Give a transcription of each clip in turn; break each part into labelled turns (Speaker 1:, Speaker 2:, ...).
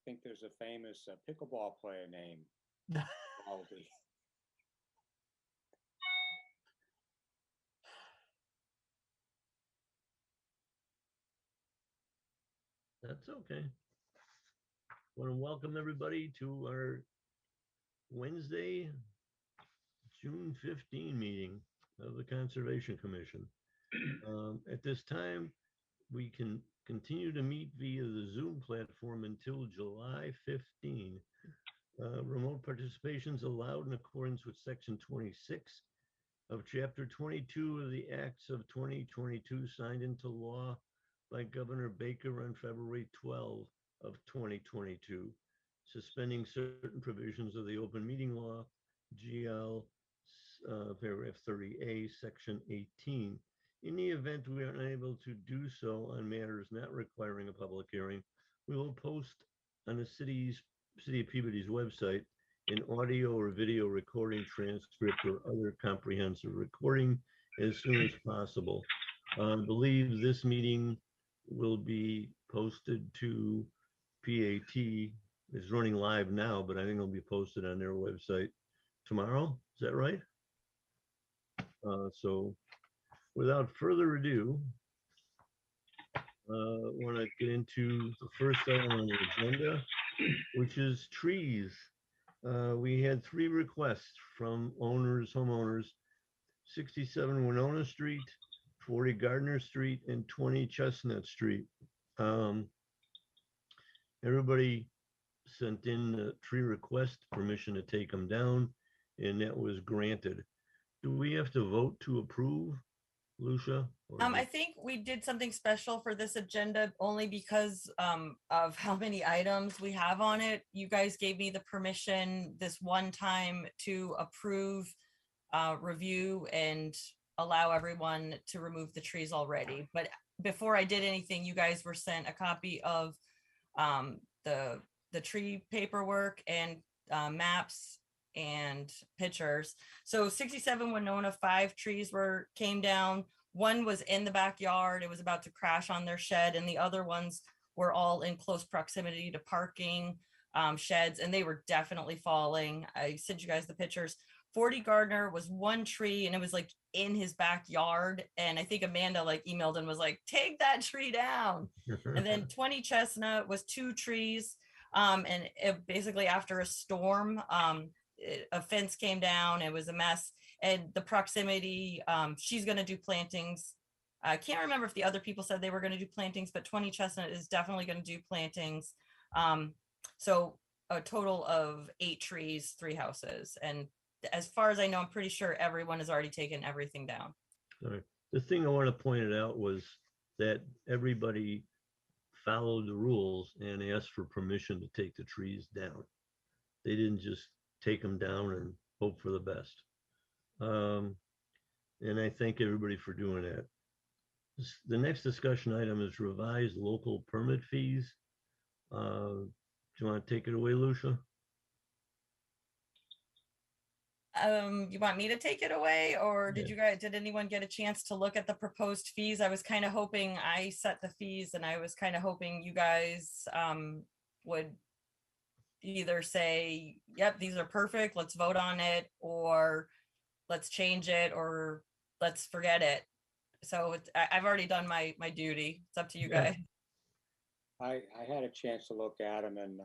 Speaker 1: think there's a famous pickleball player named Aldi.
Speaker 2: That's okay. Want to welcome everybody to our Wednesday, June 15 meeting of the Conservation Commission. At this time, we can continue to meet via the Zoom platform until July 15. Remote participation is allowed in accordance with Section 26 of Chapter 22 of the Acts of 2022 signed into law by Governor Baker on February 12 of 2022, suspending certain provisions of the open meeting law, GL paragraph 30A, section 18. In the event we are unable to do so on matters not requiring a public hearing, we will post on the City of Peabody's website an audio or video recording, transcript, or other comprehensive recording as soon as possible. I believe this meeting will be posted to PAT. It's running live now, but I think it'll be posted on their website tomorrow. Is that right? So without further ado, want to get into the first item on the agenda, which is trees. We had 3 requests from homeowners, 67 Winona Street, 40 Gardner Street, and 20 Chestnut Street. Everybody sent in a tree request, permission to take them down, and that was granted. Do we have to vote to approve, Lucia?
Speaker 3: I think we did something special for this agenda only because of how many items we have on it. You guys gave me the permission this one time to approve, review, and allow everyone to remove the trees already. But before I did anything, you guys were sent a copy of the tree paperwork and maps and pictures. So 67 Winona, 5 trees came down. 1 was in the backyard. It was about to crash on their shed, and the other ones were all in close proximity to parking sheds, and they were definitely falling. I sent you guys the pictures. 40 Gardner was 1 tree, and it was like in his backyard. And I think Amanda like emailed and was like, take that tree down. And then 20 Chestnut was 2 trees. And it basically after a storm, a fence came down. It was a mess. And the proximity, she's going to do plantings. I can't remember if the other people said they were going to do plantings, but 20 Chestnut is definitely going to do plantings. So a total of 8 trees, 3 houses. And as far as I know, I'm pretty sure everyone has already taken everything down.
Speaker 2: All right. The thing I want to point out was that everybody followed the rules and asked for permission to take the trees down. They didn't just take them down and hope for the best. And I thank everybody for doing that. The next discussion item is revised local permit fees. Do you want to take it away, Lucia?
Speaker 3: You want me to take it away, or did anyone get a chance to look at the proposed fees? I was kind of hoping I set the fees, and I was kind of hoping you guys would either say, yep, these are perfect, let's vote on it, or let's change it, or let's forget it. So I've already done my duty. It's up to you guys.
Speaker 1: I had a chance to look at them, and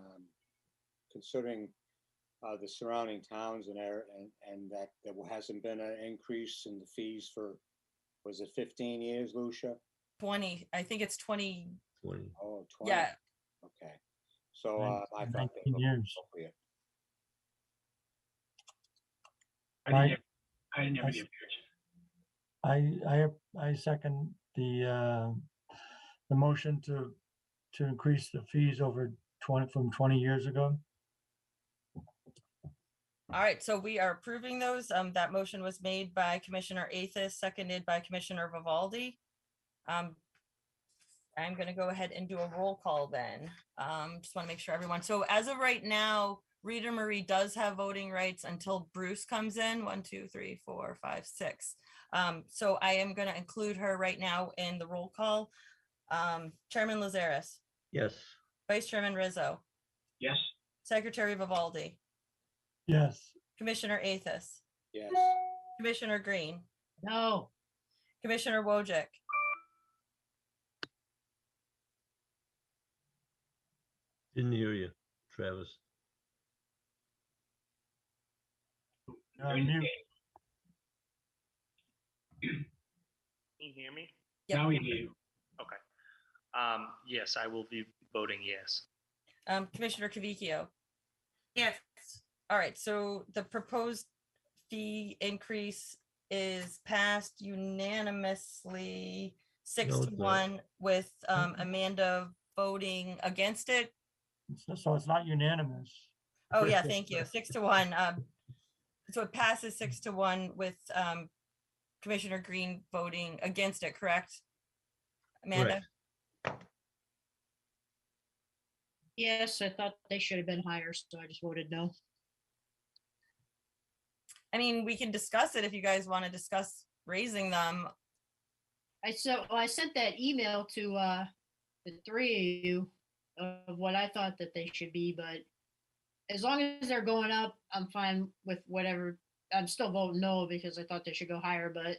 Speaker 1: considering the surrounding towns and that there hasn't been an increase in the fees for, was it 15 years, Lucia?
Speaker 3: 20. I think it's 20.
Speaker 2: 20.
Speaker 1: Oh, 20.
Speaker 3: Yeah.
Speaker 1: Okay. So I thought they looked appropriate.
Speaker 4: I didn't have any objection.
Speaker 5: I second the motion to increase the fees over from 20 years ago.
Speaker 3: All right, so we are approving those. That motion was made by Commissioner Athis, seconded by Commissioner Vivaldi. I'm going to go ahead and do a roll call then. Just want to make sure everyone. So as of right now, Rita Marie does have voting rights until Bruce comes in. 1, 2, 3, 4, 5, 6. So I am going to include her right now in the roll call. Chairman Lazaris.
Speaker 2: Yes.
Speaker 3: Vice Chairman Rizzo,
Speaker 6: Yes.
Speaker 3: Secretary Vivaldi,
Speaker 5: yes,
Speaker 3: Commissioner Athos,
Speaker 1: Yes.
Speaker 3: Commissioner Green,
Speaker 7: No,
Speaker 3: Commissioner Wojcik,
Speaker 2: Didn't hear you, Travis.
Speaker 5: you're on mute.
Speaker 8: Can you hear me?
Speaker 3: Yep.
Speaker 6: Now we hear you.
Speaker 8: Okay. Yes, I will be voting yes.
Speaker 3: Commissioner Cavicchio.
Speaker 7: yes,
Speaker 3: All right, so the proposed fee increase is passed unanimously, six
Speaker 2: No,
Speaker 3: to
Speaker 2: it's not.
Speaker 3: one, with Amanda voting against it.
Speaker 5: So it's not unanimous.
Speaker 3: Oh, yeah, thank you. 6-1. So it passes 6-1 with Commissioner Green voting against it, correct? Amanda?
Speaker 2: Correct.
Speaker 7: yes, I thought they should have been higher, so I just voted no.
Speaker 3: I mean, we can discuss it if you guys want to discuss raising them.
Speaker 7: I sent that email to the three of you of what I thought that they should be, but as long as they're going up, I'm fine with whatever. I'm still voting no because I thought they should go higher, but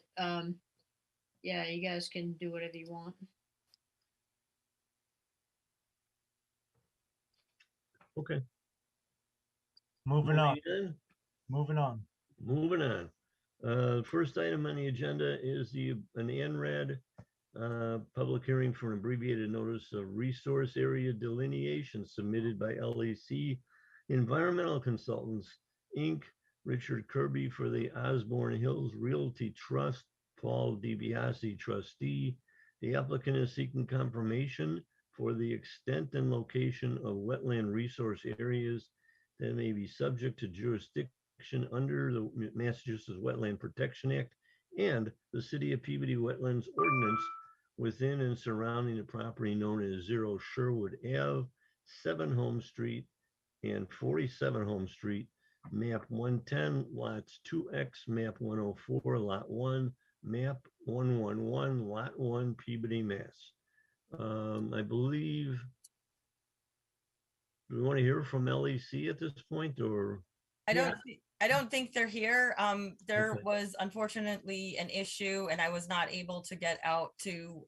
Speaker 7: yeah, you guys can do whatever you want.
Speaker 2: Okay.
Speaker 5: Moving on,
Speaker 2: Moving
Speaker 5: moving on.
Speaker 2: Moving on. First item on the agenda is an ANRAD public hearing for an abbreviated notice of resource area delineation submitted by LAC Environmental Consultants, Inc., Richard Kirby for the Osborne Hills Realty Trust, Paul DiBiase trustee. The applicant is seeking confirmation for the extent and location of wetland resource areas that may be subject to jurisdiction under the Massachusetts Wetland Protection Act and the City of Peabody Wetlands Ordinance within and surrounding the property known as 0 Sherwood Ave, 7 Home Street, and 47 Home Street, map 110, lots 2X, map 104, lot 1, map 111, lot 1, Peabody, Mass. I believe, do we want to hear from LEC at this point, or?
Speaker 3: I don't think they're here. There
Speaker 2: Okay.
Speaker 3: was unfortunately an issue and I was not able to get out to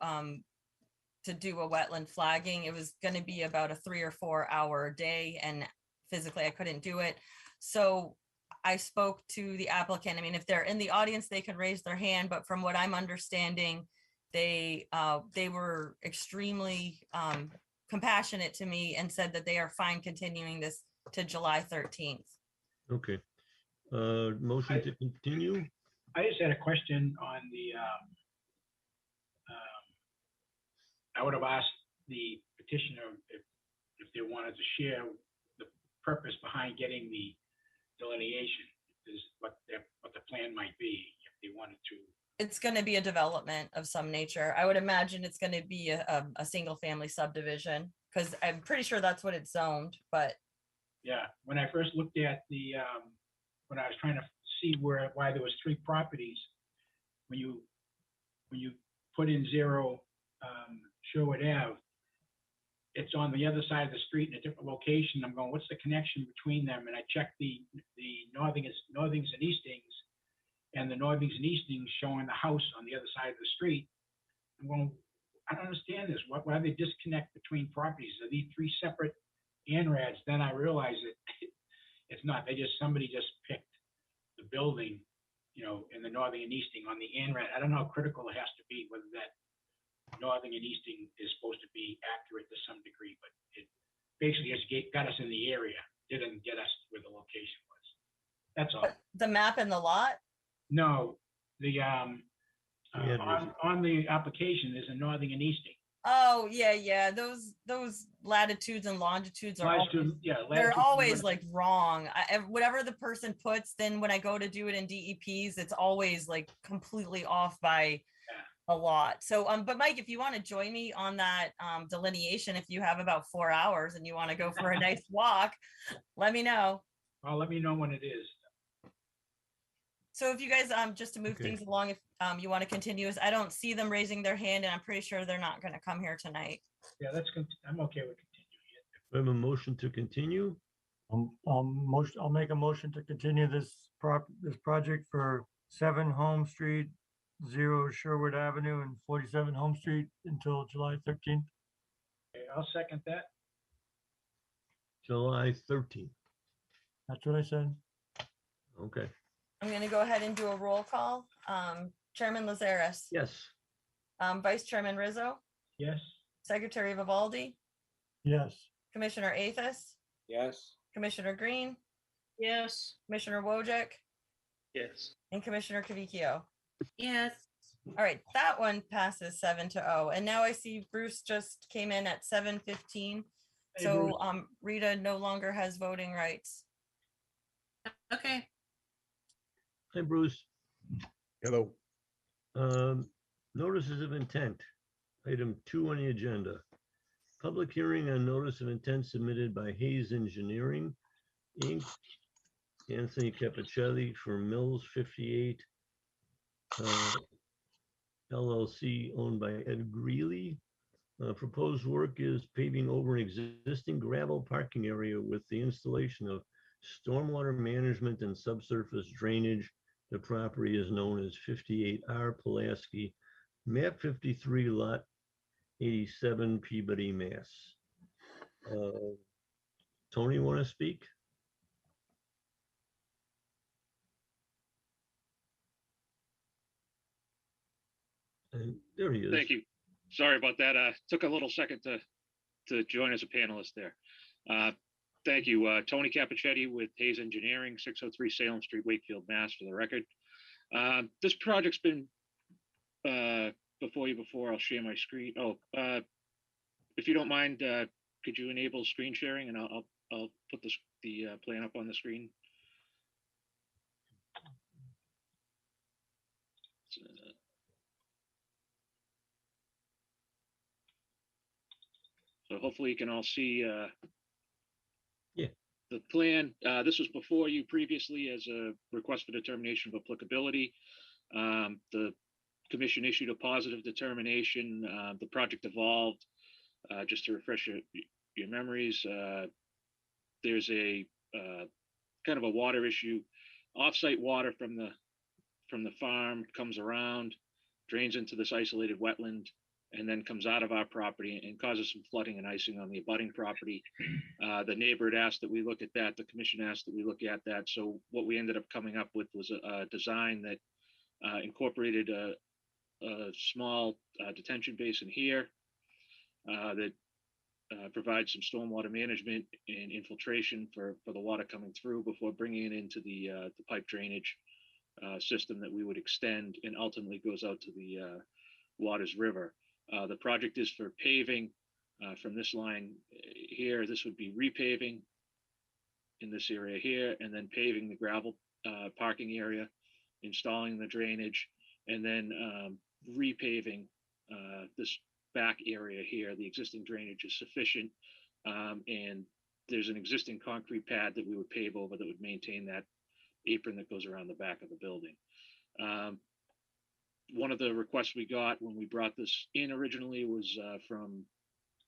Speaker 3: do a wetland flagging. It was going to be about a 3 or 4 hour day and physically I couldn't do it. So I spoke to the applicant. I mean, if they're in the audience, they can raise their hand, but from what I'm understanding, they were extremely compassionate to me and said that they are fine continuing this to July 13th.
Speaker 2: Okay. Motion to continue?
Speaker 6: I just had a question on the, I would have asked the petitioner if they wanted to share the purpose behind getting the delineation, is what the plan might be, if they wanted to.
Speaker 3: It's going to be a development of some nature. I would imagine it's going to be a single family subdivision because I'm pretty sure that's what it's zoned, but.
Speaker 6: Yeah, when I first looked at the, when I was trying to see why there was 3 properties, when you put in 0 Sherwood Ave, it's on the other side of the street in a different location. I'm going, what's the connection between them? And I checked the Northings and Eastings, and the Northings and Eastings showing the house on the other side of the street. I'm going, I don't understand this. Why they disconnect between properties? Are these 3 separate ANRADs? Then I realized that it's not. Somebody just picked the building, in the Northing and Easting on the ANRAD. I don't know how critical it has to be, whether that Northing and Easting is supposed to be accurate to some degree, but it basically just got us in the area, didn't get us where the location was. That's all.
Speaker 3: The map and the lot?
Speaker 6: No, the
Speaker 2: address.
Speaker 6: on the application is a Northing and Easting.
Speaker 3: Oh, yeah. Those latitudes and longitudes are always, they're always like wrong. Whatever the person puts, then when I go to do it in DEPs, it's always like completely off by a lot. So, but Mike, if you want to join me on that delineation, if you have about 4 hours and you want to go for a nice walk, let me know.
Speaker 6: Well, let me know when it is.
Speaker 3: So if you guys, just to move
Speaker 2: Okay.
Speaker 3: things along, if you want to continue, I don't see them raising their hand and I'm pretty sure they're not going to come here tonight.
Speaker 6: Yeah, I'm okay with continuing it.
Speaker 2: We have a motion to continue.
Speaker 5: I'll make a motion to continue this project for 7 Home Street, 0 Sherwood Avenue, and 47 Home Street until July 13th.
Speaker 6: Okay, I'll second that.
Speaker 2: July 13th.
Speaker 5: That's what I said.
Speaker 2: Okay.
Speaker 3: I'm gonna go ahead and do a roll call. Chairman Lazaris,
Speaker 2: Yes.
Speaker 3: Vice Chairman Rizzo,
Speaker 6: Yes,
Speaker 3: Secretary Vivaldi,
Speaker 5: Yes.
Speaker 3: Commissioner Athos,
Speaker 1: Yes,
Speaker 3: Commissioner Green,
Speaker 7: Yes.
Speaker 3: Commissioner Wojcik,
Speaker 8: Yes.
Speaker 3: and Commissioner Cavicchio.
Speaker 7: Yes.
Speaker 3: All right, that one passes 7-0. And now I see Bruce just came in at 7:15.
Speaker 6: Hey,
Speaker 3: So
Speaker 6: Bruce.
Speaker 3: Rita no longer has voting rights.
Speaker 7: Okay.
Speaker 2: Hi, Bruce.
Speaker 9: Hello.
Speaker 2: Notices of intent. Item 2 on the agenda. Public hearing on notice of intent submitted by Hayes Engineering, Inc., Anthony Capicelli for Mills 58, LLC, owned by Ed Greeley. Proposed work is paving over an existing gravel parking area with the installation of stormwater management and subsurface drainage. The property is known as 58R Pulaski, map 53, lot 87, Peabody, Mass. Tony, want to speak? And there he is.
Speaker 10: Thank you. Sorry about that. Took a little second to join as a panelist there. Thank you. Tony Capicetti with Hayes Engineering, 603 Salem Street, Wakefield, Mass, for the record. This project's been before you before. I'll share my screen. Oh, if you don't mind, could you enable screen sharing, and I'll put the plan up on the screen. So hopefully you can all see the plan. This was before you previously as a request for determination of applicability. The commission issued a positive determination. The project evolved. Just to refresh your memories, there's a kind of a water issue. Offsite water from the farm comes around, drains into this isolated wetland, and then comes out of our property and causes some flooding and icing on the abutting property. The neighbor had asked that we look at that. The commission asked that we look at that. So what we ended up coming up with was a design that incorporated a small detention basin here that provides some stormwater management and infiltration for the water coming through before bringing it into the pipe drainage system that we would extend and ultimately goes out to the Waters River. The project is for paving from this line here. This would be repaving in this area here, and then paving the gravel parking area, installing the drainage, and then repaving this back area here. The existing drainage is sufficient, and there's an existing concrete pad that we would pave over that would maintain that apron that goes around the back of the building. One of the requests we got when we brought this in originally was from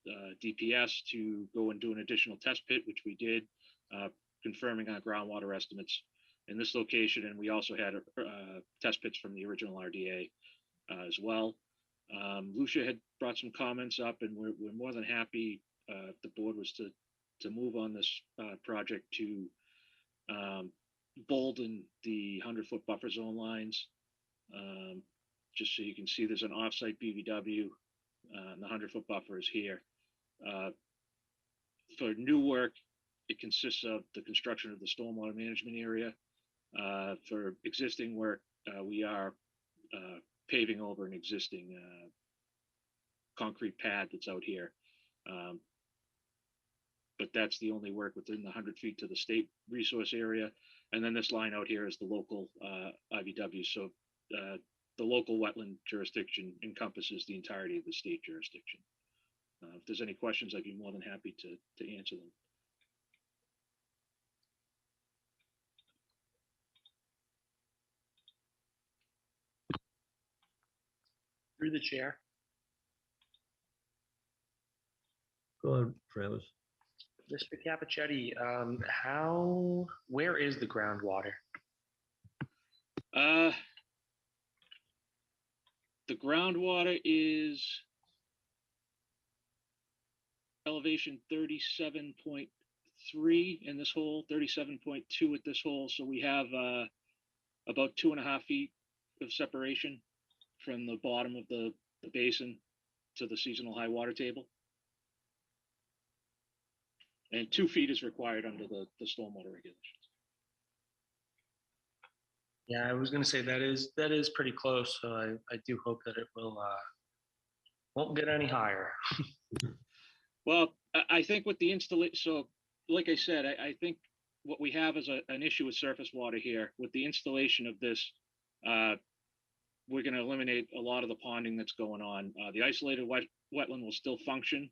Speaker 10: DPS to go and do an additional test pit, which we did, confirming our groundwater estimates in this location. And we also had test pits from the original RDA as well. Lucia had brought some comments up, and we're more than happy if the board was to move on this project to bolden the 100-foot buffer zone lines. Just so you can see, there's an offsite BVW, and the 100-foot buffer is here. For new work, it consists of the construction of the stormwater management area. For existing work, we are paving over an existing concrete pad that's out here. But that's the only work within the 100 feet to the state resource area. And then this line out here is the local IVW. So the local wetland jurisdiction encompasses the entirety of the state jurisdiction. If there's any questions, I'd be more than happy to answer them.
Speaker 8: Through the chair.
Speaker 2: Go ahead, Travis.
Speaker 8: Mr. Capichetti, where is the groundwater?
Speaker 10: The groundwater is elevation 37.3 in this hole, 37.2 at this hole. So we have about 2.5 feet of separation from the bottom of the basin to the seasonal high water table. And 2 feet is required under the stormwater regulations.
Speaker 8: Yeah, I was going to say that is pretty close. So I do hope that it won't get any higher.
Speaker 10: Well, I think with the installation, so like I said, I think what we have is an issue with surface water here. With the installation of this, we're going to eliminate a lot of the ponding that's going on. The isolated wetland will still function.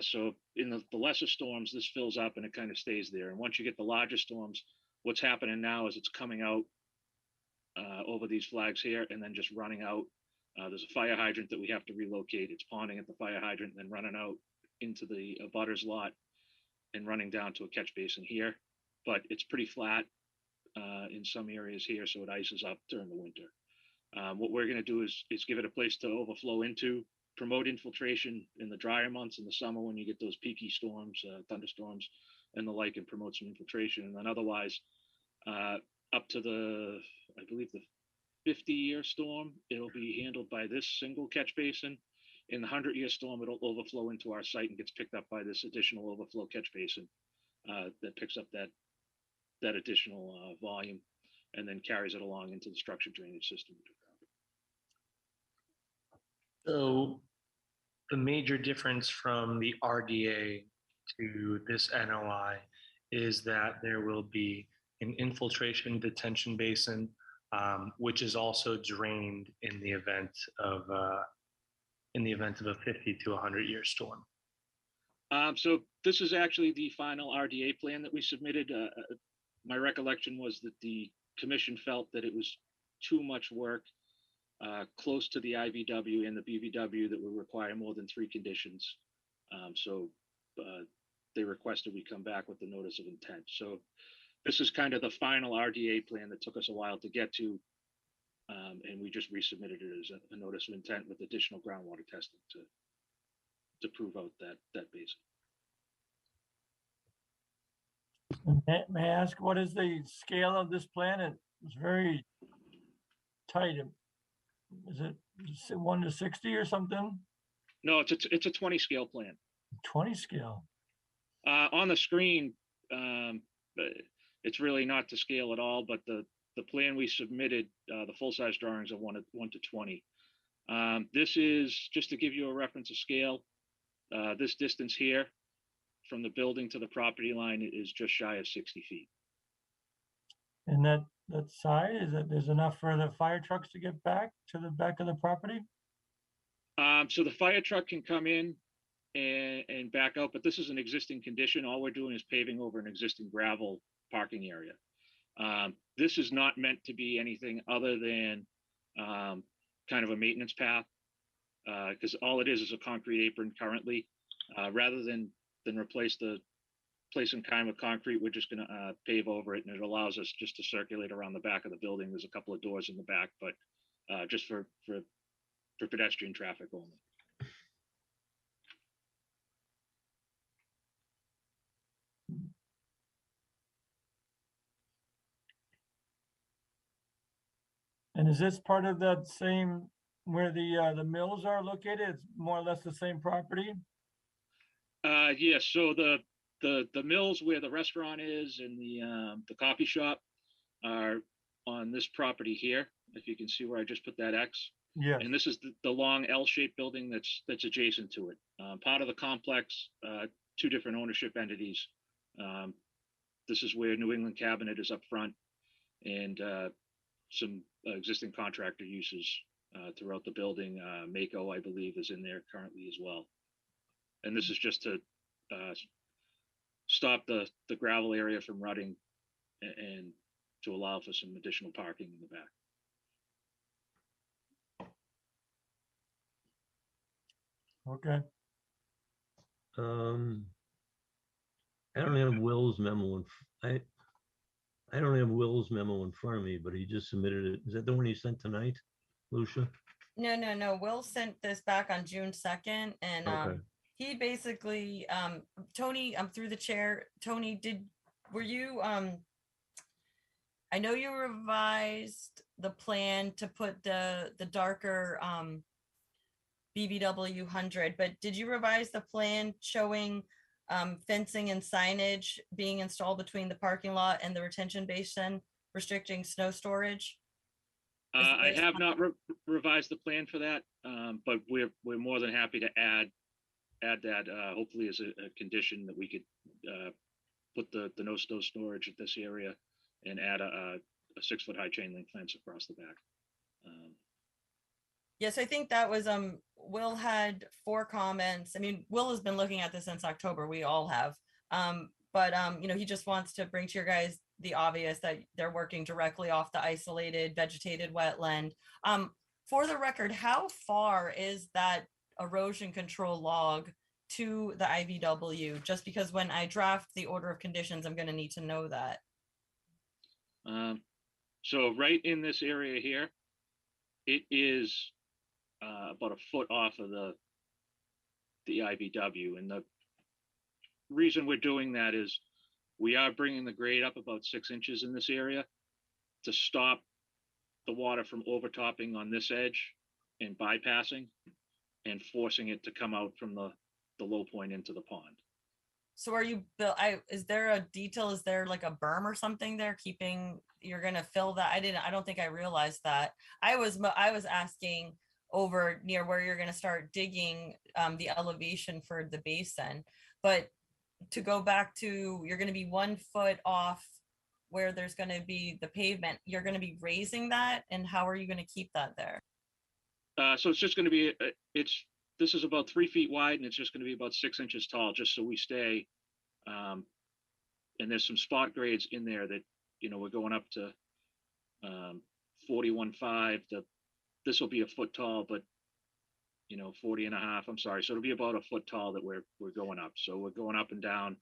Speaker 10: So in the lesser storms, this fills up and it kind of stays there. And once you get the larger storms, what's happening now is it's coming out over these flags here and then just running out. There's a fire hydrant that we have to relocate. It's ponding at the fire hydrant and then running out into the abutters lot and running down to a catch basin here. But it's pretty flat in some areas here, so it ices up during the winter. What we're going to do is give it a place to overflow into, promote infiltration in the drier months in the summer when you get those peaky storms, thunderstorms and the like, and promote some infiltration. And then otherwise, up to I believe the 50-year storm, it'll be handled by this single catch basin. In the 100-year storm, it'll overflow into our site and gets picked up by this additional overflow catch basin that picks up that additional volume and then carries it along into the structured drainage system.
Speaker 8: So the major difference from the RDA to this NOI is that there will be an infiltration detention basin, which is also drained in the event of a 50 to 100-year storm.
Speaker 10: So this is actually the final RDA plan that we submitted. My recollection was that the commission felt that it was too much work close to the IVW and the BVW that would require more than 3 conditions. So they requested we come back with the notice of intent. So this is kind of the final RDA plan that took us a while to get to. And we just resubmitted it as a notice of intent with additional groundwater testing to prove out that basin.
Speaker 5: May I ask, what is the scale of this plan? It's very tight. Is it 1 to 60 or something?
Speaker 10: No, it's a 20 scale plan.
Speaker 5: 20 scale.
Speaker 10: On the screen, it's really not to scale at all, but the plan we submitted, the full-size drawings are 1 to 20. This is, just to give you a reference of scale, this distance here from the building to the property line is just shy of 60 feet.
Speaker 5: And that side, is that there's enough for the fire trucks to get back to the back of the property?
Speaker 10: So the fire truck can come in and back out, but this is an existing condition. All we're doing is paving over an existing gravel parking area. This is not meant to be anything other than kind of a maintenance path, because all it is a concrete apron currently. Rather than replace the place in kind with concrete, we're just going to pave over it, and it allows us just to circulate around the back of the building. There's a couple of doors in the back, but just for pedestrian traffic only.
Speaker 5: And is this part of that same, where the mills are located? It's more or less the same property?
Speaker 10: Yes, so the mills where the restaurant is and the coffee shop are on this property here. If you can see where I just put that X.
Speaker 5: Yeah.
Speaker 10: And this is the long L-shaped building that's adjacent to it. Part of the complex, 2 different ownership entities. This is where New England Cabinet is up front, and some existing contractor uses throughout the building. Mako, I believe, is in there currently as well. And this is just to stop the gravel area from rutting and to allow for some additional parking in the back.
Speaker 5: Okay.
Speaker 2: I don't have Will's memo I don't have Will's memo in front of me, but he just submitted it. Is that the one he sent tonight, Lucia?
Speaker 3: No. Will sent this back on June 2nd and
Speaker 2: Okay.
Speaker 3: he basically, Tony, I'm through the chair. Tony, were you, I know you revised the plan to put the darker BBW 100, but did you revise the plan showing fencing and signage being installed between the parking lot and the retention basin, restricting snow storage?
Speaker 10: I have not revised the plan for that, but we're more than happy to add that, hopefully as a condition that we could put the no snow storage at this area and add a 6-foot high chain link fence across the back.
Speaker 3: Yes, I think that was, Will had 4 comments. I mean, Will has been looking at this since October. We all have. But you know, he just wants to bring to your guys the obvious that they're working directly off the isolated vegetated wetland. For the record, how far is that erosion control log to the IVW? Just because when I draft the order of conditions, I'm going to need to know that.
Speaker 10: So right in this area here, it is about a foot off of the IVW. And the reason we're doing that is we are bringing the grade up about 6 inches in this area to stop the water from overtopping on this edge and bypassing and forcing it to come out from the low point into the pond.
Speaker 3: So are you, Bill, is there a detail? Is there like a berm or something there keeping, you're going to fill that? I don't think I realized that. I was asking over near where you're going to start digging the elevation for the basin. But to go back to, you're going to be 1 foot off where there's going to be the pavement. You're going to be raising that. And how are you going to keep that there?
Speaker 10: So it's just going to be, this is about 3 feet wide and it's just going to be about 6 inches tall, just so we stay. And there's some spot grades in there that, you know, we're going up to 41.5. This will be a foot tall, but you know, 40 and a half, I'm sorry. So it'll be about a foot tall that we're going up. So we're going up and down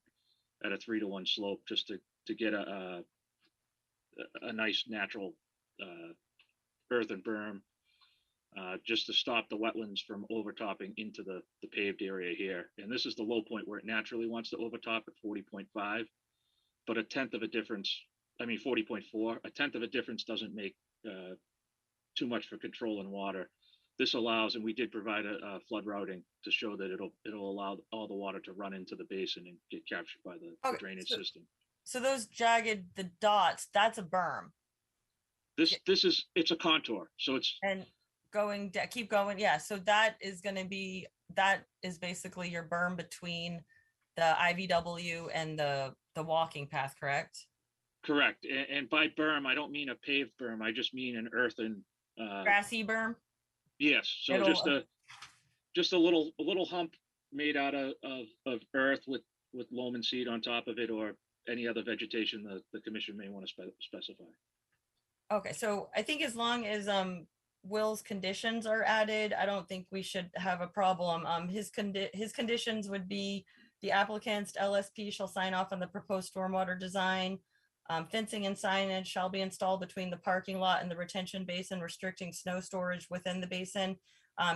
Speaker 10: at a 3-to-1 slope just to get a nice natural earthen berm, just to stop the wetlands from overtopping into the paved area here. And this is the low point where it naturally wants to overtop at 40.5, but 1/10 of a difference, I mean 40.4, 1/10 of a difference doesn't make too much for controlling water. This allows, and we did provide a flood routing to show that it'll allow all the water to run into the basin and get captured by the drainage system.
Speaker 3: So those jagged, the dots, that's a berm.
Speaker 10: It's a contour. So it's,
Speaker 3: and going, keep going. Yeah. So that is basically your berm between the IVW and the walking path, correct?
Speaker 10: correct. And by berm, I don't mean a paved berm. I just mean an earthen.
Speaker 3: Grassy berm?
Speaker 10: Yes. So just a little hump made out of earth with loam and seed on top of it, or any other vegetation the commission may want to specify.
Speaker 3: Okay, so I think as long as Will's conditions are added, I don't think we should have a problem. His conditions would be the applicant's LSP shall sign off on the proposed stormwater design. Fencing and signage shall be installed between the parking lot and the retention basin, restricting snow storage within the basin.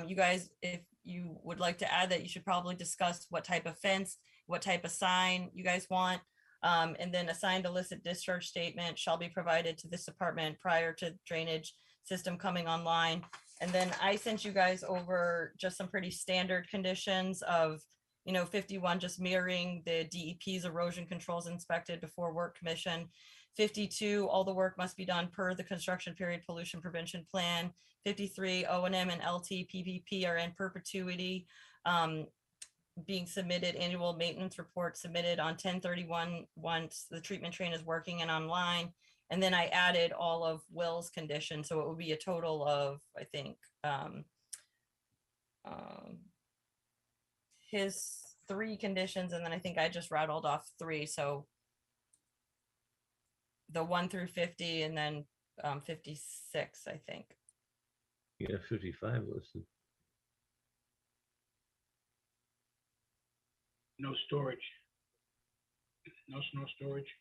Speaker 3: You guys, if you would like to add that, you should probably discuss what type of fence, what type of sign you guys want. And then a signed illicit discharge statement shall be provided to this department prior to drainage system coming online. And then I sent you guys over just some pretty standard conditions of, 51, just mirroring the DEP's erosion controls inspected before work commission. 52, all the work must be done per the construction period pollution prevention plan. 53, O&M and LT PPP are in perpetuity. Being submitted, annual maintenance report submitted on 10/31 once the treatment train is working and online. And then I added all of Will's conditions, so it would be a total of, I think, his 3 conditions, and then I think I just rattled off 3. So the 1 through 50, and then 56, I think.
Speaker 2: Yeah, 55 listed.
Speaker 6: No storage. No snow storage.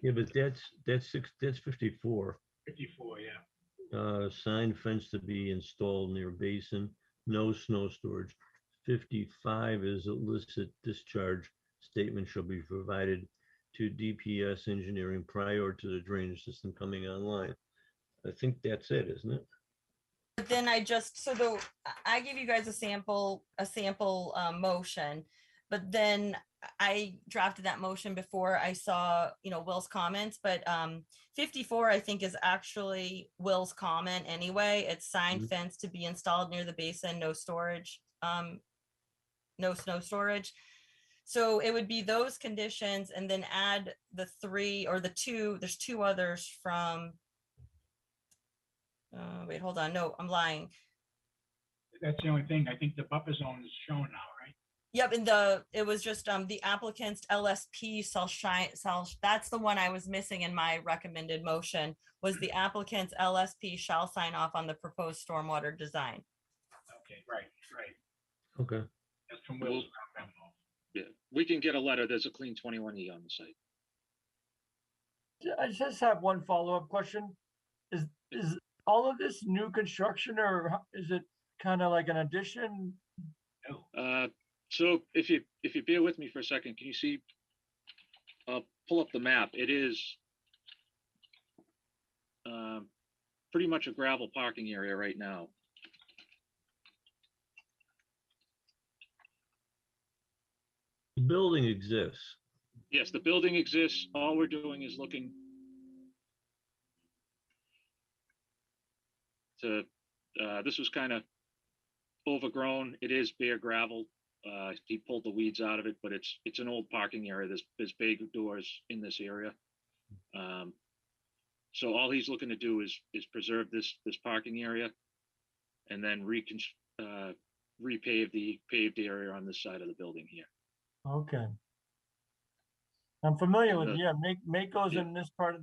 Speaker 2: Yeah, but that's 54.
Speaker 6: 54, yeah.
Speaker 2: Signed fence to be installed near basin, no snow storage. 55 is illicit discharge statement shall be provided to DPS engineering prior to the drainage system coming online. I think that's it, isn't it?
Speaker 3: But then I just, so the, I gave you guys a sample motion, but then I drafted that motion before I saw, Will's comments, but 54, I think, is actually Will's comment anyway. It's signed
Speaker 2: Mhm.
Speaker 3: fence to be installed near the basin, no storage, no snow storage. So it would be those conditions and then add the 3 or the 2, there's 2 others from, wait, hold on, no, I'm lying.
Speaker 6: That's the only thing. I think the buffer zone is shown now, right?
Speaker 3: Yep, and it was just the applicant's LSP that's the one I was missing in my recommended motion, was the applicant's LSP shall sign off on the proposed stormwater design.
Speaker 6: Okay, right.
Speaker 2: Okay.
Speaker 6: That's from Will's memo.
Speaker 10: Yeah, we can get a letter. There's a clean 21E on the site.
Speaker 5: I just have one follow-up question. Is all of this new construction, or is it kind of like an addition?
Speaker 10: So if you bear with me for a second, can you see? I'll pull up the map. It is pretty much a gravel parking area right now.
Speaker 2: The building exists.
Speaker 10: Yes, the building exists. All we're doing is looking to, this was kind of overgrown. It is bare gravel. He pulled the weeds out of it, but it's an old parking area. There's bay doors in this area. So all he's looking to do is preserve this parking area and then repave the paved area on this side of the building here.
Speaker 5: Okay. I'm familiar with,
Speaker 10: And
Speaker 5: yeah, Mako's
Speaker 10: yeah.
Speaker 5: in this part of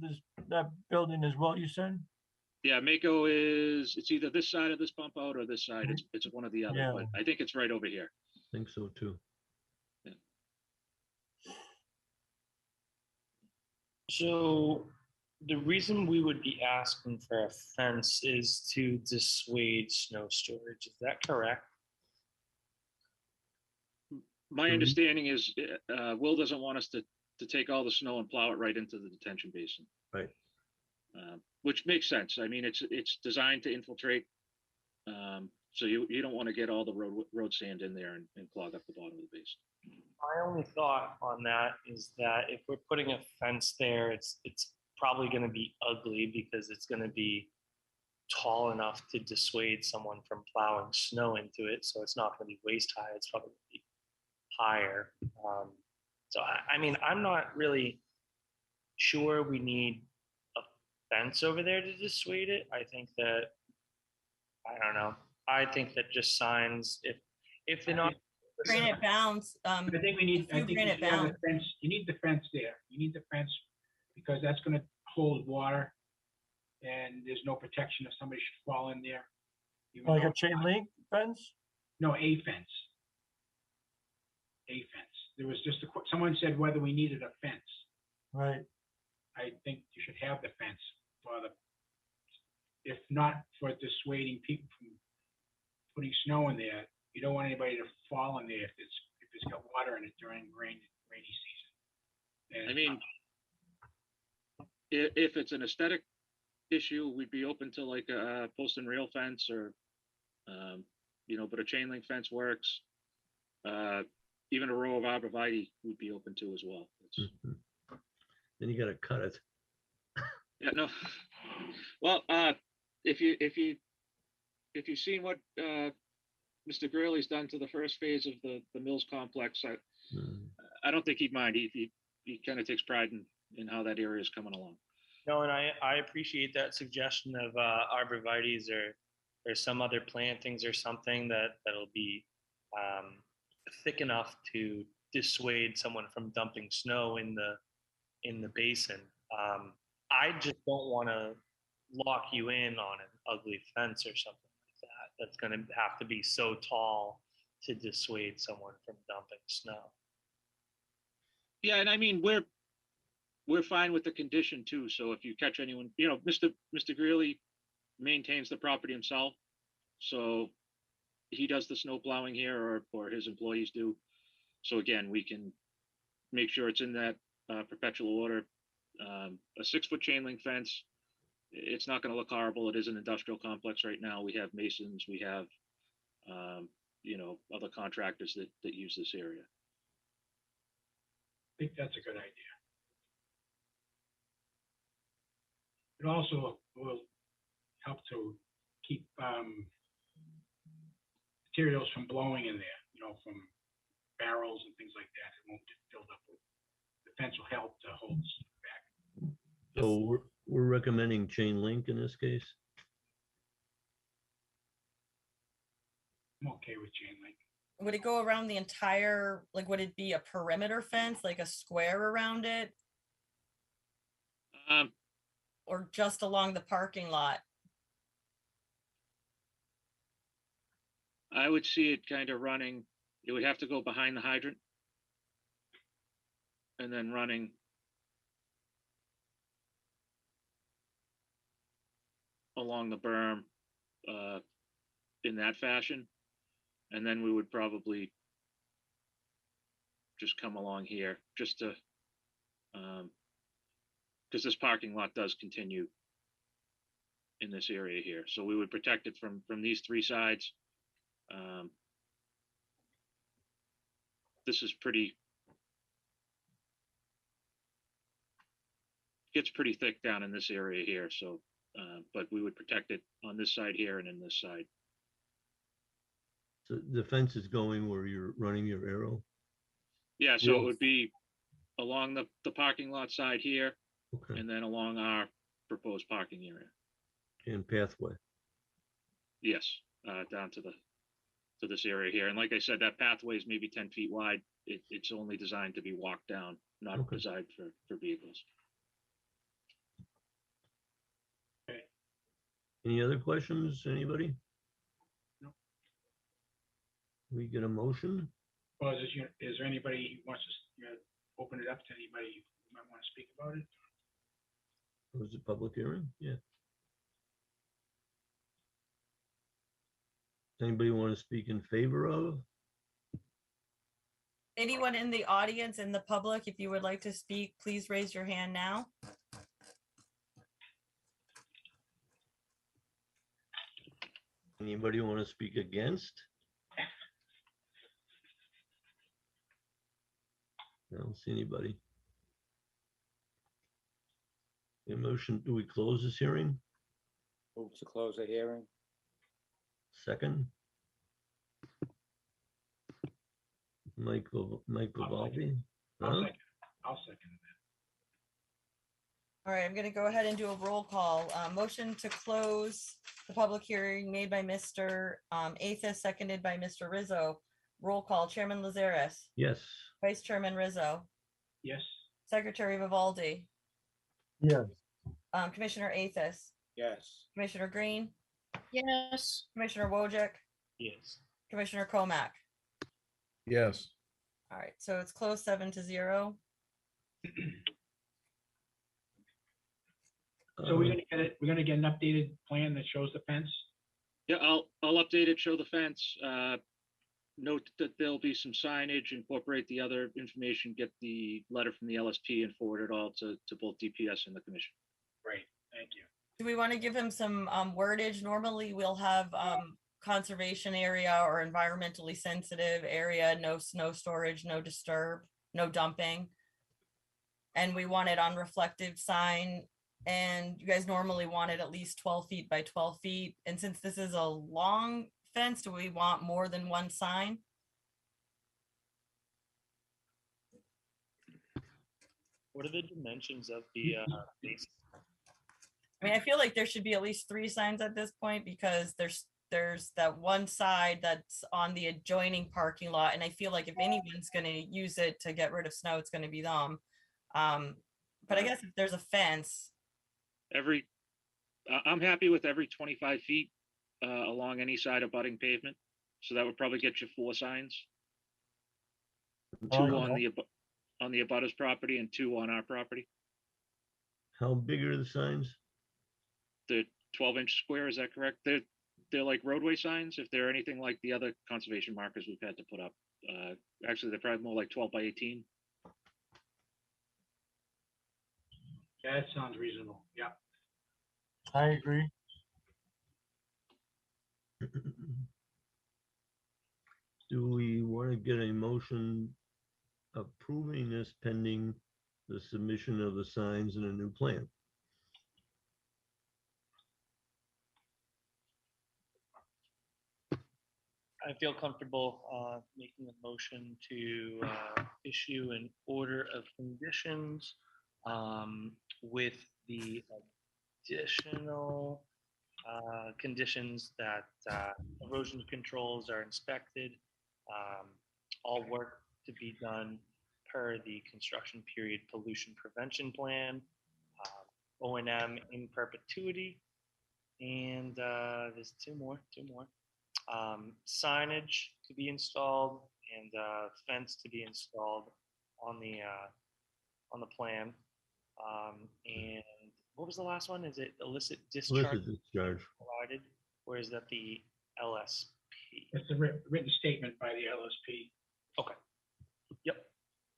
Speaker 5: that building as well, you said?
Speaker 10: Yeah, Mako it's either this side of this bump out or this side. It's one or the other,
Speaker 5: Yeah.
Speaker 10: but I think it's right over here.
Speaker 2: I think so too.
Speaker 8: So the reason we would be asking for a fence is to dissuade snow storage. Is that correct?
Speaker 10: My
Speaker 2: Mhm.
Speaker 10: understanding is Will doesn't want us to take all the snow and plow it right into the detention basin.
Speaker 2: Right.
Speaker 10: Which makes sense. I mean, it's designed to infiltrate. So you don't want to get all the road sand in there and clog up the bottom of the basin.
Speaker 8: My only thought on that is that if we're putting a fence there, it's probably going to be ugly because it's going to be tall enough to dissuade someone from plowing snow into it. So it's not going to be waist high. It's probably going to be higher. So I mean, I'm not really sure we need a fence over there to dissuade it. I think that, I don't know. I think that just signs, if they're not.
Speaker 3: Granite bounds,
Speaker 6: I think we need,
Speaker 3: a few
Speaker 6: I think you
Speaker 3: granite
Speaker 6: should have the
Speaker 3: bounds.
Speaker 6: fence. You need the fence there. You need the fence because that's gonna hold water. And there's no protection if somebody should fall in there. even
Speaker 5: Like
Speaker 6: though
Speaker 5: a
Speaker 6: it's
Speaker 5: chain
Speaker 6: not-
Speaker 5: link fence?
Speaker 6: No, a fence. A fence. There was just someone said whether we needed a fence.
Speaker 5: Right,
Speaker 6: I think you should have the fence for if not for dissuading people from putting snow in there. You don't want anybody to fall in there if it's got water in it during rainy season.
Speaker 10: I mean, if it's an aesthetic issue, we'd be open to like a post and rail fence or, but a chain link fence works. Even a row of arborvitae we'd be open to as well.
Speaker 2: Mhm. Then you gotta cut it.
Speaker 10: Yeah, no. Well, if you've seen what Mr. Gurley's done to the first phase of the Mills complex,
Speaker 2: Mhm.
Speaker 10: I don't think he'd mind. He kind of takes pride in how that area is coming along.
Speaker 8: No, and I appreciate that suggestion of arborvitaes or some other plantings or something that'll be thick enough to dissuade someone from dumping snow in the basin. I just don't want to lock you in on an ugly fence or something like that. That's going to have to be so tall to dissuade someone from dumping snow.
Speaker 10: Yeah, and I mean, we're fine with the condition too. So if you catch anyone, Mr. Greeley maintains the property himself. So he does the snow plowing here, or his employees do. So again, we can make sure it's in that perpetual order. A 6-foot chain link fence, it's not going to look horrible. It is an industrial complex right now. We have masons, we have, other contractors that use this area.
Speaker 6: I think that's a good idea. It also will help to keep materials from blowing in there, from barrels and things like that. It won't get filled up. The fence will help to hold stuff back.
Speaker 2: So we're recommending chain link in this case.
Speaker 6: I'm okay with chain link.
Speaker 3: Would it go around the entire, like, would it be a perimeter fence, like a square around it,
Speaker 10: Um,
Speaker 3: or just along the parking lot?
Speaker 10: I would see it kind of running. It would have to go behind the hydrant and then running along the berm in that fashion. And then we would probably just come along here just to, because this parking lot does continue in this area here. So we would protect it from these 3 sides. This is gets pretty thick down in this area here. So, but we would protect it on this side here and in this side.
Speaker 2: So the fence is going where you're running your arrow.
Speaker 10: Yeah, so it
Speaker 2: Yes.
Speaker 10: would be along the parking lot side here,
Speaker 2: Okay.
Speaker 10: and then along our proposed parking area.
Speaker 2: And pathway.
Speaker 10: Yes, down to this area here. And like I said, that pathway is maybe 10 feet wide. It's only designed to be walked down, not
Speaker 2: Okay.
Speaker 10: designed for vehicles.
Speaker 2: Any other questions, anybody?
Speaker 6: No.
Speaker 2: We get a motion?
Speaker 6: Well, is there anybody who wants to open it up to anybody who might want to speak about it?
Speaker 2: Was it public hearing? Yeah. Anybody want to speak in favor of?
Speaker 3: Anyone in the audience, in the public, if you would like to speak, please raise your hand now.
Speaker 2: Anybody want to speak against? I don't see anybody. A motion, do we close this hearing?
Speaker 1: Move to close the hearing.
Speaker 2: Second? Mike Vivaldi? Huh?
Speaker 6: I'll second that.
Speaker 3: All right, I'm going to go ahead and do a roll call. Motion to close the public hearing made by Mr. Athos, seconded by Mr. Rizzo. Roll call, Chairman Lazares,
Speaker 2: Yes.
Speaker 3: Vice Chairman Rizzo,
Speaker 6: Yes.
Speaker 3: Secretary Vivaldi,
Speaker 5: Yes.
Speaker 3: Commissioner Athos,
Speaker 1: Yes.
Speaker 3: Commissioner Green,
Speaker 7: Yes.
Speaker 3: Commissioner Wojcik,
Speaker 8: Yes.
Speaker 3: Commissioner Komak.
Speaker 9: Yes.
Speaker 3: All right, so it's closed 7-0.
Speaker 6: So we're gonna get an updated plan that shows the fence.
Speaker 10: Yeah, I'll update it, show the fence. Note that there'll be some signage, incorporate the other information, get the letter from the LSP and forward it all to both DPS and the commission.
Speaker 6: Right, thank you.
Speaker 3: Do we want to give him some wordage? Normally we'll have conservation area or environmentally sensitive area, no snow storage, no disturb, no dumping. And we want it on reflective sign. And you guys normally want it at least 12 feet by 12 feet. And since this is a long fence, do we want more than one sign?
Speaker 8: What are the dimensions of the base?
Speaker 3: I mean, I feel like there should be at least 3 signs at this point because there's that one side that's on the adjoining parking lot. And I feel like if anyone's going to use it to get rid of snow, it's going to be them. But I guess if there's a fence.
Speaker 10: I'm happy with every 25 feet along any side of budding pavement. So that would probably get you 4 signs. 2
Speaker 5: Oh,
Speaker 10: on on the abutters property and 2 on our property.
Speaker 2: How big are the signs?
Speaker 10: The 12-inch square, is that correct? They're like roadway signs, if they're anything like the other conservation markers we've had to put up. Actually, they're probably more like 12 by 18.
Speaker 6: Yeah, that sounds reasonable. Yeah.
Speaker 5: I agree.
Speaker 2: Do we want to get a motion approving this pending the submission of the signs and a new plan?
Speaker 8: I feel comfortable making a motion to issue an order of conditions with the additional conditions that erosion controls are inspected, all work to be done per the construction period pollution prevention plan, O&M in perpetuity, and there's two more. Signage to be installed and fence to be installed on the plan. And what was the last one? Is it illicit discharge
Speaker 2: Illicit discharge.
Speaker 8: provided, or is that the LSP?
Speaker 6: It's a written statement by the LSP.
Speaker 8: Okay. Yep.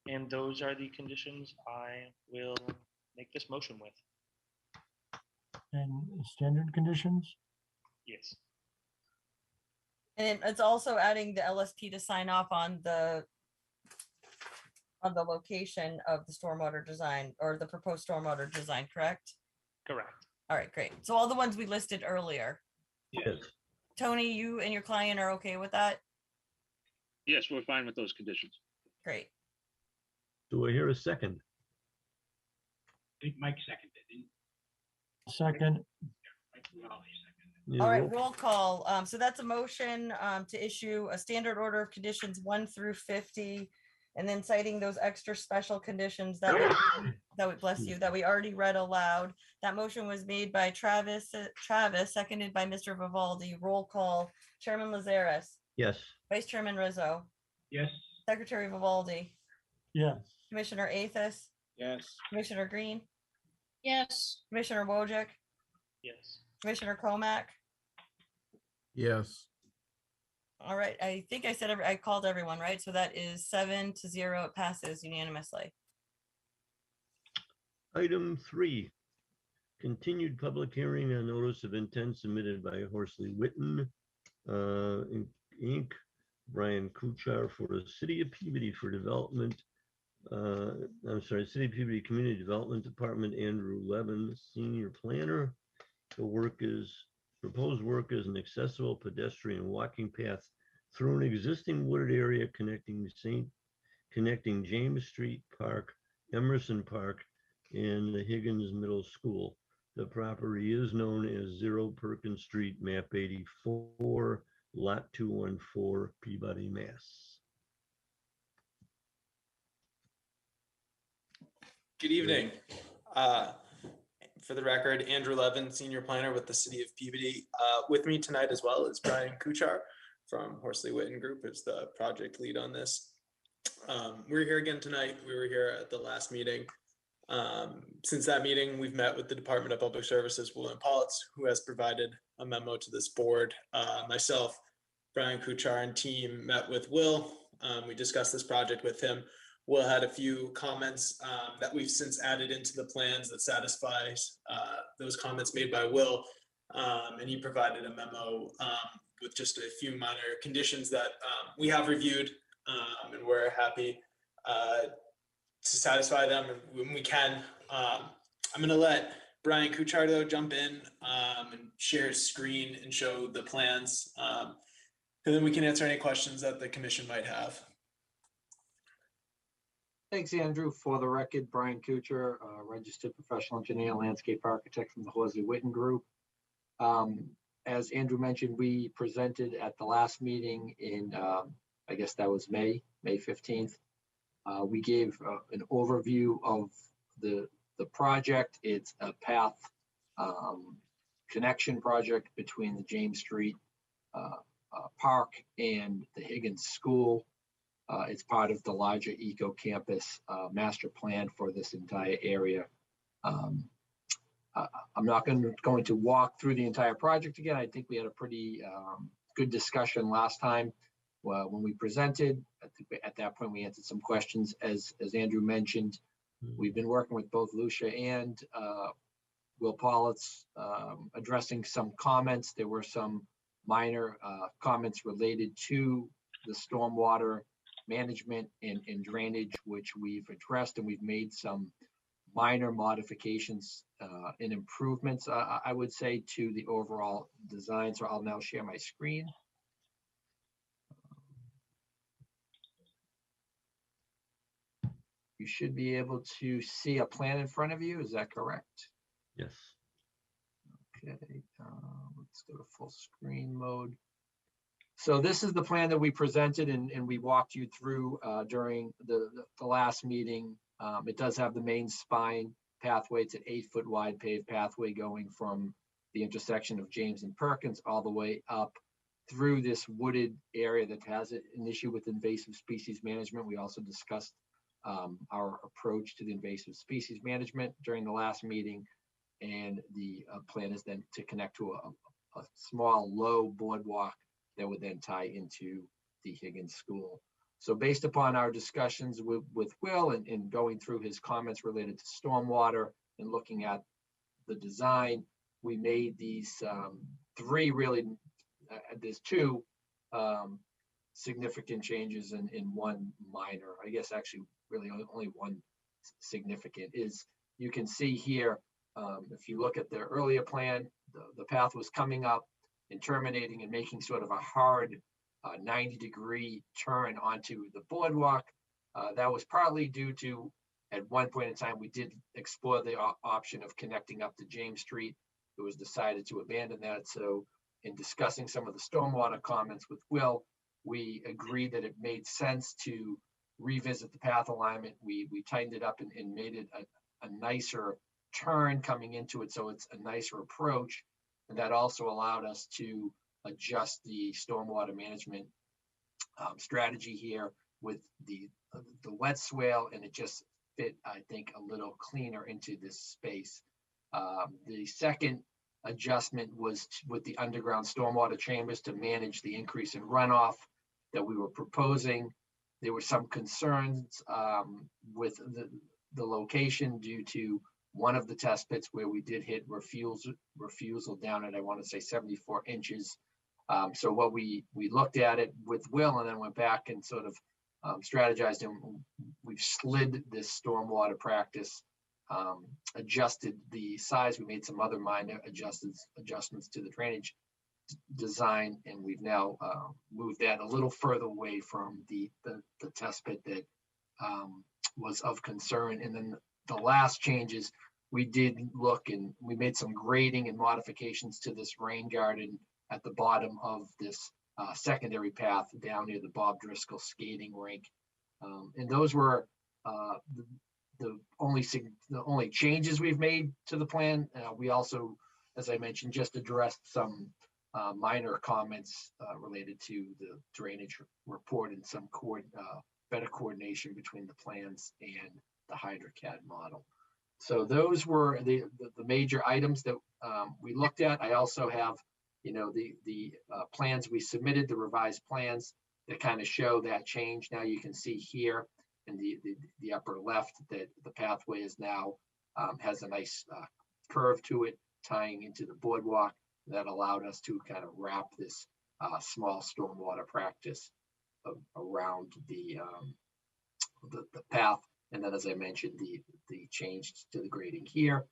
Speaker 8: And those are the conditions I will make this motion with.
Speaker 5: And standard conditions?
Speaker 8: Yes.
Speaker 3: And it's also adding the LSP to sign off on the location of the stormwater design or the proposed stormwater design, correct?
Speaker 8: Correct.
Speaker 3: All right, great. So all the ones we listed earlier.
Speaker 2: Yes.
Speaker 3: Tony, you and your client are okay with that?
Speaker 10: Yes, we're fine with those conditions.
Speaker 3: Great.
Speaker 2: Do I hear a second?
Speaker 6: I think Mike seconded it.
Speaker 5: Second,
Speaker 6: Mike Lally seconded.
Speaker 2: Yeah,
Speaker 3: All right,
Speaker 2: roll-
Speaker 3: roll call. So that's a motion to issue a standard order of conditions 1 through 50, and then citing those extra special conditions that we bless you, that we already read aloud. That motion was made by Travis, seconded by Mr. Vivaldi. Roll call. Chairman Lazares,
Speaker 2: Yes.
Speaker 3: Vice Chairman Rizzo,
Speaker 6: Yes,
Speaker 3: Secretary Vivaldi,
Speaker 5: yes.
Speaker 3: Commissioner Athos,
Speaker 1: Yes,
Speaker 3: Commissioner Green,
Speaker 7: Yes,
Speaker 3: Commissioner Wojcik,
Speaker 8: Yes.
Speaker 3: Commissioner Komack.
Speaker 9: Yes.
Speaker 3: All right, I think I said I called everyone, right? So that is 7-0. It passes unanimously.
Speaker 2: Item 3, continued public hearing on notice of intent submitted by Horsley Witten, Inc., Brian Kuchar for the City of Peabody for development. City of Peabody Community Development Department, Andrew Levin, Senior Planner. The proposed work is an accessible pedestrian walking path through an existing wooded area connecting James Street Park, Emerson Park, and the Higgins Middle School. The property is known as 0 Perkins Street, map 84, lot 214, Peabody, Mass.
Speaker 11: Good evening. For the record, Andrew Levin, Senior Planner with the City of Peabody. With me tonight as well is Brian Kuchar from Horsley Witten Group, is the project lead on this. We're here again tonight. We were here at the last meeting. Since that meeting, we've met with the Department of Public Services, William Politz, who has provided a memo to this board. Myself, Brian Kuchar, and team met with Will. We discussed this project with him. Will had a few comments that we've since added into the plans that satisfies those comments made by Will. And he provided a memo with just a few minor conditions that we have reviewed, and we're happy to satisfy them when we can. I'm going to let Brian Kuchar, though, jump in and share his screen and show the plans. And then we can answer any questions that the commission might have.
Speaker 12: Thanks, Andrew. For the record, Brian Kuchar, registered professional engineer, landscape architect from the Horsley Witten Group. As Andrew mentioned, we presented at the last meeting in, I guess that was May 15th. We gave an overview of the project. It's a path connection project between the James Street Park and the Higgins School. It's part of the larger eco campus master plan for this entire area. I'm not going to walk through the entire project again. I think we had a pretty good discussion last time when we presented. I think at that point we answered some questions. As Andrew mentioned, we've been working with both Lucia and Will Pollitt's addressing some comments. There were some minor comments related to the stormwater management and drainage, which we've addressed, and we've made some minor modifications and improvements, I would say, to the overall design. So I'll now share my screen. You should be able to see a plan in front of you. Is that correct?
Speaker 2: Yes.
Speaker 12: Okay, let's go to full screen mode. So this is the plan that we presented and we walked you through during the last meeting. It does have the main spine pathway. It's an 8-foot wide paved pathway going from the intersection of James and Perkins all the way up through this wooded area that has an issue with invasive species management. We also discussed our approach to the invasive species management during the last meeting. And the plan is then to connect to a small low boardwalk that would then tie into the Higgins School. So based upon our discussions with Will and going through his comments related to stormwater and looking at the design, we made these three really, there's two significant changes and one minor. I guess actually really only one significant is you can see here, if you look at the earlier plan, the path was coming up and terminating and making sort of a hard 90-degree turn onto the boardwalk. That was partly due to, at one point in time, we did explore the option of connecting up to James Street. It was decided to abandon that. So in discussing some of the stormwater comments with Will, we agreed that it made sense to revisit the path alignment. We tightened it up and made it a nicer turn coming into it. So it's a nicer approach. And that also allowed us to adjust the stormwater management strategy here with the wet swale, and it just fit, I think, a little cleaner into this space. The second adjustment was with the underground stormwater chambers to manage the increase in runoff that we were proposing. There were some concerns with the location due to one of the test pits where we did hit refusal down at, I want to say, 74 inches. So what we looked at it with Will and then went back and sort of strategized, and we've slid this stormwater practice, adjusted the size. We made some other minor adjustments to the drainage design, and we've now moved that a little further away from the test pit that was of concern. And then the last changes, we did look and we made some grading and modifications to this rain garden at the bottom of this secondary path down near the Bob Driscoll skating rink. And those were the only changes we've made to the plan. We also, as I mentioned, just addressed some minor comments related to the drainage report and some better coordination between the plans and the HydroCAD model. So those were the major items that we looked at. I also have, the plans we submitted, the revised plans that kind of show that change. Now you can see here in the upper left that the pathway is now has a nice curve to it tying into the boardwalk. That allowed us to kind of wrap this small stormwater practice around the path. And then, as I mentioned, the change to the grading here.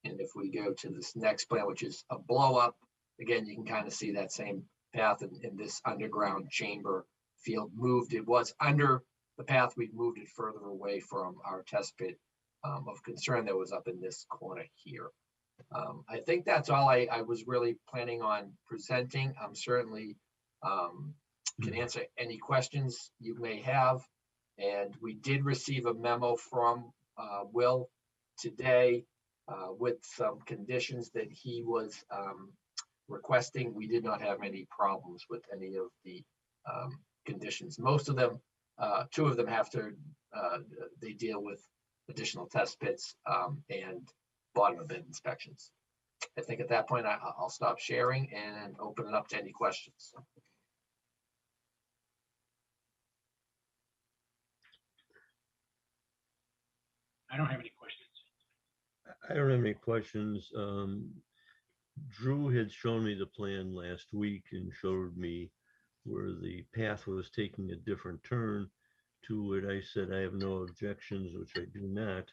Speaker 12: And if we go to this next plan, which is a blow up, again, you can kind of see that same path in this underground chamber field moved. It was under the path. We've moved it further away from our test pit of concern that was up in this corner here. I think that's all I was really planning on presenting. I'm certainly can answer any questions you may have. And we did receive a memo from Will today with some conditions that he was requesting. We did not have any problems with any of the conditions. Most of them two of them have to, they deal with additional test pits and bottom of bed inspections. I think at that point, I'll stop sharing and open it up to any questions.
Speaker 6: I don't have any questions.
Speaker 2: I don't have any questions. Drew had shown me the plan last week and showed me where the path was taking a different turn. To it, I said I have no objections, which I do not,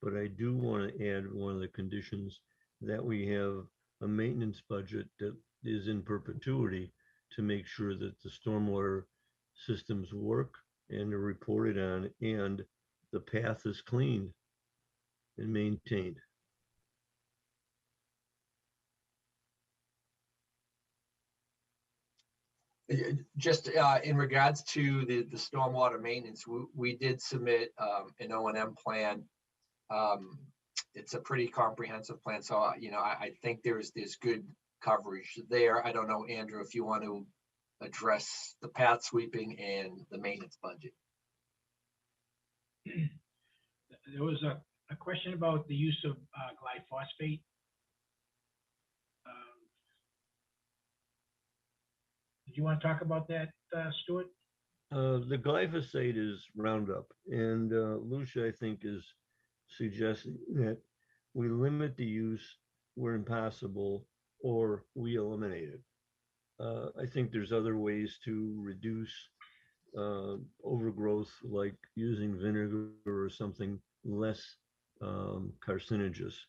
Speaker 2: but I do want to add one of the conditions that we have a maintenance budget that is in perpetuity to make sure that the stormwater systems work and are reported on and the path is cleaned and maintained.
Speaker 12: Just in regards to the stormwater maintenance, we did submit an O&M plan. It's a pretty comprehensive plan, so I think there's good coverage there. I don't know, Andrew, if you want to address the path sweeping and the maintenance budget.
Speaker 6: There was a question about the use of glyphosate. Did you want to talk about that, Stuart?
Speaker 2: The glyphosate is Roundup, and Lucia, I think, is suggesting that we limit the use where impossible or we eliminate it. I think there's other ways to reduce overgrowth, like using vinegar or something less carcinogenous.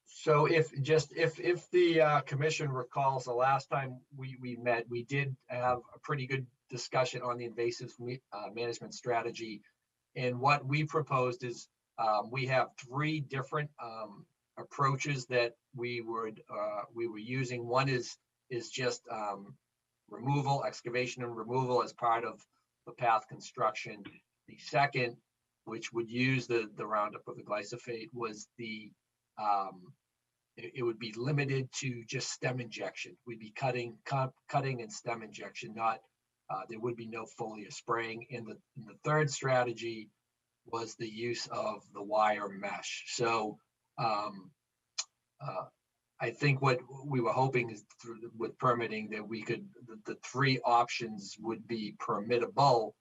Speaker 12: So if the commission recalls, the last time we met, we did have a pretty good discussion on the invasive management strategy. And what we proposed is we have three different approaches that we were using. One is just removal, excavation and removal as part of the path construction. The second, which would use the Roundup or the glyphosate, was it would be limited to just stem injection. We'd be cutting and stem injection, not there would be no foliar spraying. And the third strategy was the use of the wire mesh. So I think what we were hoping is with permitting that we could, the three options would be permittable,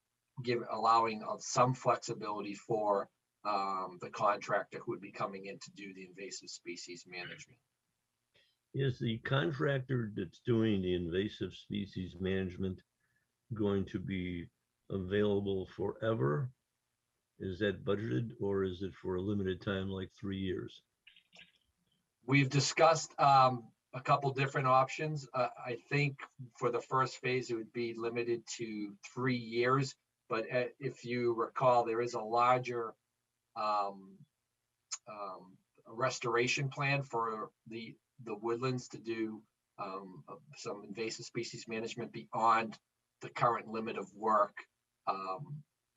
Speaker 12: allowing some flexibility for the contractor who would be coming in to do the invasive species management.
Speaker 2: Is the contractor that's doing the invasive species management going to be available forever? Is that budgeted, or is it for a limited time, like 3 years?
Speaker 12: We've discussed a couple different options. I think for the first phase, it would be limited to 3 years. But if you recall, there is a larger restoration plan for the woodlands to do some invasive species management beyond the current limit of work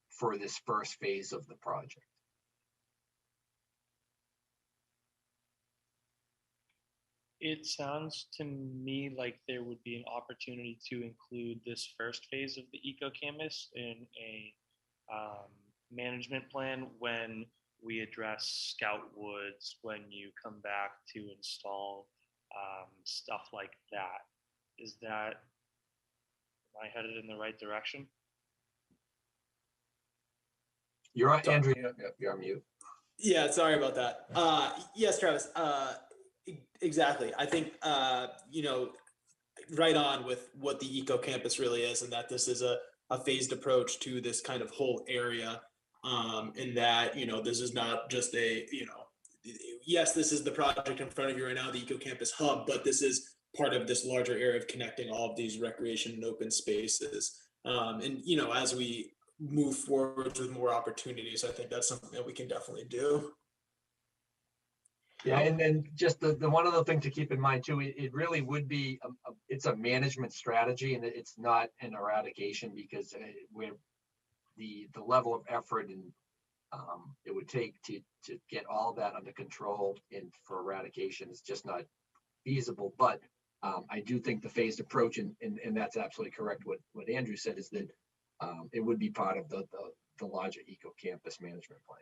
Speaker 12: for this first phase of the project.
Speaker 8: It sounds to me like there would be an opportunity to include this first phase of the eco campus in a management plan when we address scout woods, when you come back to install stuff like that. Am I headed in the right direction?
Speaker 12: You're right, Andrew, you're on mute.
Speaker 11: Yeah, sorry about that. Yes, Travis, exactly. I think, right on with what the eco campus really is, and that this is a phased approach to this kind of whole area. And that, this is not just yes, this is the project in front of you right now, the eco campus hub, but this is part of this larger area of connecting all of these recreation and open spaces. And, as we move forward with more opportunities, I think that's something that we can definitely do.
Speaker 12: Yeah, and then just the one other thing to keep in mind too, it really would be, it's a management strategy, and it's not an eradication, because we're the level of effort and it would take to get all of that under control and for eradication is just not feasible. But I do think the phased approach, and that's absolutely correct. What Andrew said is that it would be part of the larger eco campus management plan.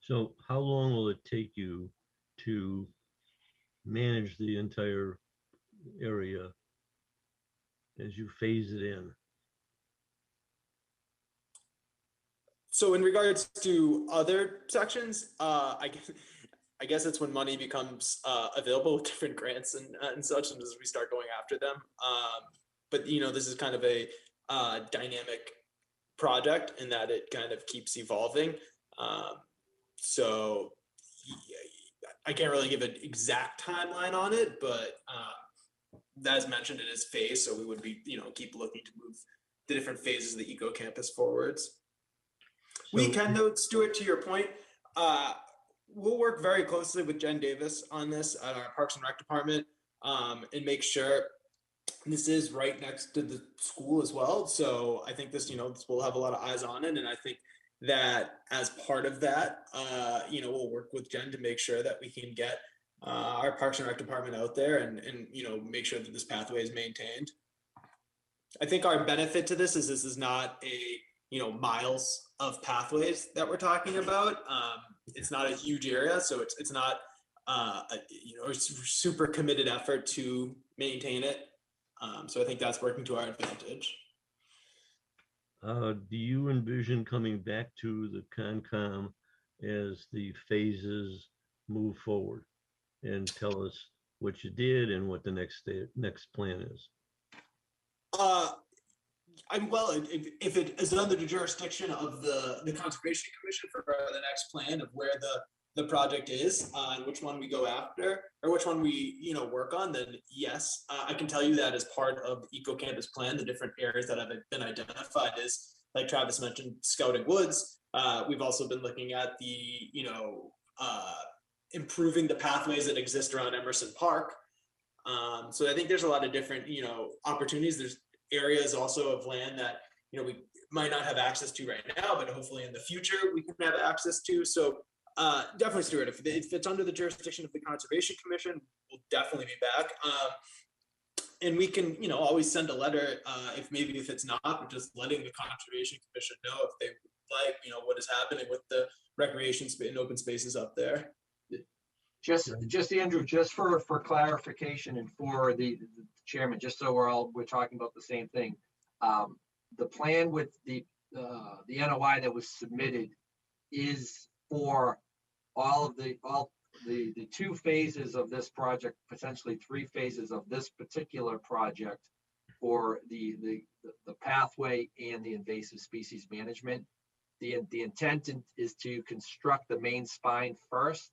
Speaker 2: So how long will it take you to manage the entire area as you phase it in?
Speaker 11: So in regards to other sections, I guess it's when money becomes available with different grants and such, and as we start going after them. But this is kind of a dynamic project in that it kind of keeps evolving. So I can't really give an exact timeline on it, but as mentioned, it is phased, so we would be keep looking to move the different phases of the eco campus forwards. We can, though, Stuart, to your point, we'll work very closely with Jen Davis on this at our Parks and Rec department, and make sure this is right next to the school as well. So I think this will have a lot of eyes on it, and I think that as part of that, we'll work with Jen to make sure that we can get our Parks and Rec department out there and make sure that this pathway is maintained. I think our benefit to this is not a miles of pathways that we're talking about. It's not a huge area, so it's not a super committed effort to maintain it. So I think that's working to our advantage.
Speaker 2: Do you envision coming back to the Concom as the phases move forward and tell us what you did and what the next plan is?
Speaker 11: If it is under the jurisdiction of the Conservation Commission for the next plan of where the project is and which one we go after or which one we work on, then yes, I can tell you that as part of the Eco Campus plan, the different areas that have been identified is, like Travis mentioned, Scouting Woods. We've also been looking at the improving the pathways that exist around Emerson Park. So I think there's a lot of different opportunities. There's areas also of land that we might not have access to right now, but hopefully in the future we can have access to. So definitely, Stuart, if it's under the jurisdiction of the Conservation Commission, we'll definitely be back. And we can always send a letter if it's not, but just letting the Conservation Commission know if they like what is happening with the recreation and open spaces up there.
Speaker 12: Just Andrew, just for clarification and for the chairman, just so we're talking about the same thing. The plan with the NOI that was submitted is for all the 2 phases of this project, potentially 3 phases of this particular project for the pathway and the invasive species management. The intent is to construct the main spine first.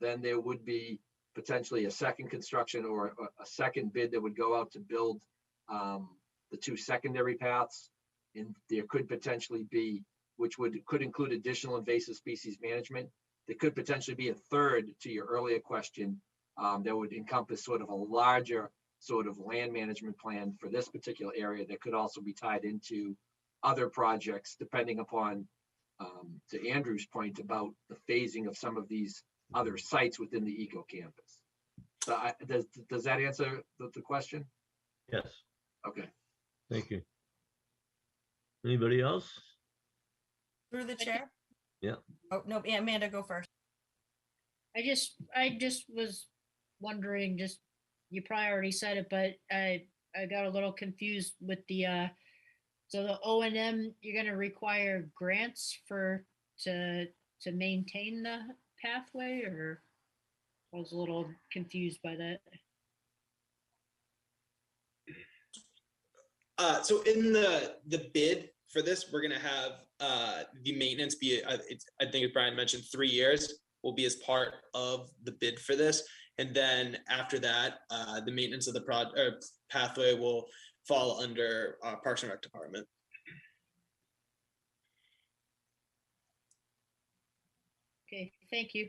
Speaker 12: Then there would be potentially a second construction or a second bid that would go out to build the 2 secondary paths. And there could potentially be, which could include additional invasive species management. There could potentially be a third, to your earlier question, that would encompass sort of a larger sort of land management plan for this particular area that could also be tied into other projects, depending upon, to Andrew's point about the phasing of some of these other sites within the eco campus. So does that answer the question?
Speaker 2: Yes.
Speaker 12: Okay.
Speaker 2: Thank you. Anybody else?
Speaker 3: Through the chair?
Speaker 2: Yeah.
Speaker 3: Oh, no, yeah, Amanda, go first.
Speaker 7: I just was wondering, you probably already said it, but I got a little confused with the so the O&M, you're gonna require grants to maintain the pathway, or I was a little confused by that.
Speaker 11: So in the bid for this, we're gonna have the maintenance be, I think as Brian mentioned, 3 years will be as part of the bid for this. And then after that, the maintenance of the pathway will fall under Parks and Rec department.
Speaker 7: Okay, thank you.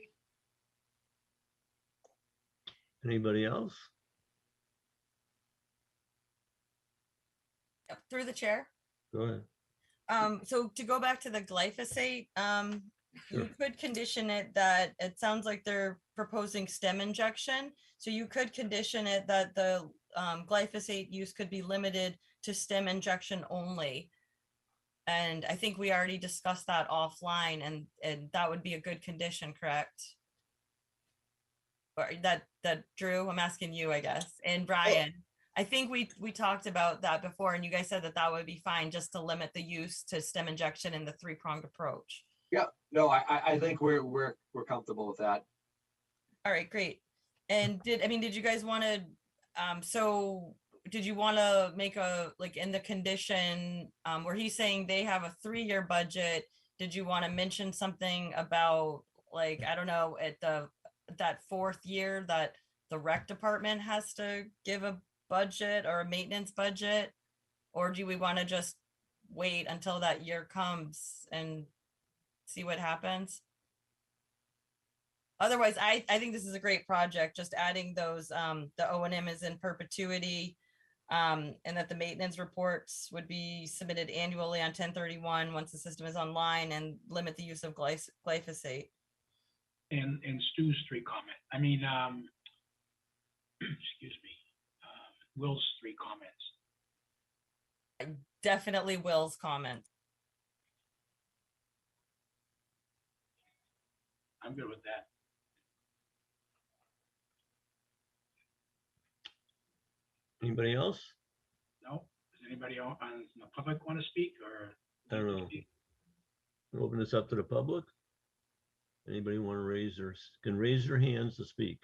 Speaker 2: Anybody else?
Speaker 3: Yep, through the chair.
Speaker 2: Go ahead.
Speaker 3: So to go back to the glyphosate,
Speaker 2: Sure.
Speaker 3: you could condition it that it sounds like they're proposing stem injection. So you could condition it that the glyphosate use could be limited to stem injection only. And I think we already discussed that offline, and that would be a good condition, correct? Or that Drew, I'm asking you, I guess, and Brian. I think we talked about that before, and you guys said that that would be fine, just to limit the use to stem injection in the three-pronged approach.
Speaker 12: Yeah, no, I think we're comfortable with that.
Speaker 3: All right, great. And did you guys want to, so did you want to make a, like in the condition, where he's saying they have a 3-year budget, did you want to mention something about, like, I don't know, at that 4th year that the rec department has to give a budget or a maintenance budget? Or do we want to just wait until that year comes and see what happens? Otherwise, I think this is a great project, just adding those, the O&M is in perpetuity, and that the maintenance reports would be submitted annually on 10/31 once the system is online, and limit the use of glyphosate.
Speaker 6: And Stu's 3 comment. I mean, excuse me, Will's 3 comments.
Speaker 3: Definitely Will's comment.
Speaker 6: I'm good with that.
Speaker 2: Anybody else?
Speaker 6: No? Does anybody on the public want to speak, or?
Speaker 2: I don't know. Open this up to the public. Anybody want to can raise their hands to speak?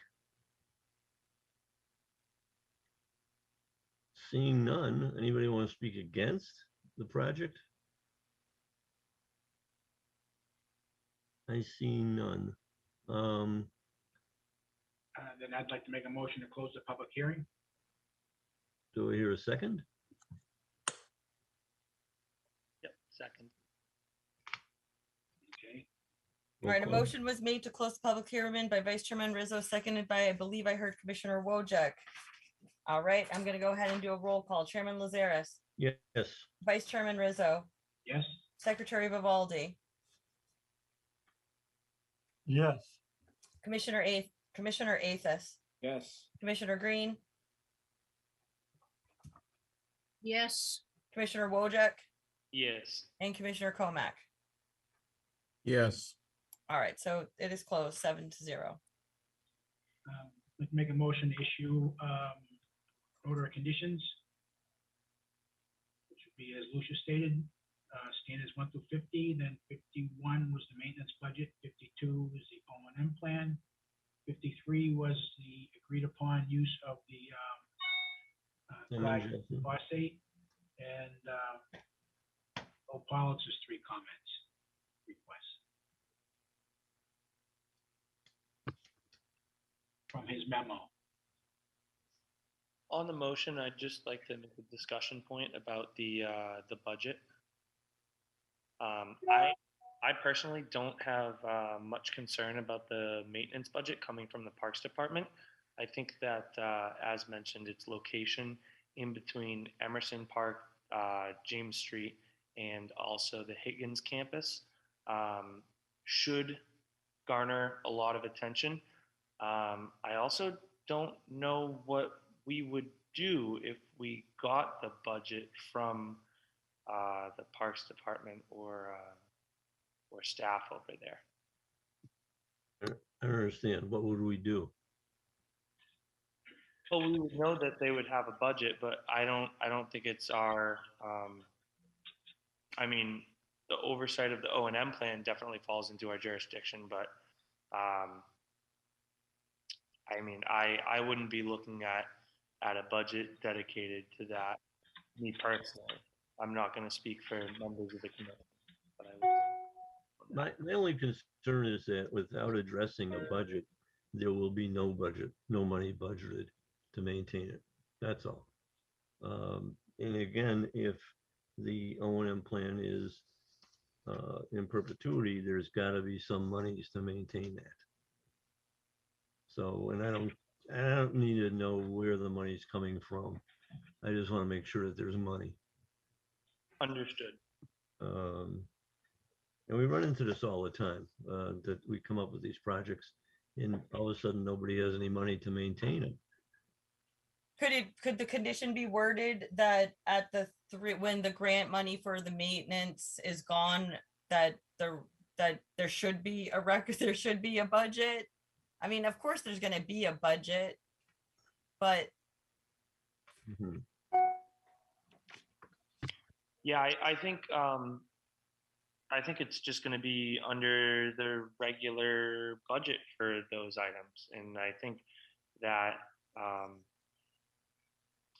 Speaker 2: Seeing none, anybody want to speak against the project? I see none.
Speaker 6: Then I'd like to make a motion to close the public hearing.
Speaker 2: Do I hear a second?
Speaker 8: Yep, second.
Speaker 6: Okay.
Speaker 3: All right, a motion was made to close the public hearing by Vice Chairman Rizzo, seconded by, I believe I heard Commissioner Wojcik. All right, I'm going to go ahead and do a roll call. Chairman Lazaris,
Speaker 2: Yes.
Speaker 3: Vice Chairman Rizzo,
Speaker 6: Yes.
Speaker 3: Secretary Vivaldi,
Speaker 5: Yes.
Speaker 3: Commissioner Athos,
Speaker 1: Yes.
Speaker 3: Commissioner Green,
Speaker 7: Yes,
Speaker 3: Commissioner Wojcik,
Speaker 8: Yes.
Speaker 3: and Commissioner Komack.
Speaker 9: Yes.
Speaker 3: All right, so it is closed 7-0.
Speaker 6: Let's make a motion to issue order of conditions, which would be, as Lucia stated, standards 1 through 50, then 51 was the maintenance budget, 52 was the O&M plan, 53 was the agreed upon use of the glyphosate, and Pollitt's 3 comments requests from his memo.
Speaker 8: On the motion, I'd just like to make a discussion point about the budget. I personally don't have much concern about the maintenance budget coming from the Parks Department. I think that, as mentioned, its location in between Emerson Park, James Street, and also the Higgins campus should garner a lot of attention. I also don't know what we would do if we got the budget from the Parks Department or staff over there.
Speaker 2: I don't understand. What would we do?
Speaker 8: Well, we would know that they would have a budget, but I don't think it's our. I mean, the oversight of the O&M plan definitely falls into our jurisdiction, but I mean, I wouldn't be looking at a budget dedicated to that. Me personally, I'm not going to speak for members of the committee, but I would.
Speaker 2: My only concern is that without addressing a budget, there will be no money budgeted to maintain it. That's all. And again, if the O&M plan is in perpetuity, there's got to be some monies to maintain that. So, and I don't need to know where the money's coming from. I just want to make sure that there's money.
Speaker 8: Understood.
Speaker 2: And we run into this all the time, that we come up with these projects and all of a sudden nobody has any money to maintain them.
Speaker 3: could the condition be worded that at the when the grant money for the maintenance is gone, that there should be a record, there should be a budget? I mean, of course, there's gonna be a budget, but
Speaker 2: Mhm.
Speaker 8: Yeah, I think it's just going to be under the regular budget for those items, and I think that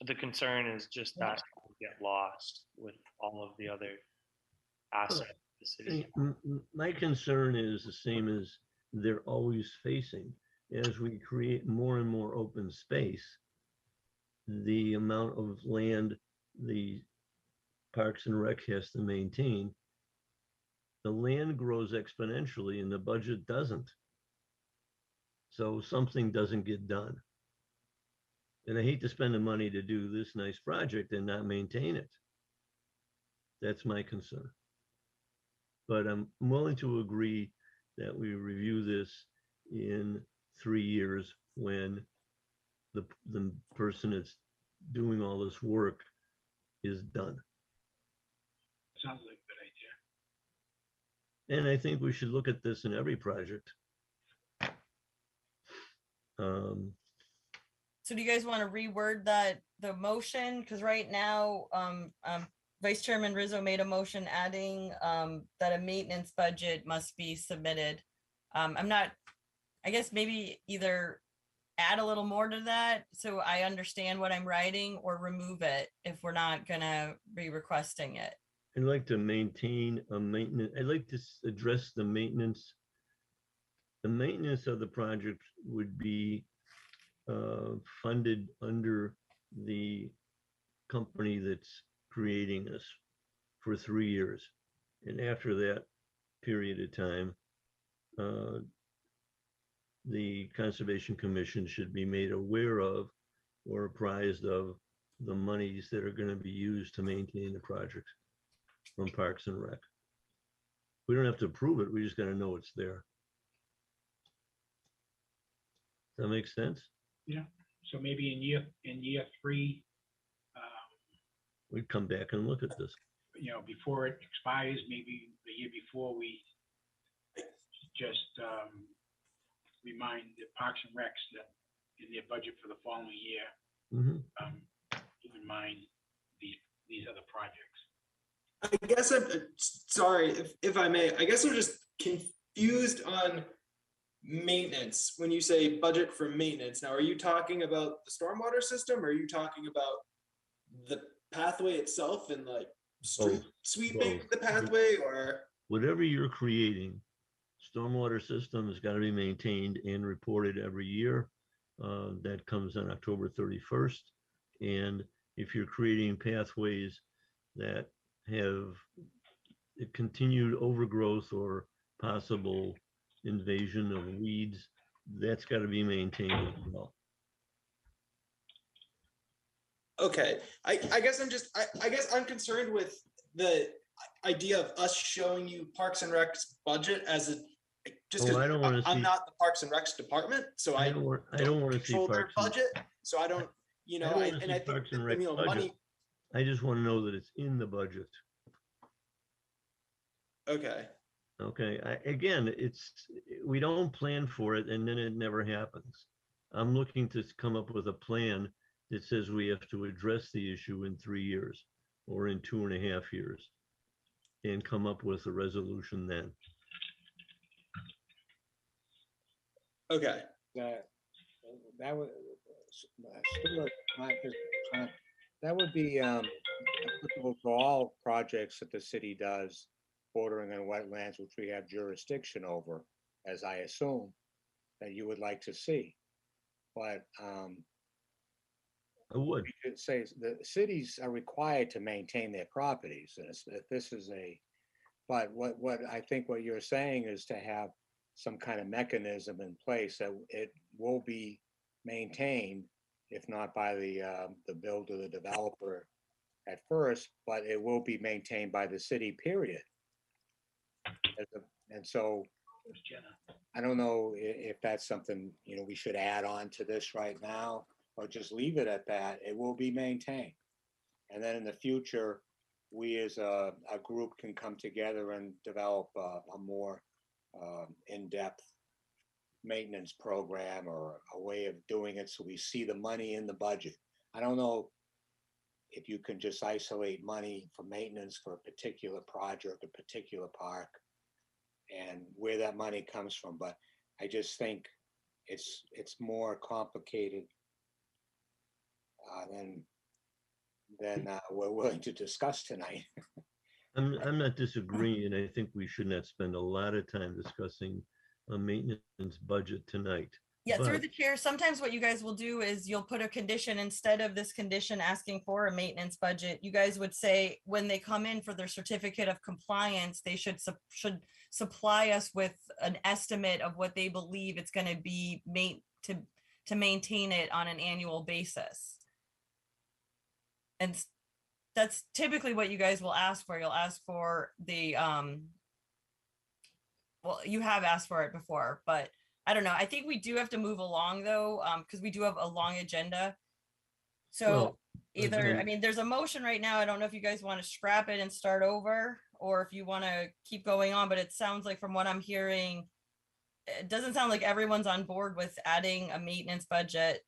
Speaker 8: the concern is just that it will get lost with all of the other assets of the city.
Speaker 2: My concern is the same as they're always facing. As we create more and more open space, the amount of land the Parks and Rec has to maintain, the land grows exponentially and the budget doesn't. So something doesn't get done. And I hate to spend the money to do this nice project and not maintain it. That's my concern. But I'm willing to agree that we review this in 3 years when the person that's doing all this work is done.
Speaker 6: Sounds like a good idea.
Speaker 2: And I think we should look at this in every project.
Speaker 3: so do you guys want to reword the motion? Because right now, Vice Chairman Rizzo made a motion adding that a maintenance budget must be submitted. I guess maybe either add a little more to that so I understand what I'm writing, or remove it if we're not gonna be requesting it.
Speaker 2: I'd like to maintain a maintenance. I'd like to address the maintenance. The maintenance of the project would be funded under the company that's creating this for 3 years. And after that period of time, the Conservation Commission should be made aware of or apprised of the monies that are going to be used to maintain the project from Parks and Rec. We don't have to approve it. We just got to know it's there. Does that make sense?
Speaker 6: Yeah, so maybe in year 3,
Speaker 2: We'd come back and look at this.
Speaker 6: before it expires, maybe the year before, we just remind the Parks and Recs that in their budget for the following year, keep in mind these other projects.
Speaker 11: I guess I'm sorry if I may. I guess I'm just confused on maintenance. When you say budget for maintenance, now are you talking about the stormwater system, or are you talking about the pathway itself and like street sweeping the pathway, or
Speaker 2: whatever you're creating? Stormwater system has got to be maintained and reported every year. That comes on October 31st. And if you're creating pathways that have a continued overgrowth or possible invasion of weeds, that's got to be maintained as well.
Speaker 11: okay. I guess I'm concerned with the idea of us showing you Parks and Rec's budget as a just because I'm not the Parks and Rec's department, so I don't want to control their budget. So I don't, and I think money.
Speaker 2: I just want to know that it's in the budget.
Speaker 11: Okay.
Speaker 2: Okay. Again, we don't plan for it and then it never happens. I'm looking to come up with a plan that says we have to address the issue in 3 years or in 2.5 years and come up with a resolution then.
Speaker 11: Okay.
Speaker 1: That would that would be applicable to all projects that the city does bordering on wetlands, which we have jurisdiction over, as I assume that you would like to see. But
Speaker 2: I would
Speaker 1: say the cities are required to maintain their properties. And if this is but what I think what you're saying is to have some kind of mechanism in place that it will be maintained, if not by the builder, the developer at first, but it will be maintained by the city, period. And so I don't know if that's something, we should add on to this right now. or just leave it at that, it will be maintained. And then in the future, we as a group can come together and develop a more in-depth maintenance program or a way of doing it so we see the money in the budget. I don't know if you can just isolate money for maintenance for a particular project, a particular park, and where that money comes from, but I just think it's more complicated than we're willing to discuss tonight.
Speaker 2: I'm not disagreeing. I think we should not spend a lot of time discussing a maintenance budget tonight.
Speaker 3: Yeah, through
Speaker 2: But-
Speaker 3: the chair, sometimes what you guys will do is you'll put a condition instead of this condition asking for a maintenance budget. You guys would say when they come in for their certificate of compliance, they should supply us with an estimate of what they believe it's going to be to maintain it on an annual basis. And that's typically what you guys will ask for. You'll ask for the well, you have asked for it before, but I don't know. I think we do have to move along though, because we do have a long agenda. So
Speaker 2: Well,
Speaker 3: either,
Speaker 2: again-
Speaker 3: I mean, there's a motion right now. I don't know if you guys want to scrap it and start over, or if you want to keep going on, but it sounds like from what I'm hearing, it doesn't sound like everyone's on board with adding a maintenance budget.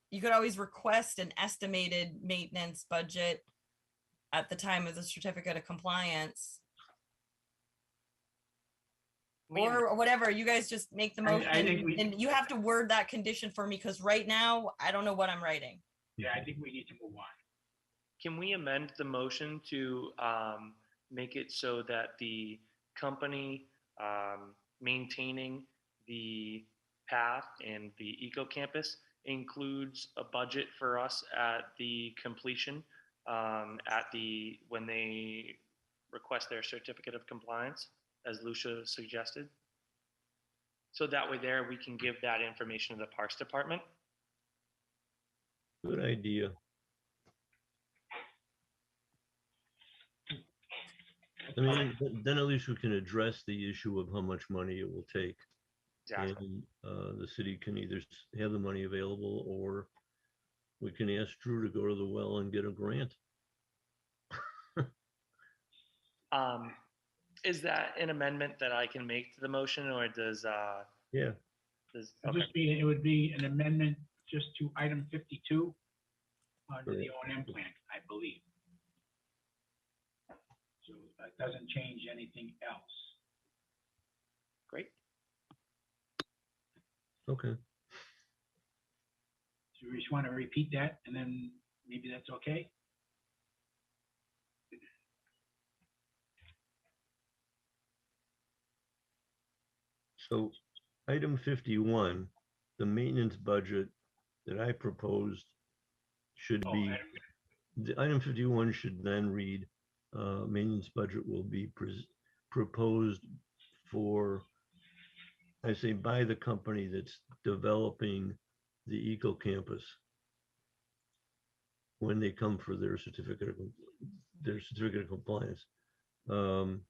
Speaker 3: You could always request an estimated maintenance budget at the time of the certificate of compliance. Or whatever, you guys just make the motion,
Speaker 6: I think we-
Speaker 3: and you have to word that condition for me, because right now, I don't know what I'm writing.
Speaker 6: Yeah, I think we need to move on.
Speaker 8: Can we amend the motion to make it so that the company maintaining the path and the eco campus includes a budget for us at the completion, when they request their certificate of compliance, as Lucia suggested? So that way there, we can give that information to the Parks Department.
Speaker 2: Good idea. I mean, then at least we can address the issue of how much money it will take.
Speaker 8: Exactly.
Speaker 2: And the city can either have the money available, or we can ask Drew to go to the well and get a grant.
Speaker 8: Is that an amendment that I can make to the motion, or does,
Speaker 2: Yeah,
Speaker 8: okay.
Speaker 6: It would be an amendment just to item 52 under the O&M plan, I believe. So that doesn't change anything else.
Speaker 8: Great.
Speaker 2: okay.
Speaker 6: So we just want to repeat that, and then maybe that's okay?
Speaker 2: So item 51, the maintenance budget that I proposed should
Speaker 6: Oh,
Speaker 2: be,
Speaker 6: item-
Speaker 2: the item 51 should then read, maintenance budget will be proposed for, I say, by the company that's developing the eco campus when they come for their certificate of compliance. And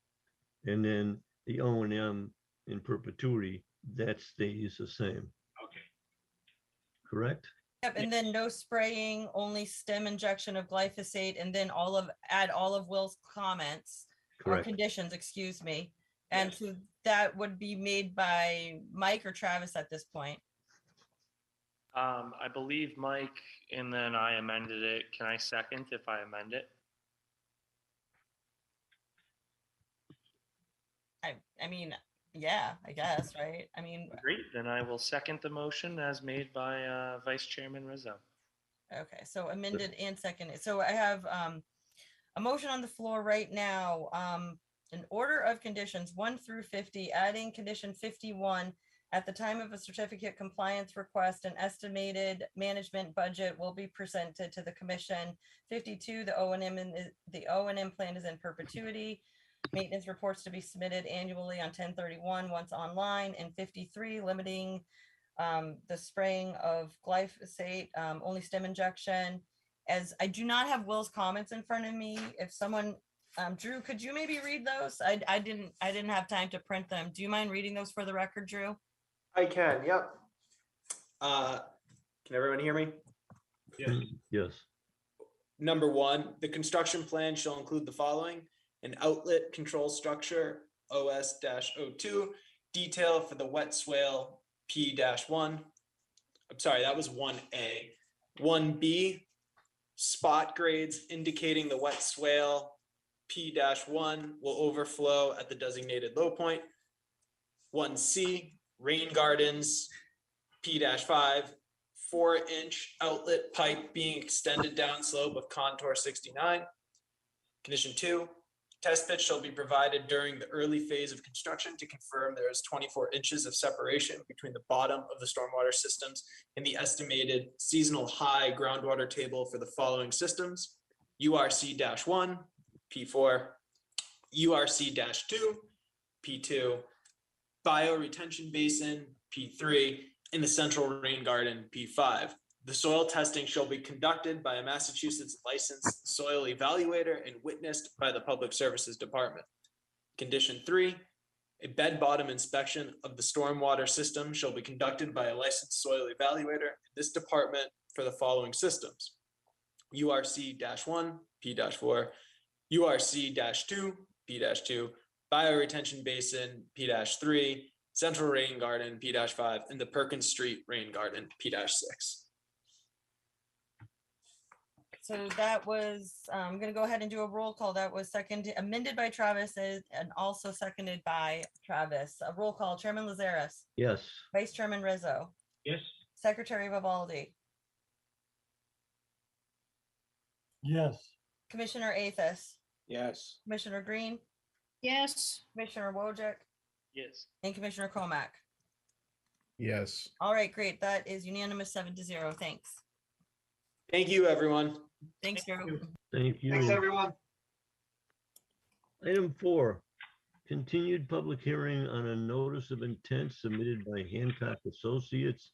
Speaker 2: then the O&M in perpetuity, that stays the same,
Speaker 6: Okay.
Speaker 2: correct?
Speaker 3: Yep, and then no spraying, only stem injection of glyphosate, and then add all of Will's comments or
Speaker 2: Correct.
Speaker 3: conditions, excuse me. And
Speaker 6: Yes.
Speaker 3: so that would be made by Mike or Travis at this point.
Speaker 8: I believe Mike, and then I amended it. Can I second if I amend it?
Speaker 3: I mean, yeah, I guess, right? I mean,
Speaker 8: Great, then I will second the motion as made by Vice Chairman Rizzo.
Speaker 3: okay, so amended and seconded. So I have a motion on the floor right now. An order of conditions 1 through 50, adding condition 51. At the time of a certificate compliance request, an estimated management budget will be presented to the commission. 52, the O&M plan is in perpetuity. Maintenance reports to be submitted annually on 10/31 once online. And 53, limiting the spraying of glyphosate, only stem injection. As I do not have Will's comments in front of me, if someone, Drew, could you maybe read those? I didn't have time to print them. Do you mind reading those for the record, Drew?
Speaker 11: I can, yep. Can everyone hear me?
Speaker 2: Yes.
Speaker 11: Number one, the construction plan shall include the following: an outlet control structure, OS-02, detail for the wet swale, P-1. I'm sorry, that was 1A. 1B, spot grades indicating the wet swale, P-1 will overflow at the designated low point. 1C, rain gardens, P-5, 4-inch outlet pipe being extended downslope of contour 69. Condition 2, test pits shall be provided during the early phase of construction to confirm there is 24 inches of separation between the bottom of the stormwater systems and the estimated seasonal high groundwater table for the following systems: URC-1, P4, URC-2, P2, bioretention basin, P3, in the central rain garden, P5. The soil testing shall be conducted by a Massachusetts licensed soil evaluator and witnessed by the Public Services Department. Condition 3, a bed bottom inspection of the stormwater system shall be conducted by a licensed soil evaluator in this department for the following systems: URC-1, P-4, URC-2, P-2, bioretention basin, P-3, central rain garden, P-5, and the Perkins Street rain garden, P-6.
Speaker 3: So that was, I'm gonna go ahead and do a roll call. That was amended by Travis and also seconded by Travis. A roll call, Chairman Lazaris,
Speaker 2: Yes.
Speaker 3: Vice Chairman Rizzo,
Speaker 6: Yes,
Speaker 3: Secretary Vivaldi,
Speaker 5: Yes.
Speaker 3: Commissioner Athos,
Speaker 1: Yes.
Speaker 3: Commissioner Green,
Speaker 7: Yes,
Speaker 3: Commissioner Wojcik,
Speaker 8: Yes.
Speaker 3: and Commissioner Comack.
Speaker 9: Yes.
Speaker 3: All right, great. That is unanimous 7-0. Thanks.
Speaker 11: Thank you, everyone.
Speaker 3: Thanks, Drew.
Speaker 2: Thank you.
Speaker 12: Thanks, everyone.
Speaker 2: Item 4, continued public hearing on a notice of intent submitted by Hancock Associates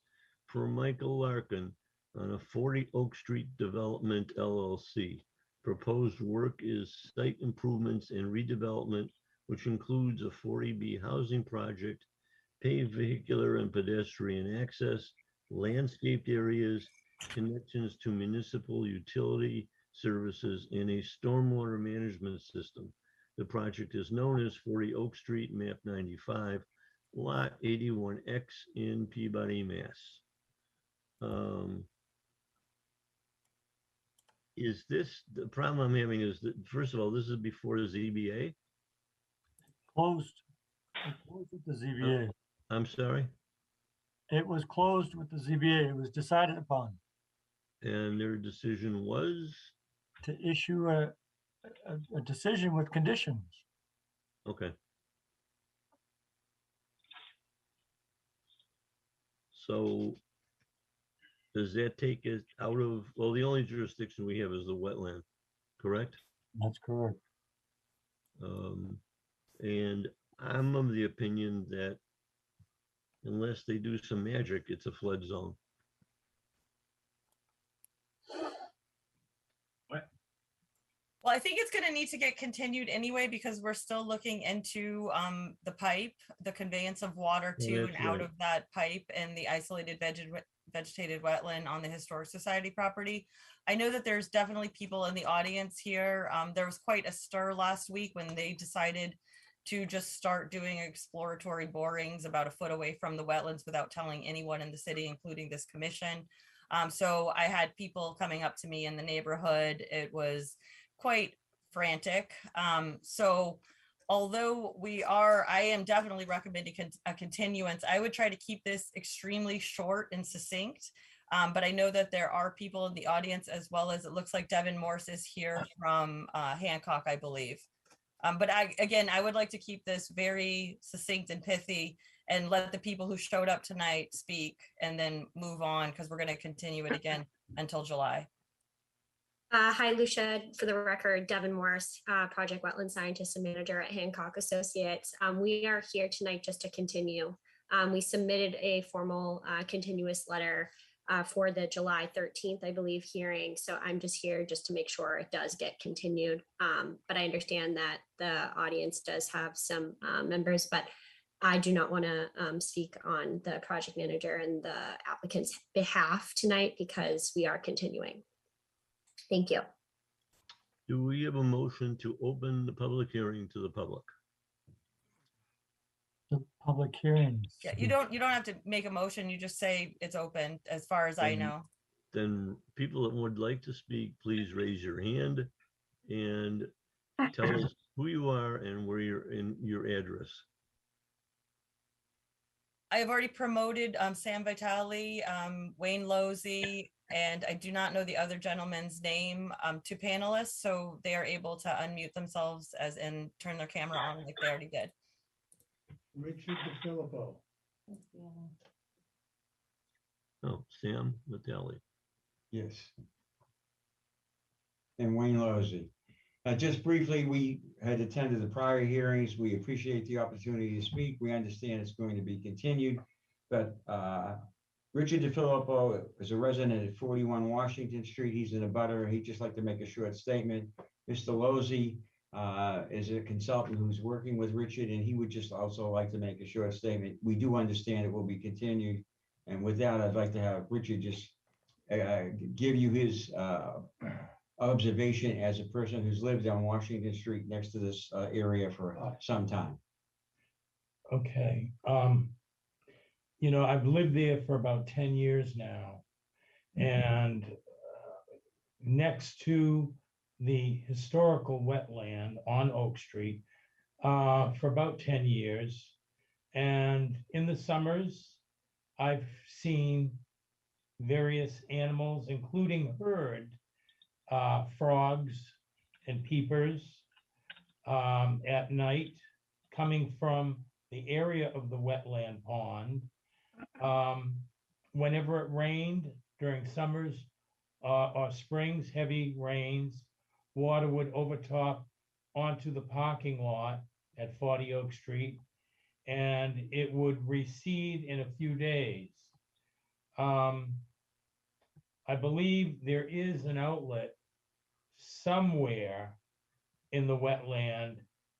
Speaker 2: for Michael Larkin on a 40 Oak Street Development LLC. Proposed work is site improvements and redevelopment, which includes a 40B housing project, paved vehicular and pedestrian access, landscaped areas, connections to municipal utility services, and a stormwater management system. The project is known as 40 Oak Street, map 95, lot 81X in Peabody, Mass. Is this, the problem I'm having is that, first of all, this is before the ZBA?
Speaker 5: Closed. It closed with the ZBA.
Speaker 2: I'm sorry?
Speaker 5: It was closed with the ZBA. It was decided upon
Speaker 2: And their decision was?
Speaker 5: to issue a decision with conditions.
Speaker 2: Okay. So does that take it out of, well, the only jurisdiction we have is the wetland, correct?
Speaker 5: That's correct.
Speaker 2: And I'm of the opinion that unless they do some magic, it's a flood zone.
Speaker 3: Well, I think it's going to need to get continued anyway, because we're still looking into the pipe, the conveyance of water
Speaker 2: Oh,
Speaker 3: to and
Speaker 2: that's
Speaker 3: out
Speaker 2: right.
Speaker 3: of that pipe and the isolated vegetated wetland on the Historic Society property. I know that there's definitely people in the audience here. There was quite a stir last week when they decided to just start doing exploratory borings about a foot away from the wetlands without telling anyone in the city, including this commission. So I had people coming up to me in the neighborhood. It was quite frantic. So although I am definitely recommending a continuance, I would try to keep this extremely short and succinct. But I know that there are people in the audience, as well as it looks like Devin Morse is here from Hancock, I believe. But I would like to keep this very succinct and pithy and let the people who showed up tonight speak and then move on, because we're going to continue it again until July.
Speaker 13: Hi, Lucia. For the record, Devin Morris, Project Wetland Scientist and Manager at Hancock Associates. We are here tonight just to continue. We submitted a formal continuous letter for the July 13th, I believe, hearing. So I'm just here just to make sure it does get continued. But I understand that the audience does have some members, but I do not want to speak on the project manager and the applicant's behalf tonight because we are continuing. Thank you.
Speaker 2: Do we have a motion to open the public hearing to the public?
Speaker 5: The public hearings.
Speaker 3: Yeah, you don't have to make a motion. You just say it's open as far as I know.
Speaker 2: Then people that would like to speak, please raise your hand and tell us who you are and where you're in your address.
Speaker 3: I have already promoted Sam Vitale, Wayne Losey, and I do not know the other gentleman's name to panelists, so they are able to unmute themselves as in turn their camera on like they already did.
Speaker 14: Richard DeFilippo.
Speaker 2: Oh, Sam Vitale.
Speaker 15: Yes. And Wayne Losey. Just briefly, we had attended the prior hearings. We appreciate the opportunity to speak. We understand it's going to be continued, but Richard DeFilippo is a resident at 41 Washington Street. He's in a butter. He'd just like to make a short statement. Mr. Losey is a consultant who's working with Richard, and he would just also like to make a short statement. We do understand it will be continued. And with that, I'd like to have Richard just give you his observation as a person who's lived on Washington Street next to this area for some time.
Speaker 4: Okay. You know, I've lived there for about 10 years now. And next to the historical wetland on Oak Street for about 10 years. And in the summers, I've seen various animals, including herd frogs and peepers at night coming from the area of the wetland pond. Whenever it rained during summers or springs, heavy rains, water would overtop onto the parking lot at 40 Oak Street, and it would recede in a few days. I believe there is an outlet somewhere in the wetland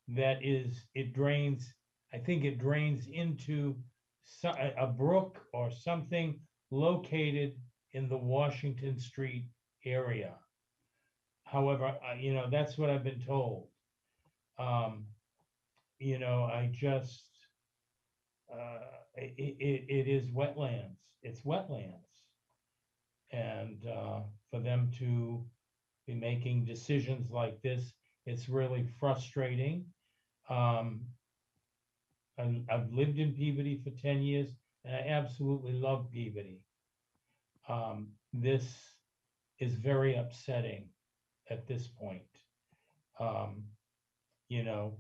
Speaker 4: that it drains, I think it drains into a brook or something located in the Washington Street area. However, you know, that's what I've been told. You know, I just, it is wetlands. It's wetlands. And for them to be making decisions like this, it's really frustrating. I've lived in Peabody for 10 years, and I absolutely love Peabody. This is very upsetting at this point. You know,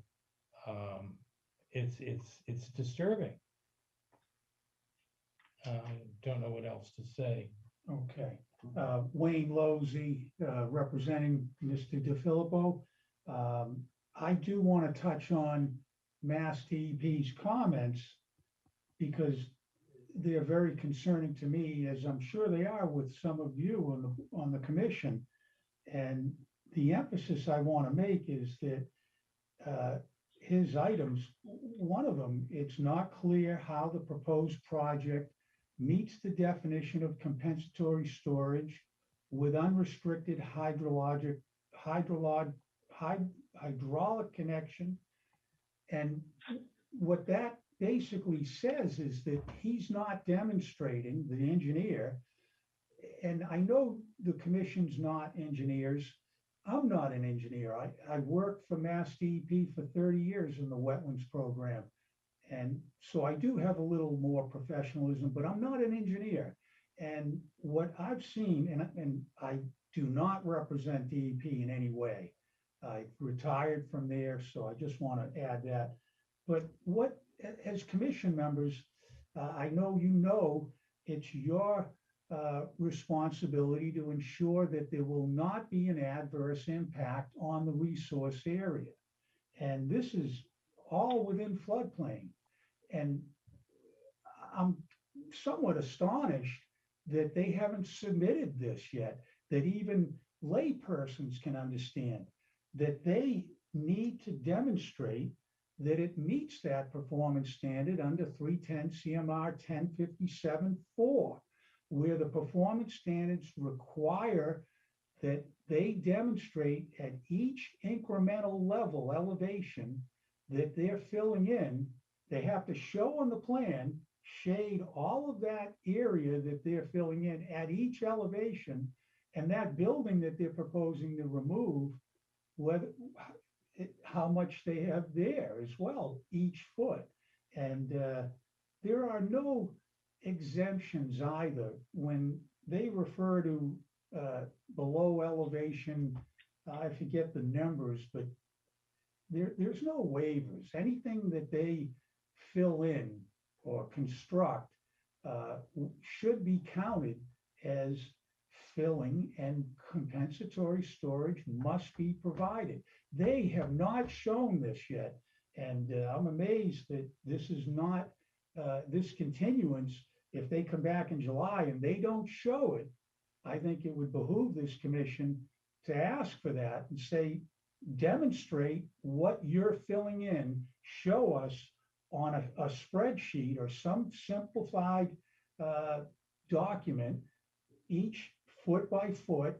Speaker 4: it's disturbing. Don't know what else to say.
Speaker 14: Okay. Wayne Losey, representing Mr. DeFilippo. I do want to touch on Mass DEP's comments because they're very concerning to me, as I'm sure they are with some of you on the commission. And the emphasis I want to make is that his items, one of them, it's not clear how the proposed project meets the definition of compensatory storage with unrestricted hydraulic connection. And what that basically says is that he's not demonstrating, the engineer, and I know the commission's not engineers. I'm not an engineer. I worked for Mass DEP for 30 years in the wetlands program. And so I do have a little more professionalism, but I'm not an engineer. And what I've seen, and I do not represent DEP in any way. I retired from there, so I just want to add that. But what, as commission members, I know you know it's your responsibility to ensure that there will not be an adverse impact on the resource area. And this is all within floodplain. And I'm somewhat astonished that they haven't submitted this yet, that even laypersons can understand that they need to demonstrate that it meets that performance standard under 310 CMR 1057-4, where the performance standards require that they demonstrate at each incremental level elevation that they're filling in. They have to show on the plan, shade all of that area that they're filling in at each elevation, and that building that they're proposing to remove, whether how much they have there as well, each foot. And there are no exemptions either when they refer to below elevation. I forget the numbers, but there's no waivers. Anything that they fill in or construct should be counted as filling, and compensatory storage must be provided. They have not shown this yet, and I'm amazed that this is not this continuance. If they come back in July and they don't show it, I think it would behoove this commission to ask for that and say, demonstrate what you're filling in, show us on a spreadsheet or some simplified document, each foot by foot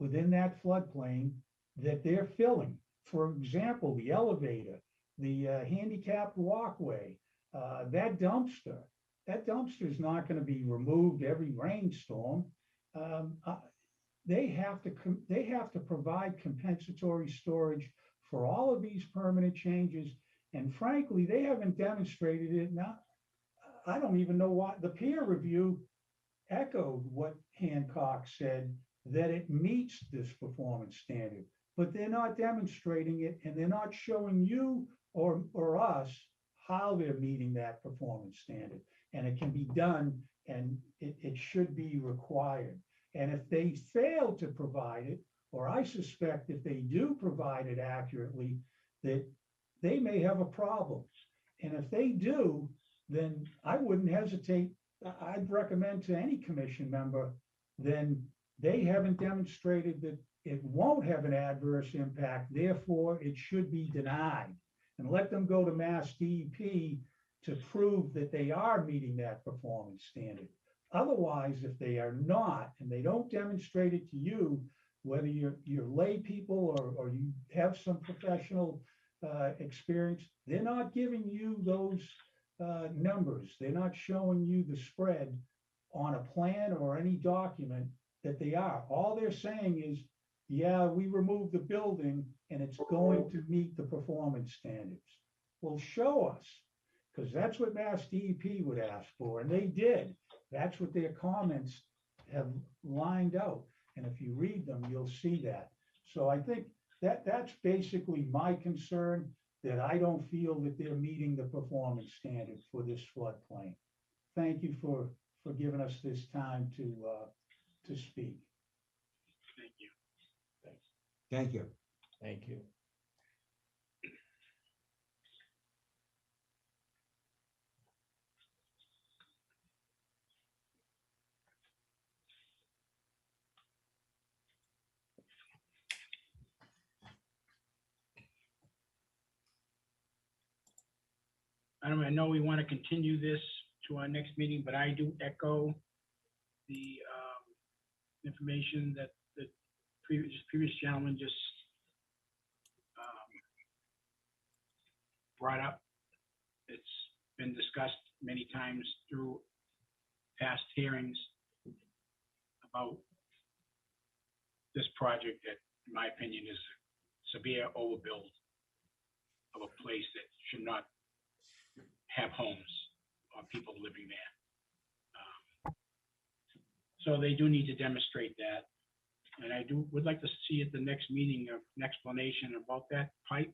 Speaker 14: within that floodplain that they're filling. For example, the elevator, the handicapped walkway, that dumpster is not going to be removed every rainstorm. They have to provide compensatory storage for all of these permanent changes. And frankly, they haven't demonstrated it. Now, I don't even know why. The peer review echoed what Hancock said, that it meets this performance standard, but they're not demonstrating it, and they're not showing you or us how they're meeting that performance standard. And it can be done, and it should be required. And if they fail to provide it, or I suspect if they do provide it accurately, that they may have a problem. And if they do, then I wouldn't hesitate. I'd recommend to any commission member, then they haven't demonstrated that it won't have an adverse impact, therefore it should be denied. And let them go to Mass DEP to prove that they are meeting that performance standard. Otherwise, if they are not, and they don't demonstrate it to you, whether you're lay people or you have some professional experience, they're not giving you those numbers. They're not showing you the spread on a plan or any document that they are. All they're saying is, yeah, we removed the building and it's going to meet the performance standards. Well, show us, because that's what Mass DEP would ask for, and they did. That's what their comments have lined out. And if you read them, you'll see that. So I think that's basically my concern, that I don't feel that they're meeting the performance standard for this floodplain. Thank you for giving us this time to speak.
Speaker 6: Thank you.
Speaker 14: Thanks.
Speaker 15: Thank you.
Speaker 4: Thank you.
Speaker 6: I know we want to continue this to our next meeting, but I do echo the information that the previous gentleman just brought up. It's been discussed many times through past hearings about this project that, in my opinion, is a severe overbuild of a place that should not have homes or people living there. So they do need to demonstrate that. And I would like to see at the next meeting an explanation about that pipe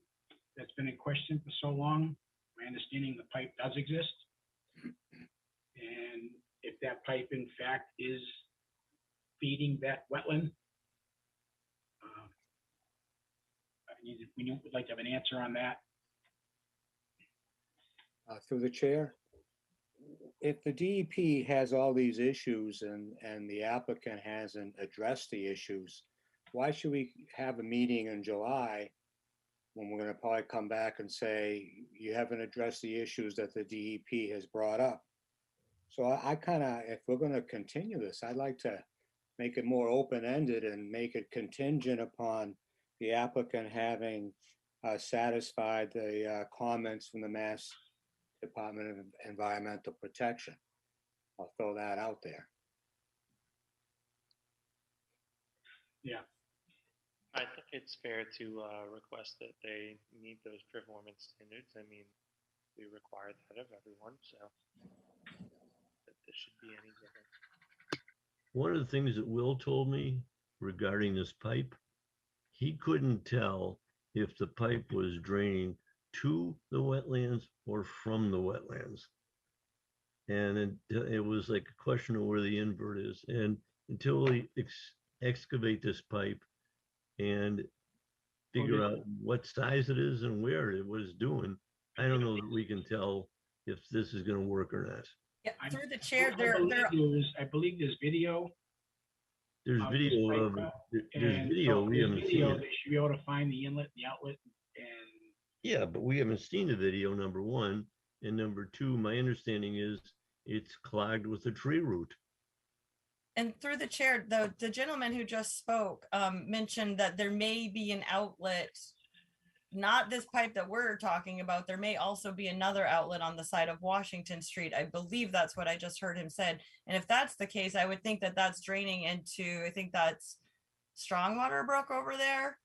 Speaker 6: that's been in question for so long. My understanding, the pipe does exist. And if that pipe in fact is feeding that wetland, we would like to have an answer on that.
Speaker 1: Through the chair, if the DEP has all these issues and the applicant hasn't addressed the issues, why should we have a meeting in July when we're gonna probably come back and say, you haven't addressed the issues that the DEP has brought up. So I kind of, if we're gonna continue this, I'd like to make it more open-ended and make it contingent upon the applicant having satisfied the comments from the Mass Department of Environmental Protection. I'll throw that out there.
Speaker 6: Yeah.
Speaker 8: I think it's fair to request that they meet those performance standards. I mean, we require that of everyone, so that this should be any different.
Speaker 2: One of the things that Will told me regarding this pipe, he couldn't tell if the pipe was draining to the wetlands or from the wetlands. And it was like a question of where the invert is. And until we excavate this pipe and figure out what size it is and where it was doing, I don't know that we can tell if this is going to work or not.
Speaker 3: Yeah, through the chair,
Speaker 6: I believe there's video.
Speaker 2: There's video of there's video. We haven't seen it.
Speaker 6: They should be able to find the inlet, the outlet, and
Speaker 2: yeah, but we haven't seen the video, number one. And number two, my understanding is it's clogged with a tree root.
Speaker 3: And through the chair, the gentleman who just spoke mentioned that there may be an outlet, not this pipe that we're talking about. There may also be another outlet on the side of Washington Street. I believe that's what I just heard him said. And if that's the case, I would think that that's draining into, I think that's Strongwater Brook over there.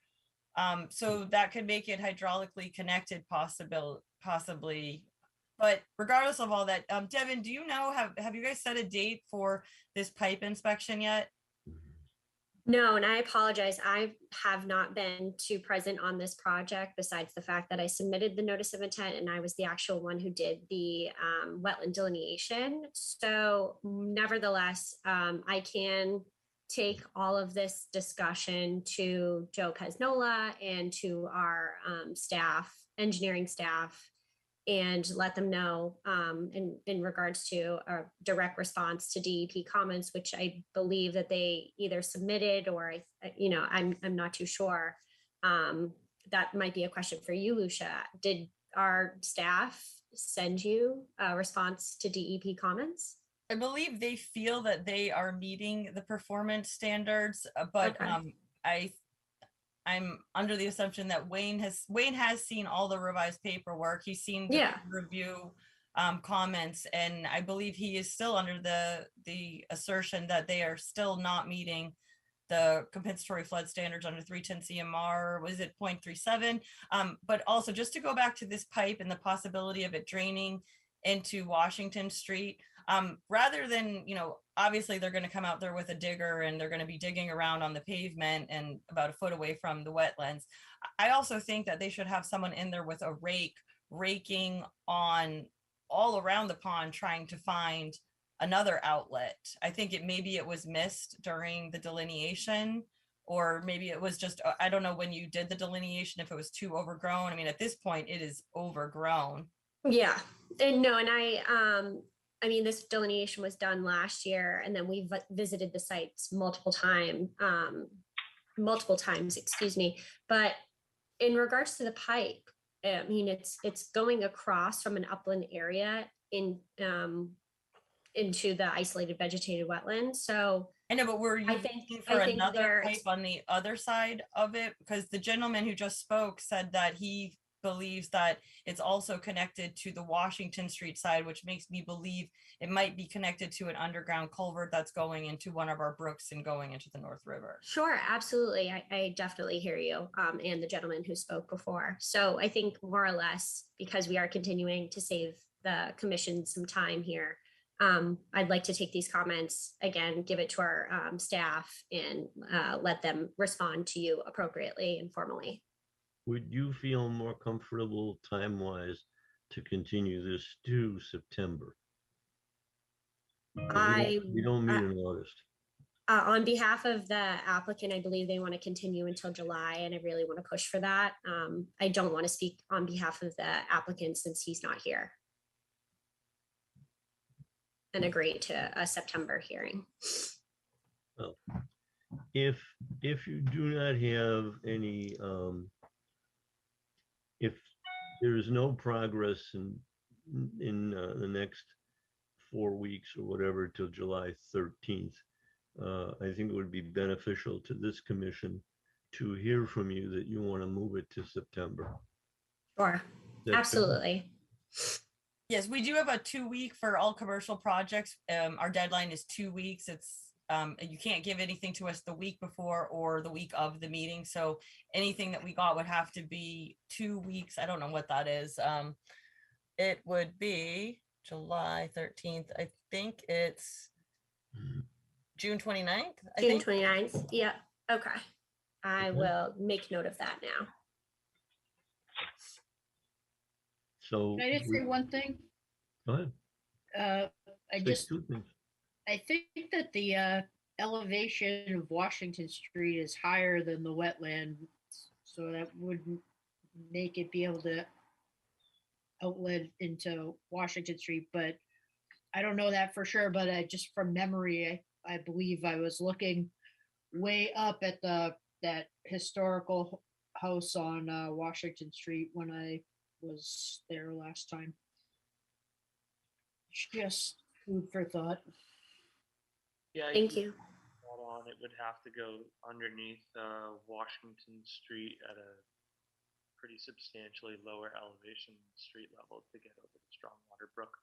Speaker 3: So that could make it hydraulically connected possibly. But regardless of all that, Devin, do you know, have you guys set a date for this pipe inspection yet?
Speaker 13: No, and I apologize. I have not been too present on this project, besides the fact that I submitted the notice of intent and I was the actual one who did the wetland delineation. So nevertheless, I can take all of this discussion to Joe Pesnola and to our staff, engineering staff, and let them know in regards to a direct response to DEP comments, which I believe that they either submitted or, I'm not too sure. That might be a question for you, Lucia. Did our staff send you a response to DEP comments?
Speaker 3: I believe they feel that they are meeting the performance standards, but okay. I'm under the assumption that Wayne has seen all the revised paperwork. He's seen the review comments, and I believe he is still under the assertion that they are still not meeting the compensatory flood standards under 310 CMR. Was it 0.37? But also, just to go back to this pipe and the possibility of it draining into Washington Street, rather than, obviously they're going to come out there with a digger and they're going to be digging around on the pavement and about a foot away from the wetlands. I also think that they should have someone in there with a rake, raking on all around the pond, trying to find another outlet. I think maybe it was missed during the delineation, or maybe it was just, I don't know when you did the delineation, if it was too overgrown. I mean, at this point it is overgrown.
Speaker 13: Yeah, and no, and I mean, this delineation was done last year, and then we visited the sites multiple times, excuse me. But in regards to the pipe, I mean, it's going across from an upland area into the isolated vegetated wetland. So
Speaker 3: I know, but were you looking for another pipe on the other side of it? Because the gentleman who just spoke said that he believes that it's also connected to the Washington Street side, which makes me believe it might be connected to an underground culvert that's going into one of our brooks and going into the North River.
Speaker 13: Sure, absolutely. I definitely hear you, and the gentleman who spoke before. So I think more or less, because we are continuing to save the commission some time here, I'd like to take these comments again, give it to our staff, and let them respond to you appropriately and formally.
Speaker 2: Would you feel more comfortable time-wise to continue this to September? We don't meet in August.
Speaker 13: On behalf of the applicant, I believe they want to continue until July, and I really want to push for that. I don't want to speak on behalf of the applicant since he's not here, and agree to a September hearing.
Speaker 2: Well, if you do not have any if there is no progress in the next 4 weeks or whatever till July 13th, I think it would be beneficial to this commission to hear from you that you want to move it to September.
Speaker 13: Sure,
Speaker 2: Is that fair?
Speaker 13: absolutely.
Speaker 3: Yes, we do have a 2-week for all commercial projects. Our deadline is 2 weeks. It's you can't give anything to us the week before or the week of the meeting. So anything that we got would have to be 2 weeks. I don't know what that is. It would be July 13th. I think it's June 29th. I
Speaker 13: June
Speaker 3: think.
Speaker 13: 29th. Yeah. Okay. I
Speaker 2: Okay.
Speaker 13: will make note of that now.
Speaker 2: So.
Speaker 7: Can I just say one thing?
Speaker 2: Go ahead. Say two things.
Speaker 7: I think that the elevation of Washington Street is higher than the wetland, so that wouldn't make it be able to outlet into Washington Street, but I don't know that for sure, but I just from memory, I believe I was looking way up at that historical house on Washington Street when I was there last time. Just food for thought.
Speaker 8: Yeah.
Speaker 13: Thank you.
Speaker 8: Hold on, it would have to go underneath Washington Street at a pretty substantially lower elevation than street level to get over the Stormwater Brook.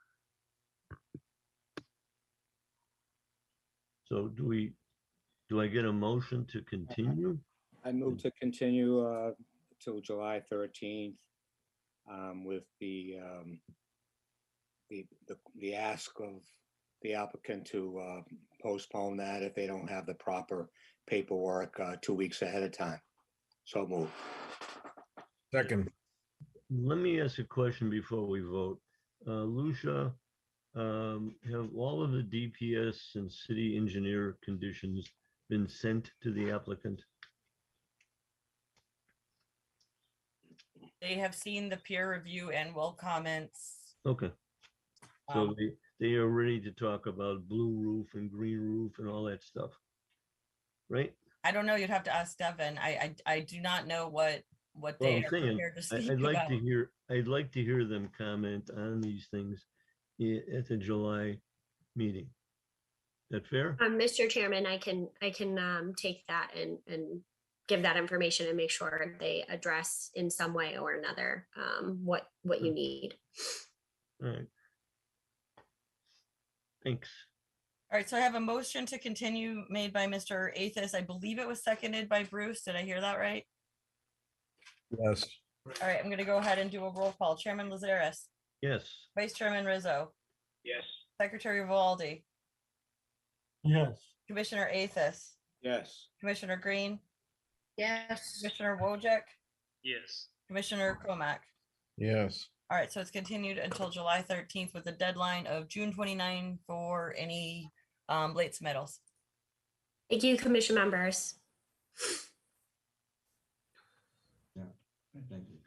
Speaker 2: So do I get a motion to continue?
Speaker 1: I move to continue till July 13th with the ask of the applicant to postpone that if they don't have the proper paperwork 2 weeks ahead of time. So move.
Speaker 9: Second.
Speaker 2: Let me ask a question before we vote. Lucia, have all of the DPS and city engineer conditions been sent to the applicant?
Speaker 3: They have seen the peer review and will comments.
Speaker 2: Okay. So
Speaker 3: Um,
Speaker 2: they are ready to talk about blue roof and green roof and all that stuff, right?
Speaker 3: I don't know. You'd have to ask Devin. I do not know what
Speaker 2: Well,
Speaker 3: they
Speaker 2: I'm
Speaker 3: are
Speaker 2: saying,
Speaker 3: prepared to speak
Speaker 2: I'd like
Speaker 3: about.
Speaker 2: I'd like to hear them comment on these things at the July meeting. That fair?
Speaker 13: Mr. Chairman, I can take that and give that information and make sure they address in some way or another what you need.
Speaker 2: All right. Thanks.
Speaker 3: All right, so I have a motion to continue made by Mr. Athos. I believe it was seconded by Bruce. Did I hear that right?
Speaker 9: Yes.
Speaker 3: All right, I'm going to go ahead and do a roll call. Chairman Lazaris,
Speaker 2: Yes.
Speaker 3: Vice Chairman Rizzo,
Speaker 6: Yes.
Speaker 3: Secretary Vivaldi,
Speaker 5: Yes.
Speaker 3: Commissioner Athos,
Speaker 1: Yes.
Speaker 3: Commissioner Green,
Speaker 7: Yes.
Speaker 3: Commissioner Wojcik,
Speaker 8: Yes.
Speaker 3: Commissioner Komak.
Speaker 9: Yes.
Speaker 3: All right, so it's continued until July 13th with a deadline of June 29 for any late submittals.
Speaker 13: Thank you, commission members.
Speaker 15: Yeah, thank you.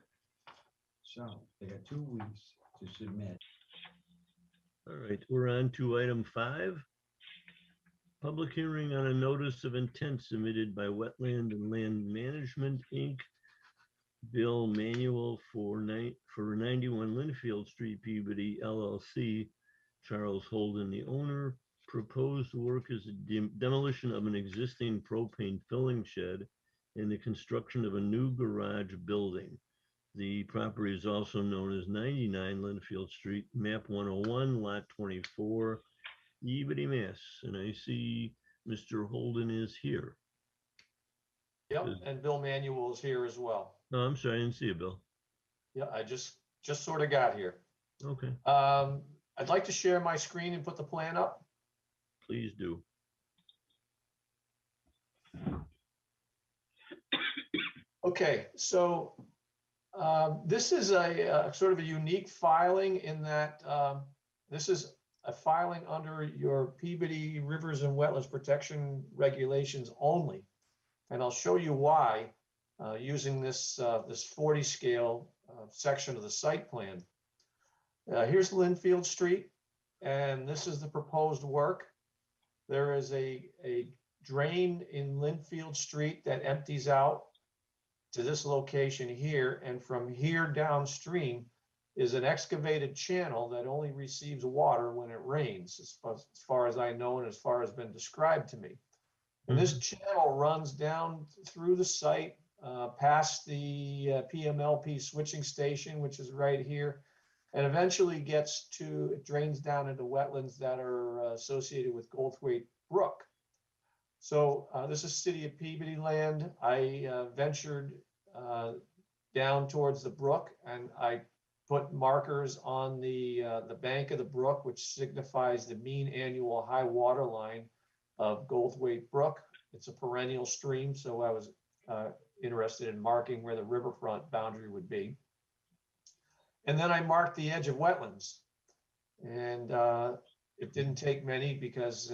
Speaker 15: So they got 2 weeks to submit.
Speaker 2: All right, we're on to item 5. Public hearing on a notice of intent submitted by Wetland and Land Management, Inc. Bill Manuel for 91 Linfield Street, Peabody, LLC. Charles Holden, the owner. Proposed work is a demolition of an existing propane filling shed and the construction of a new garage building. The property is also known as 99 Linfield Street, map 101, lot 24, Peabody, Mass. And I see Mr. Holden is here.
Speaker 16: Yep, and Bill Manuel is here as well.
Speaker 2: No, I'm sorry, I didn't see you, Bill.
Speaker 16: Yeah, I just sort of got here.
Speaker 2: Okay,
Speaker 16: I'd like to share my screen and put the plan up.
Speaker 2: please do.
Speaker 16: Okay, so this is a sort of a unique filing in that this is a filing under your Peabody Rivers and Wetlands Protection Regulations only. And I'll show you why using this 40 scale section of the site plan. Here's Linfield Street, and this is the proposed work. There is a drain in Linfield Street that empties out to this location here, and from here downstream is an excavated channel that only receives water when it rains, as far as I know and as far as been described to me. And this channel runs down through the site, past the PMLP switching station, which is right here, and eventually it drains down into wetlands that are associated with Goldthwaite Brook. So this is City of Peabody land. I ventured down towards the brook, and I put markers on the bank of the brook, which signifies the mean annual high water line of Goldthwaite Brook. It's a perennial stream, so I was interested in marking where the riverfront boundary would be. And then I marked the edge of wetlands. And it didn't take many because,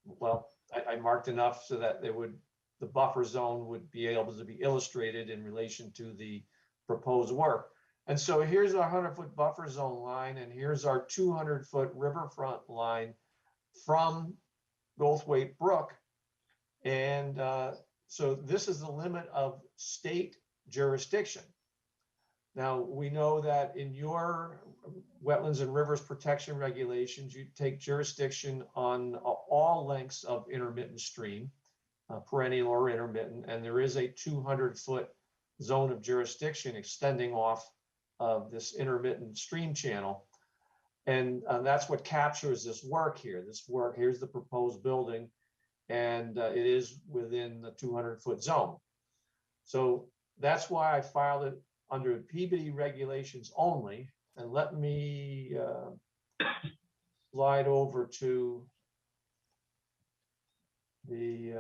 Speaker 16: well, I marked enough so that the buffer zone would be able to be illustrated in relation to the proposed work. And so here's our 100-foot buffer zone line, and here's our 200-foot riverfront line from Goldthwaite Brook. And so this is the limit of state jurisdiction. Now, we know that in your wetlands and rivers protection regulations, you take jurisdiction on all lengths of intermittent stream, perennial or intermittent, and there is a 200-foot zone of jurisdiction extending off of this intermittent stream channel. And that's what captures this work here. Here's the proposed building, and it is within the 200-foot zone. So that's why I filed it under Peabody regulations only. And let me slide over to the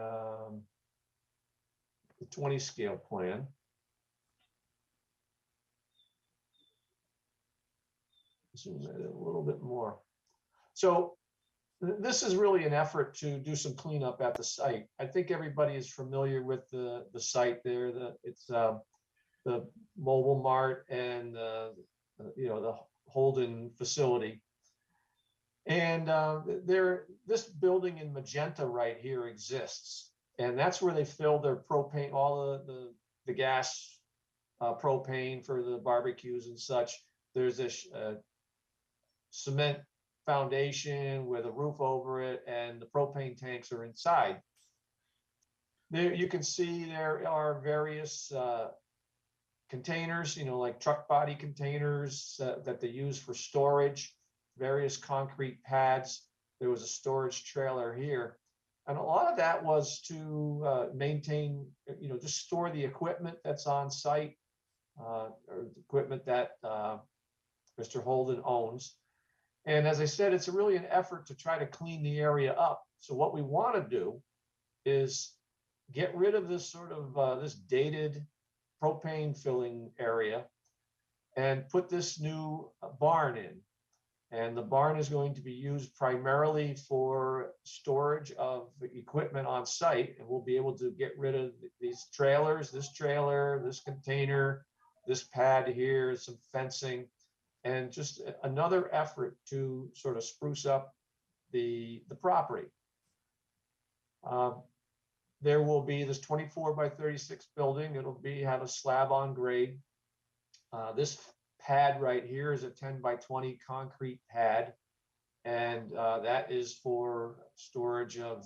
Speaker 16: 20 scale plan. Zoom in a little bit more. So this is really an effort to do some cleanup at the site. I think everybody is familiar with the site there. It's the mobile mart and the Holden facility. And this building in magenta right here exists, and that's where they fill their propane, all the gas propane for the barbecues and such. There's this cement foundation with a roof over it, and the propane tanks are inside. There you can see there are various containers, like truck body containers that they use for storage, various concrete pads. There was a storage trailer here. And a lot of that was to maintain, just store the equipment that's on site, or the equipment that Mr. Holden owns. And as I said, it's really an effort to try to clean the area up. So what we want to do is get rid of this sort of this dated propane filling area and put this new barn in. And the barn is going to be used primarily for storage of equipment on site. And we'll be able to get rid of these trailers, this trailer, this container, this pad here, some fencing, and just another effort to sort of spruce up the property. There will be this 24 by 36 building. It'll have a slab on grade. This pad right here is a 10 by 20 concrete pad. And that is for storage of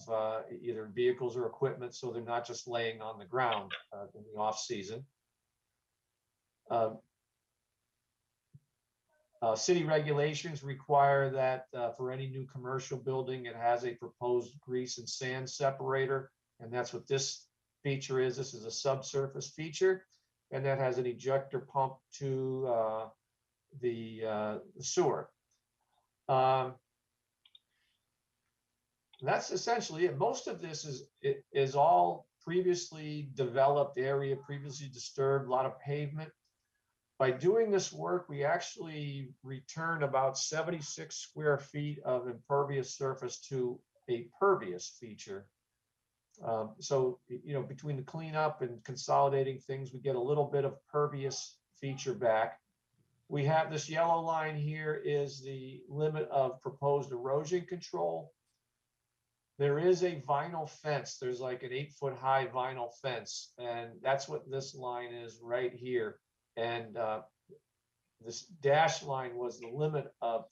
Speaker 16: either vehicles or equipment, so they're not just laying on the ground in the off season. City regulations require that for any new commercial building, it has a proposed grease and sand separator. And that's what this feature is. This is a subsurface feature, and that has an ejector pump to the sewer. That's essentially it. Most of this is all previously developed area, previously disturbed, a lot of pavement. By doing this work, we actually return about 76 square feet of impervious surface to a pervious feature. So, between the cleanup and consolidating things, we get a little bit of pervious feature back. We have this yellow line here is the limit of proposed erosion control. there is a vinyl fence. There's like an 8-foot high vinyl fence, and that's what this line is right here. And this dash line was the limit of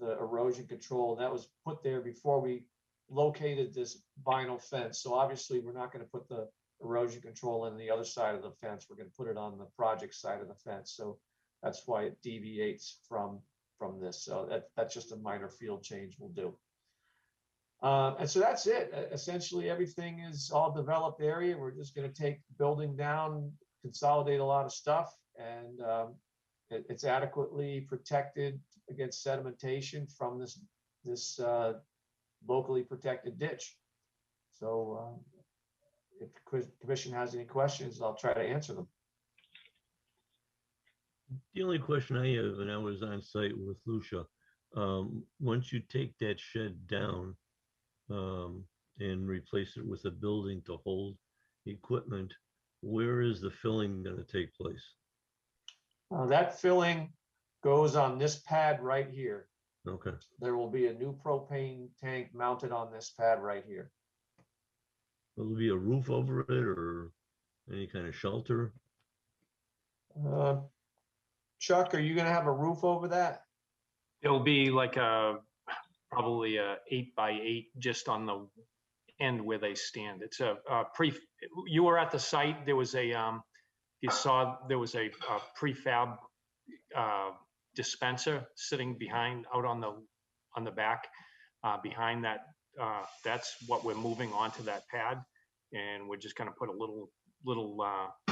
Speaker 16: the erosion control. That was put there before we located this vinyl fence. So obviously, we're not going to put the erosion control in the other side of the fence. We're going to put it on the project side of the fence. So that's why it deviates from this. So that's just a minor field change we'll do. And so that's it. Essentially, everything is all developed area. We're just going to take building down, consolidate a lot of stuff, and it's adequately protected against sedimentation from this locally protected ditch. So if the commission has any questions, I'll try to answer them.
Speaker 2: The only question I have, and I was on site with Lucia, once you take that shed down and replace it with a building to hold equipment, where is the filling going to take place?
Speaker 16: That filling goes on this pad right here.
Speaker 2: Okay.
Speaker 16: There will be a new propane tank mounted on this pad right here.
Speaker 2: Will there be a roof over it or any kind of shelter?
Speaker 16: Chuck, are you going to have a roof over that?
Speaker 17: It'll be like probably a 8x8 just on the end where they stand. It's you were at the site. There was you saw there was a prefab dispenser sitting behind out on the back behind that. That's what we're moving onto that pad, and we're just going to put a little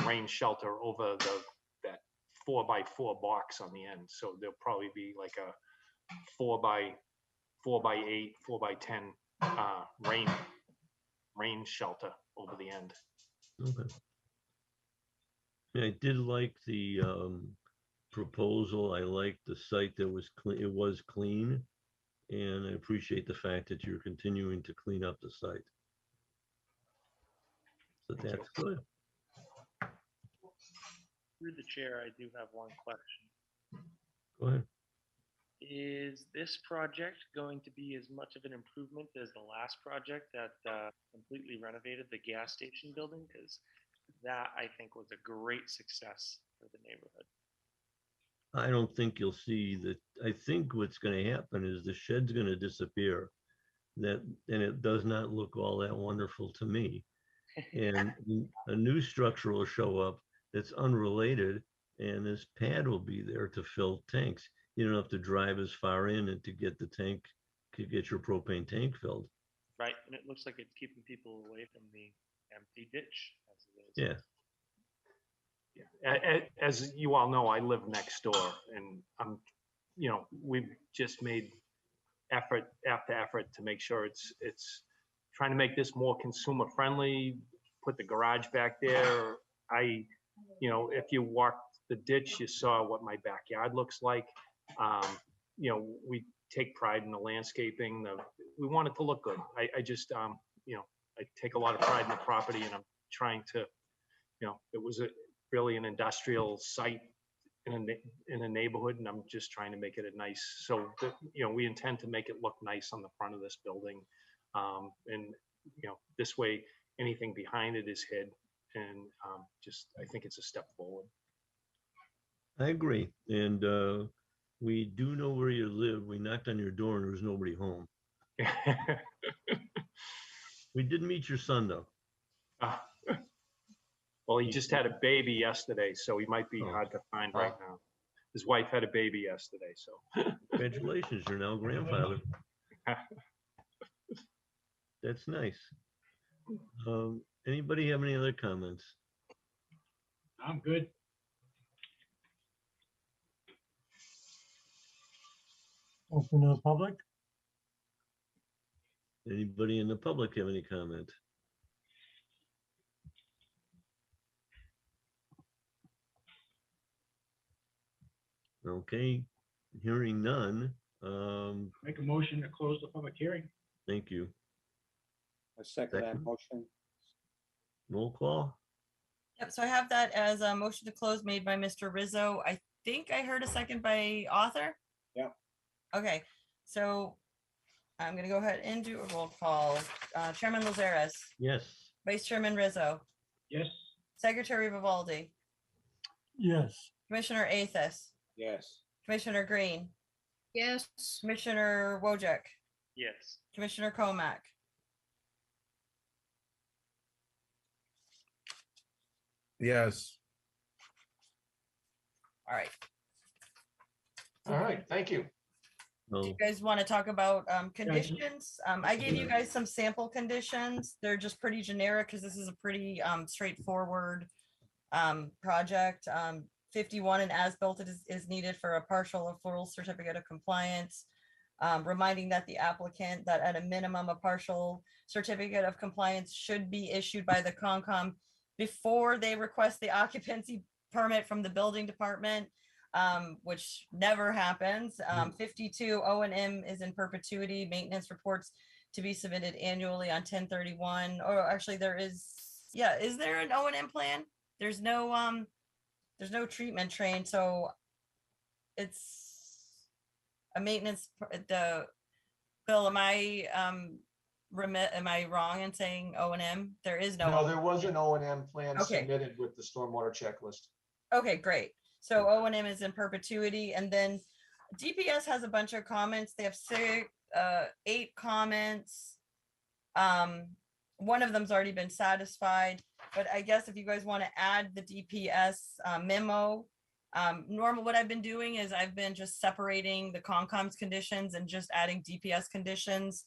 Speaker 17: rain shelter over that 4x4 box on the end. So there'll probably be like a 4x8, 4x10 rain shelter over the end.
Speaker 2: Okay. I did like the proposal. I liked the site that was clean. It was clean, and I appreciate the fact that you're continuing to clean up the site. So that's good.
Speaker 8: Through the chair, I do have one question.
Speaker 2: Go ahead.
Speaker 8: Is this project going to be as much of an improvement as the last project that completely renovated the gas station building? Because that, I think, was a great success for the neighborhood.
Speaker 2: I don't think you'll see that. I think what's going to happen is the shed's going to disappear. And it does not look all that wonderful to me. And a new structure will show up that's unrelated, and this pad will be there to fill tanks. You don't have to drive as far in and to get the tank, to get your propane tank filled.
Speaker 8: Right, and it looks like it's keeping people away from the empty ditch as it is.
Speaker 2: Yeah.
Speaker 17: As you all know, I live next door, and we've just made effort after effort to make sure it's trying to make this more consumer friendly. Put the garage back there. If you walked the ditch, you saw what my backyard looks like. We take pride in the landscaping. We want it to look good. I just, I take a lot of pride in the property, and I'm trying to, it was really an industrial site in a neighborhood, and I'm just trying to make it a nice, so that, we intend to make it look nice on the front of this building. And, this way, anything behind it is hid, and I think it's a step forward.
Speaker 2: I agree. And we do know where you live. We knocked on your door and there was nobody home. We did meet your son, though.
Speaker 17: Well, he just had a baby yesterday, so he might be hard to find right now. His wife had a baby yesterday, so.
Speaker 2: Congratulations, you're now a grandfather. That's nice. Anybody have any other comments?
Speaker 6: I'm good.
Speaker 5: Open to the public.
Speaker 2: Anybody in the public have any comment? Okay, hearing none.
Speaker 6: Make a motion to close the public hearing.
Speaker 2: Thank you.
Speaker 1: I second that motion.
Speaker 2: Roll call.
Speaker 3: Yep, so I have that as a motion to close made by Mr. Rizzo. I think I heard a second by author.
Speaker 1: Yep.
Speaker 3: Okay, so I'm gonna go ahead and do a roll call. Chairman Lazares,
Speaker 2: Yes.
Speaker 3: Vice Chairman Rizzo,
Speaker 6: Yes,
Speaker 3: Secretary Vivaldi,
Speaker 5: yes,
Speaker 3: Commissioner Athos,
Speaker 1: Yes.
Speaker 3: Commissioner Green,
Speaker 7: Yes.
Speaker 3: Commissioner Wojcik,
Speaker 8: Yes.
Speaker 3: Commissioner Comac.
Speaker 9: yes,
Speaker 3: All right.
Speaker 16: All right, thank you.
Speaker 3: Do
Speaker 2: So
Speaker 3: you guys want to talk about conditions? I gave you guys some sample conditions. They're just pretty generic because this is a pretty straightforward project. 51 and as-built is needed for a partial or full certificate of compliance. Reminding that the applicant that at a minimum, a partial certificate of compliance should be issued by the Concom before they request the occupancy permit from the building department, which never happens. 52 O&M is in perpetuity. Maintenance reports to be submitted annually on 10/31. Or actually there is, yeah, is there an O&M plan? There's no treatment train, so it's a maintenance, the, Bill, am I wrong in saying O&M? There is no.
Speaker 16: No, there was an O&M plan
Speaker 3: Okay.
Speaker 16: submitted with the stormwater checklist.
Speaker 3: Okay, great. So O&M is in perpetuity, and then DPS has a bunch of comments. They have 8 comments. One of them's already been satisfied, but I guess if you guys want to add the DPS memo, normal, what I've been doing is I've been just separating the Concom's conditions and just adding DPS conditions.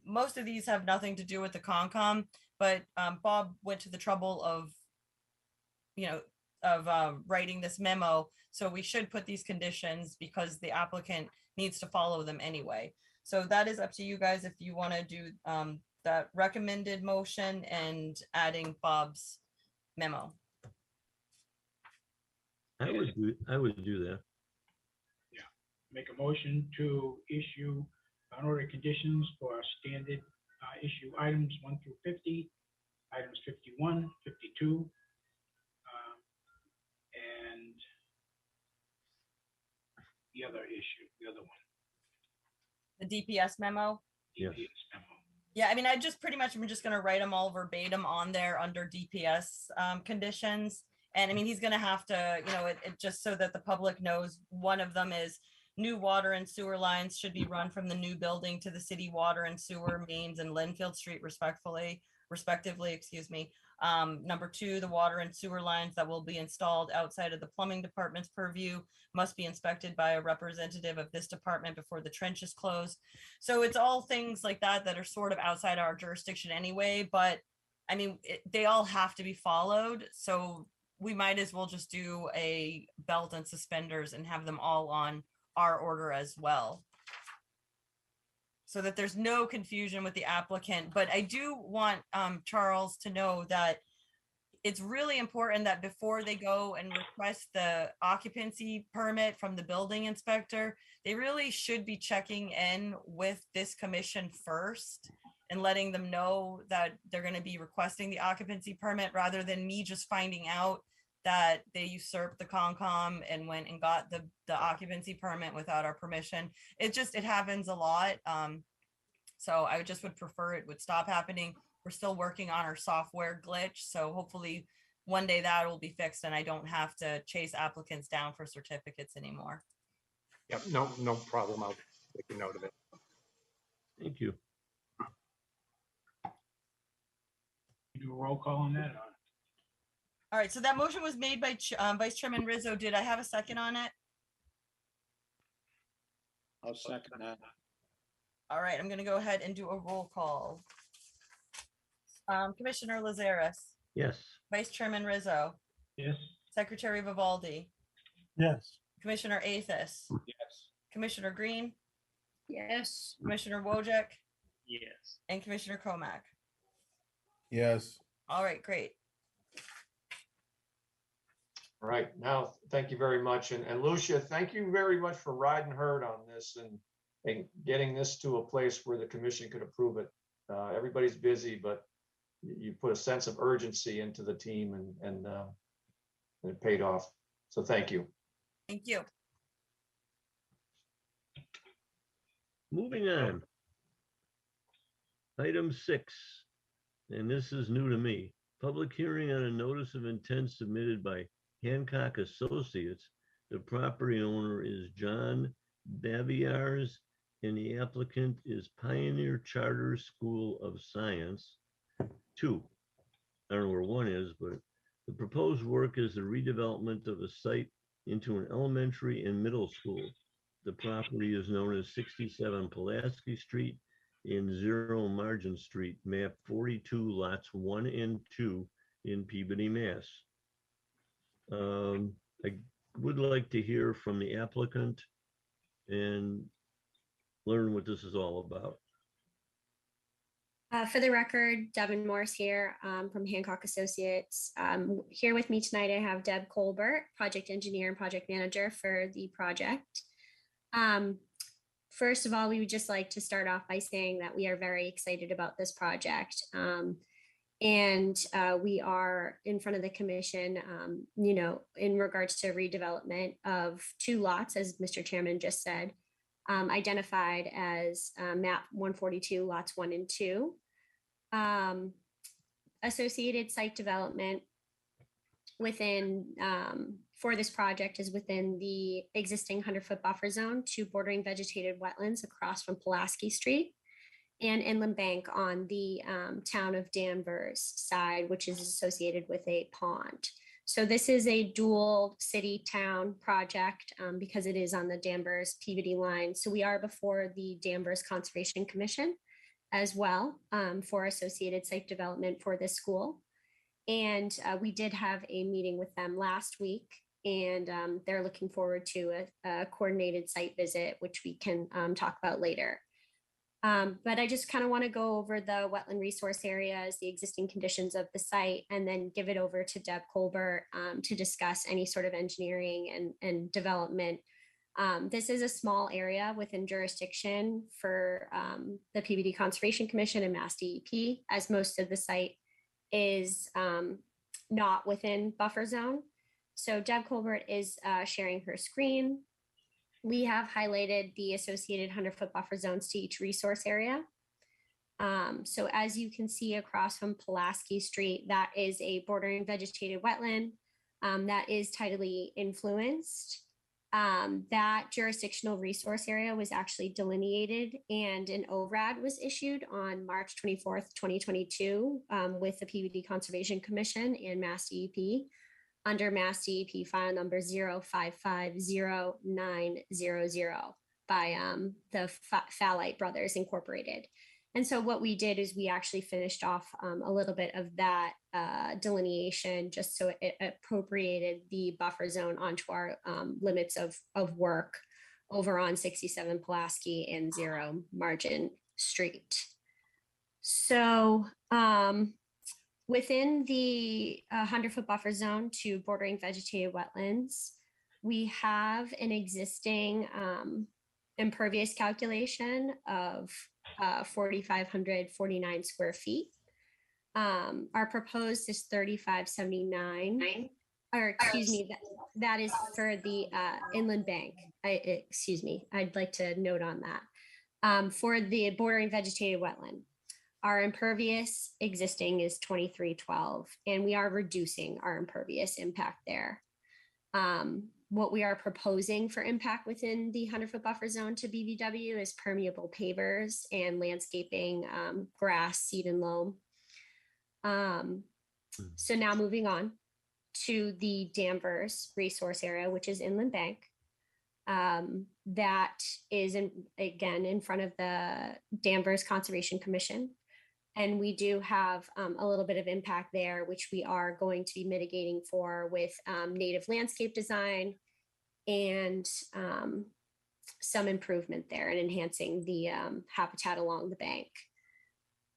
Speaker 3: Most of these have nothing to do with the Concom, but Bob went to the trouble of, writing this memo. So we should put these conditions because the applicant needs to follow them anyway. So that is up to you guys if you want to do that recommended motion and adding Bob's memo.
Speaker 2: I would do that.
Speaker 6: make a motion to issue an order of conditions for standard issue items 1 through 50, items 51, 52, and the other one.
Speaker 3: The DPS memo?
Speaker 2: Yes.
Speaker 6: DPS memo.
Speaker 3: Yeah, I mean, I'm just going to write them all verbatim on there under DPS conditions. And I mean, he's going to have to, it just so that the public knows, one of them is new water and sewer lines should be run from the new building to the city water and sewer mains and Linfield Street respectively, excuse me. Number 2, the water and sewer lines that will be installed outside of the plumbing department's purview must be inspected by a representative of this department before the trench is closed. So it's all things like that that are sort of outside our jurisdiction anyway, but I mean, they all have to be followed. So we might as well just do a belt and suspenders and have them all on our order as well, so that there's no confusion with the applicant. But I do want Charles to know that it's really important that before they go and request the occupancy permit from the building inspector, they really should be checking in with this commission first and letting them know that they're going to be requesting the occupancy permit, rather than me just finding out that they usurped the Concom and went and got the occupancy permit without our permission. It happens a lot. So I would prefer it would stop happening. We're still working on our software glitch. So hopefully one day that will be fixed and I don't have to chase applicants down for certificates anymore.
Speaker 17: Yep, no problem. I'll take a note of it.
Speaker 2: Thank you.
Speaker 6: Do a roll call on that?
Speaker 3: All right, so that motion was made by Vice Chairman Rizzo. Did I have a second on it?
Speaker 1: I'll second that.
Speaker 3: All right, I'm going to go ahead and do a roll call. Commissioner Lazares,
Speaker 2: Yes.
Speaker 3: Vice Chairman Rizzo,
Speaker 6: Yes.
Speaker 3: Secretary Vivaldi,
Speaker 5: yes,
Speaker 3: Commissioner Athos,
Speaker 1: Yes.
Speaker 3: Commissioner Green,
Speaker 7: Yes.
Speaker 3: Commissioner Wojcik,
Speaker 8: Yes.
Speaker 3: and Commissioner Comac.
Speaker 9: yes.
Speaker 3: All right, great.
Speaker 16: All right, now, thank you very much. And Lucia, thank you very much for riding herd on this and getting this to a place where the commission could approve it. Everybody's busy, but you put a sense of urgency into the team and it paid off. So thank you.
Speaker 3: Thank you.
Speaker 2: Moving on. Item 6, and this is new to me. Public hearing on a notice of intent submitted by Hancock Associates. The property owner is John Baviars, and the applicant is Pioneer Charter School of Science. 2, I don't know where 1 is, but the proposed work is the redevelopment of a site into an elementary and middle school. The property is known as 67 Pulaski Street in 0 Margin Street, map 42, lots 1 and 2 in Peabody, Mass. I would like to hear from the applicant and learn what this is all about.
Speaker 13: For the record, Devin Morse here from Hancock Associates. Here with me tonight, I have Deb Colbert, project engineer and project manager for the project. First of all, we would just like to start off by saying that we are very excited about this project. We are in front of the commission, in regards to redevelopment of 2 lots, as Mr. Chairman just said, identified as map 142, lots 1 and 2. Associated site development within for this project is within the existing 100-foot buffer zone to bordering vegetated wetlands across from Pulaski Street and inland bank on the town of Danvers side, which is associated with a pond. So this is a dual city town project because it is on the Danvers Peabody line. So we are before the Danvers Conservation Commission as well for associated site development for this school. And we did have a meeting with them last week, and they're looking forward to a coordinated site visit, which we can talk about later. But I just kind of want to go over the wetland resource areas, the existing conditions of the site, and then give it over to Deb Colbert to discuss any sort of engineering and development. This is a small area within jurisdiction for the Peabody Conservation Commission and Mass DEP, as most of the site is not within buffer zone. So Deb Colbert is sharing her screen. We have highlighted the associated 100-foot buffer zones to each resource area. So as you can see across from Pulaski Street, that is a bordering vegetated wetland that is tidally influenced. That jurisdictional resource area was actually delineated, and an ORAD was issued on March 24th, 2022 with the Peabody Conservation Commission and Mass DEP under Mass DEP file number 0550900 by the Phalite Brothers Incorporated. And so what we did is we actually finished off a little bit of that delineation just so it appropriated the buffer zone onto our limits of work over on 67 Pulaski and 0 Margin Street. So within the 100-foot buffer zone to bordering vegetated wetlands, we have an existing impervious calculation of 4,549 square feet. Our proposed is 3,579, or excuse me, that is for the inland bank. I'd like to note on that. For the bordering vegetated wetland, our impervious existing is 2312, and we are reducing our impervious impact there. What we are proposing for impact within the 100-foot buffer zone to BVW is permeable pavers and landscaping, grass, seed, and loam. So now moving on to the Danvers resource area, which is inland bank. That is again in front of the Danvers Conservation Commission. And we do have a little bit of impact there, which we are going to be mitigating for with native landscape design and some improvement there and enhancing the habitat along the bank.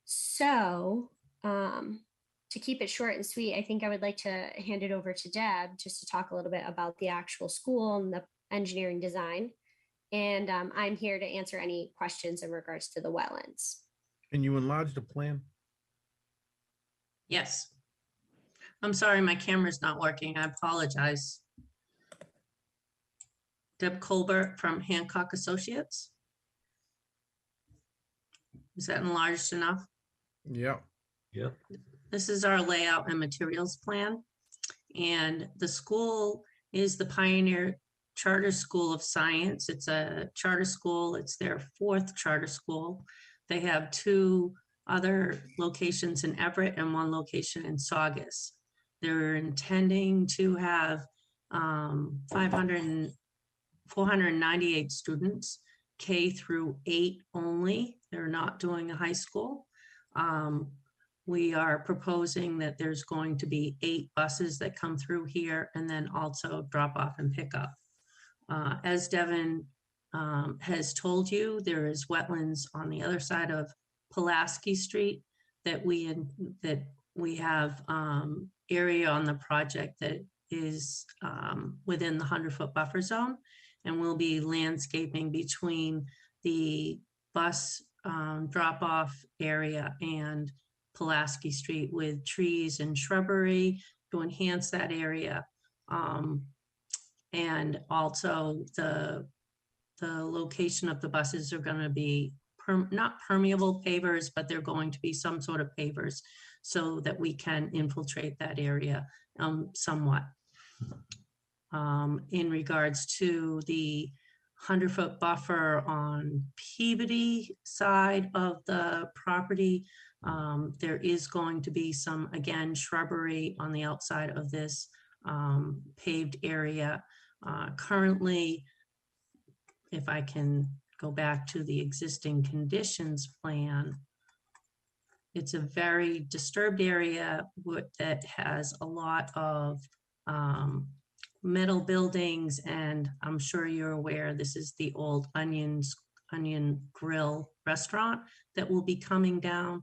Speaker 13: So to keep it short and sweet, I think I would like to hand it over to Deb just to talk a little bit about the actual school and the engineering design. And I'm here to answer any questions in regards to the wetlands.
Speaker 9: Can you enlarge the plan?
Speaker 18: Yes. I'm sorry, my camera's not working. I apologize. Deb Colbert from Hancock Associates. Is that enlarged enough?
Speaker 9: Yeah.
Speaker 2: Yep.
Speaker 18: This is our layout and materials plan. And the school is the Pioneer Charter School of Science. It's a charter school. It's their 4th charter school. They have 2 other locations in Everett and 1 location in Saugus. They're intending to have 498 students, K through 8 only. They're not doing a high school. We are proposing that there's going to be 8 buses that come through here and then also drop off and pick up. As Devin has told you, there is wetlands on the other side of Pulaski Street that we have area on the project that is within the 100-foot buffer zone, and we'll be landscaping between the bus drop-off area and Pulaski Street with trees and shrubbery to enhance that area. And also the location of the buses are going to be not permeable pavers, but they're going to be some sort of pavers so that we can infiltrate that area somewhat. In regards to the 100-foot buffer on Peabody side of the property, there is going to be some, again, shrubbery on the outside of this paved area. Currently, if I can go back to the existing conditions plan, it's a very disturbed area that has a lot of metal buildings, and I'm sure you're aware this is the old Onion Grill restaurant that will be coming down.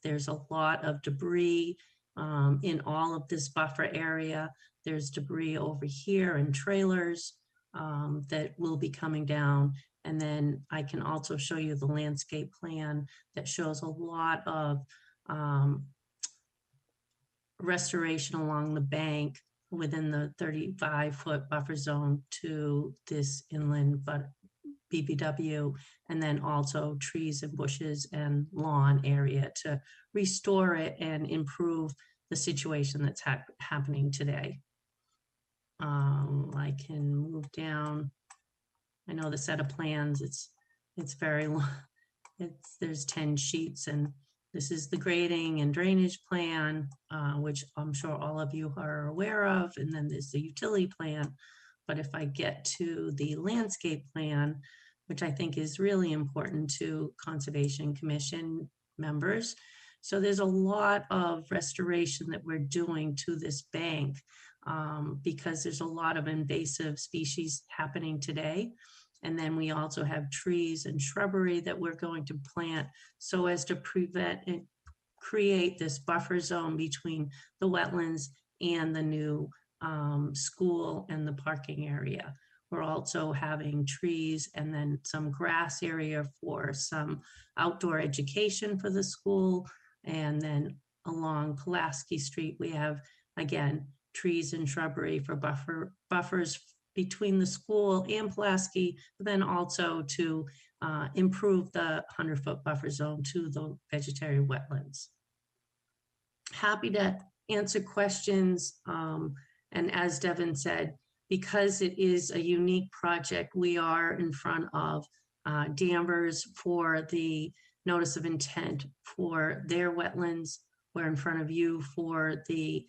Speaker 18: There's a lot of debris in all of this buffer area. There's debris over here and trailers that will be coming down. And then I can also show you the landscape plan that shows a lot of restoration along the bank within the 35-foot buffer zone to this inland BBW, and then also trees and bushes and lawn area to restore it and improve the situation that's happening today. I can move down. I know the set of plans, it's very long. There's 10 sheets, and this is the grading and drainage plan, which I'm sure all of you are aware of. And then there's the utility plan. But if I get to the landscape plan, which I think is really important to Conservation Commission members. So there's a lot of restoration that we're doing to this bank because there's a lot of invasive species happening today. And then we also have trees and shrubbery that we're going to plant so as to prevent and create this buffer zone between the wetlands and the new school and the parking area. We're also having trees and then some grass area for some outdoor education for the school. And then along Pulaski Street, we have, again, trees and shrubbery for buffers between the school and Pulaski, but then also to improve the 100-foot buffer zone to the vegetarian wetlands. Happy to answer questions. And as Devin said, because it is a unique project, we are in front of Danvers for the notice of intent for their wetlands. We're in front of you for the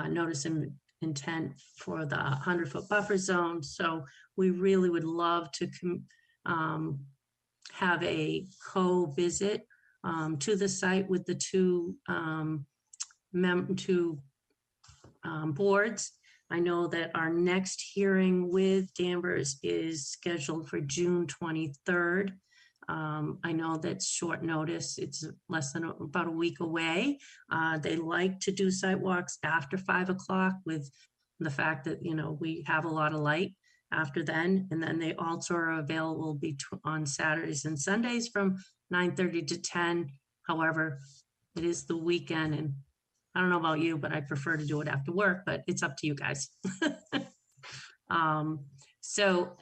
Speaker 18: notice of intent for the 100-foot buffer zone. So we really would love to have a co-visit to the site with the two boards. I know that our next hearing with Danvers is scheduled for June 23rd. I know that's short notice. It's less than about a week away. They like to do site walks after 5 o'clock with the fact that, you know, we have a lot of light after then. And then they also are available on Saturdays and Sundays from 9:30 to 10. However, it is the weekend, and I don't know about you, but I prefer to do it after work, but it's up to you guys. So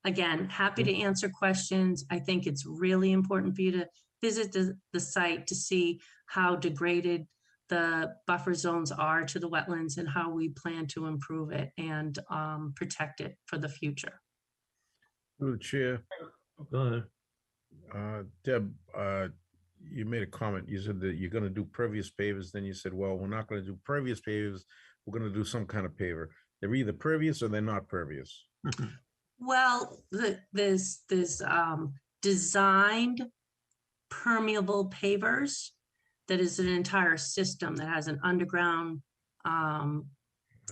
Speaker 18: again, happy to answer questions. I think it's really important for you to visit the site to see how degraded the buffer zones are to the wetlands and how we plan to improve it and protect it for the future.
Speaker 9: Through the chair,
Speaker 2: Go ahead.
Speaker 9: Deb, you made a comment. You said that you're gonna do pervious pavers, then you said, well, we're not gonna do pervious pavers, we're gonna do some kind of paver. They're either pervious or they're not pervious.
Speaker 18: Well, there's designed permeable pavers that is an entire system that has an underground
Speaker 9: I'm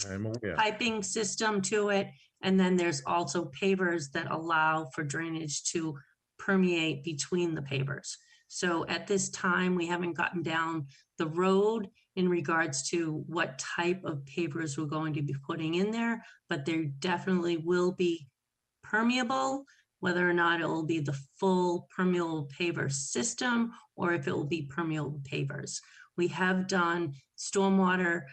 Speaker 9: aware.
Speaker 18: piping system to it. And then there's also pavers that allow for drainage to permeate between the pavers. So at this time, we haven't gotten down the road in regards to what type of pavers we're going to be putting in there, but there definitely will be permeable, whether or not it will be the full permeable paver system or if it will be permeable pavers. We have done stormwater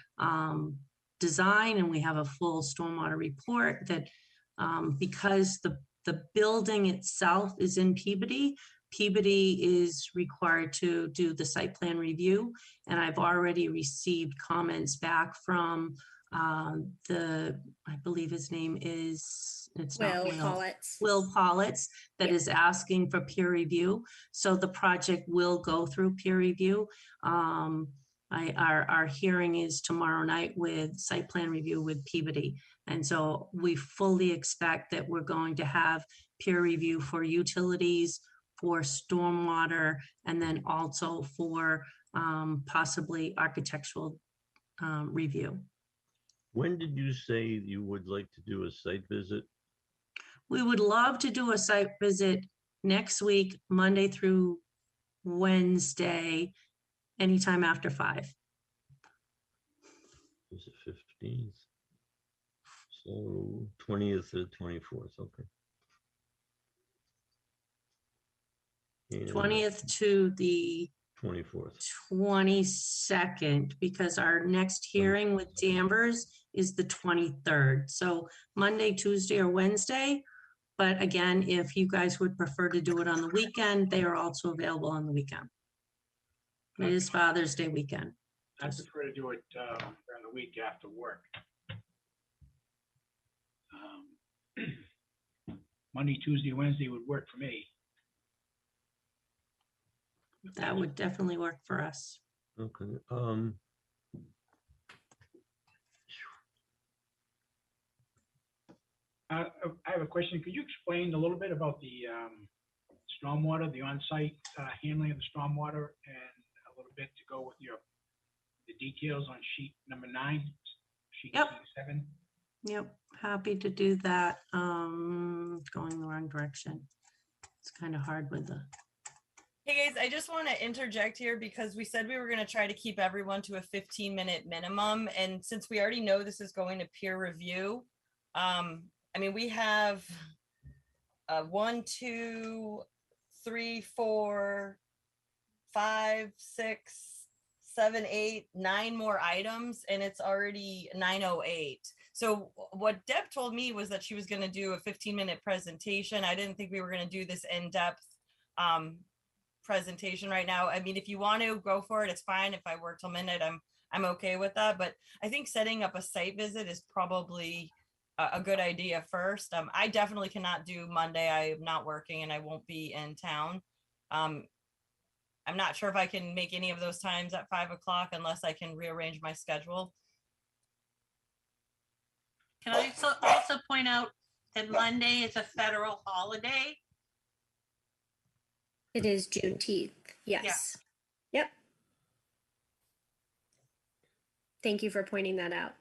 Speaker 18: design and we have a full stormwater report that because the building itself is in Peabody, Peabody is required to do the site plan review. And I've already received comments back from I believe his name is, it's not
Speaker 13: Will Pollitt.
Speaker 18: Will Pollitt, that is asking for peer review. So the project will go through peer review. Our hearing is tomorrow night with site plan review with Peabody. And so we fully expect that we're going to have peer review for utilities, for stormwater, and then also for possibly architectural review.
Speaker 2: When did you say you would like to do a site visit?
Speaker 18: We would love to do a site visit next week, Monday through Wednesday, anytime after 5.
Speaker 2: Is it 15th? So 20th to 24th, okay. And
Speaker 18: 20th to the
Speaker 2: 24th.
Speaker 18: 22nd, because our next hearing with Danvers is the 23rd. So Monday, Tuesday, or Wednesday. But again, if you guys would prefer to do it on the weekend, they are also available on the weekend. It is Father's Day weekend.
Speaker 6: I prefer to do it during the week after work. Monday, Tuesday, Wednesday would work for me.
Speaker 18: That would definitely work for us.
Speaker 2: Okay.
Speaker 6: I have a question. Could you explain a little bit about the stormwater, the on-site handling of the stormwater, and a little bit to go with the details on sheet number 9, sheet
Speaker 18: Yep.
Speaker 6: 7?
Speaker 18: Yep, happy to do that. Going the wrong direction. It's kind of hard with the.
Speaker 3: Hey guys, I just want to interject here because we said we were going to try to keep everyone to a 15-minute minimum. And since we already know this is going to peer review, I mean, we have 1, 2, 3, 4, 5, 6, 7, 8, 9 more items, and it's already 9:08. So what Deb told me was that she was going to do a 15-minute presentation. I didn't think we were going to do this in-depth presentation right now. I mean, if you want to go for it, it's fine. If I work till midnight, I'm okay with that. But I think setting up a site visit is probably a good idea first. I definitely cannot do Monday. I am not working and I won't be in town. I'm not sure if I can make any of those times at 5 o'clock unless I can rearrange my schedule.
Speaker 19: Can I also point out that Monday is a federal holiday?
Speaker 13: It is Juneteenth. Yes. Yep. Thank you for pointing that out.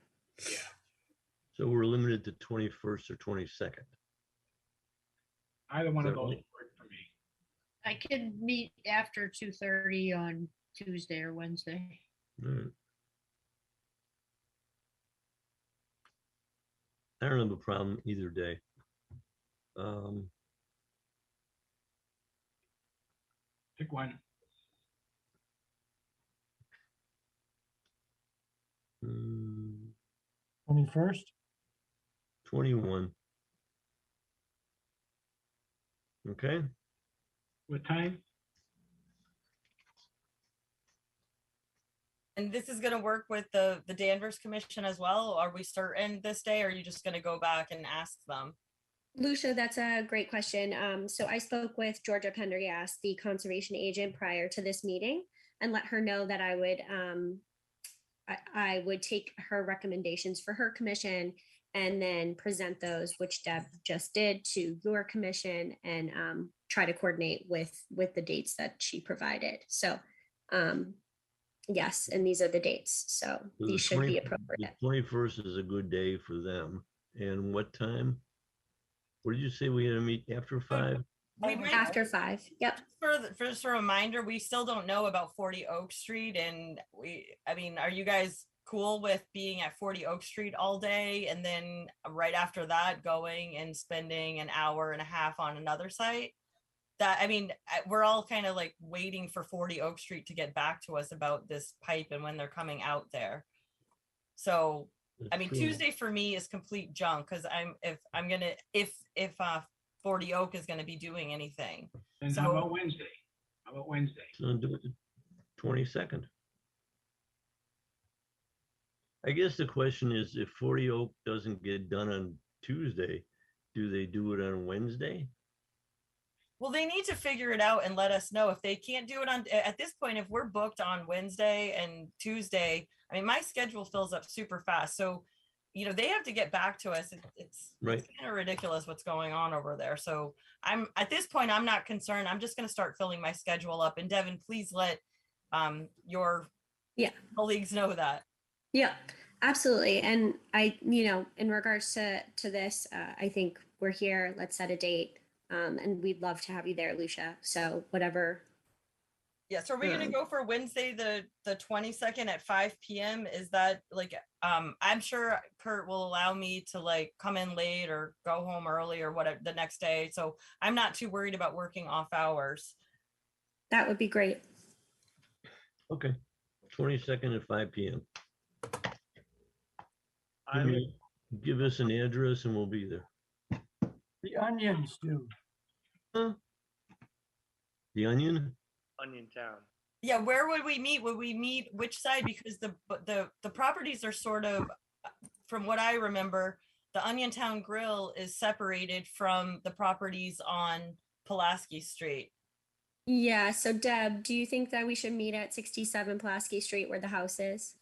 Speaker 2: So we're limited to 21st or 22nd.
Speaker 6: Either one
Speaker 2: Is
Speaker 6: of
Speaker 2: that
Speaker 6: those
Speaker 2: right?
Speaker 6: work for me.
Speaker 7: I could meet after 2:30 on Tuesday or Wednesday.
Speaker 2: All right. I don't have a problem either day.
Speaker 6: Pick one.
Speaker 5: 21st?
Speaker 2: 21. Okay,
Speaker 6: What time?
Speaker 3: And this is gonna work with the Danvers Commission as well? Are we certain this day, or are you just gonna go back and ask them?
Speaker 13: Lucia, that's a great question. So I spoke with Georgia Pendergast, the conservation agent, prior to this meeting, and let her know that I would take her recommendations for her commission and then present those, which Deb just did, to your commission, and try to coordinate with the dates that she provided. So yes, and these are the dates. So
Speaker 2: so
Speaker 13: these should be appropriate.
Speaker 2: The 21st is a good day for them. And what time? What did you say we had to meet after 5?
Speaker 3: We might,
Speaker 13: After 5, yep.
Speaker 3: for just a reminder, we still don't know about 40 Oak Street, and I mean, are you guys cool with being at 40 Oak Street all day, and then right after that going and spending an hour and a half on another site? That, I mean, we're all kind of like waiting for 40 Oak Street to get back to us about this pipe and when they're coming out there. So I mean,
Speaker 2: True.
Speaker 3: Tuesday for me is complete junk, because if 40 Oak is gonna be doing anything.
Speaker 6: And how about Wednesday? How about Wednesday?
Speaker 2: So do it the 22nd. I guess the question is, if 40 Oak doesn't get done on Tuesday, do they do it on Wednesday?
Speaker 3: Well, they need to figure it out and let us know. If they can't do it at this point, if we're booked on Wednesday and Tuesday, I mean, my schedule fills up super fast. So, you know, they have to get back to us. It's
Speaker 2: Right.
Speaker 3: kind of ridiculous what's going on over there. So at this point, I'm not concerned. I'm just going to start filling my schedule up. And Devin, please let your colleagues know that.
Speaker 13: Yeah, absolutely. And in regards to this, I think we're here. Let's set a date. And we'd love to have you there, Lucia. So whatever.
Speaker 3: Yeah, so are we gonna go for Wednesday, the 22nd at 5 p.m.? Is that like, I'm sure Kurt will allow me to like come in late or go home early or whatever the next day. So I'm not too worried about working off hours.
Speaker 13: That would be great.
Speaker 2: Okay, 22nd at 5 p.m. Give us an address and we'll be there.
Speaker 5: The onions do.
Speaker 2: Huh? The Onion?
Speaker 8: Onion Town.
Speaker 3: Yeah, where would we meet? Would we meet which side? Because the properties are sort of, from what I remember, the Onion Town Grill is separated from the properties on Pulaski Street.
Speaker 13: Yeah. So Deb, do you think that we should meet at 67 Pulaski Street where the house is?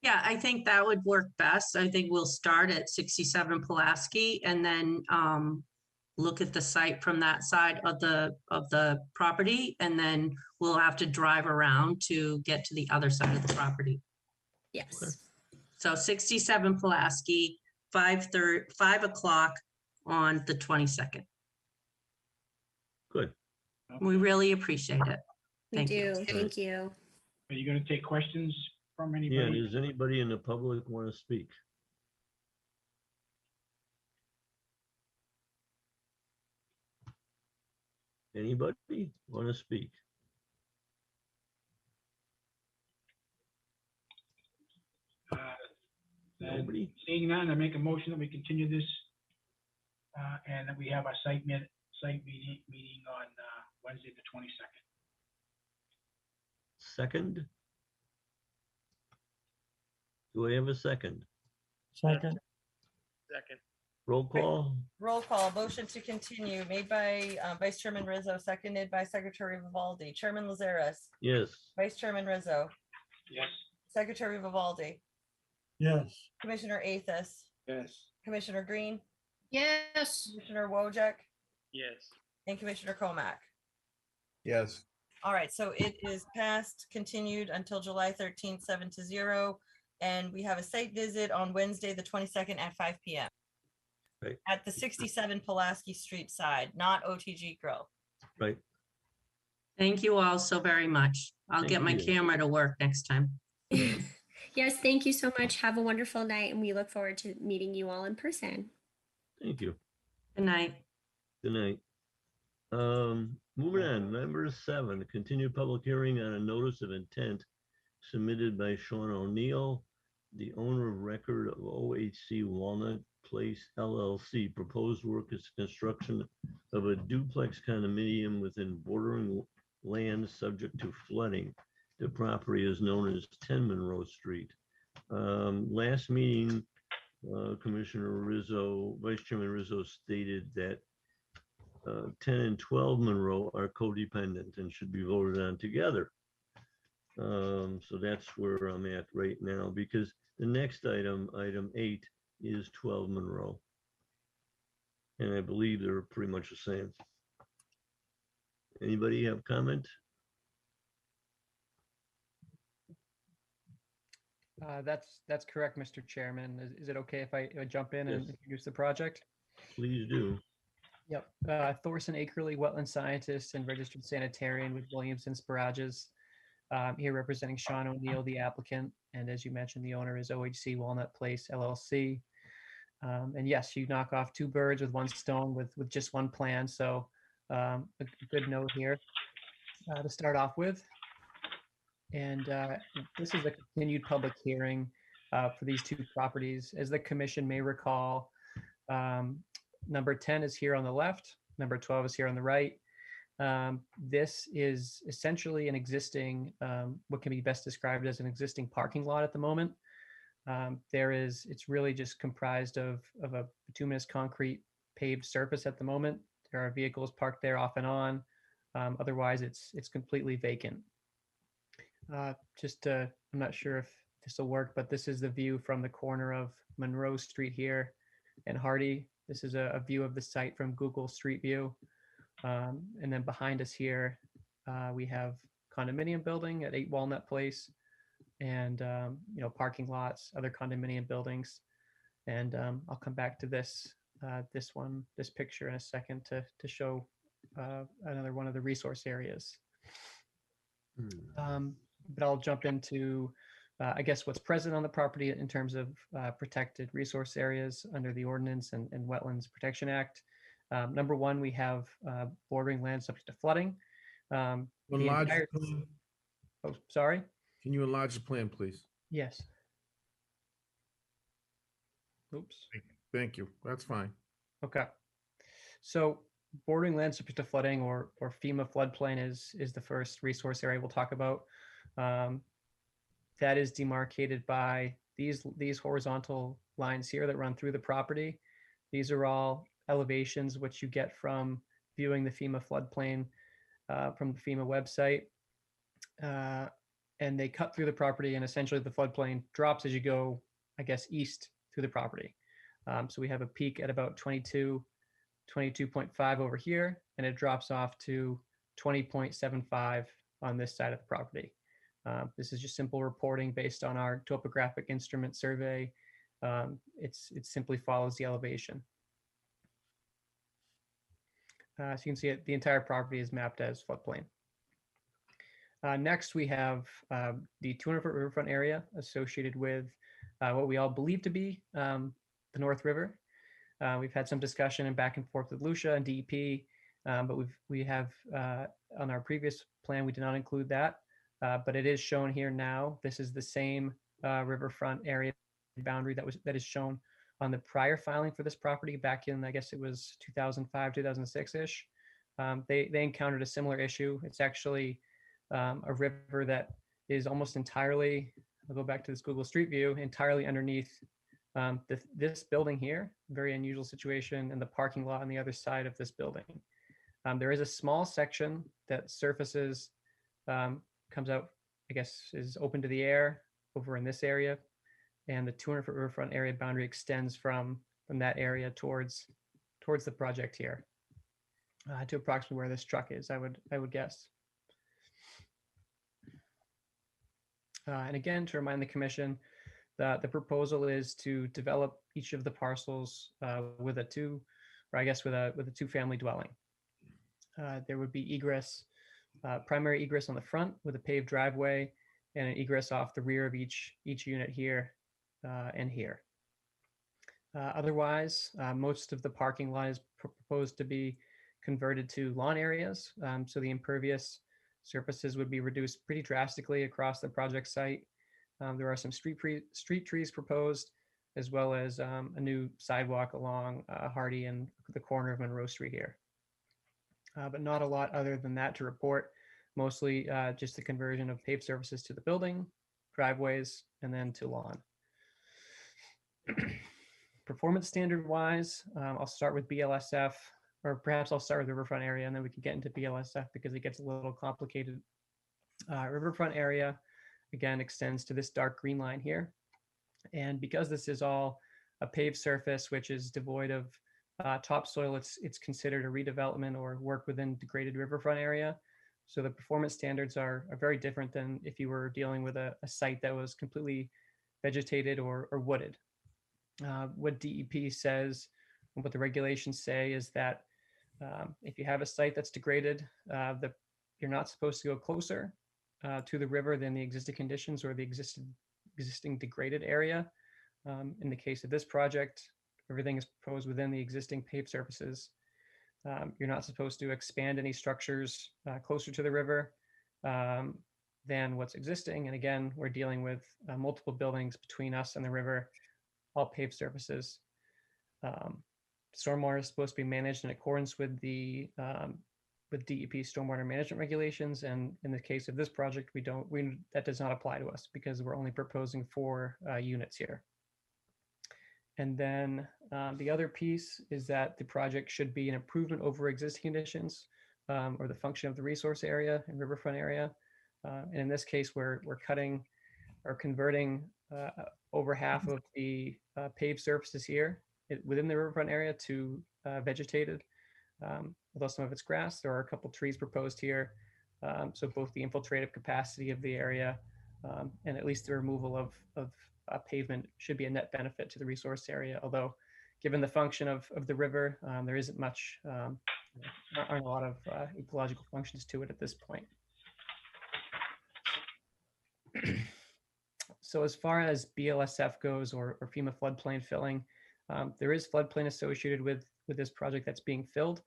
Speaker 18: Yeah, I think that would work best. I think we'll start at 67 Pulaski and then look at the site from that side of the property, and then we'll have to drive around to get to the other side of the property.
Speaker 13: Yes.
Speaker 2: Okay.
Speaker 18: So 67 Pulaski, 5 o'clock on the 22nd.
Speaker 2: Good.
Speaker 18: We really appreciate it.
Speaker 13: We
Speaker 18: Thank
Speaker 13: do.
Speaker 18: you.
Speaker 13: Thank you.
Speaker 6: Are you gonna take questions from
Speaker 2: Yeah,
Speaker 6: anybody?
Speaker 2: does anybody in the public want to speak? Anybody want to speak? Nobody?
Speaker 6: Seeing none, I make a motion that we continue this, and that we have our site meeting on Wednesday, the 22nd.
Speaker 2: Second? Do I have a second?
Speaker 5: Second.
Speaker 8: Second.
Speaker 2: Roll call?
Speaker 3: Roll call, motion to continue made by Vice Chairman Rizzo, seconded by Secretary Vivaldi. Chairman Lazares,
Speaker 2: Yes.
Speaker 3: Vice Chairman Rizzo,
Speaker 6: Yes.
Speaker 3: Secretary Vivaldi,
Speaker 5: Yes.
Speaker 3: Commissioner Athos,
Speaker 1: Yes.
Speaker 3: Commissioner Green,
Speaker 7: Yes.
Speaker 3: Commissioner Wojcik,
Speaker 8: Yes.
Speaker 3: and Commissioner Comack.
Speaker 9: Yes.
Speaker 3: All right, so it is passed, continued until July 13th, 7-0. And we have a site visit on Wednesday, the 22nd at 5 p.m.
Speaker 2: Right.
Speaker 3: At the 67 Pulaski Street side, not OTG Grill.
Speaker 2: Right.
Speaker 18: Thank you all so very much. I'll
Speaker 2: Thank
Speaker 18: get my
Speaker 2: you.
Speaker 18: camera to work next time.
Speaker 13: Yes. Thank you so much. Have a wonderful night, and we look forward to meeting you all in person.
Speaker 2: Thank you.
Speaker 18: Good night.
Speaker 2: Good night. Moving on, number 7, continued public hearing on a notice of intent submitted by Sean O'Neill, the owner of record of OHC Walnut Place LLC. Proposed work is construction of a duplex condominium within bordering land subject to flooding. The property is known as 10 Monroe Street. Last meeting, Commissioner Rizzo, Vice Chairman Rizzo stated that 10 and 12 Monroe are codependent and should be voted on together. So that's where I'm at right now, because the next item, item 8, is 12 Monroe. And I believe they're pretty much the same. Anybody have comment?
Speaker 20: That's correct, Mr. Chairman. Is it okay if I jump in and
Speaker 2: Yes.
Speaker 20: introduce the project?
Speaker 2: Please do.
Speaker 20: Yep. Thorson Akerley, wetland scientist and registered sanitarian with Williamson Sparages. Here representing Sean O'Neill, the applicant. And as you mentioned, the owner is OHC Walnut Place LLC. And yes, you knock off 2 birds with 1 stone with just 1 plan. So a good note here to start off with. And this is a continued public hearing for these 2 properties. As the commission may recall, number 10 is here on the left, number 12 is here on the right. This is essentially an existing, what can be best described as an existing parking lot at the moment. It's really just comprised of a bituminous concrete paved surface at the moment. There are vehicles parked there off and on. Otherwise, it's completely vacant. I'm not sure if this will work, but this is the view from the corner of Monroe Street here and Hardy. This is a view of the site from Google Street View. And then behind us here, we have condominium building at 8 Walnut Place and, parking lots, other condominium buildings. And I'll come back to this picture in a second to show another one of the resource areas. But I'll jump into, I guess, what's present on the property in terms of protected resource areas under the Ordinance and Wetlands Protection Act. Number 1, we have bordering land subject to flooding.
Speaker 9: Enlarge the plan.
Speaker 20: Oh, sorry?
Speaker 9: Can you enlarge the plan, please?
Speaker 20: Yes. Oops.
Speaker 9: Thank you. That's fine.
Speaker 20: Okay. So bordering land subject to flooding or FEMA floodplain is the first resource area we'll talk about. That is demarcated by these horizontal lines here that run through the property. These are all elevations which you get from viewing the FEMA floodplain from the FEMA website. And they cut through the property, and essentially the floodplain drops as you go, I guess, east through the property. So we have a peak at about 22.5 over here, and it drops off to 20.75 on this side of the property. This is just simple reporting based on our topographic instrument survey. It simply follows the elevation. So you can see the entire property is mapped as floodplain. Next, we have the 200-foot riverfront area associated with what we all believe to be the North River. We've had some discussion and back and forth with Lucia and DEP, but we have on our previous plan, we did not include that, but it is shown here now. This is the same riverfront area boundary that is shown on the prior filing for this property back in, I guess it was 2005, 2006-ish. They encountered a similar issue. It's actually a river that is almost entirely, I'll go back to this Google Street View, entirely underneath this building here, very unusual situation, and the parking lot on the other side of this building. There is a small section that surfaces, comes out, I guess, is open to the air over in this area. And the 200-foot riverfront area boundary extends from that area towards the project here, to approximately where this truck is, I would guess. And again, to remind the commission, the proposal is to develop each of the parcels with a 2-family dwelling. There would be egress, primary egress on the front with a paved driveway, and an egress off the rear of each unit here and here. Otherwise, most of the parking lot is proposed to be converted to lawn areas, so the impervious surfaces would be reduced pretty drastically across the project site. There are some street trees proposed, as well as a new sidewalk along Hardy and the corner of Monroe Street here. but not a lot other than that to report. Mostly just the conversion of paved surfaces to the building, driveways, and then to lawn. Performance standard wise, I'll start with BLSF, or perhaps I'll start with Riverfront area and then we can get into BLSF because it gets a little complicated. Riverfront area, again, extends to this dark green line here. And because this is all a paved surface, which is devoid of topsoil, it's considered a redevelopment or work within degraded riverfront area. So the performance standards are very different than if you were dealing with a site that was completely vegetated or wooded. What DEP says and what the regulations say is that if you have a site that's degraded, you're not supposed to go closer to the river than the existing conditions or the existing degraded area. In the case of this project, everything is proposed within the existing paved surfaces. You're not supposed to expand any structures closer to the river than what's existing. And again, we're dealing with multiple buildings between us and the river, all paved surfaces. Stormwater is supposed to be managed in accordance with the with DEP stormwater management regulations. And in the case of this project, that does not apply to us because we're only proposing 4 units here. And then the other piece is that the project should be an improvement over existing conditions or the function of the resource area and riverfront area. And in this case, we're cutting or converting over half of the paved surfaces here within the riverfront area to vegetated. Although some of it's grass, there are a couple trees proposed here. So both the infiltrative capacity of the area and at least the removal of pavement should be a net benefit to the resource area. Although, given the function of the river, there isn't much, aren't a lot of ecological functions to it at this point. So as far as BLSF goes, or FEMA floodplain filling, there is floodplain associated with this project that's being filled.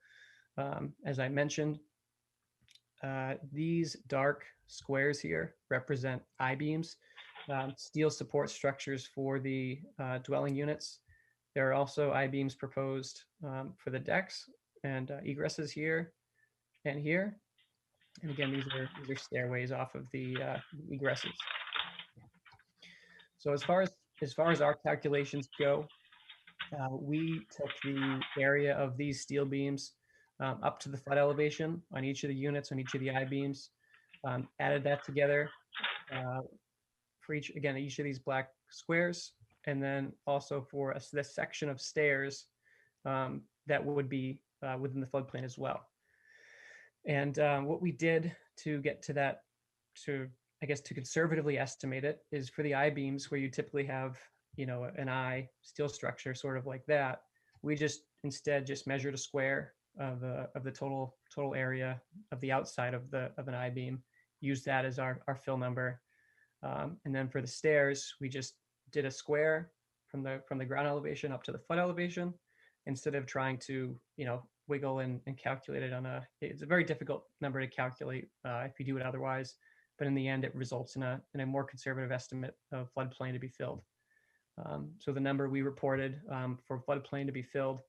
Speaker 20: As I mentioned, these dark squares here represent I-beams, steel support structures for the dwelling units. There are also I-beams proposed for the decks and egresses here and here. And again, these are stairways off of the egresses. So as far as our calculations go, we took the area of these steel beams up to the flood elevation on each of the units, on each of the I-beams, added that together for each of these black squares, and then also for this section of stairs that would be within the floodplain as well. And what we did to get to that, to conservatively estimate it, is for the I-beams where you typically have, an I steel structure sort of like that, we instead measured a square of the total area of the outside of an I-beam, use that as our fill number. And then for the stairs, we just did a square from the ground elevation up to the flood elevation, instead of trying to, wiggle and calculate it it's a very difficult number to calculate if you do it otherwise. But in the end, it results in a more conservative estimate of floodplain to be filled. So the number we reported for floodplain to be filled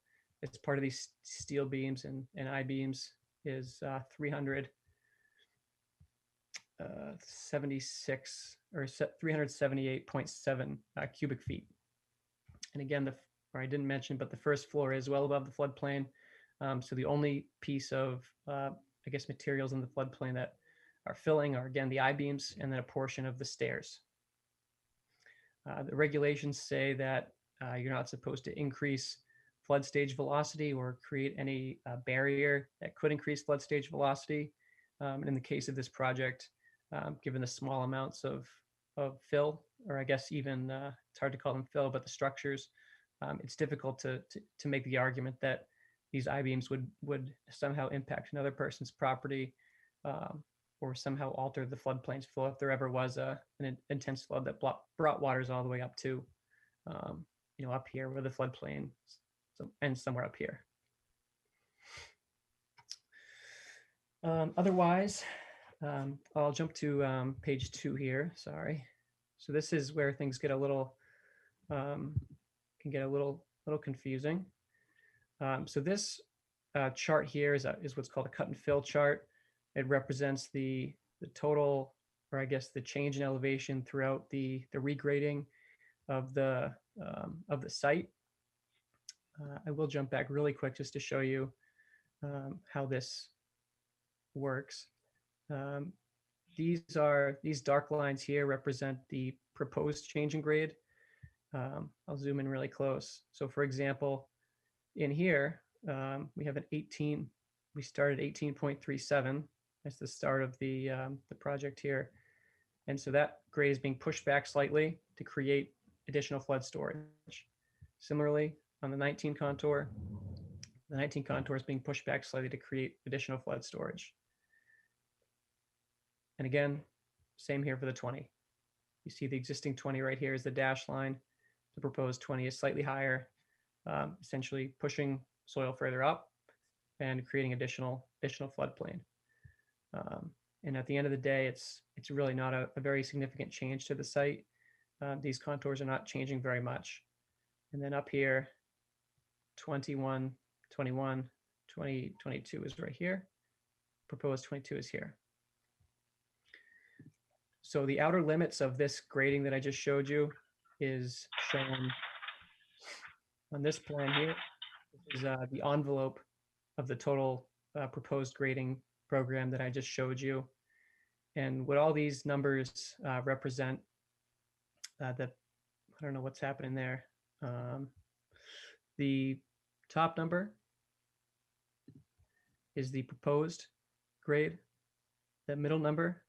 Speaker 20: as part of these steel beams and I-beams is 376 or 378.7 cubic feet. And again, I didn't mention, but the first floor is well above the floodplain. So the only piece of, materials in the floodplain that are filling are, again, the I-beams and then a portion of the stairs. The regulations say that you're not supposed to increase flood stage velocity or create any barrier that could increase flood stage velocity. And in the case of this project, given the small amounts of fill, or even it's hard to call them fill, but the structures, it's difficult to make the argument that these I-beams would somehow impact another person's property or somehow alter the floodplain's flow if there ever was an intense flood that brought waters all the way up to, up here where the floodplain ends somewhere up here. Otherwise, I'll jump to page 2 here. Sorry. So this is where things get a little confusing. So this chart here is what's called a cut and fill chart. It represents the total, or I guess the change in elevation throughout the regrading of the site. I will jump back really quick just to show you how this works. These dark lines here represent the proposed change in grade. I'll zoom in really close. So for example, in here, we have we started 18.37. That's the start of the project here. And so that grade is being pushed back slightly to create additional flood storage. Similarly, on the 19 contour, the 19 contour is being pushed back slightly to create additional flood storage. And again, same here for the 20. You see the existing 20 right here is the dash line. The proposed 20 is slightly higher, essentially pushing soil further up and creating additional floodplain. And at the end of the day, it's really not a very significant change to the site. These contours are not changing very much. And then up here, 21, 21, 20, 22 is right here. Proposed 22 is here. So the outer limits of this grading that I just showed you is shown on this plan here. This is the envelope of the total proposed grading program that I just showed you. And what all these numbers represent, I don't know what's happening there. The top number is the proposed grade. The middle number,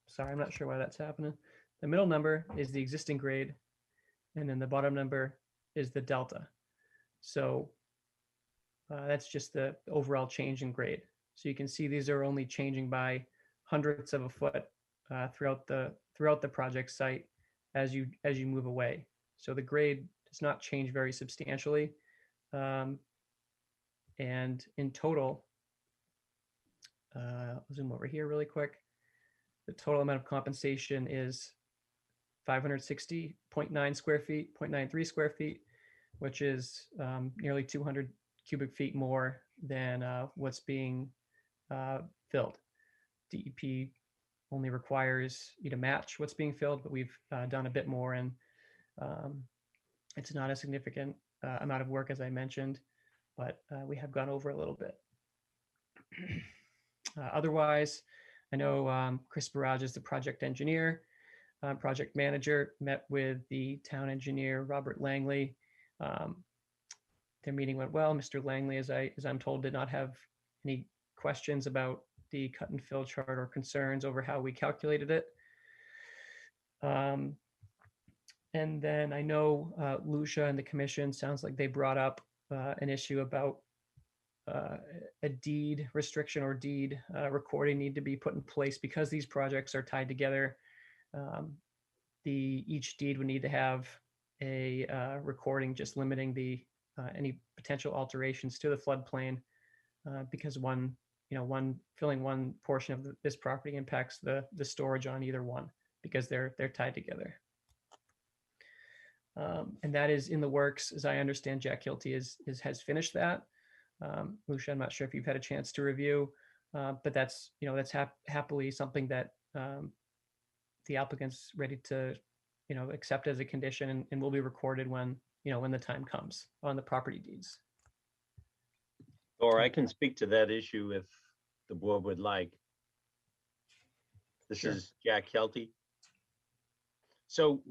Speaker 20: sorry, I'm not sure why that's happening. The middle number is the existing grade, and then the bottom number is the delta. So that's just the overall change in grade. So you can see these are only changing by hundredths of a foot throughout the project site as you move away. So the grade does not change very substantially. And in total, I'll zoom over here really quick. The total amount of compensation is 560.9 square feet, 0.93 square feet, which is nearly 200 cubic feet more than what's being filled. DEP only requires you to match what's being filled, but we've done a bit more, and it's not a significant amount of work, as I mentioned, but we have gone over a little bit. Otherwise, I know Chris Barrage is the project engineer, project manager, met with the town engineer, Robert Langley. Their meeting went well. Mr. Langley, as I'm told, did not have any questions about the cut and fill chart or concerns over how we calculated it. And then I know Lucia and the commission sounds like they brought up an issue about a deed restriction or deed recording need to be put in place because these projects are tied together. Each deed would need to have a recording just limiting the any potential alterations to the floodplain because filling one portion of this property impacts the storage on either one because they're tied together. And that is in the works, as I understand. Jack Hilty has finished that. Lucia, I'm not sure if you've had a chance to review, but that's happily something that the applicant's ready to accept as a condition and will be recorded when the time comes on the property deeds.
Speaker 21: Or I can speak to that issue if the board would like. This
Speaker 20: Sure.
Speaker 21: is Jack Kelty. So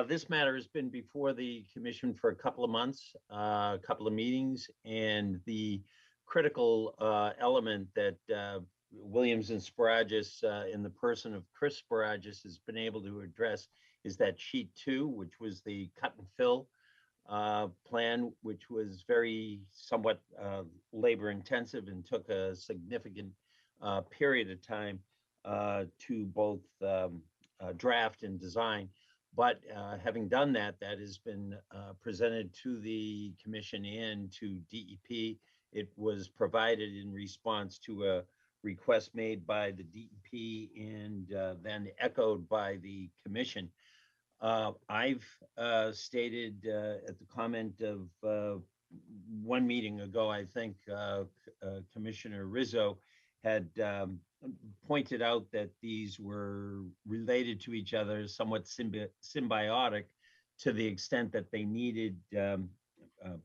Speaker 21: this matter has been before the commission for a couple of months, a couple of meetings, and the critical element that Williams and Sparagus, in the person of Chris Sparagus, has been able to address is that sheet 2, which was the cut and fill plan, which was somewhat labor intensive and took a significant period of time to both draft and design. But having done that, that has been presented to the commission and to DEP. It was provided in response to a request made by the DEP and then echoed by the commission. I've stated at the comment of one meeting ago, I think Commissioner Rizzo had pointed out that these were related to each other, somewhat symbiotic, to the extent that they needed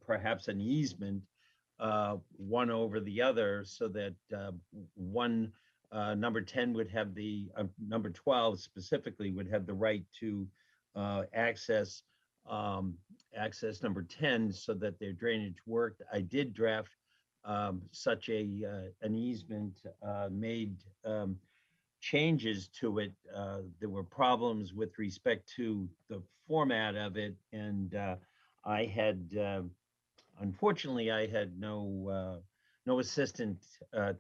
Speaker 21: perhaps an easement one over the other, so that one number 10 would have the number 12 specifically would have the right to access number 10 so that their drainage worked. I did draft such an easement, made changes to it. There were problems with respect to the format of it, and I had unfortunately I had no assistant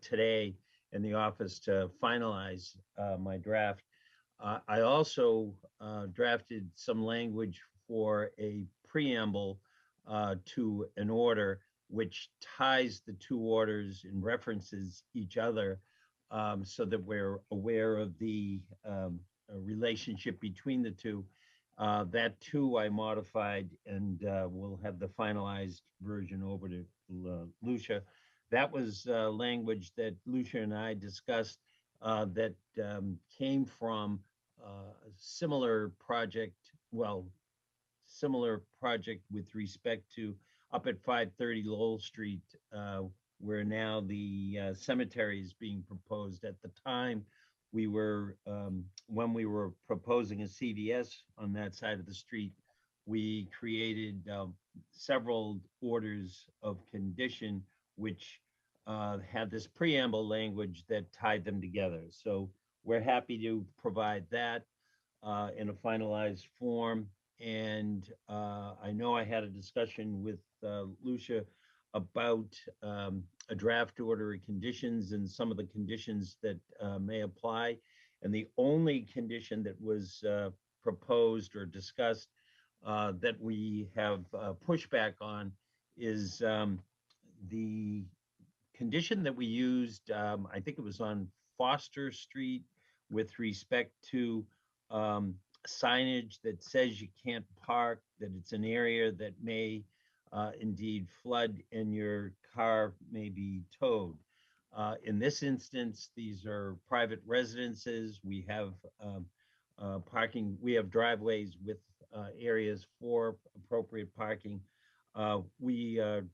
Speaker 21: today in the office to finalize my draft. I also drafted some language for a preamble to an order which ties the two orders and references each other, so that we're aware of the relationship between the two. That too I modified, and we'll have the finalized version over to Lucia. That was language that Lucia and I discussed that came from a similar project with respect to up at 530 Lowell Street, where now the cemetery is being proposed. At the time, we were, when we were proposing a CVS on that side of the street, we created several orders of condition which had this preamble language that tied them together. So we're happy to provide that in a finalized form. And I know I had a discussion with Lucia about a draft order of conditions and some of the conditions that may apply. And the only condition that was proposed or discussed that we have pushback on is the condition that we used, I think it was on Foster Street, with respect to signage that says you can't park, that it's an area that may indeed flood and your car may be towed. In this instance, these are private residences. We have parking, we have driveways with areas for appropriate parking. We are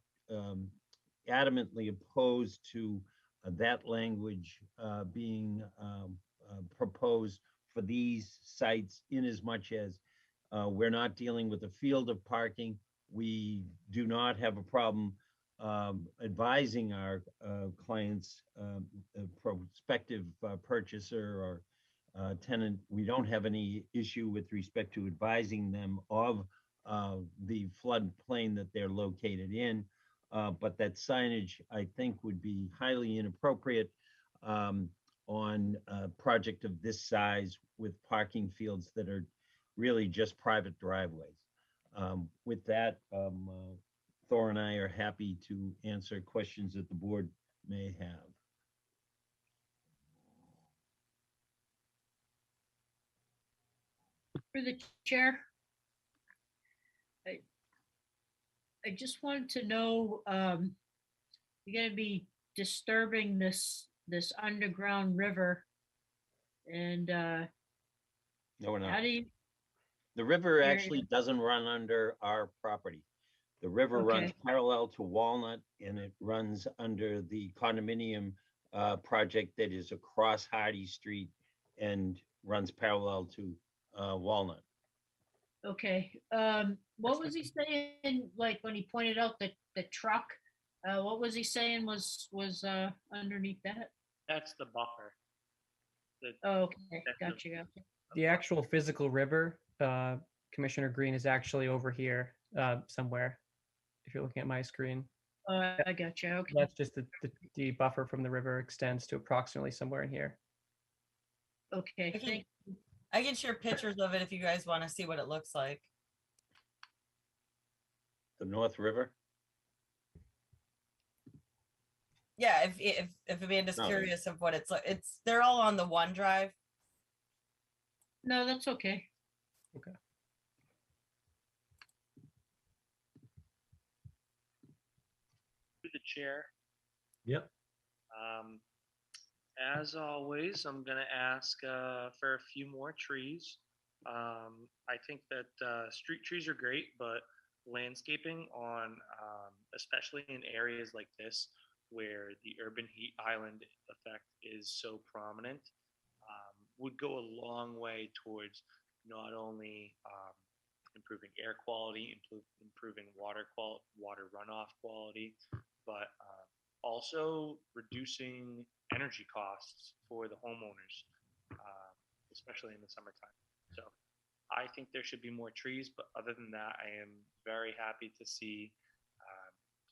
Speaker 21: adamantly opposed to that language being proposed for these sites, in as much as we're not dealing with a field of parking. We do not have a problem advising our clients, prospective purchaser or tenant. We don't have any issue with respect to advising them of the floodplain that they're located in. But that signage, I think, would be highly inappropriate on a project of this size with parking fields that are really just private driveways. With that, Thor and I are happy to answer questions that the board may have.
Speaker 7: For the chair, I just wanted to know, you're gonna be disturbing this underground river, and
Speaker 21: No, we're not.
Speaker 7: how do you?
Speaker 21: The river
Speaker 7: There-
Speaker 21: actually doesn't run under our property. The river runs
Speaker 7: Okay.
Speaker 21: parallel to Walnut, and it runs under the condominium project that is across Hardy Street and runs parallel to Walnut.
Speaker 7: Okay, what was he saying, like, when he pointed out the truck? What was he saying was underneath that?
Speaker 17: That's the buffer.
Speaker 7: Oh, okay,
Speaker 17: That's the-
Speaker 7: gotcha.
Speaker 20: The actual physical river, Commissioner Green, is actually over here somewhere. If you're looking at my screen,
Speaker 7: I gotcha, okay.
Speaker 20: that's just the buffer from the river extends to approximately somewhere in here.
Speaker 7: Okay, thank
Speaker 3: I can share pictures of it if you guys want to see what it looks like.
Speaker 21: The North River?
Speaker 3: Yeah, if Amanda's
Speaker 21: No.
Speaker 3: curious of what it's like, they're all on the OneDrive.
Speaker 7: No, that's okay.
Speaker 20: Okay.
Speaker 11: Chair.
Speaker 2: Yep.
Speaker 11: As always, I'm gonna ask for a few more trees. I think that street trees are great, but landscaping on, especially in areas like this where the urban heat island effect is so prominent, would go a long way towards not only improving air quality, improving water runoff quality, but also reducing energy costs for the homeowners, especially in the summertime. So I think there should be more trees, but other than that, I am very happy to see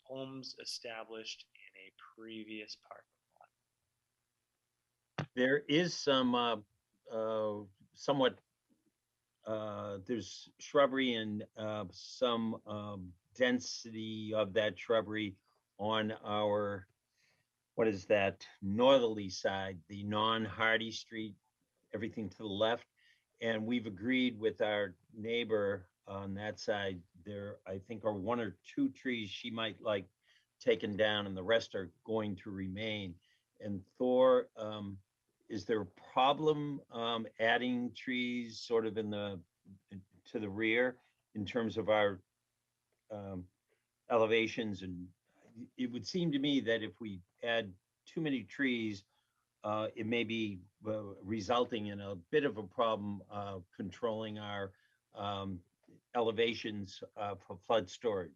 Speaker 11: homes established in a previous parking lot.
Speaker 21: There is some somewhat there's shrubbery and some density of that shrubbery on our, what is that, northerly side, the non-Hardy Street, everything to the left. And we've agreed with our neighbor on that side. There, I think, are 1 or 2 trees she might like taken down, and the rest are going to remain. And Thor, is there a problem adding trees sort of to the rear in terms of our elevations? And it would seem to me that if we add too many trees, it may be resulting in a bit of a problem controlling our elevations for flood storage.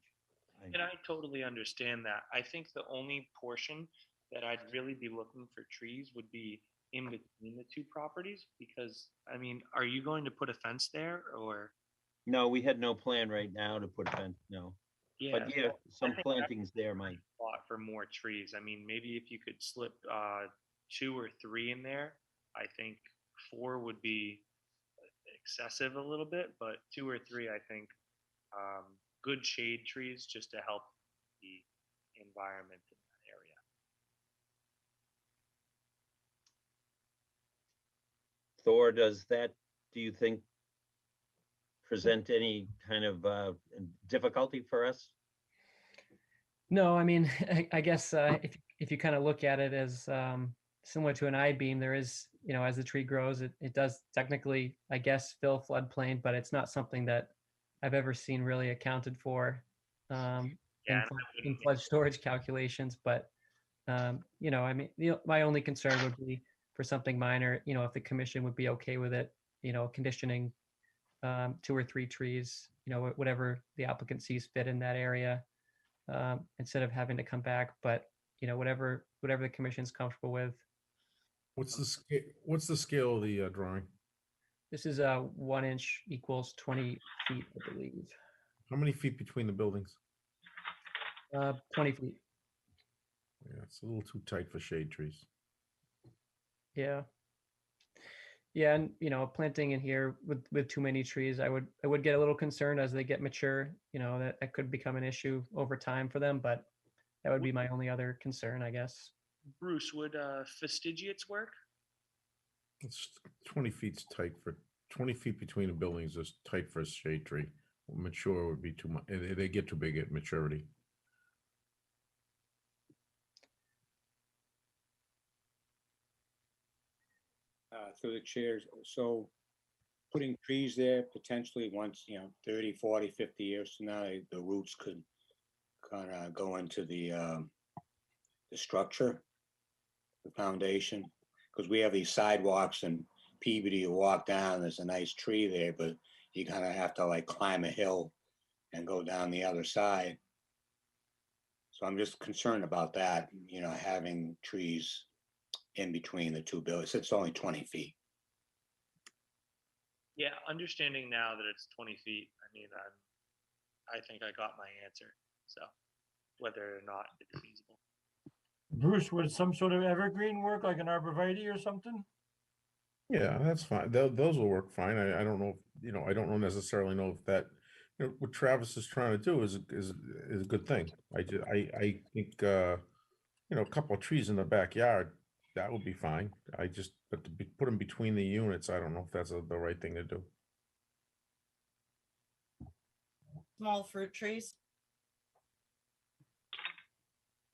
Speaker 11: And I totally understand that. I think the only portion that I'd really be looking for trees would be in between the two properties, because, I mean, are you going to put a fence there, or?
Speaker 21: No, we had no plan right now to put a fence, no.
Speaker 11: Yeah,
Speaker 21: But yeah,
Speaker 11: so
Speaker 21: some
Speaker 11: I think
Speaker 21: plantings there might.
Speaker 11: a lot for more trees. I mean, maybe if you could slip 2 or 3 in there, I think 4 would be excessive a little bit, but 2 or 3, I think, good shade trees just to help the environment in that area.
Speaker 21: Thor, does that, do you think, present any kind of difficulty for us?
Speaker 20: No, I mean, I guess if you kind of look at it as similar to an I-beam, there is, as the tree grows, it does technically, I guess, fill floodplain, but it's not something that I've ever seen really accounted for in flood storage calculations. But I mean, my only concern would be for something minor, if the commission would be okay with it, conditioning 2 or 3 trees, whatever the applicant sees fit in that area, instead of having to come back. But whatever the commission's comfortable with.
Speaker 9: What's the scale of the drawing?
Speaker 20: This is 1 inch equals 20 feet, I believe.
Speaker 9: How many feet between the buildings?
Speaker 20: 20 feet.
Speaker 9: Yeah, it's a little too tight for shade trees.
Speaker 20: Yeah. Yeah, and planting in here with too many trees, I would get a little concerned as they get mature. That could become an issue over time for them. But that would be my only other concern, I guess.
Speaker 11: Bruce, would fastigiates work?
Speaker 9: It's 20 feet's tight for 20 feet between the buildings is tight for a shade tree. Mature would be too much. They get too big at maturity.
Speaker 1: Through the chairs, so putting trees there potentially once, 30, 40, 50 years from now, the roots could kind of go into the structure, the foundation, because we have these sidewalks and Peabody, you walk down, there's a nice tree there, but you kind of have to like climb a hill and go down the other side. So I'm just concerned about that, having trees in between the two buildings. It's only 20 feet.
Speaker 11: Yeah, understanding now that it's 20 feet, I mean, I think I got my answer. So whether or not it's feasible.
Speaker 5: Bruce, would some sort of evergreen work, like an arborvitae or something?
Speaker 9: Yeah, that's fine. Those will work fine. I don't know, I don't necessarily know if that, what Travis is trying to do is a good thing. I think, a couple of trees in the backyard, that would be fine. But to put them between the units, I don't know if that's the right thing to do.
Speaker 3: Small fruit trees.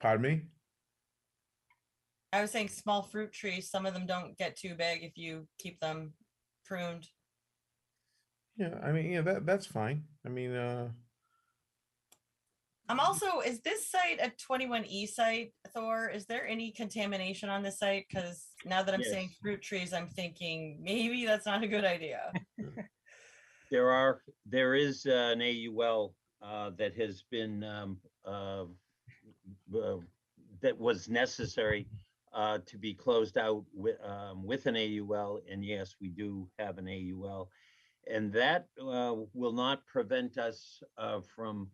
Speaker 9: Pardon me?
Speaker 3: I was saying small fruit trees, some of them don't get too big if you keep them pruned.
Speaker 9: Yeah, I mean, yeah, that's fine. I mean,
Speaker 3: I'm also, is this site a 21E site, Thor? Is there any contamination on this site? Because now that I'm saying
Speaker 21: Yes.
Speaker 3: fruit trees, I'm thinking maybe that's not a good idea.
Speaker 21: There is an AUL that has been that was necessary to be closed out with an AUL, and yes, we do have an AUL, and that will not prevent us from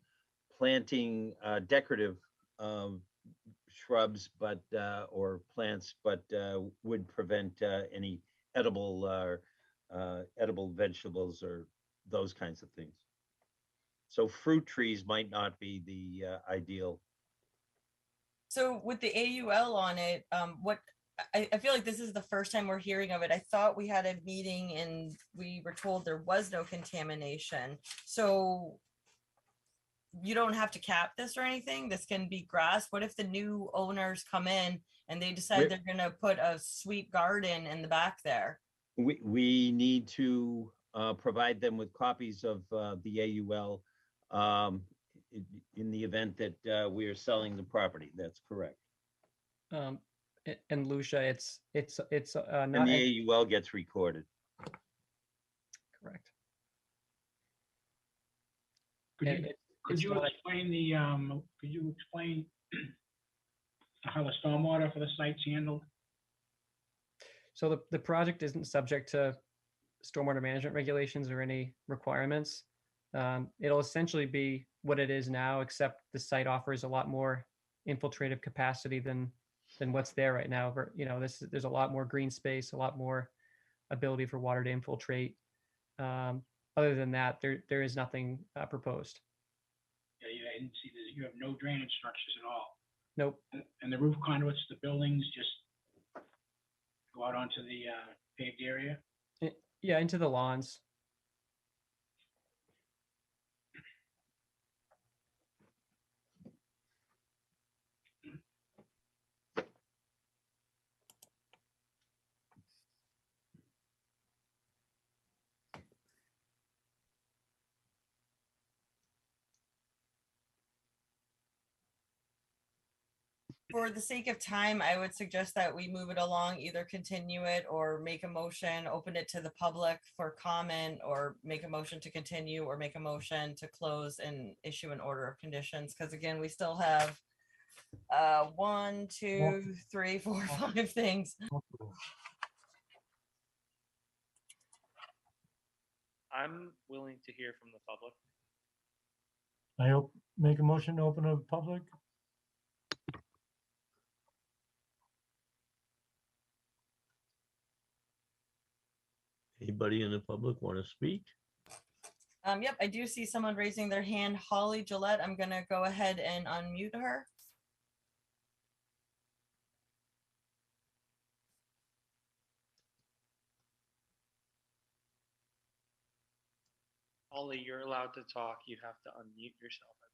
Speaker 21: planting decorative shrubs, but or plants, but would prevent any edible edible vegetables or those kinds of things. So fruit trees might not be the ideal.
Speaker 3: So with the AUL on it, I feel like this is the first time we're hearing of it. I thought we had a meeting and we were told there was no contamination. So you don't have to cap this or anything. This can be grass. What if the new owners come in and they decide they're going to put a sweet garden in the back there?
Speaker 21: We need to provide them with copies of the AUL in the event that we are selling the property. That's correct.
Speaker 20: And Lucia, it's not.
Speaker 21: And the AUL gets recorded.
Speaker 20: Correct.
Speaker 6: Could you explain the, how the stormwater for the site's handled?
Speaker 20: So the project isn't subject to stormwater management regulations or any requirements. It'll essentially be what it is now, except the site offers a lot more infiltrative capacity than what's there right now. You know, there's a lot more green space, a lot more ability for water to infiltrate. Other than that, there is nothing proposed.
Speaker 6: Yeah, I didn't see that. You have no drainage structures at all.
Speaker 20: Nope.
Speaker 6: And the roof conduits, the buildings just go out onto the paved area?
Speaker 20: Yeah, into the lawns.
Speaker 3: For the sake of time, I would suggest that we move it along, either continue it or make a motion, open it to the public for comment, or make a motion to continue, or make a motion to close and issue an order of conditions. Because again, we still have 1, 2, 3, 4, 5 things.
Speaker 11: I'm willing to hear from the public.
Speaker 5: Make a motion to open to the public.
Speaker 2: Anybody in the public want to speak?
Speaker 3: Yep, I do see someone raising their hand. Holly Gillette, I'm gonna go ahead and unmute her.
Speaker 11: Holly, you're allowed to talk. You have to unmute yourself, I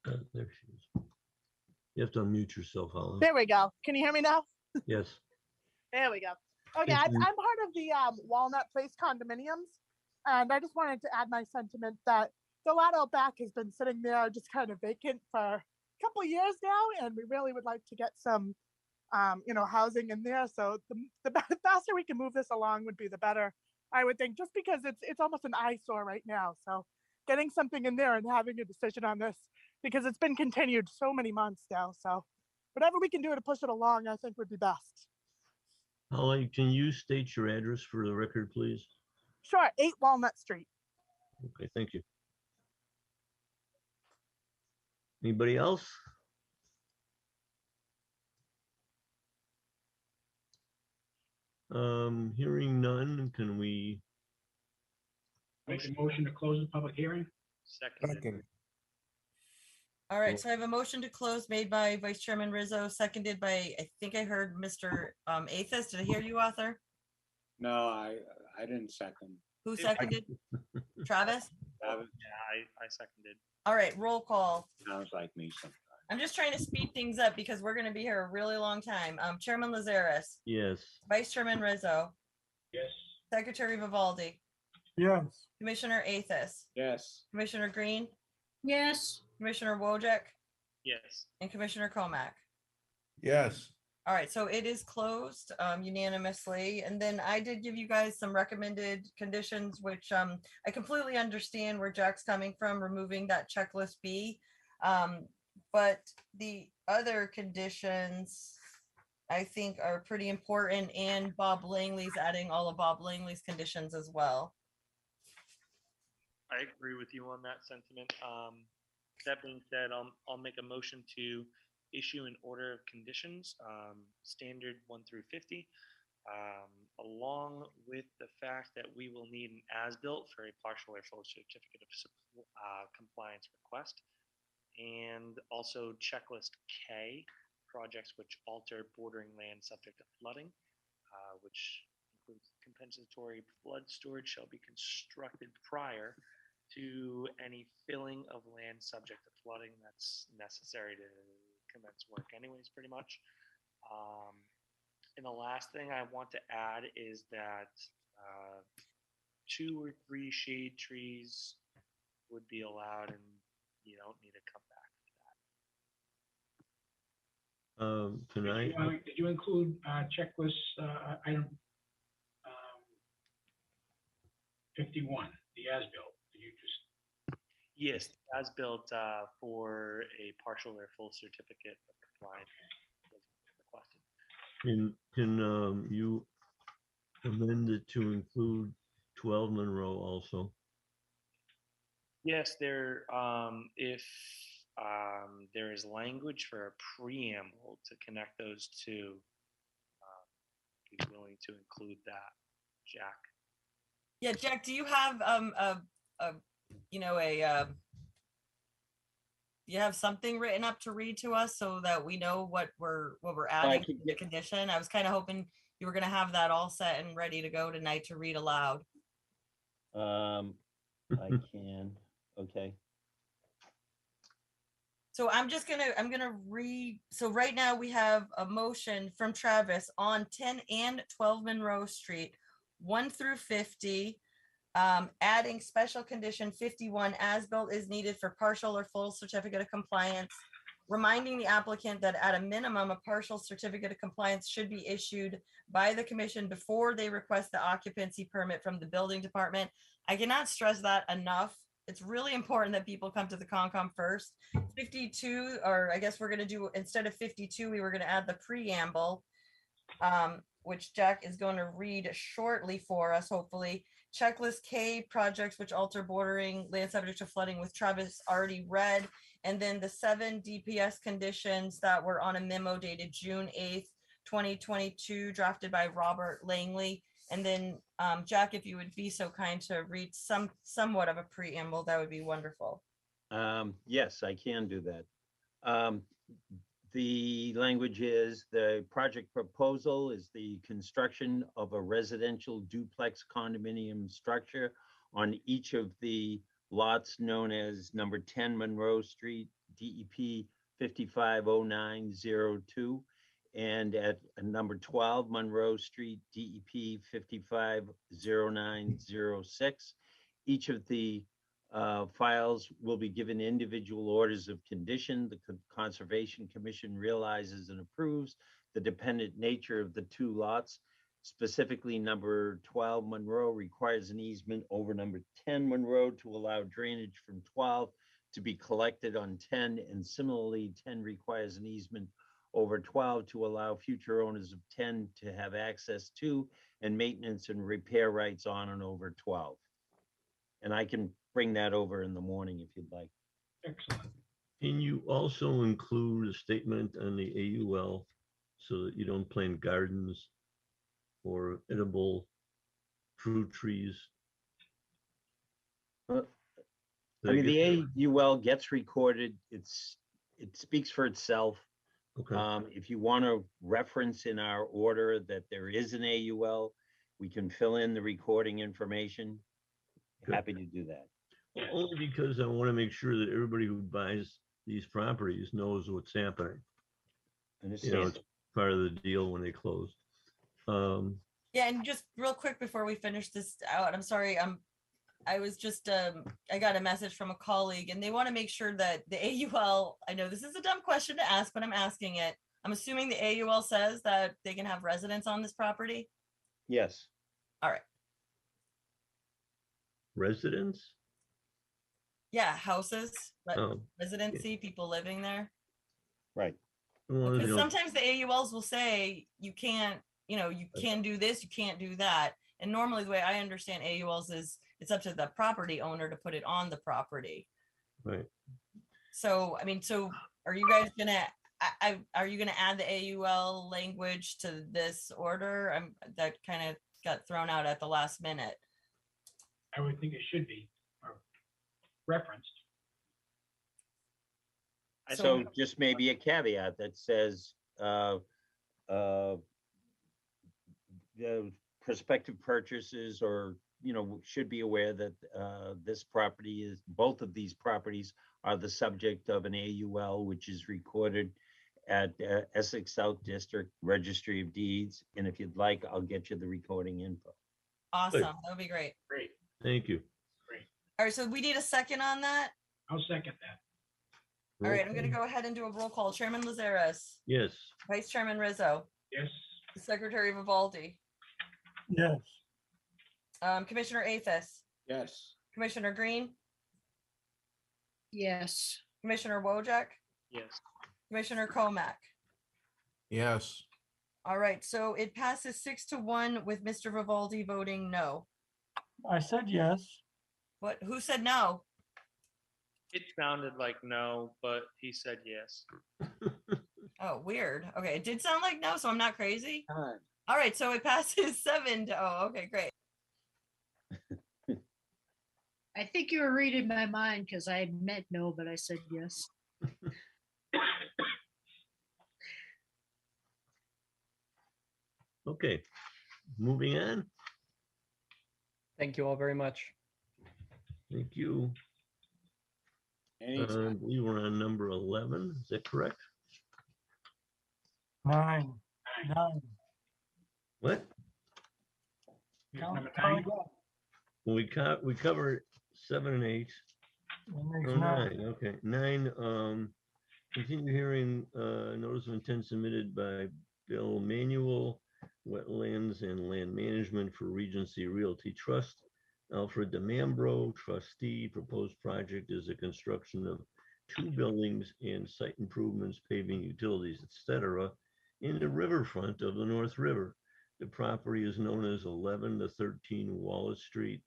Speaker 11: believe.
Speaker 2: There she is. You have to unmute yourself, Holly.
Speaker 10: There we go. Can you hear me now?
Speaker 2: Yes.
Speaker 10: There we go. Okay, I'm part of the Walnut Place condominiums, and I just wanted to add my sentiment that the lot out back has been sitting there just kind of vacant for a couple years now, and we really would like to get some, housing in there. So the faster we can move this along would be the better, I would think, just because it's almost an eyesore right now. So getting something in there and having a decision on this, because it's been continued so many months now. So whatever we can do to push it along, I think would be best.
Speaker 2: Holly, can you state your address for the record, please?
Speaker 10: Sure, 8 Walnut Street.
Speaker 2: Okay, thank you. Anybody else? Hearing none, can we?
Speaker 6: Make a motion to close the public hearing?
Speaker 16: Second.
Speaker 3: All right, so I have a motion to close made by Vice Chairman Rizzo, seconded by, I think I heard Mr. Athos. Did I hear you, Arthur?
Speaker 1: No, I didn't second.
Speaker 3: Who seconded? Travis?
Speaker 11: Yeah, I seconded.
Speaker 3: All right, roll call.
Speaker 1: Sounds like me sometimes.
Speaker 3: I'm just trying to speed things up because we're going to be here a really long time. Chairman Lazaris,
Speaker 2: Yes.
Speaker 3: Vice Chairman Rizzo,
Speaker 6: Yes.
Speaker 3: Secretary Vivaldi,
Speaker 5: Yes.
Speaker 3: Commissioner Athos,
Speaker 1: Yes.
Speaker 3: Commissioner Green,
Speaker 7: Yes.
Speaker 3: Commissioner Wojcik,
Speaker 8: Yes.
Speaker 3: and Commissioner Comack.
Speaker 9: Yes.
Speaker 3: All right, so it is closed unanimously. And then I did give you guys some recommended conditions, which I completely understand where Jack's coming from, removing that checklist B. But the other conditions I think are pretty important, and Bob Langley's adding all of Bob Langley's conditions as well.
Speaker 8: I agree with you on that sentiment. That being said, I'll make a motion to issue an order of conditions, standard 1 through 50, along with the fact that we will need an as-built for a partial or full certificate of compliance request, and also checklist K, projects which alter bordering land subject to flooding, which includes compensatory flood storage shall be constructed prior to any filling of land subject to flooding that's necessary to commence work anyways, pretty much. And the last thing I want to add is that 2 or 3 shade trees would be allowed, and you don't need to come back for that.
Speaker 2: Tonight.
Speaker 6: Did you include checklist item 51, the as-built? Did you just?
Speaker 8: Yes, as built for a partial or full certificate of compliance requested.
Speaker 2: Can you amend it to include 12 Monroe also?
Speaker 8: Yes, there. If there is language for a preamble to connect those two, he's willing to include that. Jack.
Speaker 3: Yeah, Jack, do you have you have something written up to read to us so that we know what we're adding to the condition? I was kind of hoping you were going to have that all set and ready to go tonight to read aloud.
Speaker 21: I can. Okay.
Speaker 3: So I'm gonna read. So right now we have a motion from Travis on 10 and 12 Monroe Street, 1 through 50, adding special condition 51, as built is needed for partial or full certificate of compliance, reminding the applicant that at a minimum, a partial certificate of compliance should be issued by the commission before they request the occupancy permit from the building department. I cannot stress that enough. It's really important that people come to the Concom first. 52, or I guess we're going to do, instead of 52, we were going to add the preamble, which Jack is going to read shortly for us, hopefully. Checklist K, projects which alter bordering land subject to flooding, with Travis already read. And then the 7 DPS conditions that were on a memo dated June 8th, 2022, drafted by Robert Langley. And then Jack, if you would be so kind to read somewhat of a preamble, that would be wonderful.
Speaker 21: Yes, I can do that. The language is: the project proposal is the construction of a residential duplex condominium structure on each of the lots known as number 10 Monroe Street, DEP 550902, and at number 12 Monroe Street, DEP 550906. Each of the files will be given individual orders of condition. The Conservation Commission realizes and approves the dependent nature of the 2 lots. Specifically, number 12 Monroe requires an easement over number 10 Monroe to allow drainage from 12 to be collected on 10, and similarly, 10 requires an easement over 12 to allow future owners of 10 to have access to and maintenance and repair rights on and over 12. And I can bring that over in the morning if you'd like.
Speaker 6: Excellent.
Speaker 2: Can you also include a statement on the AUL so that you don't plant gardens or edible fruit trees?
Speaker 21: I mean, the AUL gets recorded. It speaks for itself.
Speaker 2: Okay.
Speaker 21: If you want to reference in our order that there is an AUL, we can fill in the recording information.
Speaker 2: Good.
Speaker 21: Happy to do that.
Speaker 2: Only because I want to make sure that everybody who buys these properties knows what's happening. You know,
Speaker 21: Understand.
Speaker 2: it's part of the deal when they close.
Speaker 3: Yeah, and just real quick before we finish this out, I'm sorry, I was just I got a message from a colleague and they want to make sure that the AUL, I know this is a dumb question to ask, but I'm asking it. I'm assuming the AUL says that they can have residents on this property.
Speaker 21: Yes.
Speaker 3: All right.
Speaker 2: Residents?
Speaker 3: Yeah, houses, but
Speaker 2: Oh,
Speaker 3: residency, people living there.
Speaker 21: Right.
Speaker 2: well, you
Speaker 3: Because
Speaker 2: know,
Speaker 3: sometimes the AULs will say you can't, you know, you can do this, you can't do that. And normally the way I understand AULs is it's up to the property owner to put it on the property.
Speaker 2: right.
Speaker 3: So, I mean, so are you guys gonna, are you gonna add the AUL language to this order? That kind of got thrown out at the last minute.
Speaker 6: I would think it should be referenced.
Speaker 21: So just maybe a caveat that says, the prospective purchasers or, you know, should be aware that this property is, both of these properties are the subject of an AUL, which is recorded at Essex South District Registry of Deeds. And if you'd like, I'll get you the recording info.
Speaker 3: Awesome, that would be great.
Speaker 6: Great.
Speaker 2: Thank you.
Speaker 3: All right, so we need a second on that.
Speaker 6: I'll second that.
Speaker 3: All right, I'm gonna go ahead and do a roll call. Chairman Lazares,
Speaker 2: Yes.
Speaker 3: Vice Chairman Rizzo,
Speaker 6: Yes.
Speaker 3: Secretary Vivaldi,
Speaker 5: Yes.
Speaker 3: Commissioner Athos,
Speaker 1: Yes.
Speaker 3: Commissioner Green,
Speaker 7: Yes.
Speaker 3: Commissioner Wojak,
Speaker 8: Yes.
Speaker 3: Commissioner Komak.
Speaker 9: Yes.
Speaker 3: All right, so it passes 6-1 with Mr. Vivaldi voting no.
Speaker 5: I said yes.
Speaker 3: What, who said no?
Speaker 17: It sounded like no, but he said yes.
Speaker 3: Oh, weird. Okay, it did sound like no, so I'm not crazy.
Speaker 1: Time.
Speaker 3: All right, so it passes 7-0. Okay, great.
Speaker 7: I think you were reading my mind because I meant no, but I said yes.
Speaker 2: Okay, moving on.
Speaker 20: Thank you all very much.
Speaker 2: Thank you.
Speaker 1: Anytime.
Speaker 2: I believe we're on number 11. Is that correct?
Speaker 5: 9.
Speaker 2: What?
Speaker 5: Count-
Speaker 6: Number
Speaker 5: count
Speaker 6: 9.
Speaker 5: again.
Speaker 2: Well, we covered 7 and 8.
Speaker 5: That makes
Speaker 2: Oh,
Speaker 5: 9.
Speaker 2: 9. Okay, 9. Continue hearing notice of intent submitted by Bill Manuel, Wetlands and Land Management for Regency Realty Trust. Alfred DeMambro, trustee. Proposed project is a construction of 2 buildings and site improvements, paving, utilities, etc. in the riverfront of the North River. The property is known as 11 to 13 Wallace Street,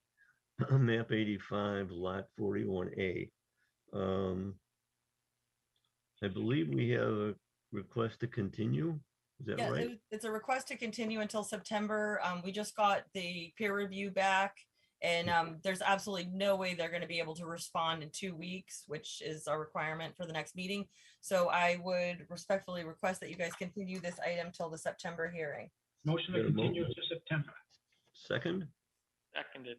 Speaker 2: map 85, lot 41A. I believe we have a request to continue. Is that
Speaker 3: Yeah,
Speaker 2: right?
Speaker 3: it's a request to continue until September. We just got the peer review back and there's absolutely no way they're going to be able to respond in 2 weeks, which is a requirement for the next meeting. So I would respectfully request that you guys continue this item till the September hearing.
Speaker 6: Motion to
Speaker 2: Got a
Speaker 6: continue
Speaker 2: motion.
Speaker 6: to September.
Speaker 2: Second?
Speaker 17: Seconded.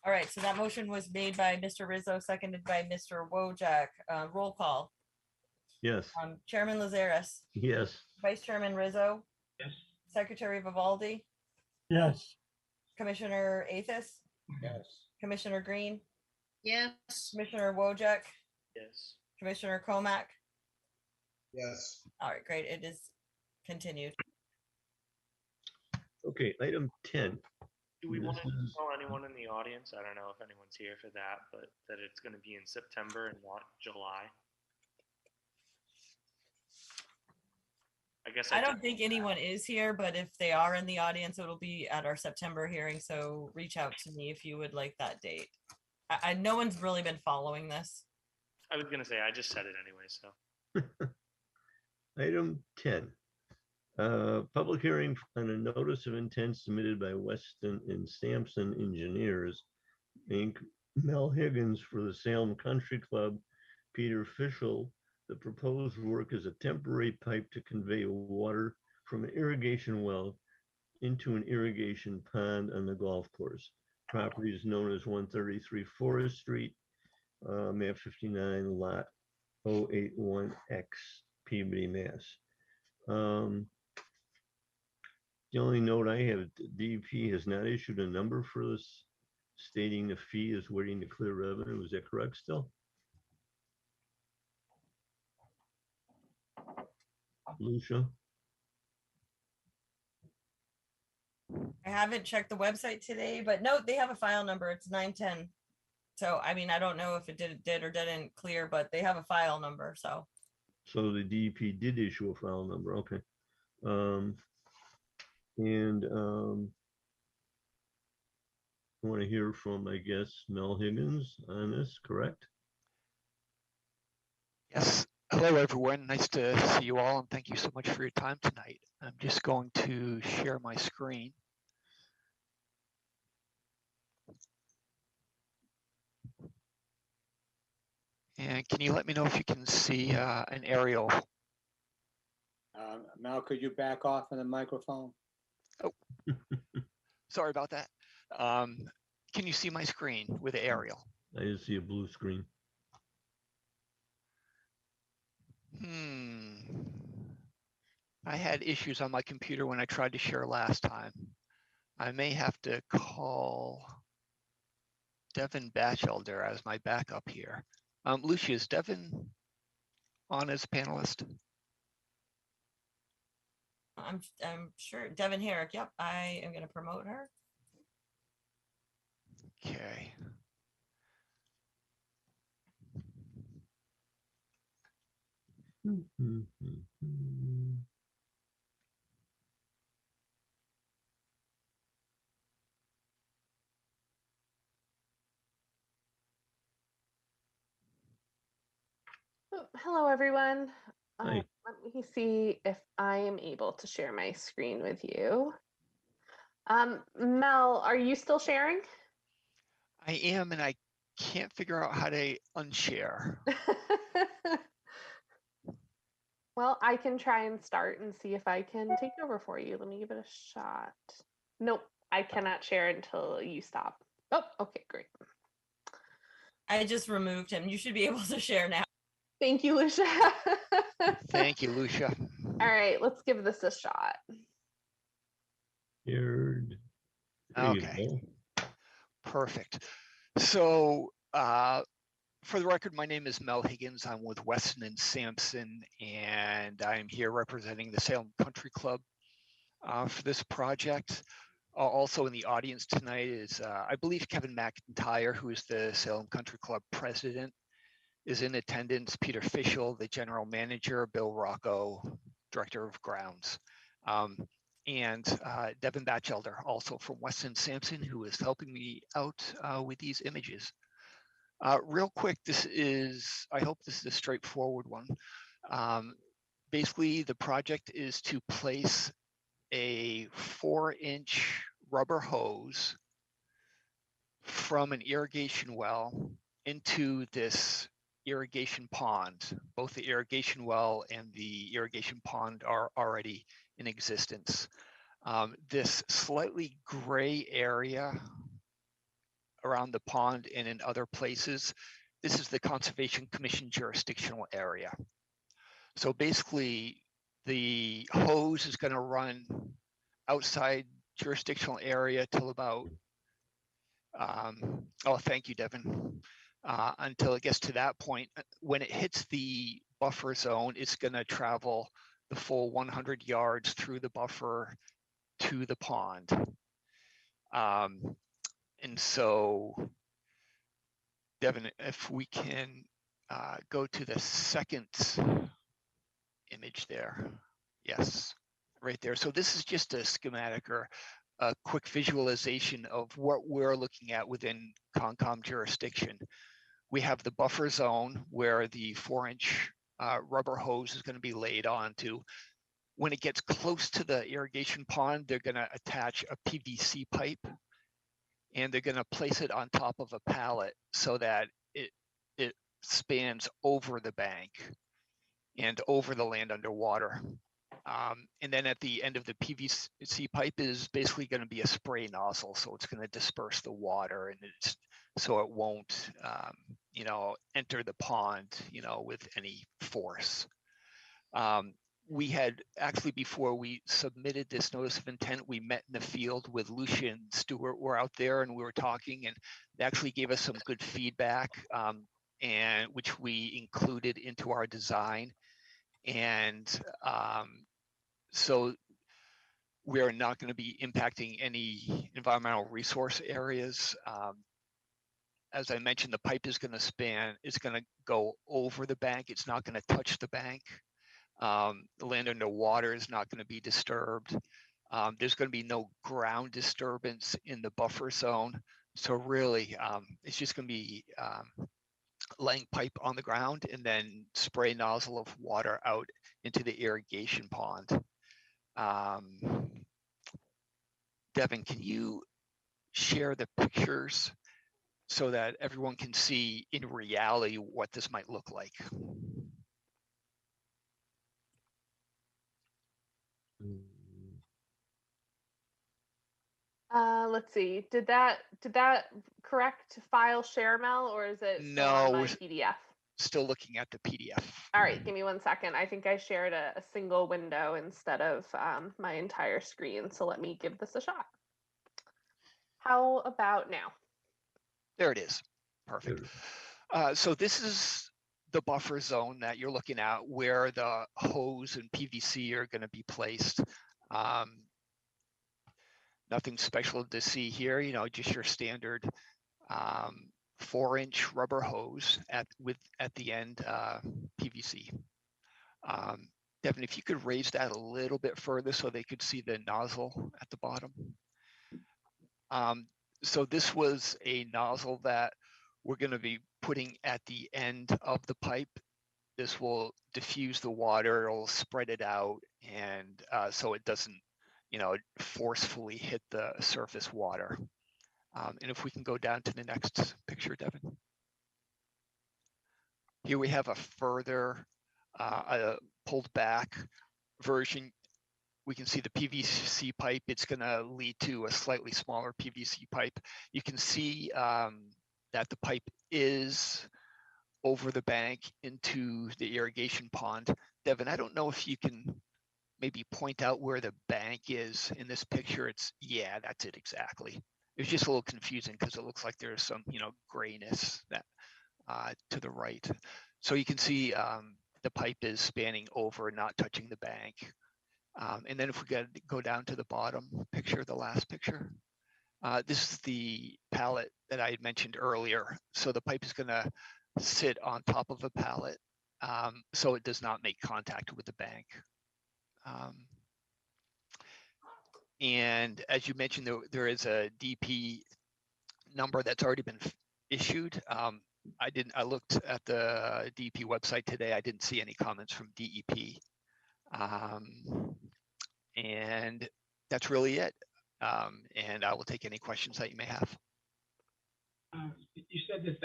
Speaker 3: All right, so that motion was made by Mr. Rizzo, seconded by Mr. Wojak. Roll call.
Speaker 2: Yes.
Speaker 3: Chairman Lazares,
Speaker 2: Yes.
Speaker 3: Vice Chairman Rizzo,
Speaker 6: Yes.
Speaker 3: Secretary Vivaldi,
Speaker 5: Yes.
Speaker 3: Commissioner Athos,
Speaker 1: Yes.
Speaker 3: Commissioner Green,
Speaker 7: Yes.
Speaker 3: Commissioner Wojak,
Speaker 17: Yes.
Speaker 3: Commissioner Komak.
Speaker 16: Yes.
Speaker 3: All right, great. It is continued.
Speaker 2: Okay, item 10.
Speaker 17: Do we
Speaker 2: This
Speaker 17: want to
Speaker 2: is-
Speaker 17: tell anyone in the audience? I don't know if anyone's here for that, but that it's going to be in September and not July. I guess
Speaker 3: I don't think anyone is here, but if they are in the audience, it'll be at our September hearing. So reach out to me if you would like that date. No one's really been following this.
Speaker 17: I was going to say, I just said it anyway, so.
Speaker 2: Item 10. Public hearing on a notice of intent submitted by Weston and Sampson Engineers, Inc., Mel Higgins for the Salem Country Club, Peter Fischel. The proposed work is a temporary pipe to convey water from an irrigation well into an irrigation pond on the golf course. property is known as 133 Forest Street, map 59, lot 081X, Peabody, Mass. The only note I have, DEP has not issued a number for this, stating the fee is waiting to clear revenue. Is that correct still? Lucia?
Speaker 3: I haven't checked the website today, but no, they have a file number. It's 910. So, I mean, I don't know if it did or didn't clear, but they have a file number. So
Speaker 2: The DEP did issue a file number. Okay. I want to hear from, I guess, Mel Higgins on this, correct?
Speaker 12: Yes. Hello, everyone. Nice to see you all, and thank you so much for your time tonight. I'm just going to share my screen. And can you let me know if you can see an aerial?
Speaker 1: Mel, could you back off on the microphone?
Speaker 12: Oh, sorry about that. Can you see my screen with the aerial?
Speaker 2: I just see a blue screen.
Speaker 12: I had issues on my computer when I tried to share last time. I may have to call Devin Batchelder as my backup here. Lucia, is Devin on as a panelist?
Speaker 3: I'm sure Devin Herrick. Yep, I am going to promote her.
Speaker 12: Okay.
Speaker 22: Oh, hello, everyone.
Speaker 2: Hi.
Speaker 22: Let me see if I am able to share my screen with you. Mel, are you still sharing?
Speaker 12: I am, and I can't figure out how to unshare.
Speaker 22: Well, I can try and start and see if I can take over for you. Let me give it a shot. Nope, I cannot share until you stop. Oh, okay, great.
Speaker 3: I just removed him. You should be able to share now.
Speaker 22: Thank you, Lucia.
Speaker 12: Thank you, Lucia.
Speaker 22: All right, let's give this a shot.
Speaker 2: Shared.
Speaker 12: Okay. Perfect. So, for the record, my name is Mel Higgins. I'm with Weston and Sampson, and I'm here representing the Salem Country Club for this project. Also in the audience tonight is, I believe, Kevin McIntyre, who is the Salem Country Club president, is in attendance. Peter Fischel, the general manager, Bill Rocco, director of grounds, and Devin Batchelder, also from Weston Sampson, who is helping me out with these images. Real quick, I hope this is a straightforward one. Basically, the project is to place a 4-inch rubber hose from an irrigation well into this irrigation pond. Both the irrigation well and the irrigation pond are already in existence. This slightly gray area around the pond and in other places, this is the Conservation Commission jurisdictional area. So basically, the hose is going to run outside jurisdictional area till about, oh, thank you, Devin, until it gets to that point. When it hits the buffer zone, it's going to travel the full 100 yards through the buffer to the pond. And so, Devin, if we can go to the second image there. Yes, right there. So this is just a schematic or a quick visualization of what we're looking at within Concom jurisdiction. We have the buffer zone where the 4-inch rubber hose is going to be laid onto. When it gets close to the irrigation pond, they're going to attach a PVC pipe, and they're going to place it on top of a pallet so that it spans over the bank and over the land underwater. And then at the end of the PVC pipe is basically going to be a spray nozzle. So it's going to disperse the water and it's so it won't, you know, enter the pond, you know, with any force. We had actually, before we submitted this notice of intent, we met in the field with Lucia and Stuart were out there and we were talking and they actually gave us some good feedback and which we included into our design. And so we're not going to be impacting any environmental resource areas. As I mentioned, the pipe is going to span, it's going to go over the bank. It's not going to touch the bank. The land under water is not going to be disturbed. There's going to be no ground disturbance in the buffer zone. So really, it's just going to be laying pipe on the ground and then spray nozzle of water out into the irrigation pond. Devin, can you share the pictures so that everyone can see in reality what this might look like?
Speaker 22: Let's see. Did that correct file share, Mel, or is it still on
Speaker 12: No,
Speaker 22: my
Speaker 12: we're
Speaker 22: PDF?
Speaker 12: still looking at the PDF.
Speaker 22: All right, give me 1 second. I think I shared a single window instead of my entire screen. So let me give this a shot. How about now?
Speaker 12: There it is. Perfect. So this is the buffer zone that you're looking at where the hose and PVC are going to be placed. Nothing special to see here, you know, just your standard 4-inch rubber hose at the end PVC. Devin, if you could raise that a little bit further so they could see the nozzle at the bottom. So this was a nozzle that we're going to be putting at the end of the pipe. This will diffuse the water, it'll spread it out, and so it doesn't, you know, forcefully hit the surface water. And if we can go down to the next picture, Devin. Here we have a further pulled back version. We can see the PVC pipe. It's going to lead to a slightly smaller PVC pipe. You can see that the pipe is over the bank into the irrigation pond. Devin, I don't know if you can maybe point out where the bank is in this picture. It's, yeah, that's it exactly. It was just a little confusing because it looks like there's some, you know, grayness that to the right. So you can see the pipe is spanning over, not touching the bank. And then if we go down to the bottom picture, the last picture, this is the pallet that I had mentioned earlier. So the pipe is going to sit on top of a pallet, so it does not make contact with the bank. And as you mentioned, there is a DP number that's already been issued. I looked at the DEP website today. I didn't see any comments from DEP. And that's really it. And I will take any questions that you may have.
Speaker 6: You said that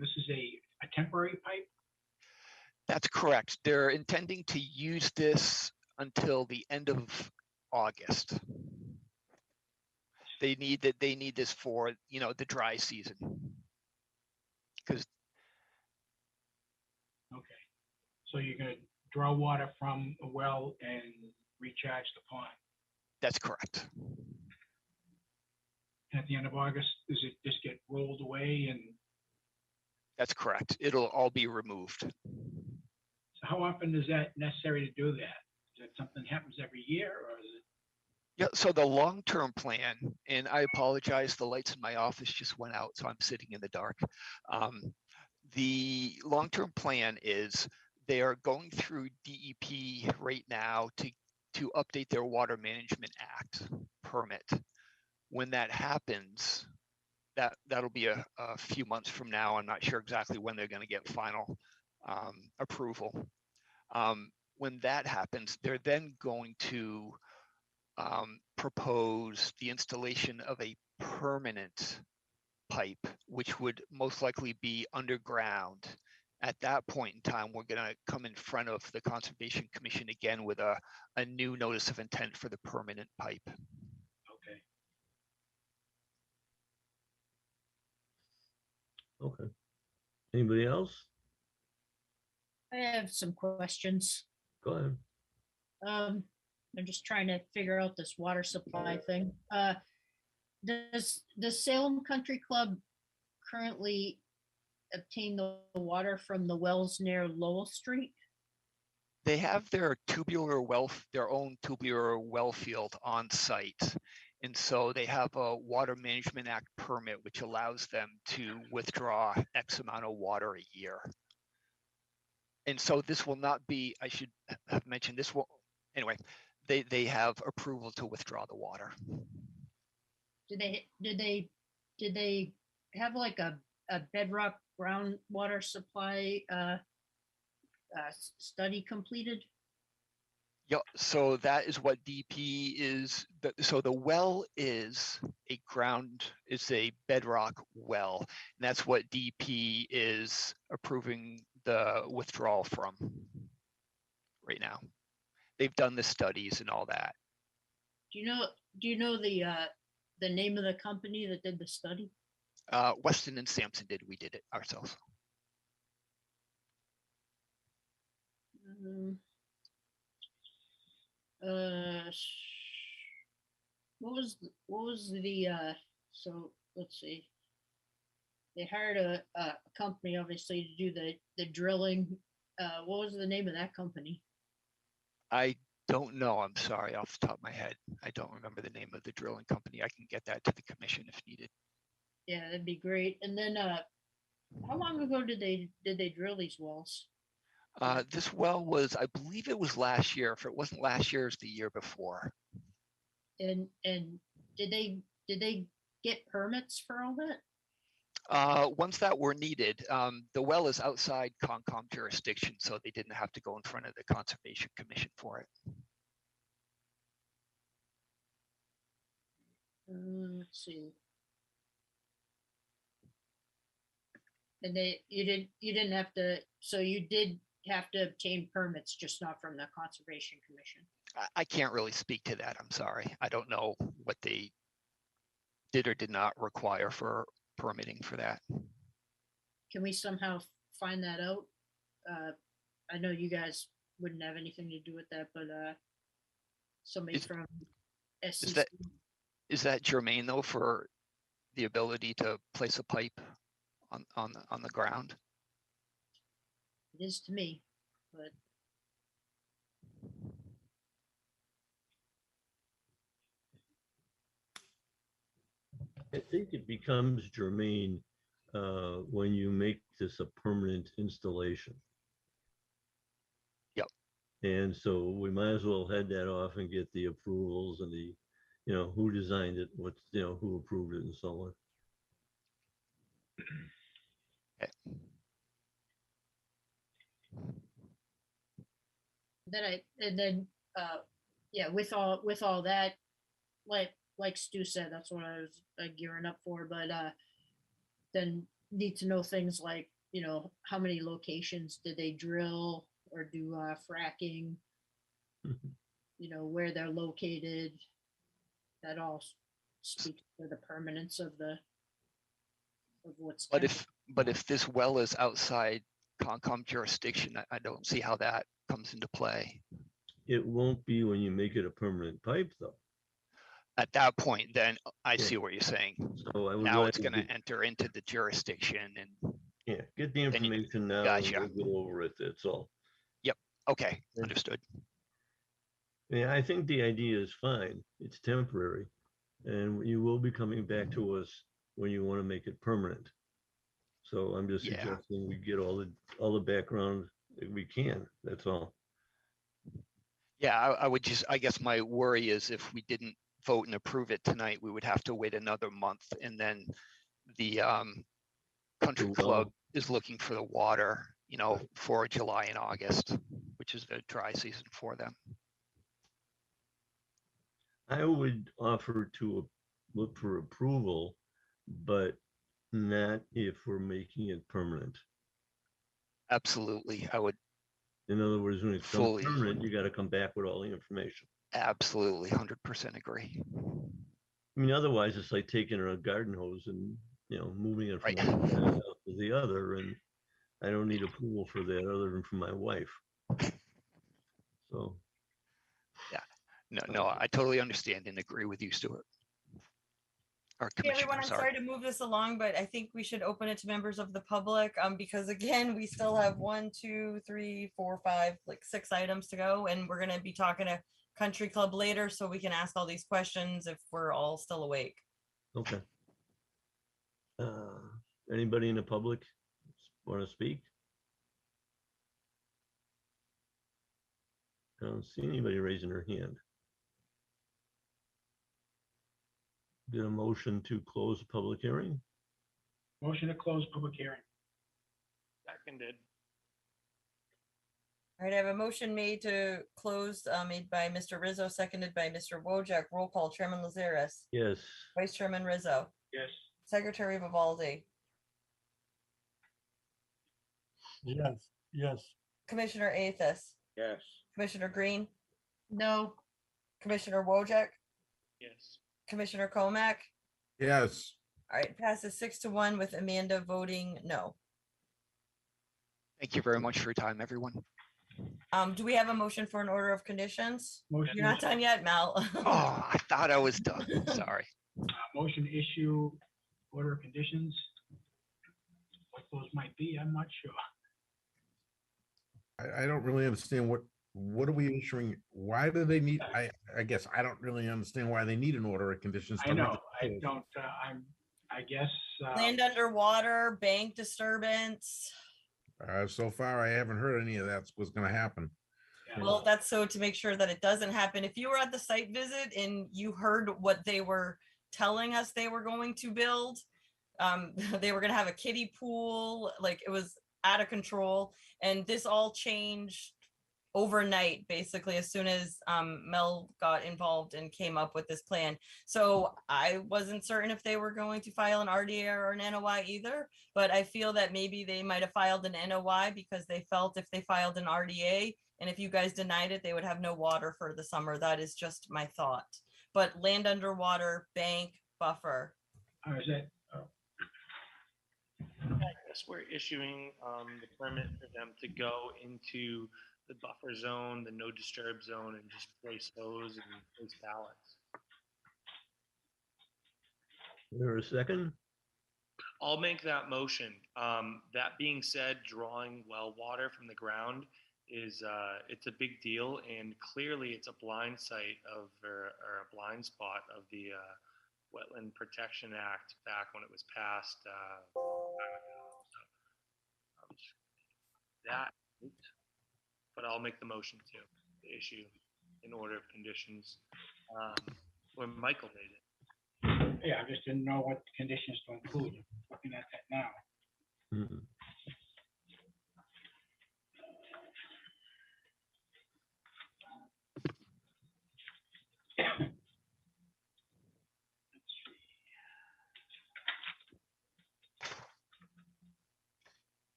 Speaker 6: this is a temporary pipe?
Speaker 12: That's correct. They're intending to use this until the end of August. They need this for, you know, the dry season. Because
Speaker 6: Okay, so you're going to draw water from a well and recharge the pond.
Speaker 12: That's correct.
Speaker 6: And at the end of August, does it just get rolled away? And
Speaker 12: that's correct. It'll all be removed.
Speaker 6: so how often is that necessary to do that? Is that something that happens every year, or is it?
Speaker 12: Yeah, so the long-term plan, and I apologize, the lights in my office just went out, so I'm sitting in the dark. The long-term plan is they are going through DEP right now to update their Water Management Act permit. When that happens, that'll be a few months from now. I'm not sure exactly when they're going to get final approval. When that happens, they're then going to propose the installation of a permanent pipe, which would most likely be underground At that point in time, we're gonna come in front of the Conservation Commission again with a new notice of intent for the permanent pipe.
Speaker 6: Okay.
Speaker 2: Okay. Anybody else?
Speaker 7: I have some questions.
Speaker 2: Go ahead.
Speaker 7: I'm just trying to figure out this water supply thing. Does the Salem Country Club currently obtain the water from the wells near Lowell Street?
Speaker 12: They have their own tubular well field on site. And so they have a Water Management Act permit, which allows them to withdraw X amount of water a year. And so this will not be, I should have mentioned this will, anyway, they have approval to withdraw the water.
Speaker 7: Did they have like a bedrock groundwater supply study completed?
Speaker 12: Yeah, so that is what DP is. So the well is a bedrock well. And that's what DP is approving the withdrawal from right now. They've done the studies and all that.
Speaker 7: Do you know the name of the company that did the study?
Speaker 12: Weston and Sampson did. We did it ourselves.
Speaker 7: What was the so let's see. They hired a company obviously to do the drilling. What was the name of that company?
Speaker 12: I don't know. I'm sorry, off the top of my head. I don't remember the name of the drilling company. I can get that to the commission if needed.
Speaker 7: Yeah, that'd be great. And then how long ago did they drill these wells?
Speaker 12: This well was, I believe it was last year. If it wasn't last year, it was the year before.
Speaker 7: And did they get permits for all that?
Speaker 12: Ones that were needed. The well is outside Concom jurisdiction, so they didn't have to go in front of the Conservation Commission for it.
Speaker 7: Let's see. And you didn't have to, so you did have to obtain permits, just not from the Conservation Commission.
Speaker 12: I can't really speak to that. I'm sorry. I don't know what they did or did not require for permitting for that.
Speaker 7: Can we somehow find that out? I know you guys wouldn't have anything to do with that, but somebody from SCC.
Speaker 12: Is that germane though for the ability to place a pipe on the ground?
Speaker 7: It is to me, but
Speaker 2: I think it becomes germane when you make this a permanent installation.
Speaker 12: Yep.
Speaker 2: And so we might as well head that off and get the approvals and the, who designed it, what's, who approved it and so on.
Speaker 12: Okay.
Speaker 7: Yeah, with all that, like Stu said, that's what I was gearing up for. But then need to know things like, how many locations did they drill or do fracking? Where they're located. That all speaks to the permanence of what's.
Speaker 12: But if this well is outside Concom jurisdiction, I don't see how that comes into play.
Speaker 2: It won't be when you make it a permanent pipe, though.
Speaker 12: At that point, then I see what you're saying.
Speaker 2: So
Speaker 12: now it's going to enter into the jurisdiction and.
Speaker 2: Yeah, get the information now.
Speaker 12: Gotcha.
Speaker 2: And we'll go over it. That's all.
Speaker 12: Yep. Okay. Understood.
Speaker 2: Yeah, I think the idea is fine. It's temporary, and you will be coming back to us when you want to make it permanent. So I'm just suggesting we get all the background that we can. That's all.
Speaker 12: Yeah, I guess my worry is if we didn't vote and approve it tonight, we would have to wait another month, and then the country club is looking for the water, for July and August, which is the dry season for them.
Speaker 2: I would offer to look for approval, but not if we're making it permanent.
Speaker 12: Absolutely. I would
Speaker 2: In other words, when it becomes
Speaker 12: fully,
Speaker 2: permanent, you gotta come back with all the information.
Speaker 12: absolutely, 100% agree.
Speaker 2: I mean, otherwise it's like taking a garden hose and, moving it from
Speaker 12: Right.
Speaker 2: one side of the house to the other, and I don't need approval for that other than from my wife. So.
Speaker 12: Yeah. No, I totally understand and agree with you, Stuart. Or
Speaker 3: Hey everyone,
Speaker 12: Commissioner,
Speaker 3: I'm
Speaker 12: sorry.
Speaker 3: sorry to move this along, but I think we should open it to members of the public, because again, we still have 1, 2, 3, 4, 5, like 6 items to go, and we're gonna be talking to Country Club later, so we can ask all these questions if we're all still awake.
Speaker 2: Okay. Anybody in the public want to speak? I don't see anybody raising their hand. Get a motion to close the public hearing?
Speaker 6: Motion to close public hearing.
Speaker 8: Seconded.
Speaker 3: All right, I have a motion made to close, made by Mr. Rizzo, seconded by Mr. Wojak. Roll call, Chairman Lazaris,
Speaker 2: Yes.
Speaker 3: Vice Chairman Rizzo,
Speaker 6: Yes.
Speaker 3: Secretary Vivaldi,
Speaker 5: Yes.
Speaker 3: Commissioner Athos,
Speaker 1: Yes.
Speaker 3: Commissioner Green,
Speaker 7: No.
Speaker 3: Commissioner Wojak,
Speaker 8: Yes.
Speaker 3: Commissioner Komack.
Speaker 9: Yes.
Speaker 3: All right, passes 6-1 with Amanda voting no.
Speaker 12: Thank you very much for your time, everyone.
Speaker 3: Do we have a motion for an order of conditions?
Speaker 6: Motion
Speaker 3: You're not done yet, Mel.
Speaker 12: Oh, I thought I was done. Sorry.
Speaker 6: Motion to issue order of conditions. What those might be, I'm not sure.
Speaker 9: I don't really understand what are we issuing? Why do they need, I guess I don't really understand why they need an order of conditions.
Speaker 6: I
Speaker 9: to
Speaker 6: know,
Speaker 9: make
Speaker 6: I
Speaker 9: it-
Speaker 6: don't, I guess.
Speaker 3: Land underwater, bank disturbance.
Speaker 9: So far, I haven't heard any of that's what's gonna happen.
Speaker 3: Well, that's so to make sure that it doesn't happen. If you were at the site visit and you heard what they were telling us they were going to build, they were going to have a kiddie pool, like it was out of control. And this all changed overnight, basically, as soon as Mel got involved and came up with this plan. So I wasn't certain if they were going to file an RDA or an NOI either, but I feel that maybe they might have filed an NOI because they felt if they filed an RDA and if you guys denied it, they would have no water for the summer. That is just my thought. But land underwater, bank, buffer.
Speaker 6: Is that,
Speaker 8: Yes, we're issuing the permit for them to go into the buffer zone, the no disturb zone, and just place hose and place pallets.
Speaker 2: Is there a second?
Speaker 8: I'll make that motion. That being said, drawing well water from the ground is it's a big deal, and clearly it's a blind site of or a blind spot of the Wetland Protection Act back when it was passed a long time ago. So, that, but I'll make the motion to issue an order of conditions when Michael made it.
Speaker 6: yeah, I just didn't know what conditions to include. Looking at that now.
Speaker 2: Mhm.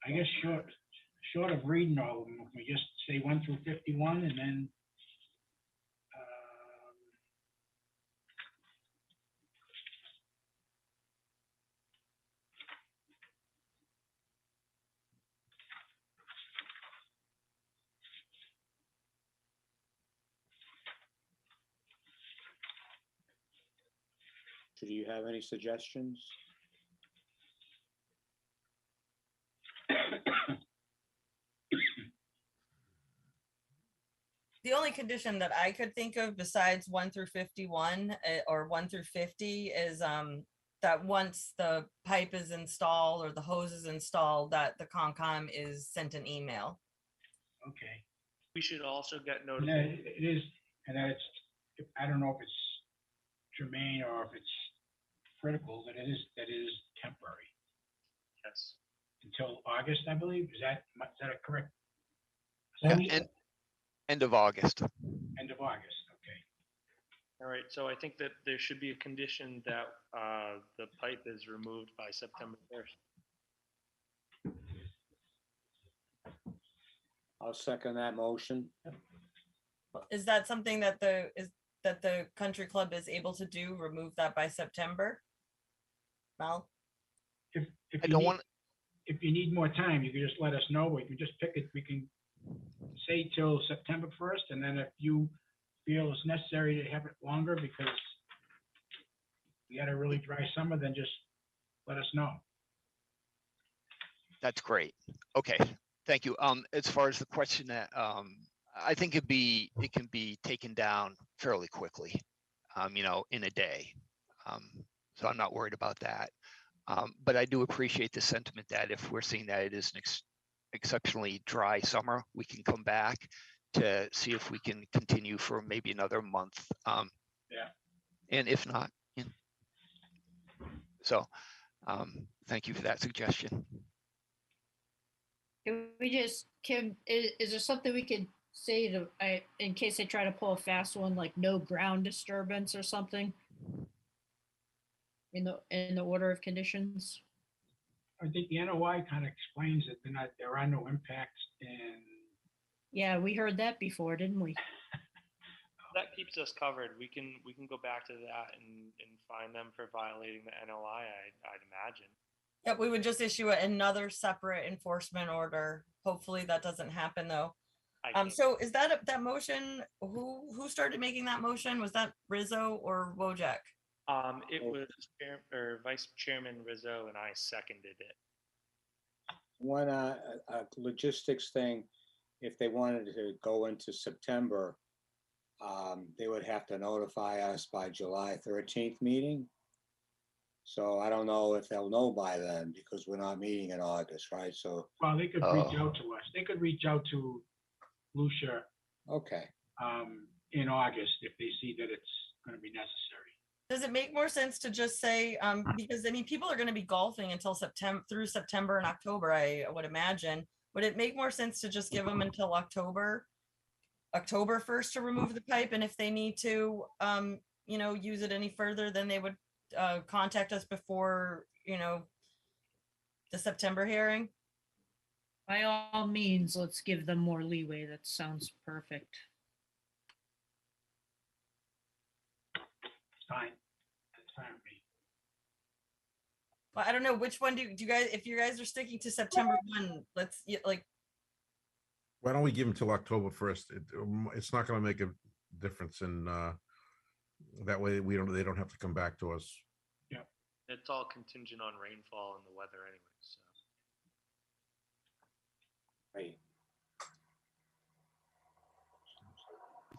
Speaker 6: I guess short of reading all of them, if we just say 1 through 51 and then
Speaker 1: Do you have any suggestions?
Speaker 3: The only condition that I could think of besides 1 through 51 or 1 through 50 is that once the pipe is installed or the hose is installed, that the Concom is sent an email.
Speaker 6: okay.
Speaker 8: We should also get
Speaker 6: And
Speaker 8: notified.
Speaker 6: it is, and it's, I don't know if it's germane or if it's critical, that it is temporary
Speaker 8: Yes.
Speaker 6: until August, I believe. Is that a correct?
Speaker 12: End of August.
Speaker 6: End of August, okay.
Speaker 8: All right, so I think that there should be a condition that the pipe is removed by September 1st.
Speaker 1: I'll second that motion.
Speaker 3: Is that something that the country club is able to do? Remove that by September? Mel?
Speaker 6: If
Speaker 12: I
Speaker 6: you
Speaker 12: don't
Speaker 6: need,
Speaker 12: want,
Speaker 6: if you need more time, you can just let us know. We can just pick it. We can say till September 1st, and then if you feel it's necessary to have it longer because we had a really dry summer, then just let us know.
Speaker 12: that's great. Okay, thank you. As far as the question that, I think it can be taken down fairly quickly, you know, in a day. So I'm not worried about that. But I do appreciate the sentiment that if we're seeing that it is an exceptionally dry summer, we can come back to see if we can continue for maybe another month.
Speaker 6: Yeah.
Speaker 12: And if not, you know. So thank you for that suggestion.
Speaker 7: Can we just, is there something we could say to, in case they try to pull a fast one, like no ground disturbance or something? In the order of conditions?
Speaker 6: I think the NOI kind of explains that there are no impacts and
Speaker 7: Yeah, we heard that before, didn't we?
Speaker 8: That keeps us covered. We can go back to that and fine them for violating the NOI, I'd imagine.
Speaker 3: Yep, we would just issue another separate enforcement order. Hopefully that doesn't happen though. So is that motion, who started making that motion? Was that Rizzo or Wojak?
Speaker 8: It was Vice Chairman Rizzo and I seconded it.
Speaker 1: One a logistics thing, if they wanted to go into September, they would have to notify us by July 13th meeting. So I don't know if they'll know by then because we're not meeting in August, right? So.
Speaker 6: Well, they could reach out to us. They could reach out to Lucia.
Speaker 1: Okay.
Speaker 6: In August if they see that it's going to be necessary.
Speaker 3: Does it make more sense to just say, because I mean, people are going to be golfing until through September and October, I would imagine. Would it make more sense to just give them until October 1st to remove the pipe? And if they need to, you know, use it any further, then they would contact us before, you know, the September hearing?
Speaker 7: By all means, let's give them more leeway. That sounds perfect.
Speaker 6: Fine. That's fine with me.
Speaker 3: Well, I don't know which one do you guys, if you guys are sticking to September 1, let's like.
Speaker 9: Why don't we give them till October 1st? It's not going to make a difference in that way they don't have to come back to us.
Speaker 6: Yeah.
Speaker 8: It's all contingent on rainfall and the weather anyway, so.
Speaker 1: Right.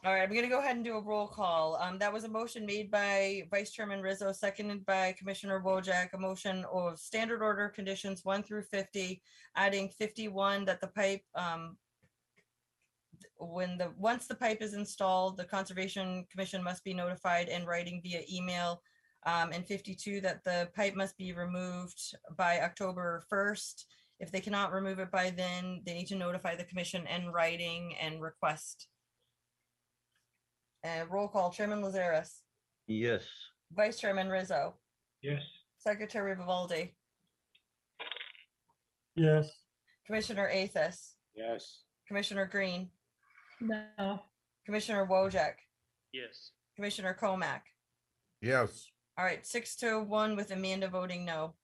Speaker 3: All right, I'm going to go ahead and do a roll call. That was a motion made by Vice Chairman Rizzo, seconded by Commissioner Wojak, a motion of standard order conditions 1 through 50, adding 51 that the pipe, once the pipe is installed, the Conservation Commission must be notified in writing via email, and 52 that the pipe must be removed by October 1st. If they cannot remove it by then, they need to notify the commission in writing and request. Roll call, Chairman Lazaris,
Speaker 2: Yes.
Speaker 3: Vice Chairman Rizzo,
Speaker 6: Yes.
Speaker 3: Secretary Vivaldi,
Speaker 5: Yes.
Speaker 3: Commissioner Athos,
Speaker 1: Yes.
Speaker 3: Commissioner Green,
Speaker 7: No.
Speaker 3: Commissioner Wojak,
Speaker 8: Yes.
Speaker 3: Commissioner Komack.
Speaker 9: Yes.
Speaker 3: All right, 6-1 with Amanda voting no.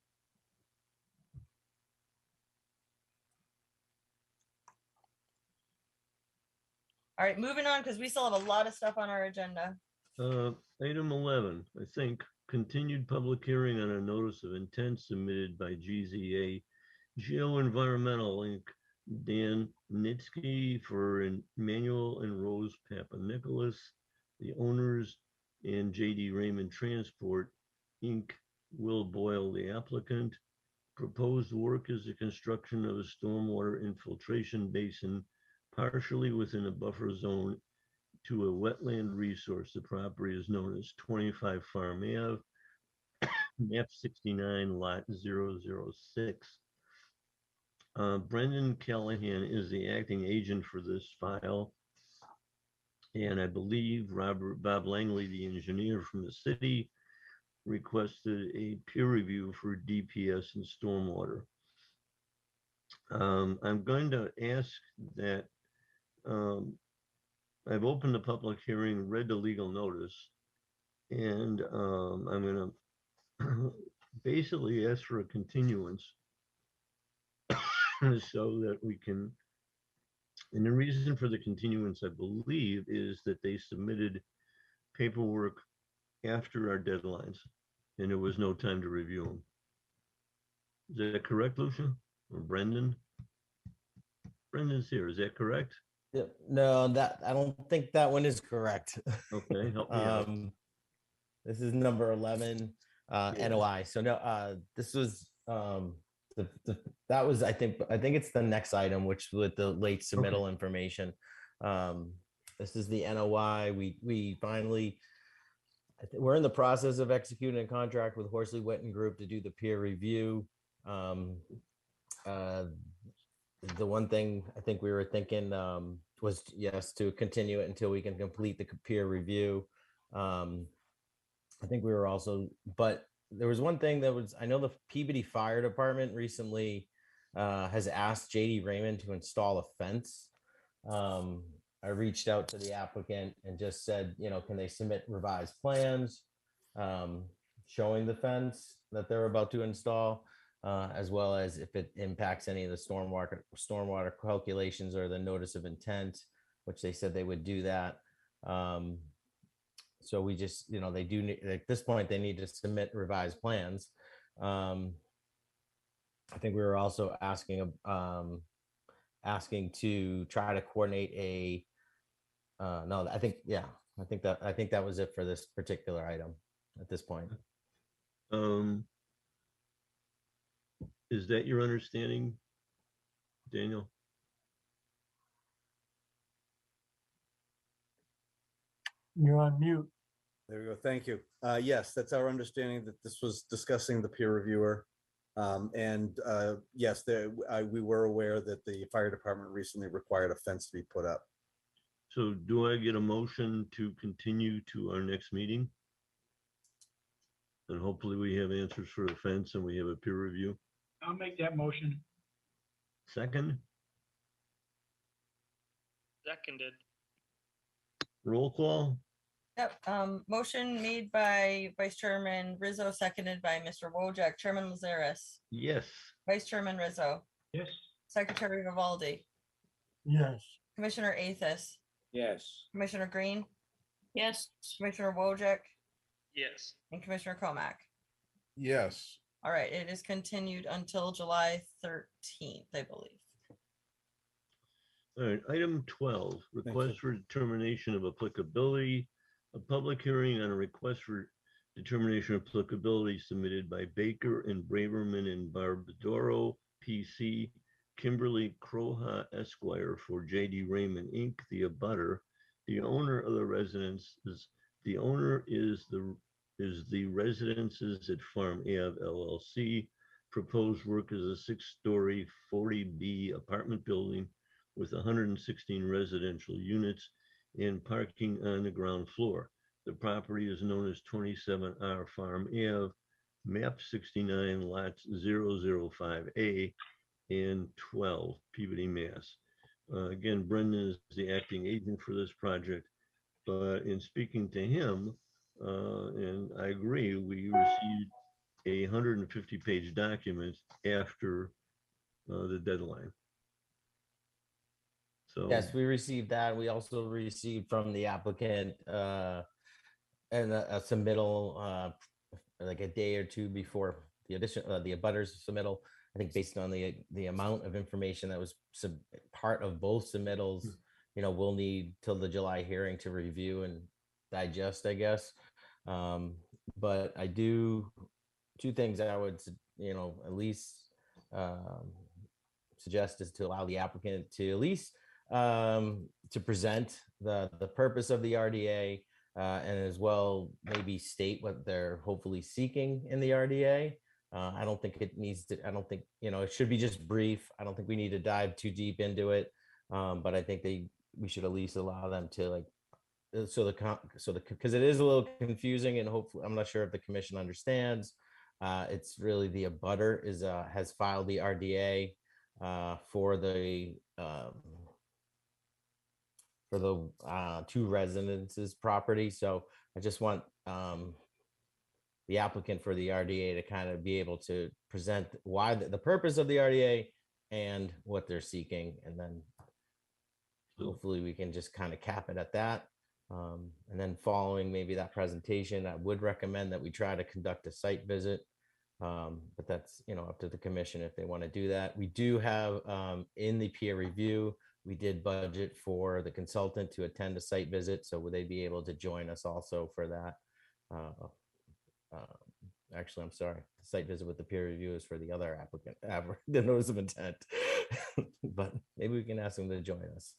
Speaker 3: All right, moving on, because we still have a lot of stuff on our agenda.
Speaker 2: Item 11, I think, continued public hearing on a notice of intent submitted by GZA Geoenvironmental Inc. Dan Nitsky for Manuel and Rose Papanicolaou, the owners, and JD Raymond Transport Inc. Will Boyle, the applicant. Proposed work is the construction of a stormwater infiltration basin partially within a buffer zone to a wetland resource. The property is known as 25 Farm Ave, map 69, lot 006. Brendan Callahan is the acting agent for this file. And I believe Bob Langley, the engineer from the city, requested a peer review for DPS and stormwater. I'm going to ask that I've opened the public hearing, read the legal notice, and I'm gonna basically ask for a continuance so that we can, and the reason for the continuance, I believe, is that they submitted paperwork after our deadlines, and there was no time to review them. Is that correct, Lucia? Or Brendan? Brendan's here, is that correct?
Speaker 4: Yeah, no, that I don't think that one is correct.
Speaker 2: Okay, help me out.
Speaker 4: This is number 11
Speaker 2: Yeah.
Speaker 4: NOI. So no, this was that was I think it's the next item, which with the late submittal information. This is the NOI. We finally we're in the process of executing a contract with Horsley Wetland Group to do the peer review. The one thing I think we were thinking was yes, to continue it until we can complete the peer review. I think we were also, but there was one thing that was, I know the Peabody Fire Department recently has asked JD Raymond to install a fence. I reached out to the applicant and just said, you know, can they submit revised plans showing the fence that they're about to install, as well as if it impacts any of the stormwater calculations or the notice of intent, which they said they would do that. So we just, you know, they do need, at this point, they need to submit revised plans. I think we were also asking to try to coordinate a, no, I think that was it for this particular item at this point.
Speaker 2: Is that your understanding, Daniel?
Speaker 5: You're on mute.
Speaker 14: There we go. Thank you. Yes, that's our understanding that this was discussing the peer reviewer. Yes, we were aware that the fire department recently required a fence to be put up.
Speaker 2: So do I get a motion to continue to our next meeting? And hopefully we have answers for the fence and we have a peer review.
Speaker 6: I'll make that motion.
Speaker 2: Second,
Speaker 8: Seconded.
Speaker 2: roll call.
Speaker 3: Yep, motion made by Vice Chairman Rizzo, seconded by Mr. Wojak. Chairman Lazaris,
Speaker 2: Yes.
Speaker 3: Vice Chairman Rizzo,
Speaker 6: Yes.
Speaker 3: Secretary Vivaldi,
Speaker 5: Yes.
Speaker 3: Commissioner Athos,
Speaker 1: Yes.
Speaker 3: Commissioner Green,
Speaker 7: Yes.
Speaker 3: Commissioner Wojak,
Speaker 8: Yes.
Speaker 3: and Commissioner Comack.
Speaker 9: Yes.
Speaker 3: All right, it is continued until July 13th, I believe.
Speaker 2: All right, item 12, request for determination of applicability. A public hearing on a request for determination of applicability submitted by Baker and Braverman and Barbadoro, PC, Kimberly Croha Esquire for JD Raymond Inc., the abutter. The owner of the residence is the Residences at Farm Ave LLC. Proposed work is a 6-story 40B apartment building with 116 residential units and parking on the ground floor. The property is known as 27R Farm Ave, map 69, lots 005A and 12, Peabody, Mass. Again, Brendan is the acting agent for this project, but in speaking to him, and I agree, we received a 150-page document after the deadline. So
Speaker 4: Yes, we received that. We also received from the applicant and a submittal like a day or two before the addition, the abutters submittal. I think based on the amount of information that was part of both submittals, you know, we'll need till the July hearing to review and digest, I guess. But I do two things I would, you know, at least suggest is to allow the applicant to at least to present the purpose of the RDA and as well maybe state what they're hopefully seeking in the RDA. I don't think it needs to, I don't think, you know, it should be just brief. I don't think we need to dive too deep into it. But I think we should at least allow them to like, because it is a little confusing and hopefully, I'm not sure if the commission understands. It's really the abutter has filed the RDA for the for the two residences property. So I just want the applicant for the RDA to kind of be able to present why the purpose of the RDA and what they're seeking, and then hopefully we can just kind of cap it at that. And then following maybe that presentation, I would recommend that we try to conduct a site visit. But that's, up to the commission if they want to do that. We do have in the peer review, we did budget for the consultant to attend a site visit. So would they be able to join us also for that? Actually, I'm sorry. The site visit with the peer review is for the other applicant, the notice of intent. But maybe we can ask them to join us.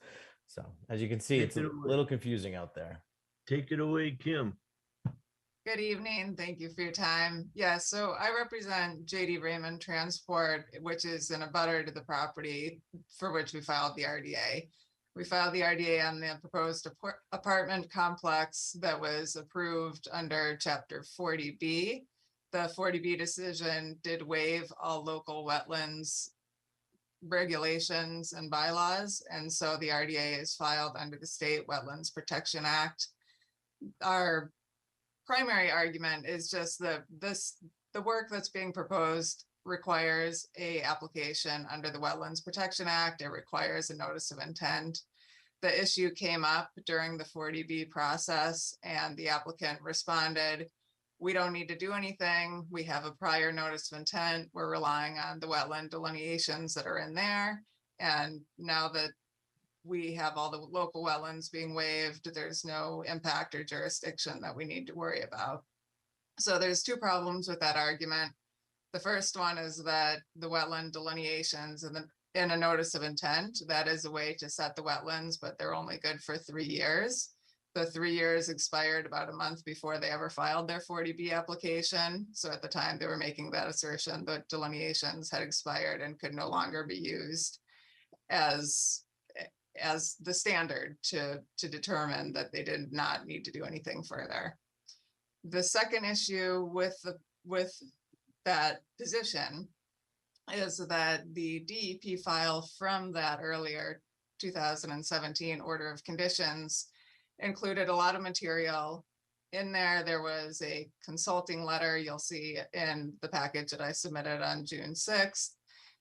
Speaker 4: So as you can see, it's a little confusing out there.
Speaker 2: Take it away, Kim.
Speaker 15: Good evening. Thank you for your time. Yeah, so I represent JD Raymond Transport, which is an abutter to the property for which we filed the RDA. We filed the RDA on the proposed apartment complex that was approved under Chapter 40B. The 40B decision did waive all local wetlands regulations and bylaws, and so the RDA is filed under the State Wetlands Protection Act. Our primary argument is just that the work that's being proposed requires a application under the Wetlands Protection Act. It requires a notice of intent. The issue came up during the 40B process, and the applicant responded, "We don't need to do anything. We have a prior notice of intent. We're relying on the wetland delineations that are in there. And now that we have all the local wetlands being waived, there's no impact or jurisdiction that we need to worry about." So there's two problems with that argument. The first one is that the wetland delineations in a notice of intent, that is a way to set the wetlands, but they're only good for 3 years. The 3 years expired about a month before they ever filed their 40B application. So at the time they were making that assertion, the delineations had expired and could no longer be used as the standard to determine that they did not need to do anything further. The second issue with that position is that the DEP file from that earlier 2017 order of conditions included a lot of material. In there, there was a consulting letter you'll see in the package that I submitted on June 6th.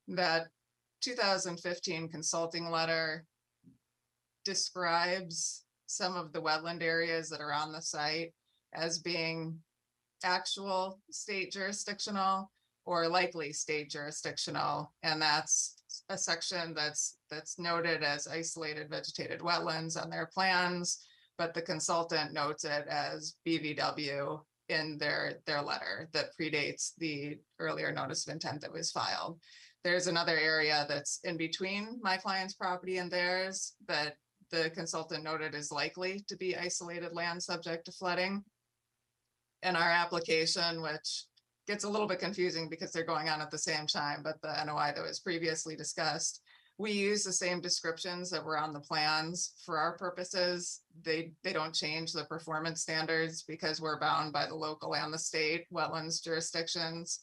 Speaker 15: That 2015 consulting letter describes some of the wetland areas that are on the site as being actual state jurisdictional or likely state jurisdictional. And that's a section that's noted as isolated vegetated wetlands on their plans, but the consultant notes it as BVW in their letter that predates the earlier notice of intent that was filed. There's another area that's in between my client's property and theirs that the consultant noted is likely to be isolated land subject to flooding. In our application, which gets a little bit confusing because they're going on at the same time, but the NOI that was previously discussed, we use the same descriptions that were on the plans for our purposes. They don't change the performance standards because we're bound by the local and the state wetlands jurisdictions.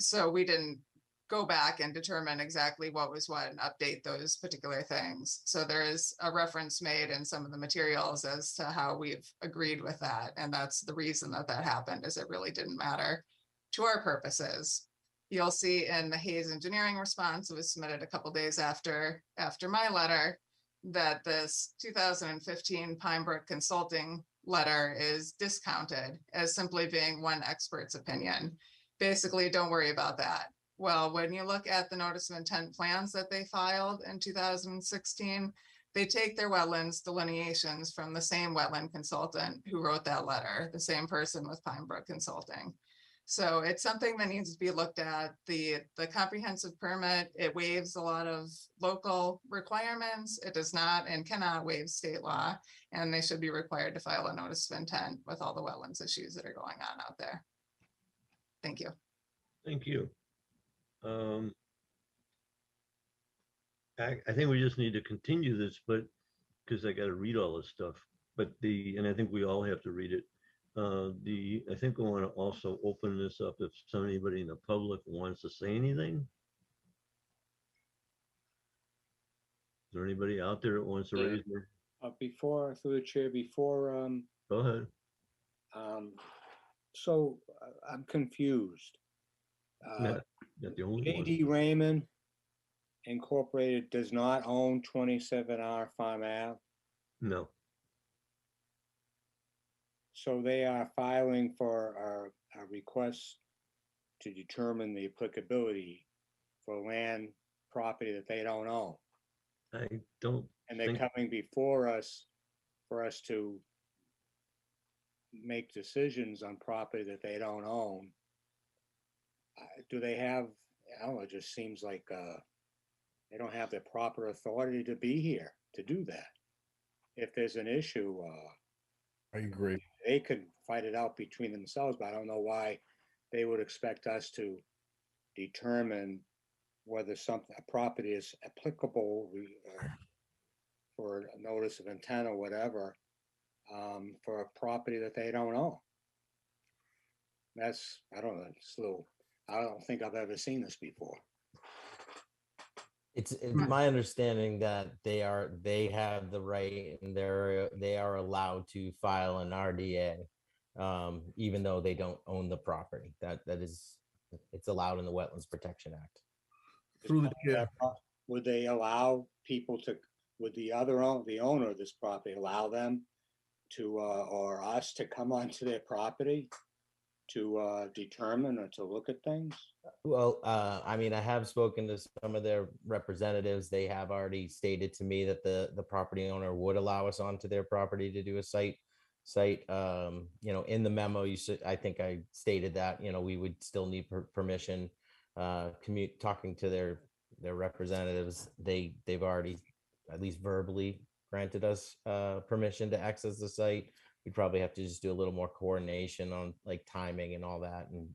Speaker 15: So we didn't go back and determine exactly what was what and update those particular things. So there is a reference made in some of the materials as to how we've agreed with that. And that's the reason that happened, is it really didn't matter to our purposes. You'll see in the Hayes engineering response, it was submitted a couple days after my letter, that this 2015 Pine Brook Consulting letter is discounted as simply being one expert's opinion. Basically, don't worry about that. Well, when you look at the notice of intent plans that they filed in 2016, they take their wetlands delineations from the same wetland consultant who wrote that letter, the same person with Pine Brook Consulting. So it's something that needs to be looked at. The comprehensive permit, it waives a lot of local requirements. It does not and cannot waive state law, and they should be required to file a notice of intent with all the wetlands issues that are going on out there. Thank you.
Speaker 2: Thank you. I think we just need to continue this, but because I got to read all this stuff, and I think we all have to read it. I think we want to also open this up if anybody in the public wants to say anything. Is there anybody out there that wants to raise their?
Speaker 1: Before, through the chair, before,
Speaker 2: Go ahead.
Speaker 1: so I'm confused.
Speaker 2: Not the only one.
Speaker 1: J.D. Raymond Incorporated does not own 27R Farm Ave,
Speaker 2: No.
Speaker 1: so they are filing for a request to determine the applicability for land property that they don't own.
Speaker 2: I don't
Speaker 1: And they're
Speaker 2: think,
Speaker 1: coming before us for us to make decisions on property that they don't own. Do they have, I don't know, it just seems like they don't have the proper authority to be here to do that. If there's an issue,
Speaker 9: I agree.
Speaker 1: they could fight it out between themselves, but I don't know why they would expect us to determine whether a property is applicable for a notice of intent or whatever, for a property that they don't own. That's, I don't know, it's a little, I don't think I've ever seen this before.
Speaker 4: It's my understanding that they have the right and they are allowed to file an RDA, even though they don't own the property. It's allowed in the Wetlands Protection Act.
Speaker 9: Through the chair.
Speaker 1: Would they allow people to, would the owner of this property allow them to, or us to come onto their property to determine or to look at things?
Speaker 4: Well, I mean, I have spoken to some of their representatives. They have already stated to me that the property owner would allow us onto their property to do a site. In the memo, I think I stated that, we would still need permission. Talking to their representatives, they've already at least verbally granted us permission to access the site. We'd probably have to just do a little more coordination on like timing and all that. And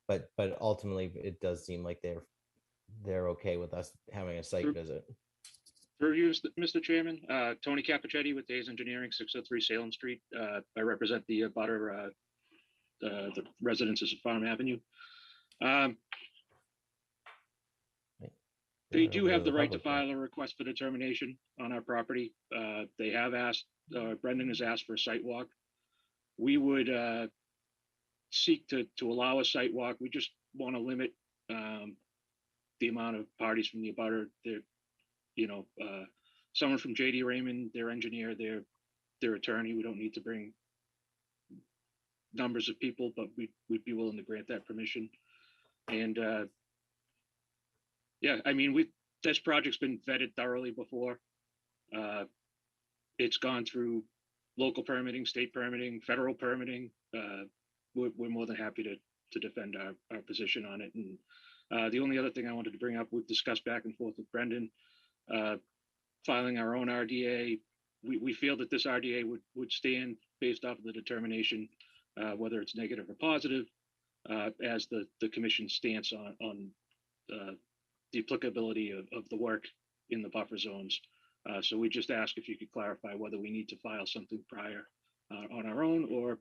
Speaker 4: but ultimately, it does seem like they're okay with us having a site visit.
Speaker 13: Reviews, Mr. Chairman, Tony Capichetti with Days Engineering, 603 Salem Street. I represent the the residences of Farm Avenue. They do have the right to file a request for determination on our property. They have asked, Brendan has asked for a site walk. We would seek to allow a site walk. We just want to limit the amount of parties from the abutter. Someone from J.D. Raymond, their engineer, their attorney. We don't need to bring numbers of people, but we'd be willing to grant that permission. And yeah, I mean, this project's been vetted thoroughly before. It's gone through local permitting, state permitting, federal permitting. We're more than happy to defend our position on it. And the only other thing I wanted to bring up, we've discussed back and forth with Brendan, filing our own RDA. We feel that this RDA would stand based off of the determination, whether it's negative or positive, as the commission's stance on the applicability of the work in the buffer zones. So we just ask if you could clarify whether we need to file something prior on our own, or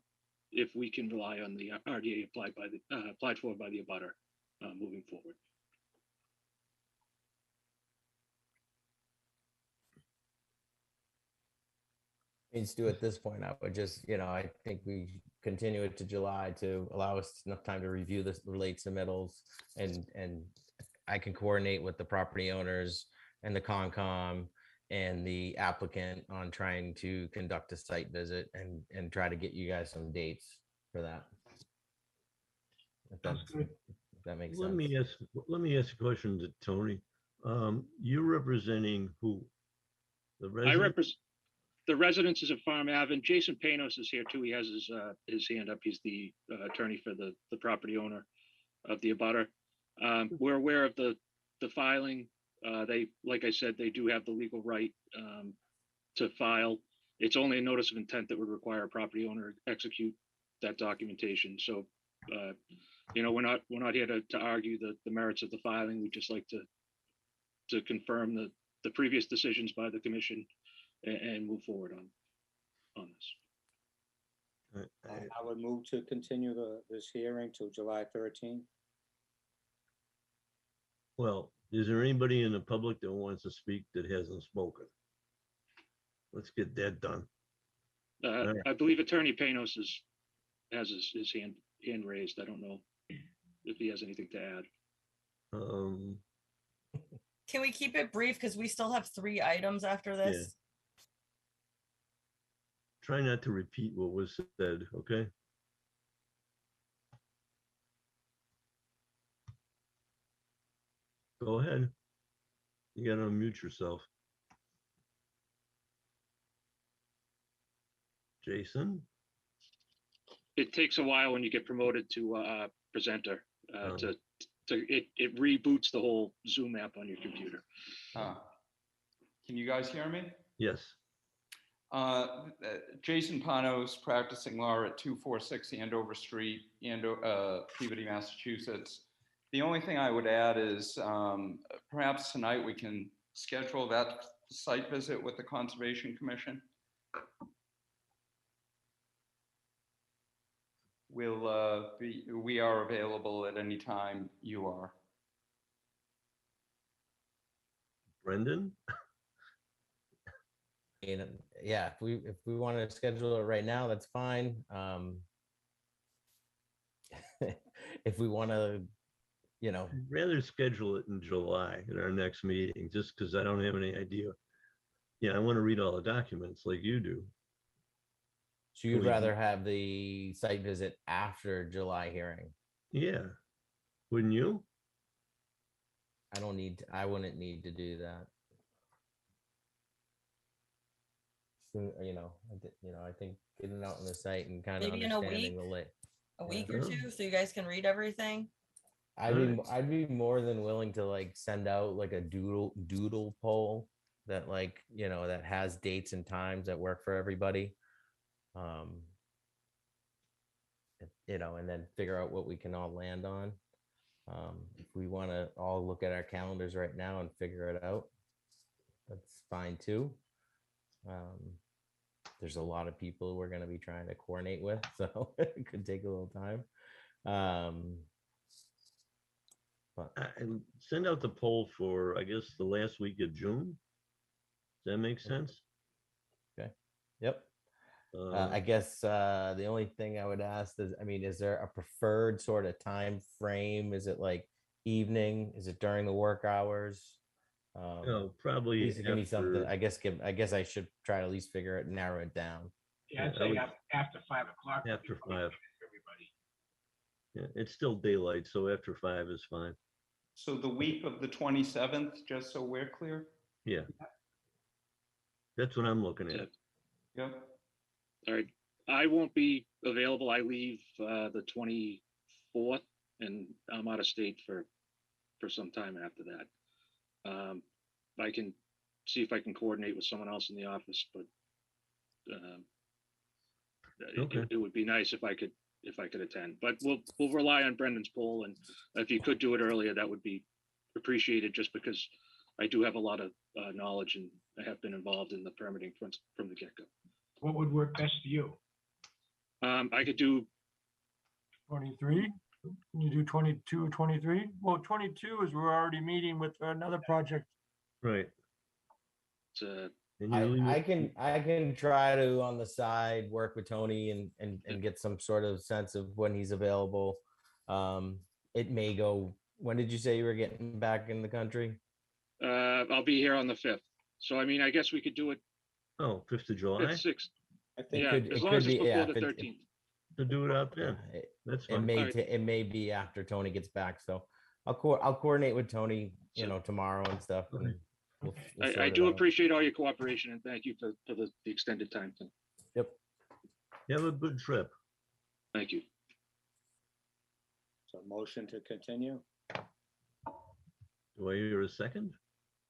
Speaker 13: if we can rely on the RDA applied for by the abutter moving forward.
Speaker 4: Needs to at this point. I would just, I think we continue it to July to allow us enough time to review this late submittals, and I can coordinate with the property owners and the Concom and the applicant on trying to conduct a site visit and try to get you guys some dates for that. If that makes sense.
Speaker 2: Let me ask a question to Tony. You're representing who?
Speaker 13: I represent the residences of Farm Ave, and Jason Panos is here too. He has his hand up. He's the attorney for the property owner of the abutter. We're aware of the filing. They, like I said, they do have the legal right to file. It's only a notice of intent that would require a property owner to execute that documentation. So, we're not here to argue the merits of the filing. We just like to confirm the previous decisions by the commission and move forward on this.
Speaker 1: I would move to continue this hearing till July 13th.
Speaker 2: Well, is there anybody in the public that wants to speak that hasn't spoken? Let's get that done. right.
Speaker 13: I believe Attorney Panos has his hand raised. I don't know if he has anything to add.
Speaker 3: Can we keep it brief? Because we still have 3 items after this.
Speaker 2: Try not to repeat what was said, okay? Go ahead. You gotta unmute yourself. Jason?
Speaker 13: It takes a while when you get promoted to presenter it reboots the whole Zoom app on your computer.
Speaker 18: Can you guys hear me?
Speaker 2: Yes.
Speaker 18: Jason Panos, practicing law at 246 Andover Street, Peabody, Massachusetts. The only thing I would add is perhaps tonight we can schedule that site visit with the Conservation Commission. We are available at any time you are.
Speaker 2: Brendan?
Speaker 4: And yeah, if we want to schedule it right now, that's fine. If we want to,
Speaker 2: I'd rather schedule it in July at our next meeting, just because I don't have any idea. Yeah, I want to read all the documents like you do.
Speaker 4: So you'd rather have the site visit after July hearing?
Speaker 2: Yeah. Wouldn't you?
Speaker 4: I wouldn't need to do that. So, I think getting out on the site and kind of
Speaker 3: Maybe in a
Speaker 4: understanding
Speaker 3: week,
Speaker 4: the
Speaker 3: a week or 2, so you guys can read everything.
Speaker 4: I'd be more than willing to send out a doodle poll that that has dates and times that work for everybody. And then figure out what we can all land on. If we want to all look at our calendars right now and figure it out, that's fine too. There's a lot of people we're going to be trying to coordinate with, so it could take a little time.
Speaker 2: And send out the poll for, I guess, the last week of June. Does that make sense?
Speaker 4: Okay. Yep. I guess the only thing I would ask is, is there a preferred sort of time frame? Is it evening? Is it during the work hours?
Speaker 2: No, probably.
Speaker 4: Give me something. I guess I should try to at least narrow it down.
Speaker 6: Yeah, I'd say after 5 o'clock.
Speaker 2: After 5. Everybody. Yeah, it's still daylight, so after 5 is fine.
Speaker 18: So the week of the 27th, just so we're clear?
Speaker 2: Yeah. That's what I'm looking at.
Speaker 18: Yep.
Speaker 13: All right. I won't be available. I leave the 24th, and I'm out of state for some time after that. I can see if I can coordinate with someone else in the office, but it would be nice if I could attend. But we'll rely on Brendan's poll, and if you could do it earlier, that would be appreciated. Just because I do have a lot of knowledge, and I have been involved in the permitting from the get-go.
Speaker 6: What would work best for you?
Speaker 13: I could do
Speaker 5: 23. Can you do 22 or 23? Well, 22 is we're already meeting with another project.
Speaker 2: Right.
Speaker 4: I can try to on the side work with Tony and get some sort of sense of when he's available. It may go. When did you say you were getting back in the country?
Speaker 13: I'll be here on the 5th. So I guess we could do it.
Speaker 2: Oh, 5th of July?
Speaker 13: 5th, 6th.
Speaker 4: I think
Speaker 13: as long as it's before the 13th.
Speaker 2: To do it out there. That's fine.
Speaker 4: It may be after Tony gets back. So I'll coordinate with Tony, tomorrow and stuff. And we'll
Speaker 13: I do appreciate all your cooperation, and thank you for the extended time.
Speaker 4: Yep.
Speaker 2: You have a good trip.
Speaker 13: Thank you.
Speaker 1: So motion to continue.
Speaker 2: Do I hear a second?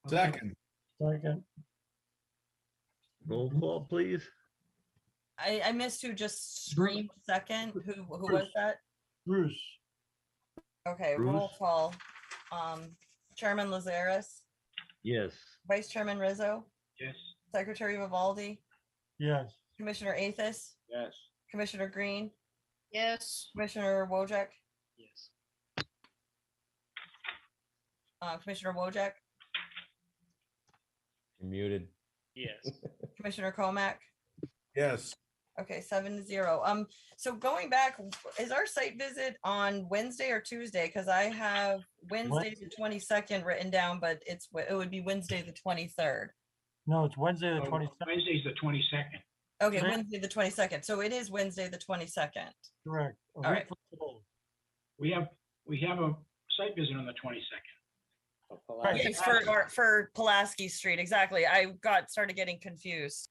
Speaker 14: Second.
Speaker 2: Roll call, please.
Speaker 3: I missed who just screamed second. Who was that?
Speaker 5: Bruce.
Speaker 3: Okay,
Speaker 2: Bruce?
Speaker 3: roll call. Chairman Lazaris,
Speaker 2: Yes.
Speaker 3: Vice Chairman Rizzo,
Speaker 6: Yes.
Speaker 3: Secretary Vivaldi,
Speaker 5: Yes.
Speaker 3: Commissioner Athos,
Speaker 1: Yes.
Speaker 3: Commissioner Green,
Speaker 7: Yes.
Speaker 3: Commissioner Wojcik,
Speaker 13: Yes.
Speaker 3: Commissioner Wojcik,
Speaker 4: You're muted.
Speaker 13: Yes.
Speaker 3: Commissioner Comac?
Speaker 9: Yes.
Speaker 3: Okay, 7-0. So going back, is our site visit on Wednesday or Tuesday? Because I have Wednesday the 22nd written down, but it would be Wednesday the 23rd.
Speaker 5: No, it's Wednesday the
Speaker 6: Oh,
Speaker 5: 22nd.
Speaker 6: Wednesday's the 22nd.
Speaker 3: Okay,
Speaker 5: Today?
Speaker 3: Wednesday the 22nd. So it is Wednesday the 22nd.
Speaker 5: Correct. A
Speaker 3: All
Speaker 5: week
Speaker 3: right.
Speaker 5: from today.
Speaker 6: We have a site visit on the 22nd.
Speaker 5: Right.
Speaker 3: Yes, for Pulaski Street, exactly. I started getting confused.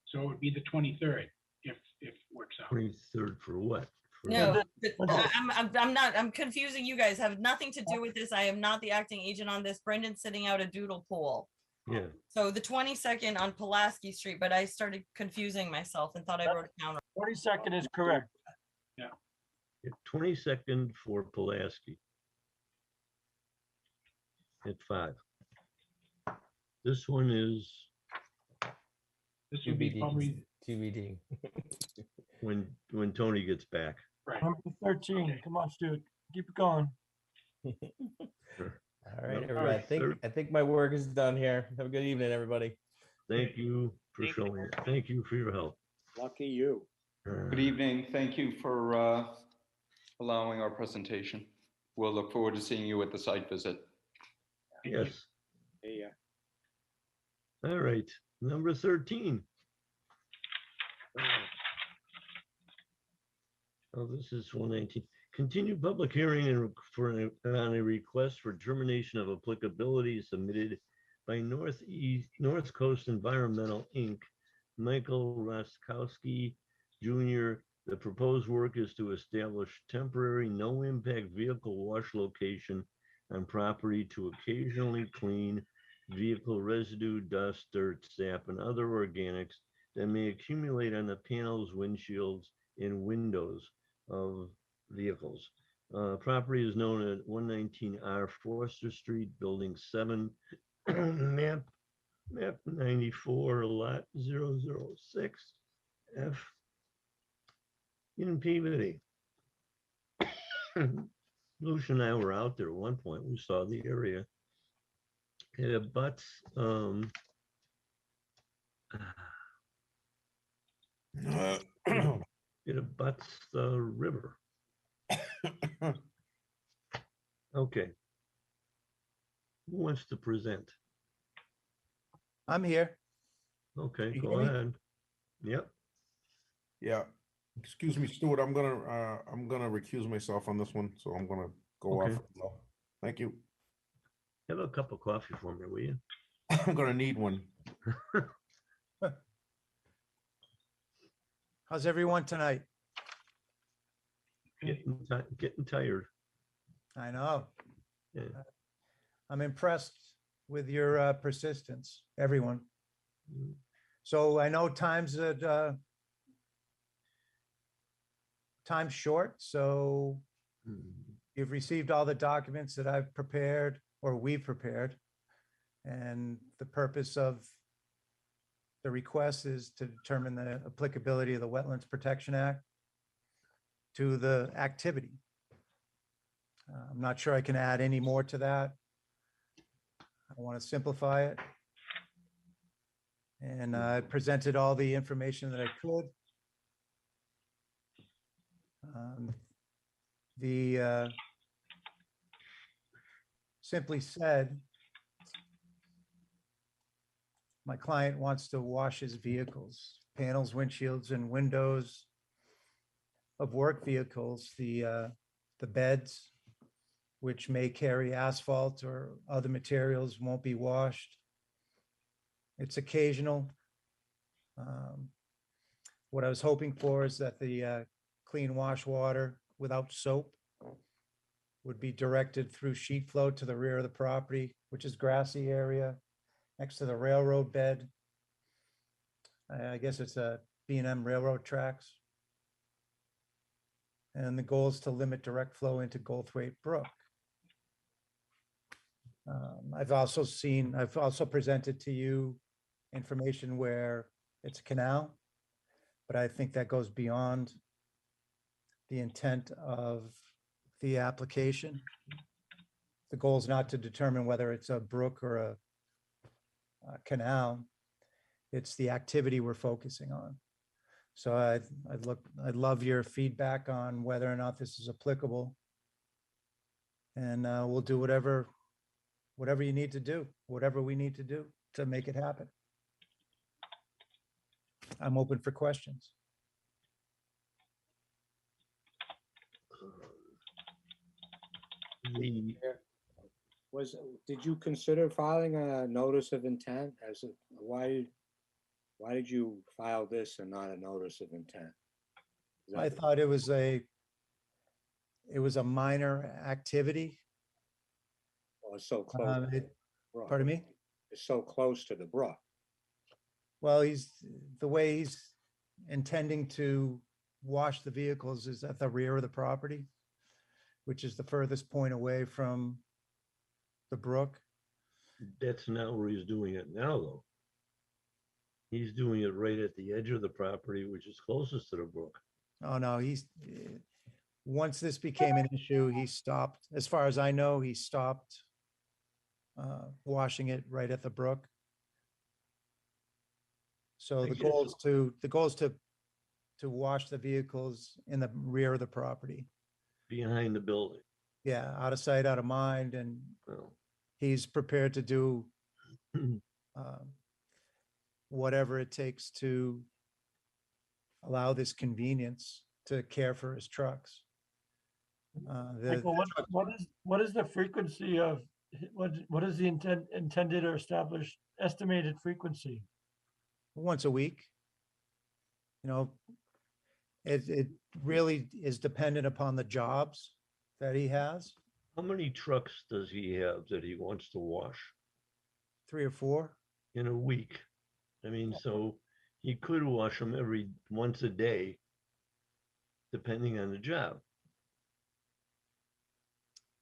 Speaker 6: So it would be the 23rd if it works out.
Speaker 2: 23rd for what? For
Speaker 3: No,
Speaker 2: what?
Speaker 3: I'm confusing you guys. Have nothing to do with this. I am not the acting agent on this. Brendan's sitting out a doodle pool.
Speaker 2: Yeah.
Speaker 3: So the 22nd on Pulaski Street, but I started confusing myself and thought I wrote it down.
Speaker 5: 22nd is correct.
Speaker 6: Yeah.
Speaker 2: 22nd for Pulaski. At 5. This one is
Speaker 6: This would be probably
Speaker 4: TBD.
Speaker 2: when Tony gets back.
Speaker 6: right.
Speaker 5: Number 13. Come on, Stu. Keep it going.
Speaker 4: All right,
Speaker 2: Number
Speaker 4: everybody. I think my work is done here. Have a good evening, everybody.
Speaker 2: Thank you for showing it. Thank you for your help.
Speaker 1: Lucky you.
Speaker 18: Good evening. Thank you for allowing our presentation. We'll look forward to seeing you at the site visit.
Speaker 2: Yes.
Speaker 1: Yeah.
Speaker 2: All right. Number 13. Oh, this is 119. Continue public hearing on a request for determination of applicability submitted by North Coast Environmental Inc. Michael Roskowski Jr. The proposed work is to establish temporary no-impact vehicle wash location on property to occasionally clean vehicle residue, dust, dirt, sap, and other organics that may accumulate on the panels, windshields, and windows of vehicles. Property is known at 119R Forster Street, Building 7, map 94, lot 006, F, in Peabody. Lucia and I were out there at one point. We saw the area. It abuts it abuts the river. Okay. Who wants to present?
Speaker 10: I'm here.
Speaker 2: Okay,
Speaker 10: You
Speaker 2: go
Speaker 10: hear me?
Speaker 2: ahead. Yep.
Speaker 9: Yeah. Excuse me, Stuart, I'm gonna recuse myself on this one, so I'm gonna go
Speaker 2: Okay.
Speaker 9: off. Thank you.
Speaker 2: Have a cup of coffee for me, will you?
Speaker 9: I'm gonna need one.
Speaker 10: How's everyone tonight?
Speaker 2: Getting tired.
Speaker 10: I know.
Speaker 2: Yeah.
Speaker 10: I'm impressed with your persistence, everyone.
Speaker 2: Mm.
Speaker 10: So I know time's short, so you've received all the documents that I've prepared or we've prepared. And the purpose of the request is to determine the applicability of the Wetlands Protection Act to the activity. I'm not sure I can add any more to that. I want to simplify it. And I presented all the information that I could. Simply said, my client wants to wash his vehicles, panels, windshields, and windows of work vehicles, the beds, which may carry asphalt or other materials, won't be washed. It's occasional. What I was hoping for is that the clean wash water without soap would be directed through sheet flow to the rear of the property, which is grassy area next to the railroad bed. I guess it's a B&M railroad tracks. And the goal is to limit direct flow into Goldthwaite Brook. I've also presented to you information where it's a canal, but I think that goes beyond the intent of the application. The goal is not to determine whether it's a brook or a canal. It's the activity we're focusing on. So I'd love your feedback on whether or not this is applicable. And we'll do whatever you need to do, whatever we need to do to make it happen. I'm open for questions.
Speaker 1: Did you consider filing a notice of intent why did you file this and not a notice of intent?
Speaker 10: I thought it was a minor activity.
Speaker 1: Well, it's so close. to the brook.
Speaker 10: Pardon me?
Speaker 1: It's so close to the brook.
Speaker 10: Well, the way he's intending to wash the vehicles is at the rear of the property, which is the furthest point away from the brook.
Speaker 2: That's not where he's doing it now, though. He's doing it right at the edge of the property, which is closest to the brook.
Speaker 10: Oh, no, once this became an issue, he stopped. As far as I know, he stopped washing it right at the brook. So the goal is to wash the vehicles in the rear of the property.
Speaker 2: Behind the building.
Speaker 10: Yeah, out of sight, out of mind, and
Speaker 2: Well,
Speaker 10: he's prepared to do whatever it takes to allow this convenience to care for his trucks.
Speaker 5: Michael, what is the frequency of, what is the intended or established estimated frequency?
Speaker 10: Once a week. You know, it really is dependent upon the jobs that he has.
Speaker 2: how many trucks does he have that he wants to wash
Speaker 10: 3 or 4.
Speaker 2: in a week? I mean, so he could wash them once a day, depending on the job.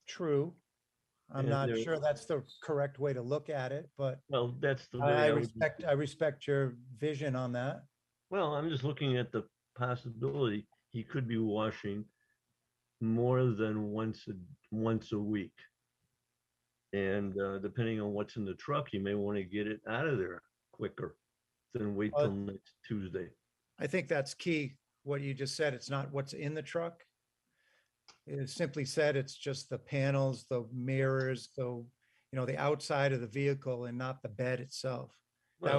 Speaker 10: True. I'm
Speaker 2: And
Speaker 10: not
Speaker 2: there-
Speaker 10: sure that's the correct way to look at it, but
Speaker 2: Well, that's the way
Speaker 10: I
Speaker 2: I would.
Speaker 10: respect your vision on that.
Speaker 2: Well, I'm just looking at the possibility he could be washing more than once a week. And depending on what's in the truck, you may want to get it out of there quicker than wait till next Tuesday.
Speaker 10: I think that's key, what you just said. It's not what's in the truck. It simply said it's just the panels, the mirrors, the outside of the vehicle and not the bed itself. That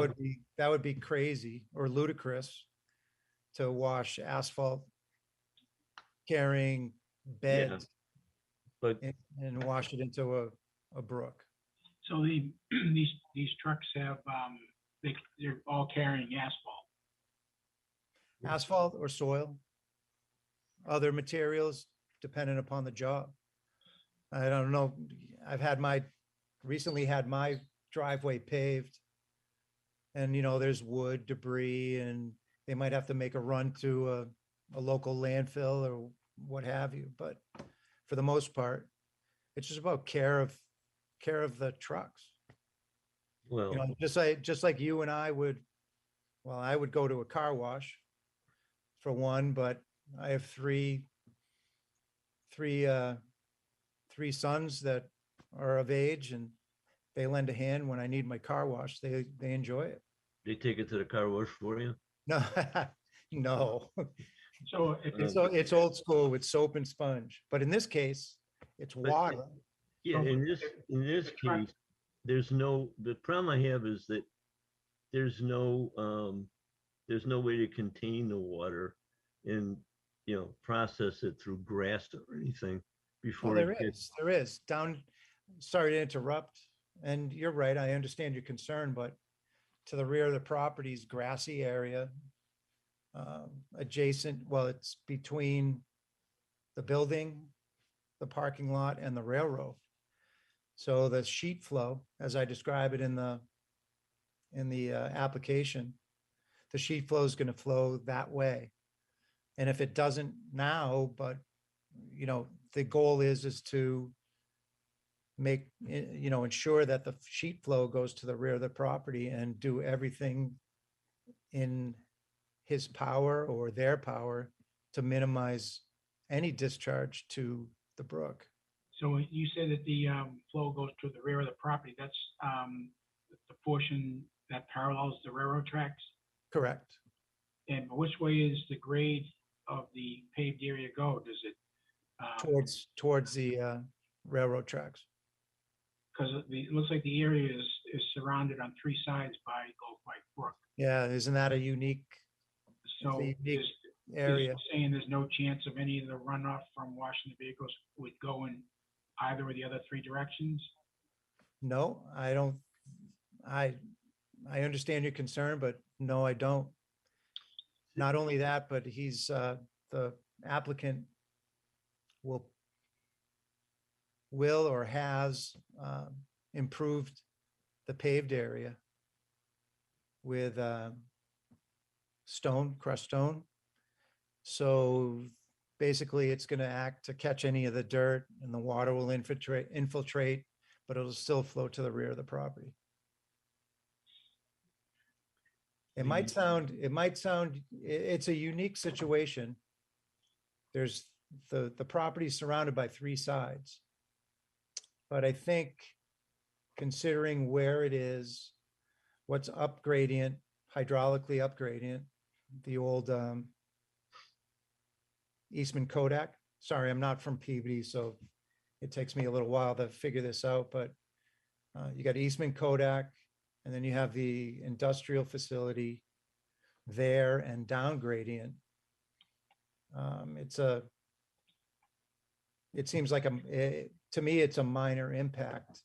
Speaker 10: would be crazy or ludicrous to wash asphalt carrying beds
Speaker 2: but
Speaker 10: and wash it into a brook.
Speaker 6: So these trucks have, they're all carrying asphalt.
Speaker 10: Asphalt or soil, other materials dependent upon the job. I don't know. I've recently had my driveway paved and, there's wood debris and they might have to make a run to a local landfill or what have you. But for the most part, it's just about care of the trucks.
Speaker 2: Well,
Speaker 10: just like you and I would go to a car wash for one, but I have three sons that are of age and they lend a hand when I need my car wash. They enjoy it.
Speaker 2: they take it to the car wash for you?
Speaker 10: No, no.
Speaker 6: So
Speaker 10: It's old school with soap and sponge, but in this case, it's water.
Speaker 2: Yeah, in this case, the problem I have is that there's no way to contain the water and, process it through grass or anything before
Speaker 10: Well,
Speaker 2: it gets.
Speaker 10: there is. Sorry to interrupt. And you're right, I understand your concern, but to the rear of the property's grassy area, adjacent, well, it's between the building, the parking lot and the railroad. So the sheet flow, as I describe it in the application, the sheet flow is going to flow that way. And if it doesn't now, but the goal is to make, ensure that the sheet flow goes to the rear of the property and do everything in his power or their power to minimize any discharge to the brook.
Speaker 6: So you said that the flow goes to the rear of the property. That's the portion that parallels the railroad tracks?
Speaker 10: Correct.
Speaker 6: And which way is the grade of the paved area go? Does it?
Speaker 10: Towards the railroad tracks.
Speaker 6: Because it looks like the area is surrounded on three sides by Gulf White Brook.
Speaker 10: Yeah, isn't that a unique?
Speaker 6: So
Speaker 10: it's a unique
Speaker 6: is
Speaker 10: area?
Speaker 6: saying there's no chance of any of the runoff from washing the vehicles would go in either of the other three directions?
Speaker 10: No, I don't. I understand your concern, but no, I don't. Not only that, but he's the applicant will or has improved the paved area with crushed stone. So basically it's going to act to catch any of the dirt, and the water will infiltrate, but it'll still flow to the rear of the property. It might sound, it's a unique situation. There's the property is surrounded by three sides. But I think considering where it is, what's up gradient, hydraulically up gradient, the old Eastman Kodak. Sorry, I'm not from Peabody, so it takes me a little while to figure this out, but you got Eastman Kodak, and then you have the industrial facility there and down gradient. It seems like to me, it's a minor impact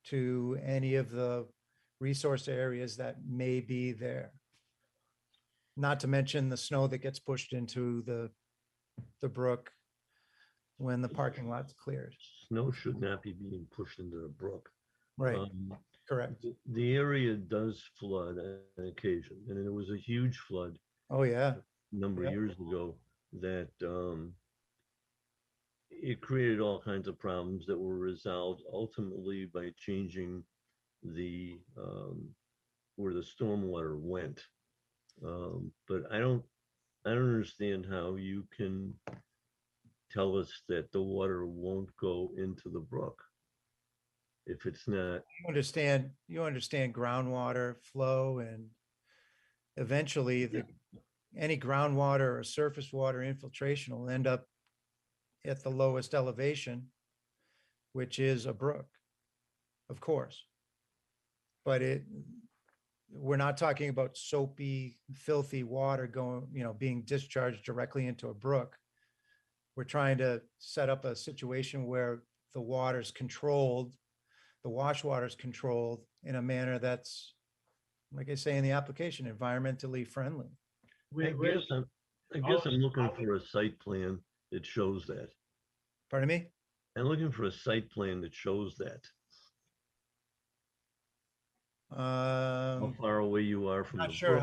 Speaker 10: to any of the resource areas that may be there. Not to mention the snow that gets pushed into the brook when the parking lot's cleared.
Speaker 2: Snow should not be being pushed into the brook.
Speaker 10: Right. Correct.
Speaker 2: The area does flood on occasion, and it was a huge flood.
Speaker 10: Oh, yeah.
Speaker 2: A number of years ago that it created all kinds of problems that were resolved ultimately by changing the where the stormwater went. But I don't understand how you can tell us that the water won't go into the brook if it's not.
Speaker 10: You understand groundwater flow, and eventually any groundwater or surface water infiltration will end up at the lowest elevation, which is a brook, of course. But we're not talking about soapy, filthy water being discharged directly into a brook. We're trying to set up a situation where the water's controlled, the wash water's controlled in a manner that's, like I say in the application, environmentally friendly.
Speaker 2: I guess I'm looking for a site plan that shows that.
Speaker 10: Pardon me?
Speaker 2: I'm looking for a site plan that shows that. How far away you are from the brook.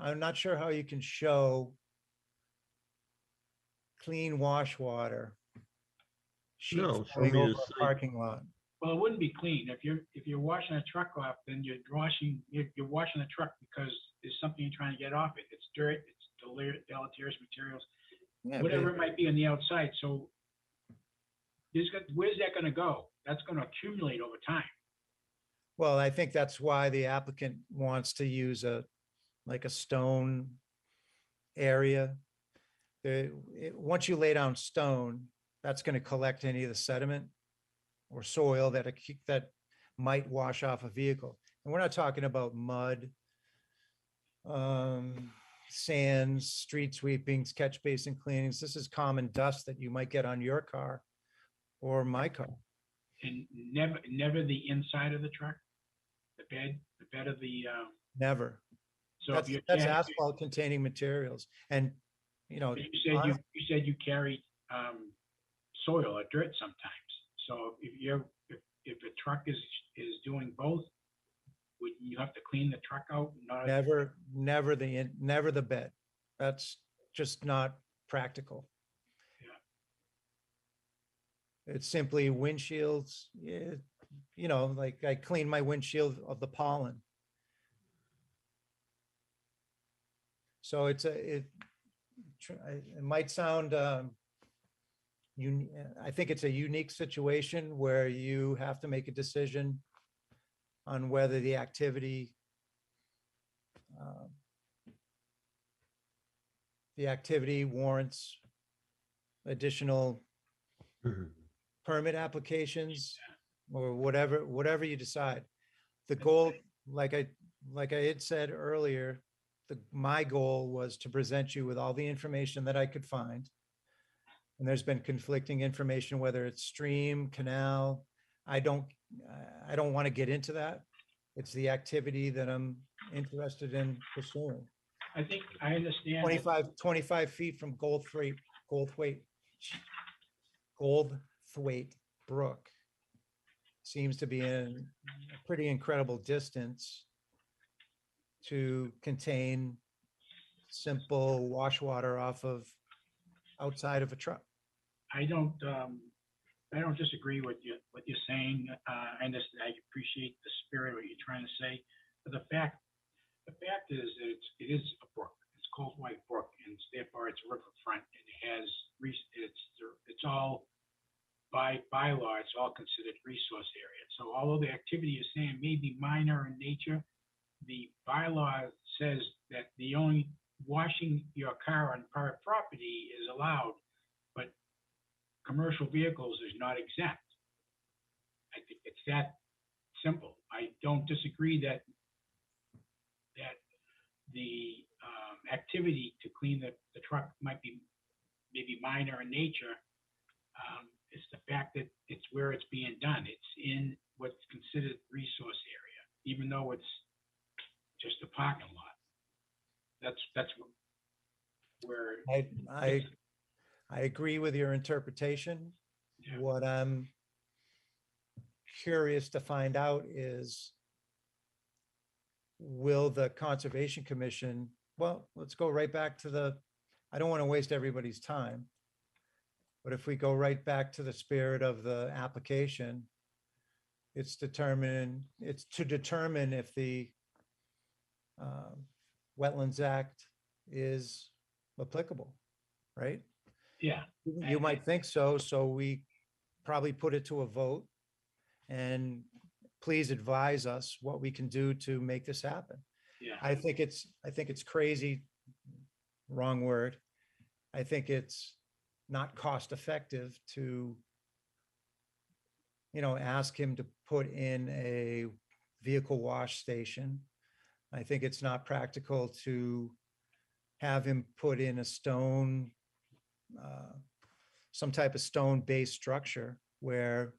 Speaker 10: I'm not sure how you can show clean wash water sheets going over a parking lot.
Speaker 6: Well, it wouldn't be clean. If you're washing a truck off, then you're washing the truck because there's something you're trying to get off it. It's dirt, it's deleterious materials, whatever it might be on the outside. So where's that going to go? That's going to accumulate over time.
Speaker 10: Well, I think that's why the applicant wants to use a stone area. Once you lay down stone, that's going to collect any of the sediment or soil that might wash off a vehicle. And we're not talking about mud, sands, street sweepings, catch basin cleanings. This is common dust that you might get on your car or my car.
Speaker 6: And never the inside of the truck, the bed of the.
Speaker 10: Never.
Speaker 6: So
Speaker 10: that's asphalt containing materials, and you
Speaker 6: said you carry soil or dirt sometimes. So if a truck is doing both, would you have to clean the truck out?
Speaker 10: Never the bed. That's just not practical. It's simply windshields, like I clean my windshield of the pollen. So it might sound, I think it's a unique situation where you have to make a decision on whether the activity um, the activity warrants additional permit applications or whatever you decide. The goal, like I had said earlier, my goal was to present you with all the information that I could find. And there's been conflicting information, whether it's stream, canal. I don't want to get into that. It's the activity that I'm interested in pursuing.
Speaker 6: I think I understand.
Speaker 10: 25 feet from Goldthwaite Brook seems to be in a pretty incredible distance to contain simple wash water outside of a truck.
Speaker 6: I don't disagree with you, what you're saying. I understand, I appreciate the spirit of what you're trying to say. But the fact is that it is a brook. It's called White Brook, and therefore it's a riverfront. And it's all by law, it's all considered resource area. So although the activity you're saying may be minor in nature, the bylaw says that the only washing your car on private property is allowed, but commercial vehicles is not exempt. I think it's that simple. I don't disagree that the activity to clean the truck might be maybe minor in nature. It's the fact that it's where it's being done. It's in what's considered resource area, even though it's just a parking lot. That's where
Speaker 10: I agree with your interpretation.
Speaker 6: Yeah.
Speaker 10: What I'm curious to find out is, will the Conservation Commission, well, let's go right back to I don't want to waste everybody's time, but if we go right back to the spirit of the application, it's to determine if the Wetlands Act is applicable, right?
Speaker 6: Yeah.
Speaker 10: You might think so. So we probably put it to a vote, and please advise us what we can do to make this happen.
Speaker 6: Yeah.
Speaker 10: I think it's crazy, wrong word. I think it's not cost effective to, ask him to put in a vehicle wash station. I think it's not practical to have him put in a stone, some type of stone-based structure where,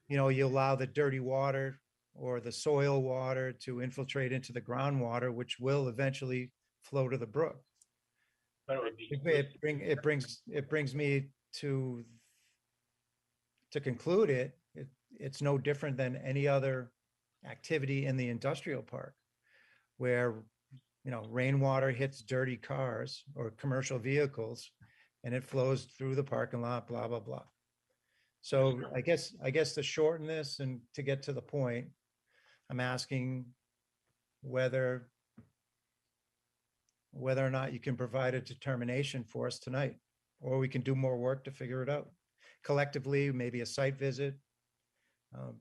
Speaker 10: you allow the dirty water or the soil water to infiltrate into the groundwater, which will eventually flow to the brook.
Speaker 6: But it would be
Speaker 10: It brings me to conclude it's no different than any other activity in the industrial park where, rainwater hits dirty cars or commercial vehicles and it flows through the parking lot, blah, blah, blah. So I guess to shorten this and to get to the point, I'm asking whether or not you can provide a determination for us tonight, or we can do more work to figure it out collectively, maybe a site visit.
Speaker 17: So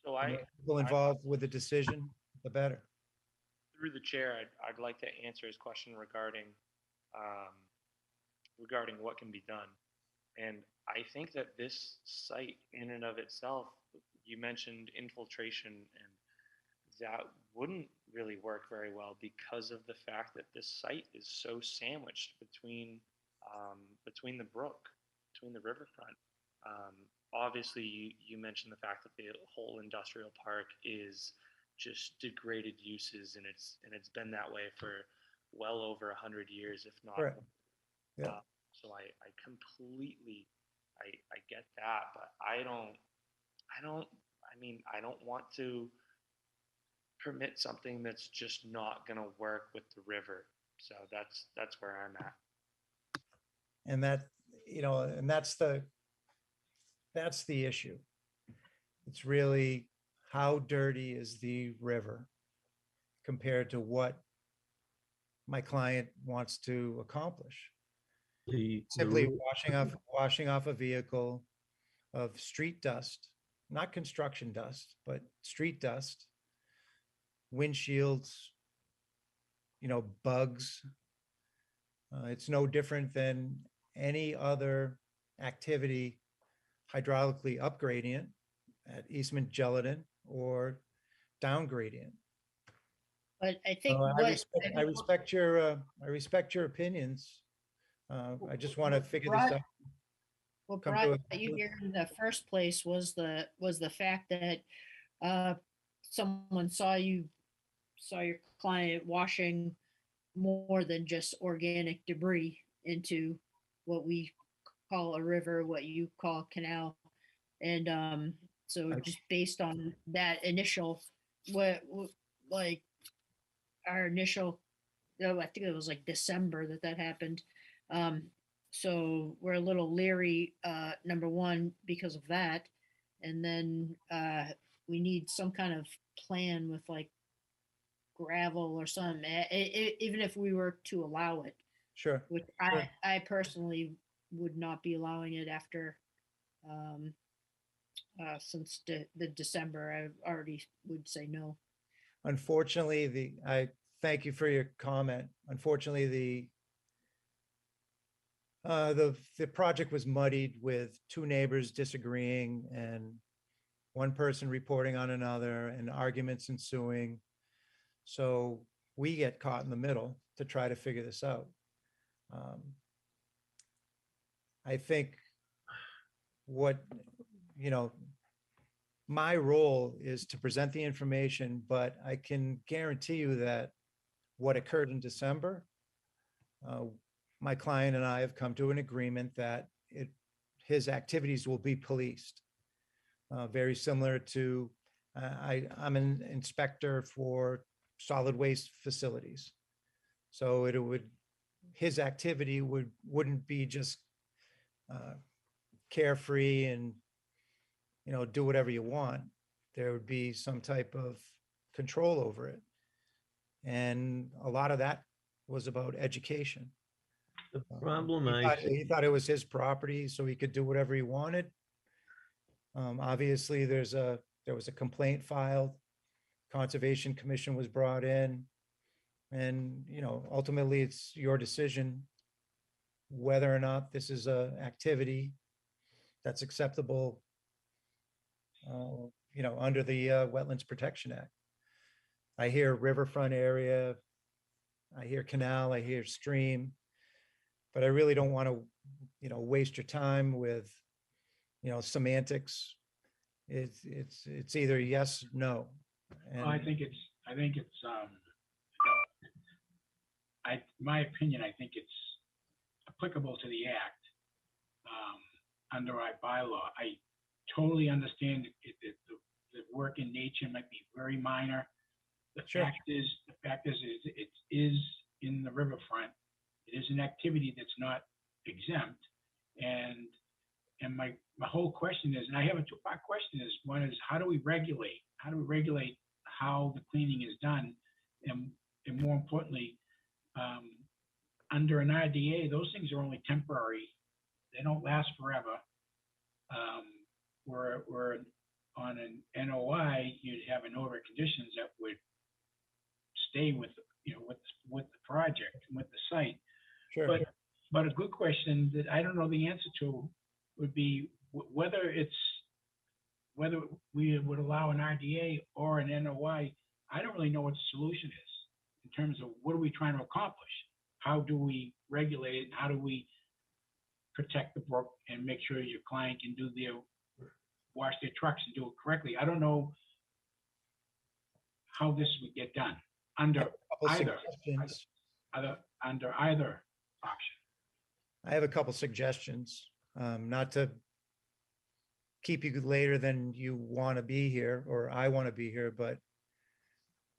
Speaker 10: The more people involved with the decision, the better.
Speaker 17: through the chair, I'd like to answer his question regarding what can be done. And I think that this site in and of itself, you mentioned infiltration, and that wouldn't really work very well because of the fact that this site is so sandwiched between the brook, between the riverfront. Obviously, you mentioned the fact that the whole industrial park is just degraded uses, and it's been that way for well over 100 years, if not.
Speaker 10: Correct. Yeah.
Speaker 17: So I completely I get that, but I don't want to permit something that's just not going to work with the river. So that's where I'm at.
Speaker 10: And that's the issue. It's really, how dirty is the river compared to what my client wants to accomplish? Simply washing off a vehicle of street dust, not construction dust, but street dust, windshields, bugs. It's no different than any other activity hydraulically up gradient at Eastman Gelatin or down gradient.
Speaker 7: But I think
Speaker 10: I respect your opinions. I just want to figure this out.
Speaker 7: what
Speaker 10: come
Speaker 7: brought
Speaker 10: to a
Speaker 7: you
Speaker 10: conclusion.
Speaker 7: here in the first place was the fact that someone saw your client washing more than just organic debris into what we call a river, what you call canal. And so just based on that initial, like our initial, I think it was like December that happened. So we're a little leery, number one, because of that. And then we need some kind of plan with like gravel or something, even if we were to allow it,
Speaker 10: Sure.
Speaker 7: which
Speaker 10: sure.
Speaker 7: I personally would not be allowing it after, since the December, I already would say no.
Speaker 10: Unfortunately, I thank you for your comment. Unfortunately, the project was muddied with two neighbors disagreeing and one person reporting on another and arguments ensuing. So we get caught in the middle to try to figure this out. I think my role is to present the information, but I can guarantee you that what occurred in December, my client and I have come to an agreement that his activities will be policed. Very similar to, I'm an inspector for solid waste facilities. So his activity wouldn't be just carefree and, do whatever you want. There would be some type of control over it. And a lot of that was about education.
Speaker 2: The problem
Speaker 10: He thought it was his property, so he could do whatever he wanted. Obviously, there was a complaint filed. Conservation Commission was brought in. And, ultimately it's your decision whether or not this is a activity that's acceptable, under the Wetlands Protection Act. I hear riverfront area, I hear canal, I hear stream, but I really don't want to, waste your time with, semantics. It's either yes, no.
Speaker 6: Well, I think it's, my opinion, I think it's applicable to the act under our bylaw. I totally understand the work in nature might be very minor. The fact is, it is in the riverfront. It is an activity that's not exempt. And my whole question is, and I have a two-part question is, one is, how do we regulate? How do we regulate how the cleaning is done? And more importantly, under an RDA, those things are only temporary. They don't last forever. Where on an NOI, you'd have an order of conditions that would stay with the project and with the site.
Speaker 10: Sure.
Speaker 6: But a good question that I don't know the answer to would be whether we would allow an RDA or an NOI. I don't really know what the solution is in terms of what are we trying to accomplish? How do we regulate it? How do we protect the brook and make sure your client can wash their trucks and do it correctly? I don't know how this would get done under either option.
Speaker 10: I have a couple suggestions, not to keep you later than you want to be here or I want to be here, but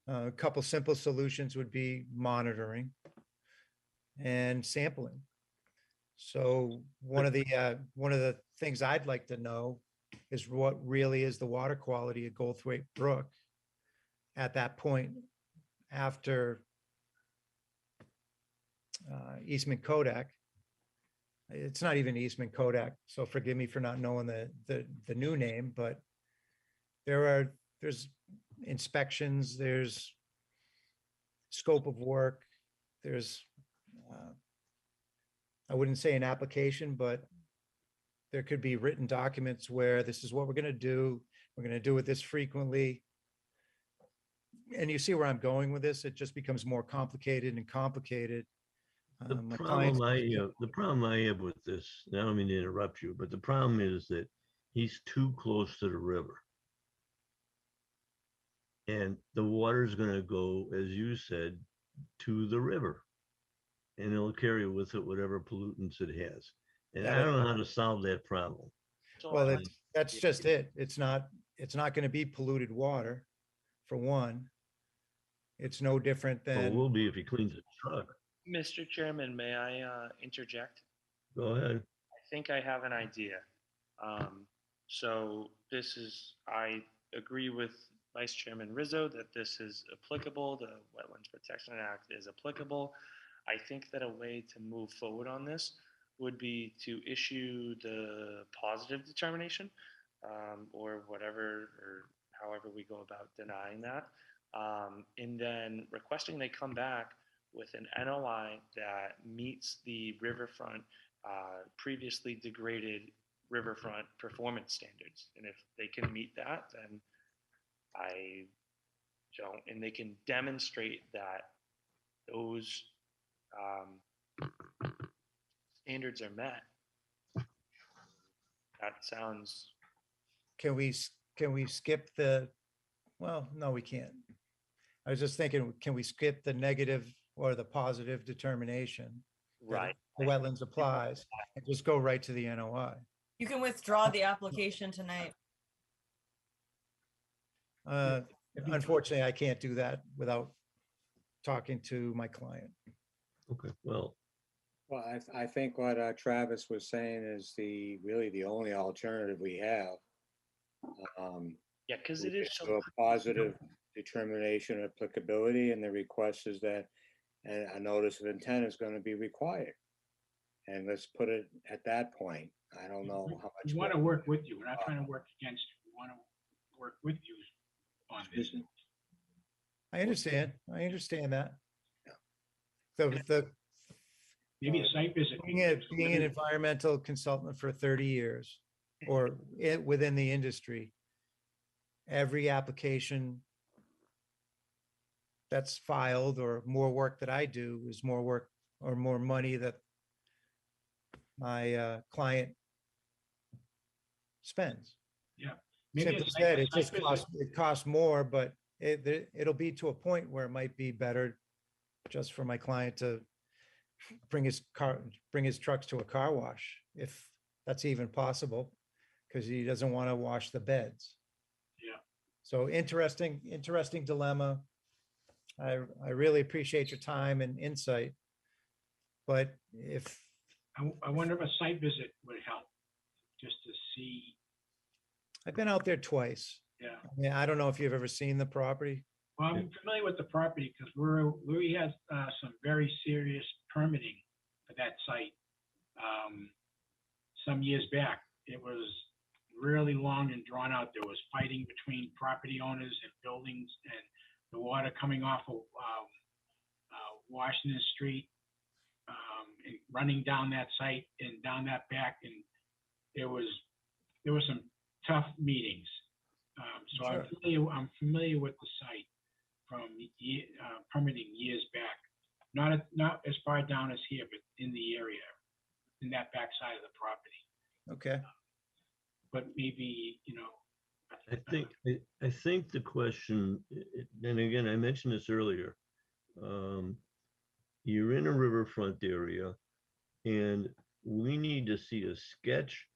Speaker 10: a couple simple solutions would be monitoring and sampling. So one of the things I'd like to know is what really is the water quality of Goldthwaite Brook at that point after Eastman Kodak. It's not even Eastman Kodak, so forgive me for not knowing the new name, but there's inspections, there's scope of work, there's, I wouldn't say an application, but there could be written documents where this is what we're going to do. We're going to do it this frequently. And you see where I'm going with this. It just becomes more complicated and complicated. My clients,
Speaker 2: The problem I have with this, I don't mean to interrupt you, but the problem is that he's too close to the river. And the water's gonna go, as you said, to the river. And it'll carry with it whatever pollutants it has. And I don't know how to solve that problem.
Speaker 10: well, that's just it. It's not going to be polluted water, for one. It's no different
Speaker 2: Well,
Speaker 10: than.
Speaker 2: it will be if he cleans his truck.
Speaker 8: Mr. Chairman, may I interject?
Speaker 2: Go ahead.
Speaker 8: I think I have an idea. So I agree with Vice Chairman Rizzo that this is applicable. The Wetlands Protection Act is applicable. I think that a way to move forward on this would be to issue the positive determination, or whatever, or however we go about denying that. And then requesting they come back with an NOI that meets the Riverfront, previously degraded Riverfront performance standards. And if they can meet that, then and they can demonstrate that those standards are met. That sounds.
Speaker 10: Can we skip well, no, we can't. I was just thinking, can we skip the negative or the positive determination?
Speaker 8: Right.
Speaker 10: The wetlands applies and just go right to the NOI.
Speaker 3: You can withdraw the application tonight.
Speaker 10: Unfortunately, I can't do that without talking to my client.
Speaker 2: Okay, well.
Speaker 1: Well, I think what Travis was saying is really the only alternative we have.
Speaker 8: Yeah, because
Speaker 1: we
Speaker 8: it is
Speaker 1: can do a positive determination of applicability, and the request is that a notice of intent is going to be required. And let's put it at that point. I don't know how much.
Speaker 6: We want to work with you. We're not trying to work against you. We want to work with you on this.
Speaker 10: I understand that.
Speaker 6: Maybe a site visit.
Speaker 10: Being an environmental consultant for 30 years or within the industry, every application that's filed or more work that I do is more work or more money that my client spends.
Speaker 6: Yeah.
Speaker 10: Simply said, it costs more, but it'll be to a point where it might be better just for my client to bring his trucks to a car wash, if that's even possible, because he doesn't want to wash the beds.
Speaker 6: Yeah.
Speaker 10: So interesting dilemma. I really appreciate your time and insight. But if
Speaker 6: I wonder if a site visit would help, just to see.
Speaker 10: I've been out there twice.
Speaker 6: Yeah.
Speaker 10: I mean, I don't know if you've ever seen the property.
Speaker 6: Well, I'm familiar with the property because we had some very serious permitting for that site some years back. It was really long and drawn out. There was fighting between property owners and buildings, and the water coming off of Washington Street and running down that site and down that back, and there was some tough meetings. So
Speaker 10: Sure.
Speaker 6: I'm familiar with the site from permitting years back, not as far down as here, but in the area, in that back side of the property.
Speaker 10: Okay.
Speaker 6: But maybe,
Speaker 2: I think the question, and again, I mentioned this earlier, you're in a riverfront area, and we need to see a sketch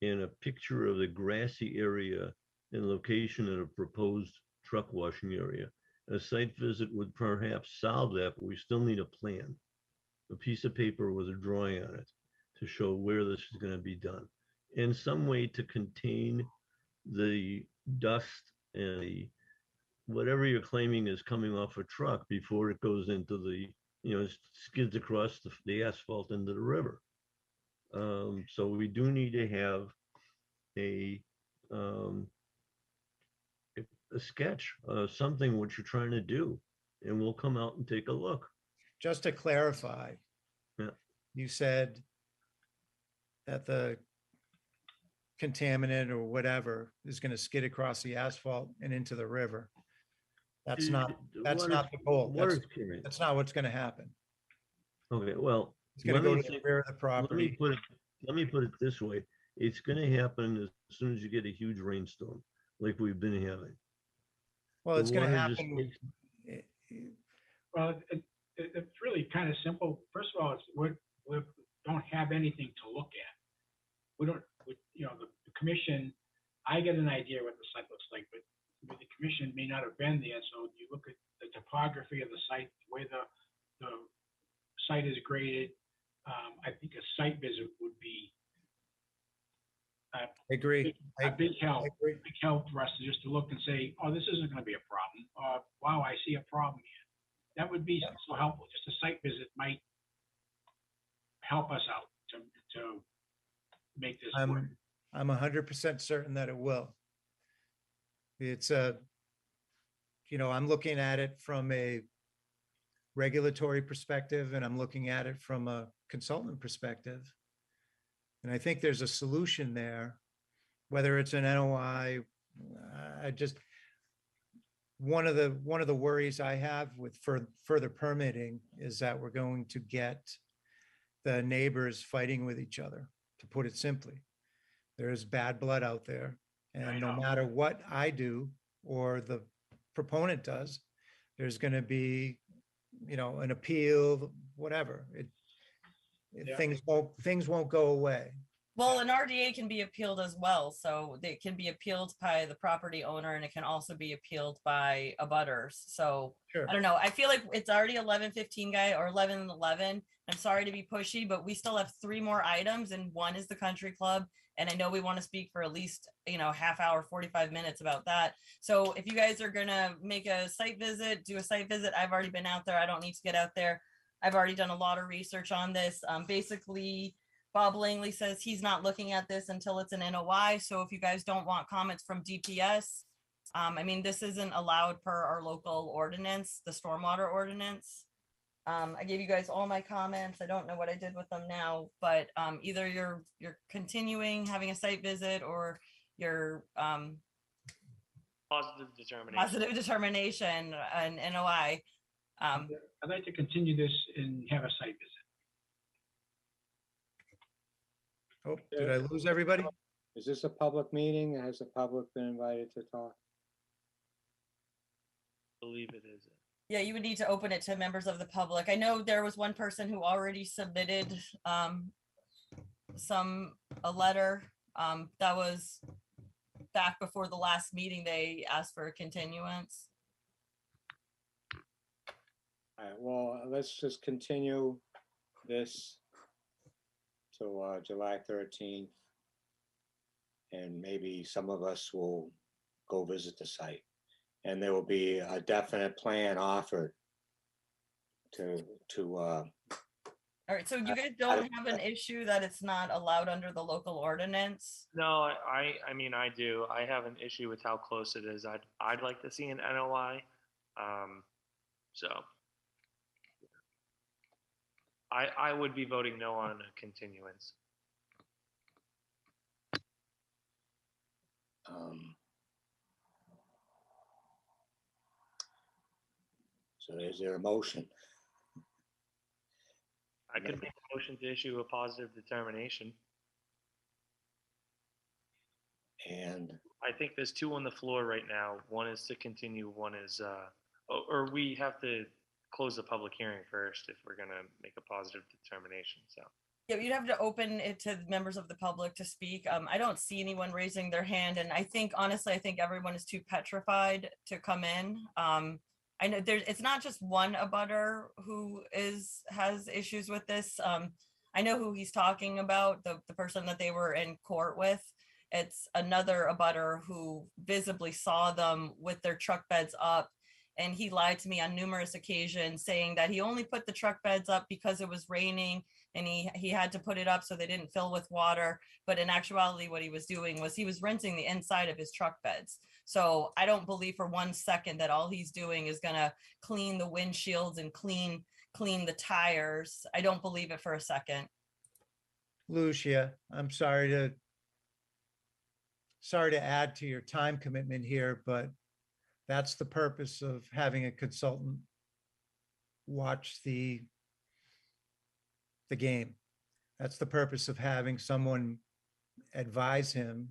Speaker 2: and a picture of the grassy area and location of a proposed truck washing area. A site visit would perhaps solve that, but we still need a plan, a piece of paper with a drawing on it to show where this is going to be done, and some way to contain the dust and the whatever you're claiming is coming off a truck before it goes into the, skids across the asphalt into the river. So we do need to have a sketch, something what you're trying to do, and we'll come out and take a look.
Speaker 10: just to clarify,
Speaker 2: Yeah.
Speaker 10: you said that the contaminant or whatever is going to skid across the asphalt and into the river. That's
Speaker 2: The-
Speaker 10: not,
Speaker 2: the
Speaker 10: that's
Speaker 2: water's-
Speaker 10: not the goal.
Speaker 2: water's carrying.
Speaker 10: That's not what's going to happen.
Speaker 2: Okay, well.
Speaker 10: It's going to
Speaker 2: let
Speaker 10: go
Speaker 2: me
Speaker 10: to the
Speaker 2: think-
Speaker 10: rear of the
Speaker 2: Let me
Speaker 10: property.
Speaker 2: put it this way. It's gonna happen as soon as you get a huge rainstorm, like we've been having.
Speaker 10: Well,
Speaker 2: The
Speaker 10: it's going to
Speaker 2: water just
Speaker 10: happen.
Speaker 2: takes-
Speaker 6: Well, it's really kind of simple. First of all, we don't have anything to look at. We don't, you know, the commission, I get an idea what the site looks like, but the commission may not have been there. So you look at the topography of the site, the way the site is graded. I think a site visit would be
Speaker 10: I agree.
Speaker 6: a big help.
Speaker 10: I agree.
Speaker 6: Big help for us to just to look and say, oh, this isn't going to be a problem. Wow, I see a problem here. That would be so helpful. Just a site visit might help us out to make this work.
Speaker 10: I'm 100% certain that it will. It's I'm looking at it from a regulatory perspective, and I'm looking at it from a consultant perspective. And I think there's a solution there, whether it's an NOI. One of the worries I have with further permitting is that we're going to get the neighbors fighting with each other, to put it simply. There's bad blood out there, and no matter what I do or the proponent does, there's going to be, an appeal, whatever. Things won't go away.
Speaker 3: Well, an RDA can be appealed as well. So it can be appealed by the property owner, and it can also be appealed by abutters. So
Speaker 10: Sure.
Speaker 3: I don't know. I feel like it's already 11:15 guy or 11:11. I'm sorry to be pushy, but we still have 3 more items, and one is the country club. And I know we want to speak for at least, half hour, 45 minutes about that. So if you guys are going to make a site visit, do a site visit. I've already been out there. I don't need to get out there. I've already done a lot of research on this. Basically, Bob Langley says he's not looking at this until it's an NOI. So if you guys don't want comments from DPS, this isn't allowed per our local ordinance, the stormwater ordinance. I gave you guys all my comments. I don't know what I did with them now, but either you're continuing having a site visit, or you're
Speaker 8: Positive determination.
Speaker 3: positive determination, an NOI.
Speaker 6: I'd like to continue this and have a site visit.
Speaker 10: Oh, did I lose everybody?
Speaker 1: Is this a public meeting? Has the public been invited to talk?
Speaker 8: I believe it is.
Speaker 3: Yeah, you would need to open it to members of the public. I know there was one person who already submitted a letter that was back before the last meeting. They asked for a continuance.
Speaker 1: All right, well, let's just continue this to July 13th. And maybe some of us will go visit the site. And there will be a definite plan offered to
Speaker 3: All right, so you guys don't have an issue that it's not allowed under the local ordinance?
Speaker 8: No, I do. I have an issue with how close it is. I'd like to see an NOI. So I would be voting no on a continuance.
Speaker 1: So is there a motion?
Speaker 8: I could make a motion to issue a positive determination.
Speaker 1: And
Speaker 8: I think there's 2 on the floor right now. One is to continue, one is, or we have to close the public hearing first if we're gonna make a positive determination, so.
Speaker 3: Yeah, you'd have to open it to members of the public to speak. I don't see anyone raising their hand, and I think, honestly, I think everyone is too petrified to come in. I know it's not just one abutter who has issues with this. I know who he's talking about, the person that they were in court with. It's another abutter who visibly saw them with their truck beds up, And he lied to me on numerous occasions, saying that he only put the truck beds up because it was raining and he had to put it up so they didn't fill with water. But in actuality, what he was doing was he was rinsing the inside of his truck beds. So I don't believe for 1 second that all he's doing is gonna clean the windshields and clean the tires. I don't believe it for a second.
Speaker 10: Lucia, I'm sorry to add to your time commitment here, but that's the purpose of having a consultant watch the game. That's the purpose of having someone advise him,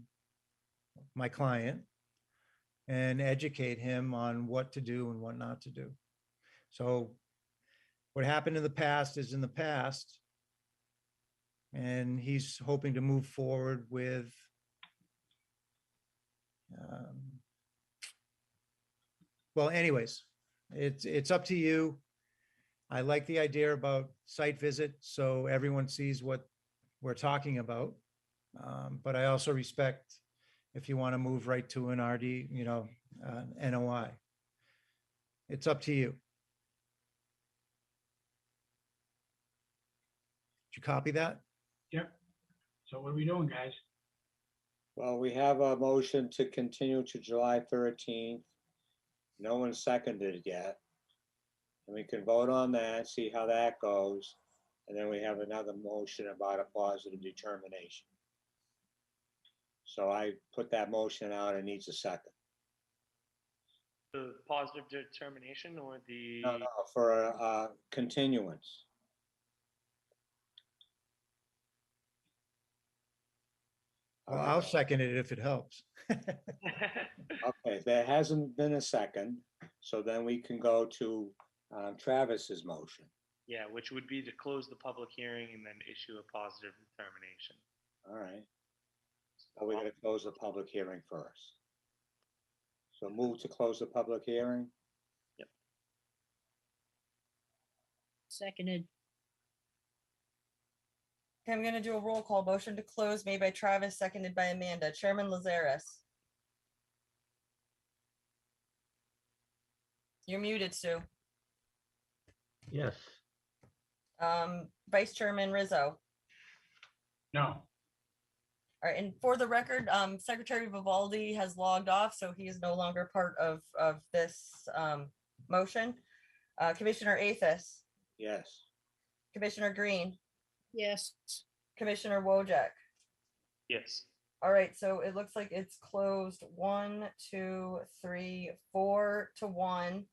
Speaker 10: my client, and educate him on what to do and what not to do. So what happened in the past is in the past, and he's hoping to move forward with well, anyways, it's up to you. I like the idea about site visit so everyone sees what we're talking about. But I also respect if you want to move right to an RD, NOI. It's up to you. Did you copy that?
Speaker 6: Yep. So what are we doing, guys?
Speaker 1: Well, we have a motion to continue to July 13th. No one seconded it yet. And we can vote on that, see how that goes. And then we have another motion about a positive determination. So I put that motion out. It needs a second.
Speaker 8: The positive determination or the?
Speaker 1: No, for a continuance.
Speaker 10: Well, I'll second it if it helps.
Speaker 1: Okay, there hasn't been a second, so then we can go to Travis's motion.
Speaker 8: Yeah, which would be to close the public hearing and then issue a positive determination.
Speaker 1: All right. So we're gonna close the public hearing first. So move to close the public hearing.
Speaker 7: Seconded.
Speaker 3: Okay, I'm gonna do a roll call. Motion to close made by Travis, seconded by Amanda. Chairman Lazaris. You're muted, Sue.
Speaker 2: Yes.
Speaker 3: Vice Chairman Rizzo.
Speaker 6: No.
Speaker 3: All right, and for the record, Secretary Vivaldi has logged off, so he is no longer part of this motion. Commissioner Athos.
Speaker 1: Yes.
Speaker 3: Commissioner Green.
Speaker 7: Yes.
Speaker 3: Commissioner Wojak.
Speaker 8: Yes.
Speaker 3: All right, so it looks like it's closed 1, 2, 3, 4 to 1.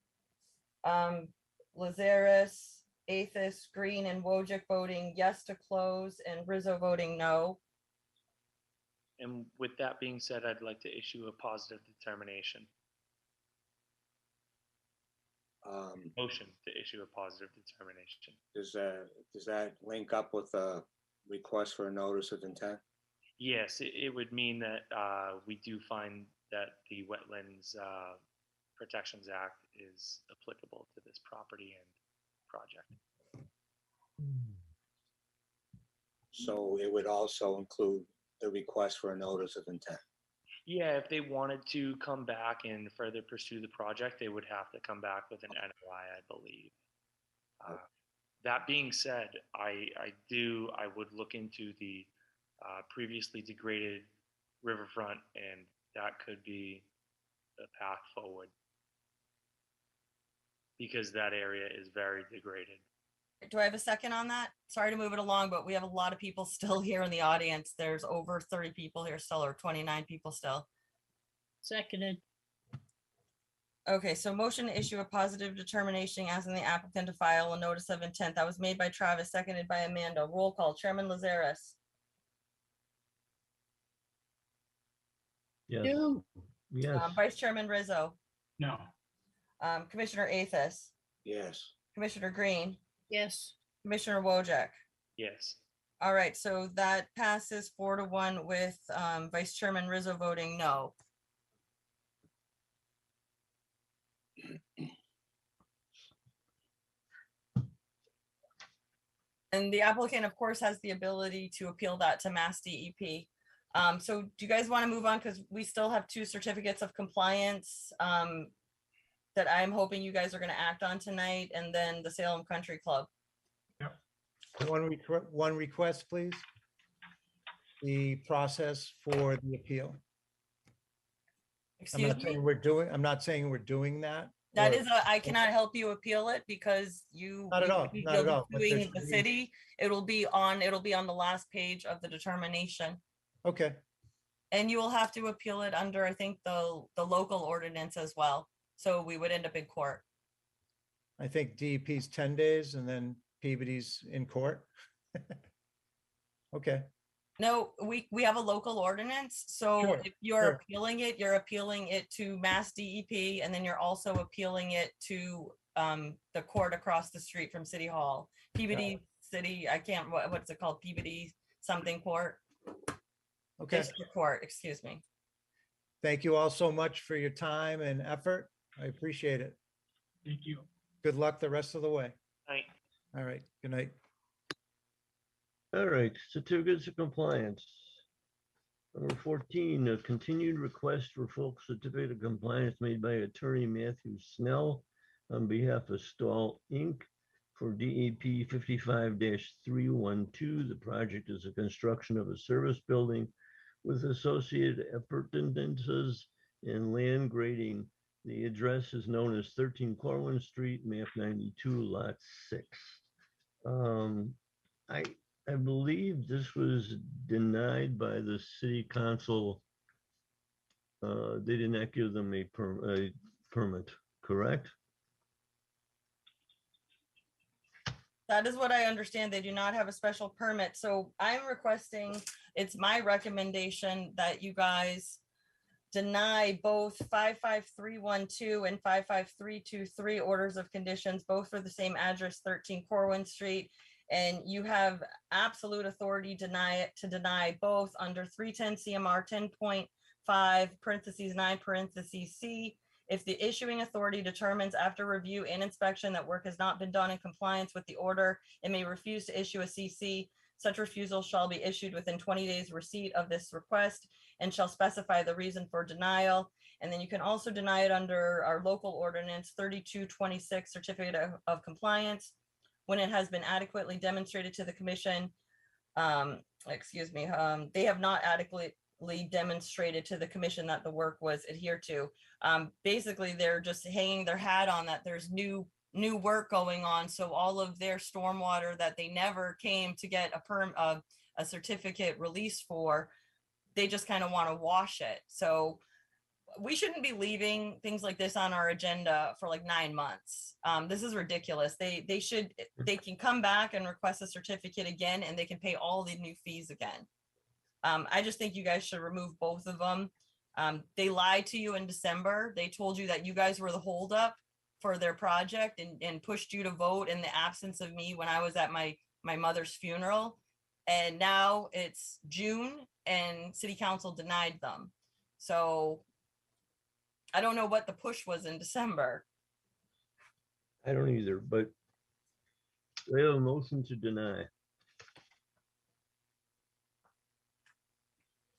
Speaker 3: Lazaris, Athos, Green, and Wojak voting yes to close, and Rizzo voting no.
Speaker 8: And with that being said, I'd like to issue a positive determination. Motion to issue a positive determination.
Speaker 1: Does that link up with a request for a notice of intent?
Speaker 8: Yes, it would mean that we do find that the Wetlands Protections Act is applicable to this property and project.
Speaker 1: So it would also include the request for a notice of intent.
Speaker 8: Yeah, if they wanted to come back and further pursue the project, they would have to come back with an NOI, I believe. That being said, I would look into the previously degraded riverfront, and that could be the path forward because that area is very degraded.
Speaker 3: Do I have a second on that? Sorry to move it along, but we have a lot of people still here in the audience. There's over 30 people here still, or 29 people still.
Speaker 7: Seconded.
Speaker 3: Okay, so motion to issue a positive determination asking the applicant to file a notice of intent. That was made by Travis, seconded by Amanda. Roll call. Chairman Lazaris.
Speaker 2: Yes.
Speaker 7: No.
Speaker 2: Yes.
Speaker 3: Vice Chairman Rizzo.
Speaker 6: No.
Speaker 3: Commissioner Athos.
Speaker 1: Yes.
Speaker 3: Commissioner Green.
Speaker 7: Yes.
Speaker 3: Commissioner Wojak.
Speaker 8: Yes.
Speaker 3: All right, so that passes 4 to 1 with Vice Chairman Rizzo voting no. And the applicant, of course, has the ability to appeal that to Mass DEP. So do you guys want to move on? Because we still have 2 certificates of compliance that I'm hoping you guys are gonna act on tonight, and then the Salem Country Club.
Speaker 10: One request, please. The process for the appeal.
Speaker 3: Excuse me?
Speaker 10: I'm not saying we're doing that.
Speaker 3: That
Speaker 10: or-
Speaker 3: is I cannot help you appeal it because you.
Speaker 10: Not at all,
Speaker 3: you'll
Speaker 10: not at
Speaker 3: be
Speaker 10: all, but there
Speaker 3: Suing the
Speaker 10: should be-
Speaker 3: city, it'll be on the last page of the determination.
Speaker 10: Okay,
Speaker 3: And you will have to appeal it under, I think, the local ordinance as well. So we would end up in court.
Speaker 10: I think DEP's 10 days and then Peabody's in court. Okay,
Speaker 3: No, we have a local ordinance, so
Speaker 10: Sure,
Speaker 3: if you're
Speaker 10: sure.
Speaker 3: appealing it, you're appealing it to Mass DEP, and then you're also appealing it to the court across the street from City Hall. Peabody City, I can't, what's it called? Peabody something court?
Speaker 10: okay.
Speaker 3: District Court, excuse me.
Speaker 10: Thank you all so much for your time and effort. I appreciate it.
Speaker 6: Thank you.
Speaker 10: Good luck the rest of the way.
Speaker 8: Night.
Speaker 10: All right, good night.
Speaker 2: All right, certificates of compliance. Number 14, a continued request for full certificate of compliance made by attorney Matthew Snell on behalf of Stall Inc. for DAP 55-312. The project is a construction of a service building with associated appurtenances and land grading. The address is known as 13 Corwin Street, map 92, lot 6. I believe this was denied by the city council. They did not give them a permit, correct?
Speaker 3: That is what I understand. They do not have a special permit. So I'm requesting, it's my recommendation that you guys deny both 55312 and 55323 orders of conditions, both for the same address, 13 Corwin Street. And you have absolute authority to deny both under 310 CMR 10.5 parentheses 9 parentheses C. If the issuing authority determines after review and inspection that work has not been done in compliance with the order, it may refuse to issue a CC. Such refusal shall be issued within 20 days receipt of this request and shall specify the reason for denial. And then you can also deny it under our local ordinance 3226 certificate of compliance when it has been adequately demonstrated to the commission. They have not adequately demonstrated to the commission that the work was adhered to. Basically, they're just hanging their hat on that there's new work going on. So all of their stormwater that they never came to get a certificate release for, they just kind of want to wash it. So we shouldn't be leaving things like this on our agenda for like 9 months. This is ridiculous. They can come back and request a certificate again, and they can pay all the new fees again. I just think you guys should remove both of them. They lied to you in December. They told you that you guys were the holdup for their project and pushed you to vote in the absence of me when I was at my mother's funeral. And now it's June and city council denied them. So I don't know what the push was in December.
Speaker 2: I don't either, but we have a motion to deny.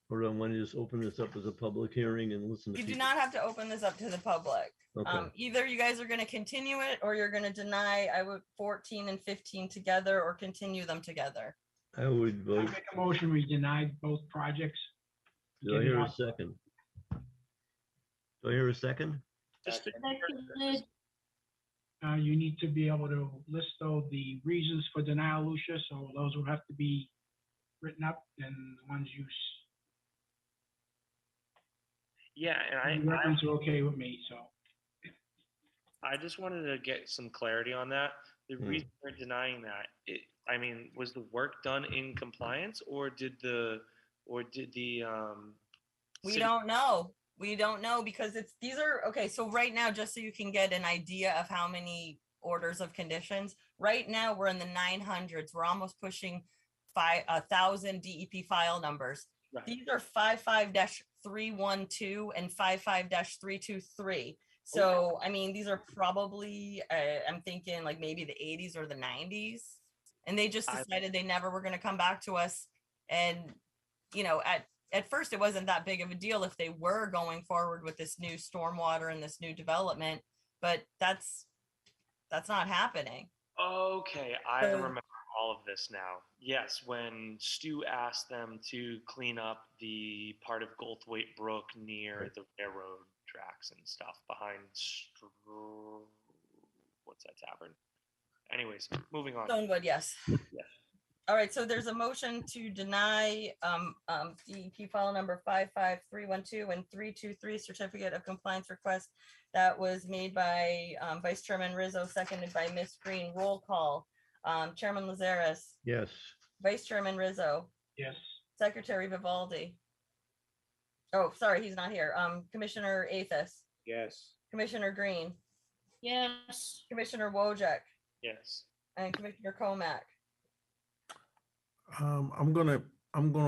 Speaker 2: Or do I want to just open this up as a public hearing and listen to
Speaker 3: You do
Speaker 2: people?
Speaker 3: not have to open this up to the public.
Speaker 2: Okay.
Speaker 3: Either you guys are going to continue it or you're going to deny 14 and 15 together or continue them together.
Speaker 2: I would
Speaker 6: I
Speaker 2: vote.
Speaker 6: make a motion, we deny both projects.
Speaker 2: Do I hear a second? Do I hear a second?
Speaker 6: You need to be able to list though the reasons for denial, Lucia, so those will have to be written up and the ones you
Speaker 8: Yeah, and
Speaker 6: reference are okay with me, so.
Speaker 8: I just wanted to get some clarity on that. The reason for denying that, was the work done in compliance, or did the
Speaker 3: We
Speaker 8: city-
Speaker 3: don't know. We don't know because these are okay. So right now, just so you can get an idea of how many orders of conditions, right now we're in the 900s. We're almost pushing 1,000 DEP file numbers.
Speaker 8: Right.
Speaker 3: These are 55-312 and 55-323. So, I mean, these are probably, I'm thinking like maybe the 80s or the 90s. And they just decided they never were going to come back to us. And, you know, at first it wasn't that big of a deal if they were going forward with this new stormwater and this new development. but that's not happening.
Speaker 8: Okay, I
Speaker 3: So-
Speaker 8: remember all of this now. Yes, when Stu asked them to clean up the part of Goldthwaite Brook near the railroad tracks and stuff behind what's that tavern? Anyways, moving on.
Speaker 3: Stonewood, yes.
Speaker 8: Yes.
Speaker 3: All right, so there's a motion to deny DEP file number 55312 and 323 certificate of compliance request that was made by Vice Chairman Rizzo, seconded by Ms. Green. Roll call. Chairman Lazaris,
Speaker 2: Yes.
Speaker 3: Vice Chairman Rizzo,
Speaker 6: Yes.
Speaker 3: Secretary Vivaldi. Oh, sorry, he's not here. Commissioner Athos,
Speaker 1: Yes.
Speaker 3: Commissioner Green,
Speaker 7: Yes.
Speaker 3: Commissioner Wojcik,
Speaker 8: Yes.
Speaker 3: and Commissioner Komak.
Speaker 9: I'm gonna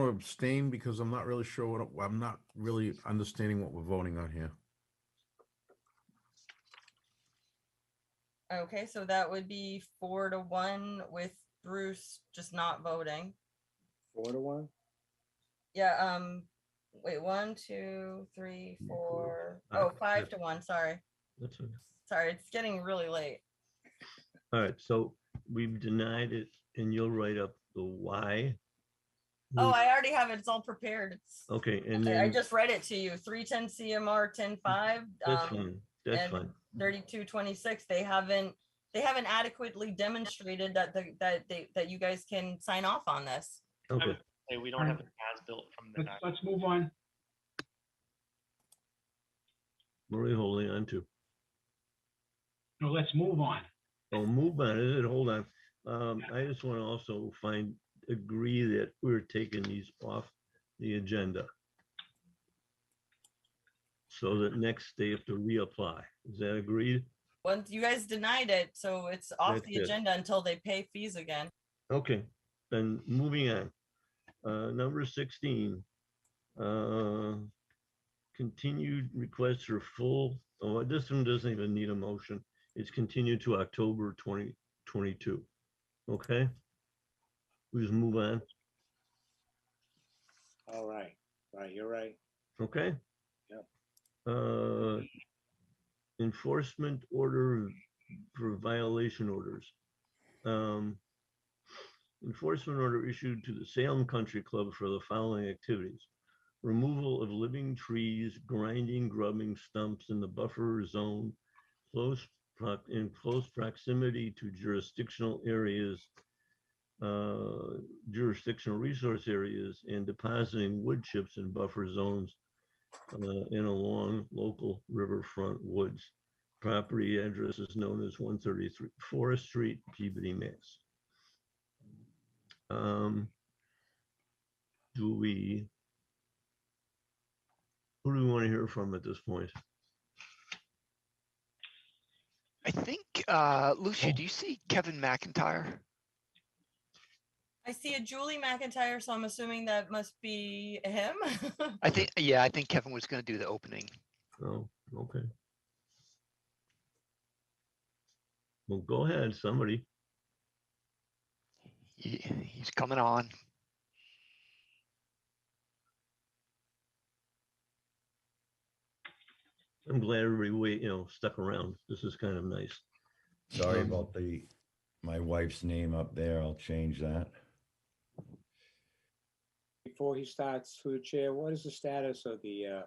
Speaker 9: abstain because I'm not really sure I'm not really understanding what we're voting on here.
Speaker 3: Okay, so that would be 4-1 with Bruce just not voting.
Speaker 1: 4-1.
Speaker 3: Yeah, wait, 1, 2, 3, 4. Oh, 5-1, sorry.
Speaker 2: That's okay.
Speaker 3: Sorry, it's getting really late.
Speaker 2: All right, so we've denied it, and you'll write up the why.
Speaker 3: Oh, I already have it. It's all prepared. It's,
Speaker 2: Okay, and
Speaker 3: I
Speaker 2: then
Speaker 3: just read it to you. 310 CMR 10.5.
Speaker 2: that's fine. That's
Speaker 3: and
Speaker 2: fine.
Speaker 3: 3226. They haven't adequately demonstrated that you guys can sign off on this.
Speaker 2: Okay.
Speaker 8: Hey, we don't have an as-built from the night.
Speaker 6: Let's move on.
Speaker 2: What are we holding on to?
Speaker 6: No, let's move on.
Speaker 2: Oh, move on, is it? Hold on. I just want to also agree that we're taking these off the agenda, so that next they have to reapply. Is that agreed?
Speaker 3: Once you guys denied it, so it's off
Speaker 2: That's
Speaker 3: the
Speaker 2: it.
Speaker 3: agenda until they pay fees again.
Speaker 2: Okay, then moving on. Number 16. Continued request for full, oh, this one doesn't even need a motion. It's continued to October 2022. Okay? We just move on.
Speaker 1: All right. Right, you're right.
Speaker 2: Okay?
Speaker 1: Yep.
Speaker 2: Enforcement order for violation orders. Enforcement order issued to the Salem Country Club for the following activities: removal of living trees, grinding, grubbing stumps in the buffer zone, in close proximity to jurisdictional areas, jurisdictional resource areas, and depositing wood chips in buffer zones and along local riverfront woods. Property address is known as 133 Forest Street, Peabody, Mass. Who do we want to hear from at this point?
Speaker 12: I think, Lucia, do you see Kevin McIntyre?
Speaker 3: I see a Julie McIntyre, so I'm assuming that must be him.
Speaker 12: I think Kevin was going to do the opening.
Speaker 2: Oh, okay. Well, go ahead, somebody.
Speaker 12: He's coming on.
Speaker 2: I'm glad everybody stuck around. This is kind of nice.
Speaker 11: Sorry about my wife's name up there. I'll change that.
Speaker 1: Before he starts, through the chair, what is the status of the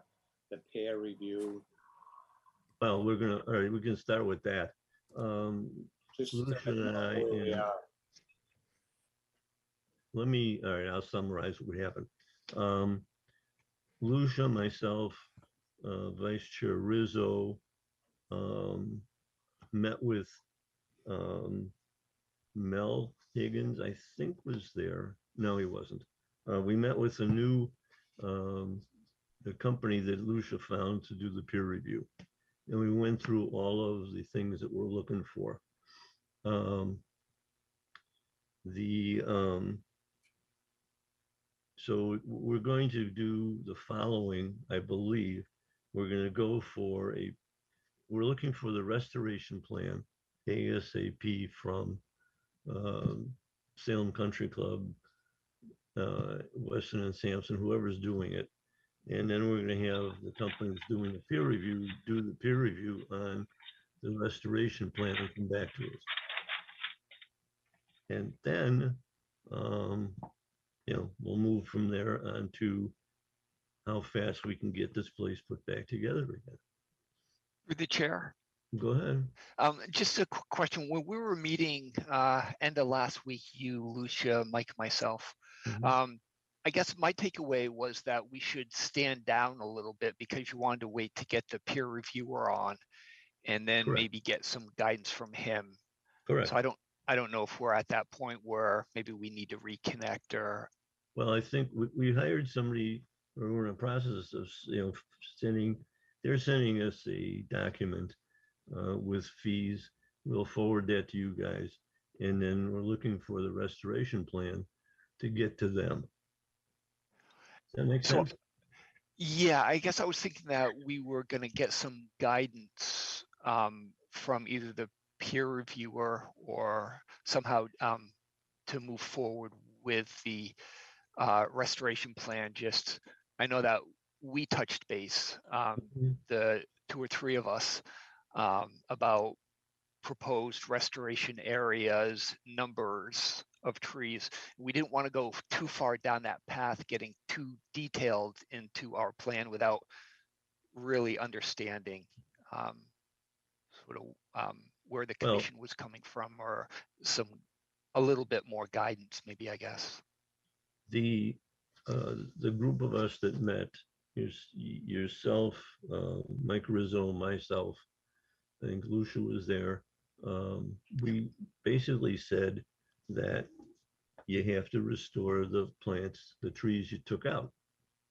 Speaker 1: peer review?
Speaker 2: Well, all right, we can start with that.
Speaker 1: Just
Speaker 2: Lucia and I,
Speaker 1: where we are.
Speaker 2: all right, I'll summarize what happened. Lucia, myself, Vice Chair Rizzo, met with Mel Higgins, I think was there. No, he wasn't. We met with the new, the company that Lucia found to do the peer review. And we went through all of the things that we're looking for. So we're going to do the following, I believe. We're going to go for we're looking for the restoration plan, ASAP, from Salem Country Club, Weston and Sampson, whoever's doing it. And then we're going to have the companies doing the peer review, do the peer review on the restoration plan and come back to us. And then, we'll move from there on to how fast we can get this place put back together again.
Speaker 12: Through the chair.
Speaker 2: Go ahead.
Speaker 12: Just a quick question. When we were meeting end of last week, you, Lucia, Mike, myself, I guess my takeaway was that we should stand down a little bit because you wanted to wait to get the peer reviewer on and then
Speaker 2: Correct.
Speaker 12: maybe get some guidance from him.
Speaker 2: Correct.
Speaker 12: So I don't know if we're at that point where maybe we need to reconnect or.
Speaker 2: Well, I think we hired somebody, or we're in the process of, they're sending us a document with fees. We'll forward that to you guys. And then we're looking for the restoration plan to get to them. Does that make sense?
Speaker 12: Yeah, I guess I was thinking that we were going to get some guidance from either the peer reviewer or somehow to move forward with the restoration plan. I know that we touched base, the 2 or 3 of us, about proposed restoration areas, numbers of trees. We didn't want to go too far down that path, getting too detailed into our plan without really understanding where the commission was coming from, or a little bit more guidance, maybe, I guess.
Speaker 2: The group of us that met, yourself, Mike Rizzo, myself, I think Lucia was there. We basically said that you have to restore the plants, the trees you took out,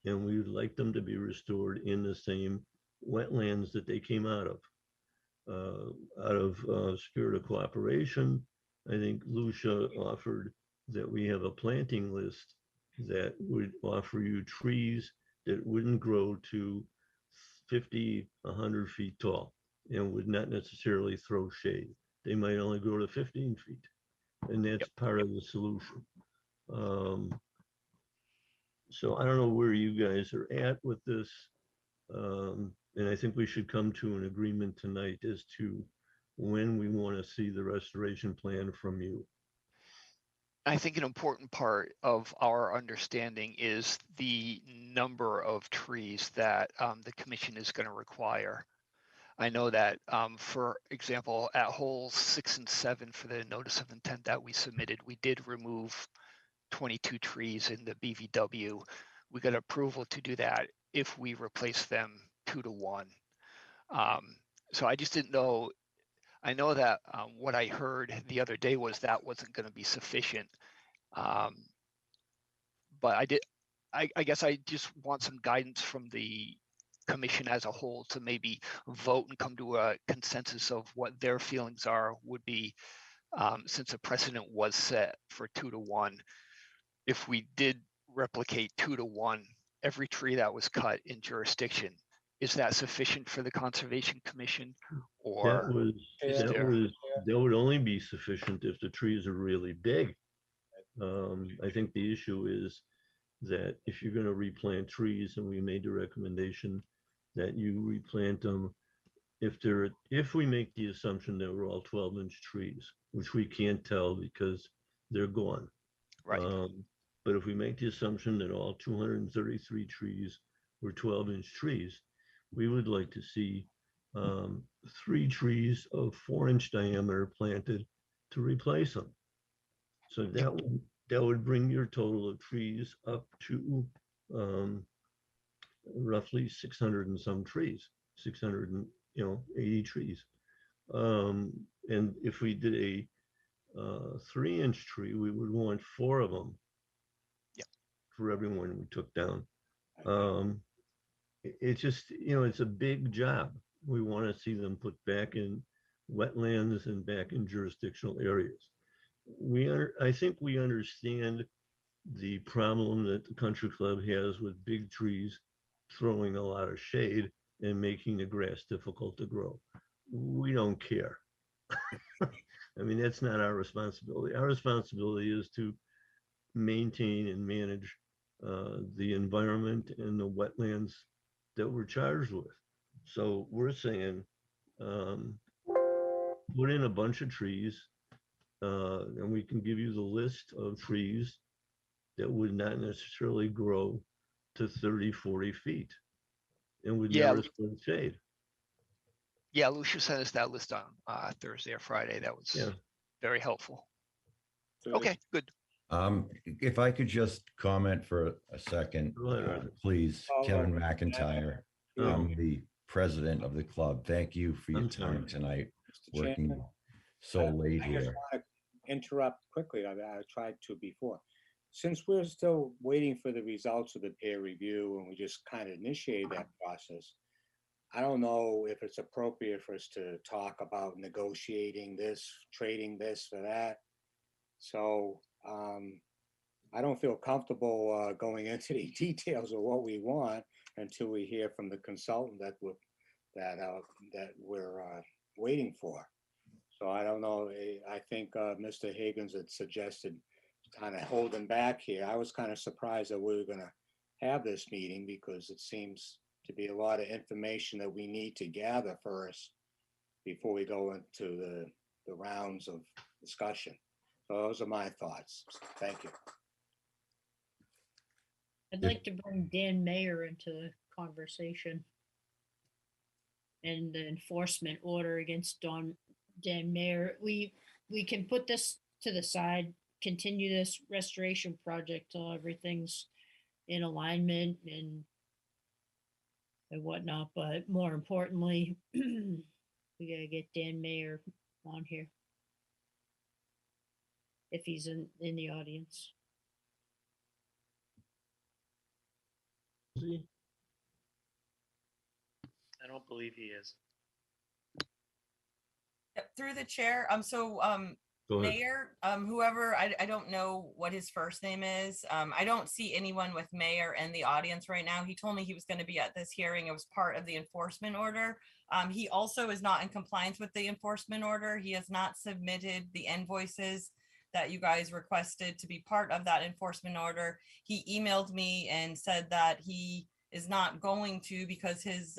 Speaker 2: and we would like them to be restored in the same wetlands that they came out of. Spirit of cooperation, I think Lucia offered that we have a planting list that would offer you trees that wouldn't grow to 50, 100 feet tall and would not necessarily throw shade. They might only grow to 15 feet, and that's part of the solution. So I don't know where you guys are at with this, and I think we should come to an agreement tonight as to when we want to see the restoration plan from you.
Speaker 12: I think an important part of our understanding is the number of trees that the commission is going to require. I know that, for example, at holes 6 and 7 for the notice of intent that we submitted, we did remove 22 trees in the BVW. We got approval to do that if we replace them 2 to 1. So I just didn't know. I know that what I heard the other day was that wasn't going to be sufficient. But I guess I just want some guidance from the commission as a whole to maybe vote and come to a consensus of what their feelings are would be, since a precedent was set for 2 to 1. If we did replicate 2 to 1, every tree that was cut in jurisdiction, is that sufficient for the Conservation Commission? Or
Speaker 2: that would only be sufficient if the trees are really big. I think the issue is that if you're going to replant trees, and we made the recommendation that you replant them, if we make the assumption that we're all 12-inch trees, which we can't tell because they're gone.
Speaker 12: Right.
Speaker 2: But if we make the assumption that all 233 trees were 12-inch trees, we would like to see 3 trees of 4-inch diameter planted to replace them. So that would bring your total of trees up to roughly 600 and some trees, 680 trees. And if we did a 3-inch tree, we would want 4 of them.
Speaker 12: Yeah.
Speaker 2: For everyone we took down. It's just, it's a big job. We want to see them put back in wetlands and back in jurisdictional areas. I think we understand the problem that the country club has with big trees throwing a lot of shade and making the grass difficult to grow. We don't care. I mean, that's not our responsibility. Our responsibility is to maintain and manage the environment and the wetlands that we're charged with. So we're saying put in a bunch of trees, and we can give you the list of trees that would not necessarily grow to 30, 40 feet and would
Speaker 12: Yeah.
Speaker 2: never split shade.
Speaker 12: Yeah, Lucia sent us that list on Thursday or Friday. That was very helpful. Okay, good.
Speaker 11: If I could just comment for a second,
Speaker 2: Go ahead, Roger.
Speaker 11: please,
Speaker 1: Oh,
Speaker 11: Kevin
Speaker 1: right.
Speaker 11: McIntyre.
Speaker 2: Oh.
Speaker 11: I'm the president of the club. Thank you for your
Speaker 2: I'm sorry.
Speaker 11: time tonight,
Speaker 1: Mr.
Speaker 11: working
Speaker 1: Chairman,
Speaker 11: so late
Speaker 1: I just
Speaker 11: here.
Speaker 1: want to interrupt quickly. I tried to before. Since we're still waiting for the results of the peer review and we just kind of initiated that process, I don't know if it's appropriate for us to talk about negotiating this, trading this for that. So I don't feel comfortable going into the details of what we want until we hear from the consultant that we're waiting for. So I don't know. I think Mr. Higgins had suggested kind of holding back here. I was kind of surprised that we were going to have this meeting because it seems to be a lot of information that we need to gather first before we go into the rounds of discussion. So those are my thoughts. Thank you.
Speaker 7: I'd like to bring Dan Mayer into the conversation and the enforcement order against Dan Mayer. We can put this to the side, continue this restoration project till everything's in alignment and whatnot. But more importantly, we gotta get Dan Mayer on here if he's in the audience.
Speaker 8: I don't believe he is.
Speaker 3: Yep, through the chair.
Speaker 2: Go ahead.
Speaker 3: Mayor, whoever, I don't know what his first name is. I don't see anyone with Mayor in the audience right now. He told me he was going to be at this hearing. It was part of the enforcement order. He also is not in compliance with the enforcement order. He has not submitted the invoices that you guys requested to be part of that enforcement order. He emailed me and said that he is not going to because his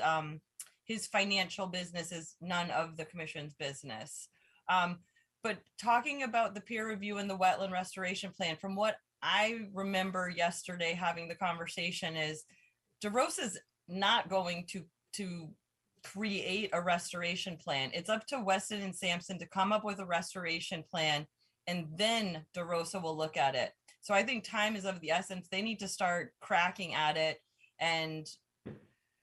Speaker 3: financial business is none of the commission's business. But talking about the peer review and the wetland restoration plan, from what I remember yesterday having the conversation is DeRosa's not going to create a restoration plan. It's up to Weston and Sampson to come up with a restoration plan, and then DeRosa will look at it. So I think time is of the essence. They need to start cracking at it and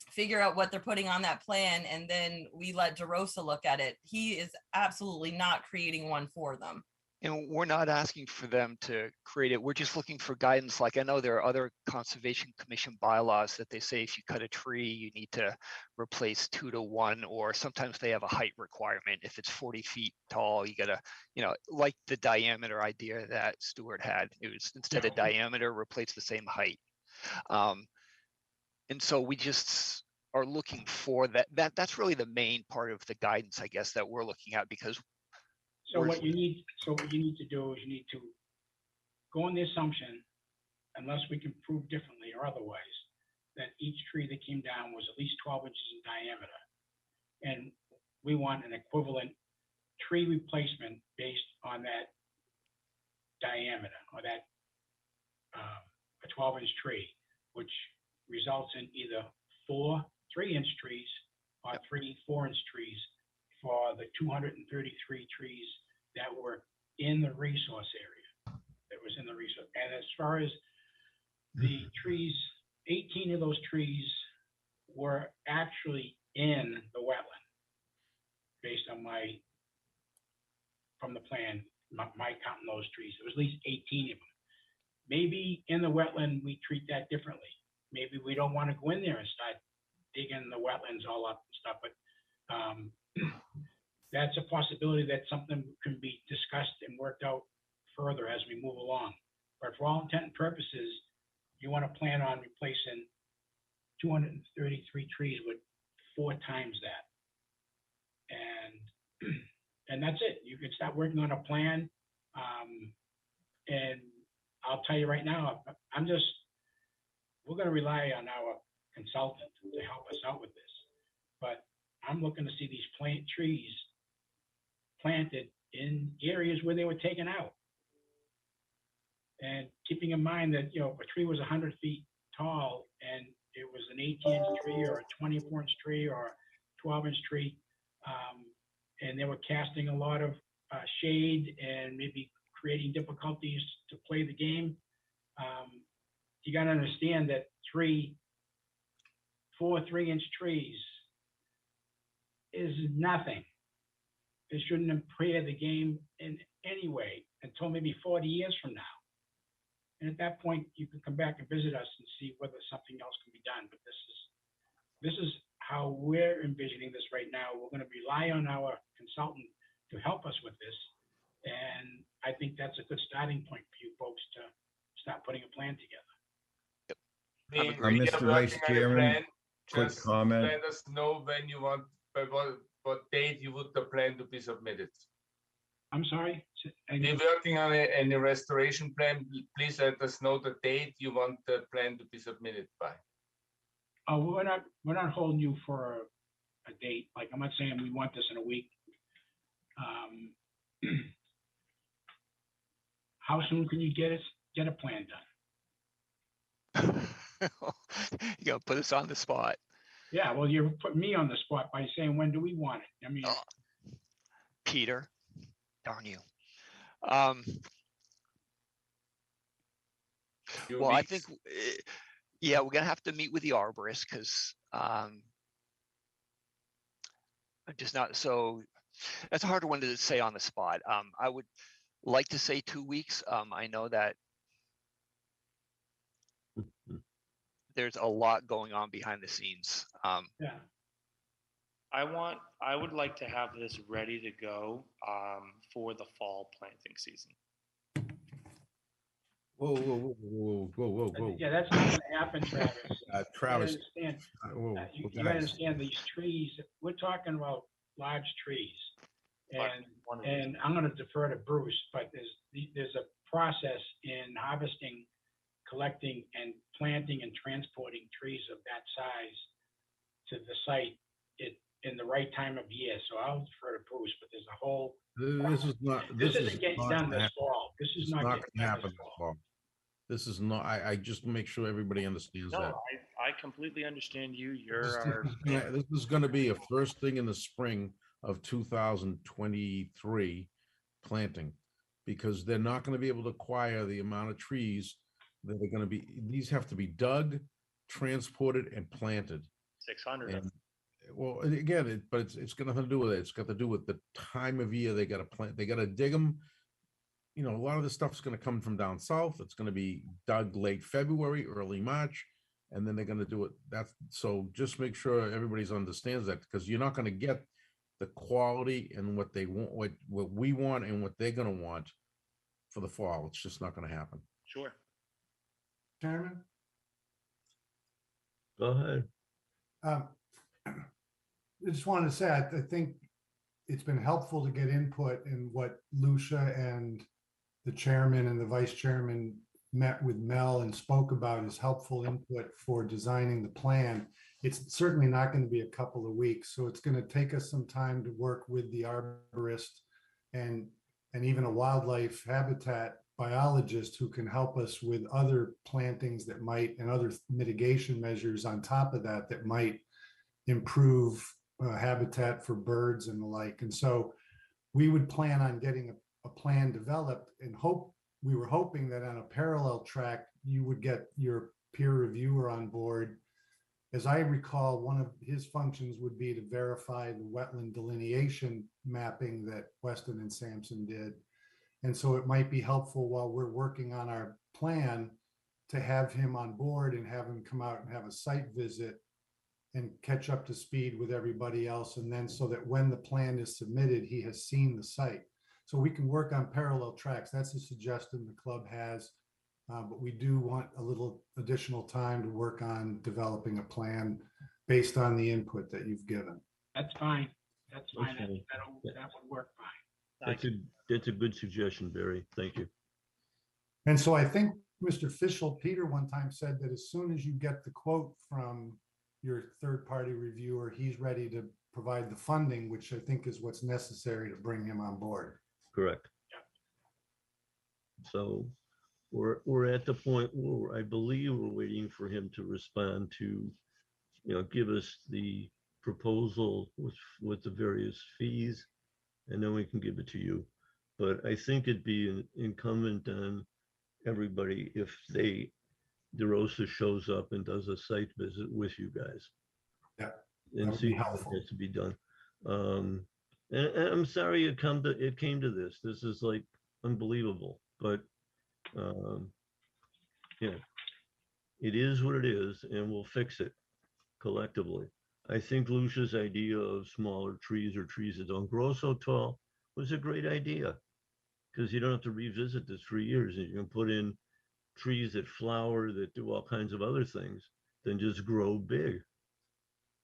Speaker 3: figure out what they're putting on that plan, and then we let DeRosa look at it. He is absolutely not creating one for them.
Speaker 12: And we're not asking for them to create it. We're just looking for guidance. Like I know there are other Conservation Commission bylaws that they say if you cut a tree, you need to replace 2 to 1, or sometimes they have a height requirement. If it's 40 feet tall, you gotta, like the diameter idea that Stuart had. It was instead of diameter, replace the same height. And so we just are looking for that. That's really the main part of the guidance, I guess, that we're looking at, because
Speaker 6: So what you need to do is you need to go on the assumption, unless we can prove differently or otherwise, that each tree that came down was at least 12 inches in diameter. And we want an equivalent tree replacement based on that diameter, or that a 12-inch tree, which results in either 4 3-inch trees or 3 4-inch trees for the 233 trees that were in the resource area, that was in the resource. And as far as the trees, 18 of those trees were actually in the wetland, based on from the plan, my counting those trees. There was at least 18 of them. Maybe in the wetland, we treat that differently. Maybe we don't want to go in there and start digging the wetlands all up and stuff, but that's a possibility that something can be discussed and worked out further as we move along. But for all intent and purposes, you want to plan on replacing 233 trees with 4 times that. And that's it. You can start working on a plan. And I'll tell you right now, we're going to rely on our consultant to help us out with this. But I'm looking to see these plant trees planted in areas where they were taken out. And keeping in mind that, you know, a tree was 100 feet tall and it was an 18-inch tree or a 24-inch tree or a 12-inch tree, and they were casting a lot of shade and maybe creating difficulties to play the game. You got to understand that 4 3-inch trees is nothing. It shouldn't impair the game in any way until maybe 40 years from now. And at that point, you can come back and visit us and see whether something else can be done. But this is how we're envisioning this right now. We're going to rely on our consultant to help us with this. And I think that's a good starting point for you folks to start putting a plan together.
Speaker 11: Mr. Vice Chairman, quick
Speaker 19: Just
Speaker 11: comment.
Speaker 19: let us know when you want, by what date you would the plan to be submitted.
Speaker 6: I'm sorry?
Speaker 19: We're working on a restoration plan. Please let us know the date you want the plan to be submitted by.
Speaker 6: Oh, we're not holding you for a date. Like, I'm not saying we want this in a week. How soon can you get a plan done?
Speaker 12: You gotta put us on the spot.
Speaker 6: Yeah, well, you're putting me on the spot by saying, when do we want it? I mean,
Speaker 12: Peter, darn you. Well, I think, yeah, we're gonna have to meet with the arborist because I'm just not so. That's a harder one to say on the spot. I would like to say 2 weeks. I know that there's a lot going on behind the scenes.
Speaker 6: Yeah.
Speaker 8: I would like to have this ready to go for the fall planting season.
Speaker 9: Whoa.
Speaker 6: Yeah, that's not gonna happen, Travis.
Speaker 9: Travis.
Speaker 6: You gotta understand these trees, we're talking about large trees. And I'm gonna defer to Bruce, but there's a process in harvesting, collecting and planting and transporting trees of that size to the site in the right time of year. So I'll defer to Bruce, but there's a whole. This isn't getting done this fall. This is not getting
Speaker 9: gonna
Speaker 6: done
Speaker 9: happen
Speaker 6: this fall.
Speaker 9: This is not, I just make sure everybody understands
Speaker 8: No,
Speaker 9: that.
Speaker 8: I completely understand you.
Speaker 9: This is gonna be a first thing in the spring of 2023 planting, because they're not gonna be able to acquire the amount of trees that are gonna be, these have to be dug, transported and planted.
Speaker 8: 600.
Speaker 9: And, well, and again, but it's got nothing to do with it. It's got to do with the time of year they got to plant. They got to dig them. You know, a lot of the stuff's going to come from down south. It's going to be dug late February, early March, and then they're going to do it. That's so. Just make sure everybody understands that, because you're not going to get the quality and what they want, what we want, and what they're going to want for the fall. It's just not going to happen.
Speaker 8: Sure.
Speaker 21: Chairman?
Speaker 2: Go ahead.
Speaker 21: I just wanted to say, I think it's been helpful to get input in what Lucia and the chairman and the vice chairman met with Mel and spoke about is helpful input for designing the plan. It's certainly not going to be a couple of weeks, so it's going to take us some time to work with the arborist and even a wildlife habitat biologist who can help us with other plantings that might, and other mitigation measures on top of that, that might improve habitat for birds and the like. And so we would plan on getting a plan developed, and we were hoping that on a parallel track, you would get your peer reviewer on board. As I recall, one of his functions would be to verify the wetland delineation mapping that Weston and Sampson did. And so it might be helpful while we're working on our plan to have him on board and have him come out and have a site visit and catch up to speed with everybody else. And then so that when the plan is submitted, he has seen the site. So we can work on parallel tracks. That's a suggestion the club has. But we do want a little additional time to work on developing a plan based on the input that you've given.
Speaker 6: That's fine. That's fine.
Speaker 2: Okay.
Speaker 6: That would work fine.
Speaker 2: That's a good suggestion, Barry. Thank you.
Speaker 21: And so I think Mr. Fischel, Peter one time said that as soon as you get the quote from your third-party reviewer, he's ready to provide the funding, which I think is what's necessary to bring him on board.
Speaker 2: Correct. So we're at the point where I believe we're waiting for him to respond to, give us the proposal with the various fees, and then we can give it to you. But I think it'd be incumbent on everybody if DeRosa shows up and does a site visit with you guys.
Speaker 21: Yeah.
Speaker 2: And see how it has to be done. And I'm sorry it came to this. This is like unbelievable, but it is what it is, and we'll fix it collectively. I think Lucia's idea of smaller trees or trees that don't grow so tall was a great idea, because you don't have to revisit this 3 years, and you can put in trees that flower, that do all kinds of other things, then just grow big.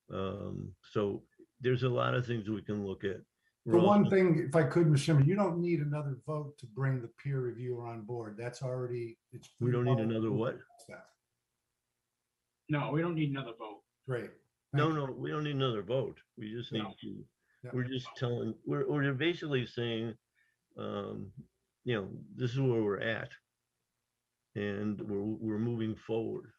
Speaker 2: So there's a lot of things we can look at.
Speaker 21: The one thing, if I could, Mr. Chairman, you don't need another vote to bring the peer reviewer on board. That's already,
Speaker 2: we don't need another what?
Speaker 6: No, we don't need another vote.
Speaker 21: Great.
Speaker 2: No, we don't need another vote. We just need to, we're just telling, we're basically saying, this is where we're at. And we're moving forward.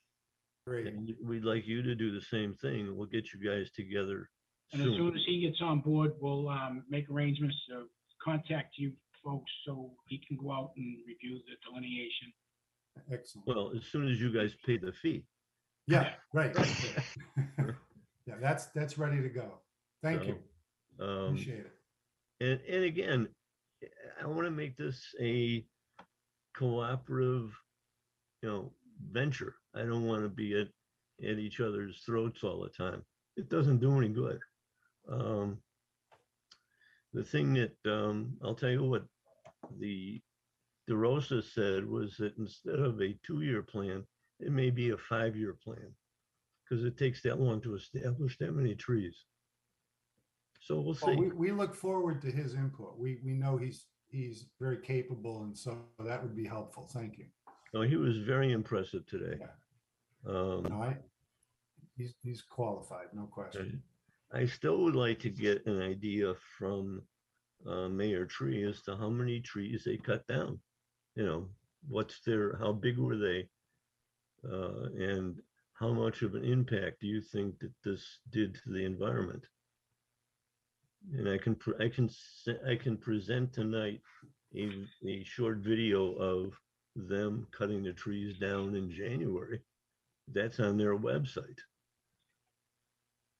Speaker 21: Great.
Speaker 2: And we'd like you to do the same thing. We'll get you guys together
Speaker 6: And as soon as he gets on board, we'll make arrangements to contact you folks so he can go out and review the delineation.
Speaker 21: Excellent.
Speaker 2: Well, as soon as you guys pay the fee.
Speaker 21: Yeah, right. Yeah, that's ready to go. Thank you. Appreciate it.
Speaker 2: And again, I want to make this a cooperative, venture. I don't want to be at each other's throats all the time. It doesn't do any good. The thing that I'll tell you what the DeRosa said was that instead of a 2-year plan, it may be a 5-year plan, because it takes that long to establish that many trees. So we'll see.
Speaker 21: Well, we look forward to his input. We know he's very capable, and so that would be helpful. Thank you.
Speaker 2: No, he was very impressive today.
Speaker 21: Yeah. He's qualified, no question.
Speaker 2: I still would like to get an idea from Mayor Tree as to how many trees they cut down. How big were they? And how much of an impact do you think that this did to the environment? And I can present tonight a short video of them cutting the trees down in January. That's on their website.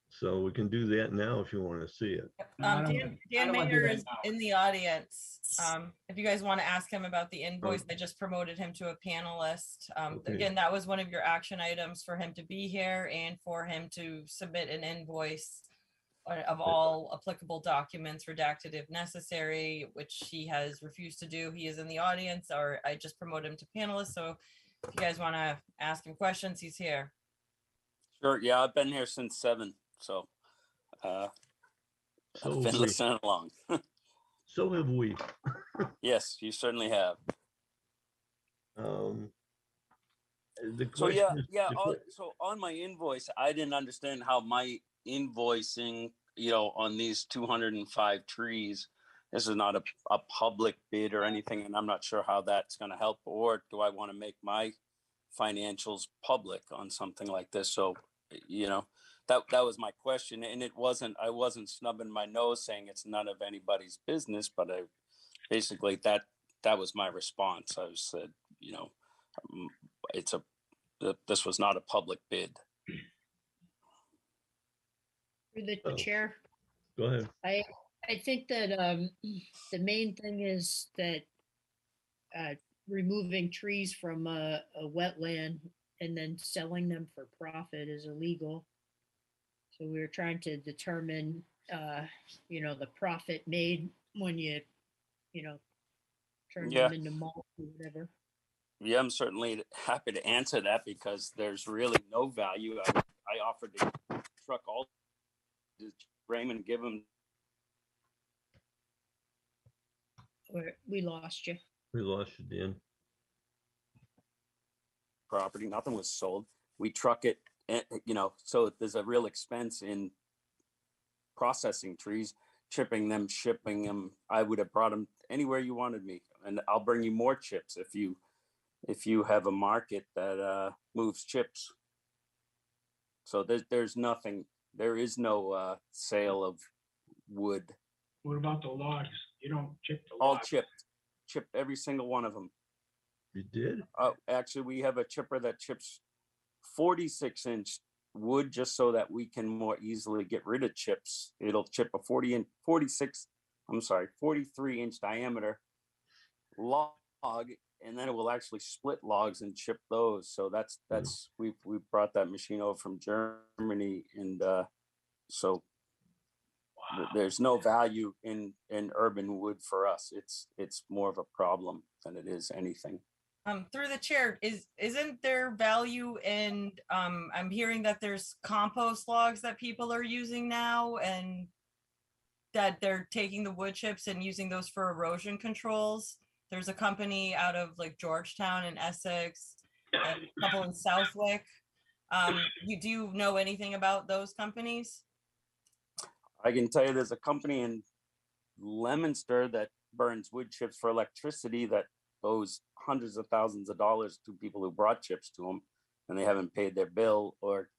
Speaker 2: So we can do that now if you want to see it.
Speaker 3: Dan Mayer is in the audience. If you guys want to ask him about the invoice, I just promoted him to a panelist.
Speaker 2: Okay.
Speaker 3: Again, that was one of your action items for him to be here and for him to submit an invoice of all applicable documents redacted if necessary, which he has refused to do. He is in the audience, or I just promoted him to panelist. So if you guys want to ask him questions, he's here.
Speaker 16: Sure. Yeah, I've been here since 7, so I've been listening along.
Speaker 2: So have we.
Speaker 16: Yes, you certainly have.
Speaker 2: So
Speaker 16: so on my invoice, I didn't understand how my invoicing, on these 205 trees, this is not a public bid or anything, and I'm not sure how that's going to help, or do I want to make my financials public on something like this? So, that was my question, and I wasn't snubbing my nose saying it's none of anybody's business, but basically that was my response. I said, this was not a public bid.
Speaker 7: Through the chair.
Speaker 2: Go ahead.
Speaker 7: I think that the main thing is that removing trees from a wetland and then selling them for profit is illegal. So we were trying to determine, the profit made when you turn them into mulch or whatever.
Speaker 16: Yeah, I'm certainly happy to answer that, because there's really no value. I offered to truck all to Raymond, give him.
Speaker 7: We lost you.
Speaker 2: We lost you, Dan.
Speaker 16: Property, nothing was sold. We truck it And, you know, so there's a real expense in processing trees, chipping them, shipping them. I would have brought them anywhere you wanted me, and I'll bring you more chips if you have a market that moves chips. So there's nothing, there is no sale of wood.
Speaker 6: What about the logs? You don't chip the
Speaker 16: All
Speaker 6: logs.
Speaker 16: chipped every single one of them.
Speaker 2: You did?
Speaker 16: Actually, we have a chipper that chips 46-inch wood just so that we can more easily get rid of chips. It'll chip a 43-inch diameter log, and then it will actually split logs and chip those. So that's we brought that machine over from Germany, and so there's no value in urban wood for us. It's more of a problem than it is anything.
Speaker 3: Through the chair, isn't there value in, I'm hearing that there's compost logs that people are using now, and that they're taking the wood chips and using those for erosion controls. There's a company out of like Georgetown and Essex, and a couple in Southwick. Do you know anything about those companies?
Speaker 16: I can tell you there's a company in Leominster that burns wood chips for electricity that owes hundreds of thousands of dollars to people who brought chips to them, and they haven't paid their bill. Or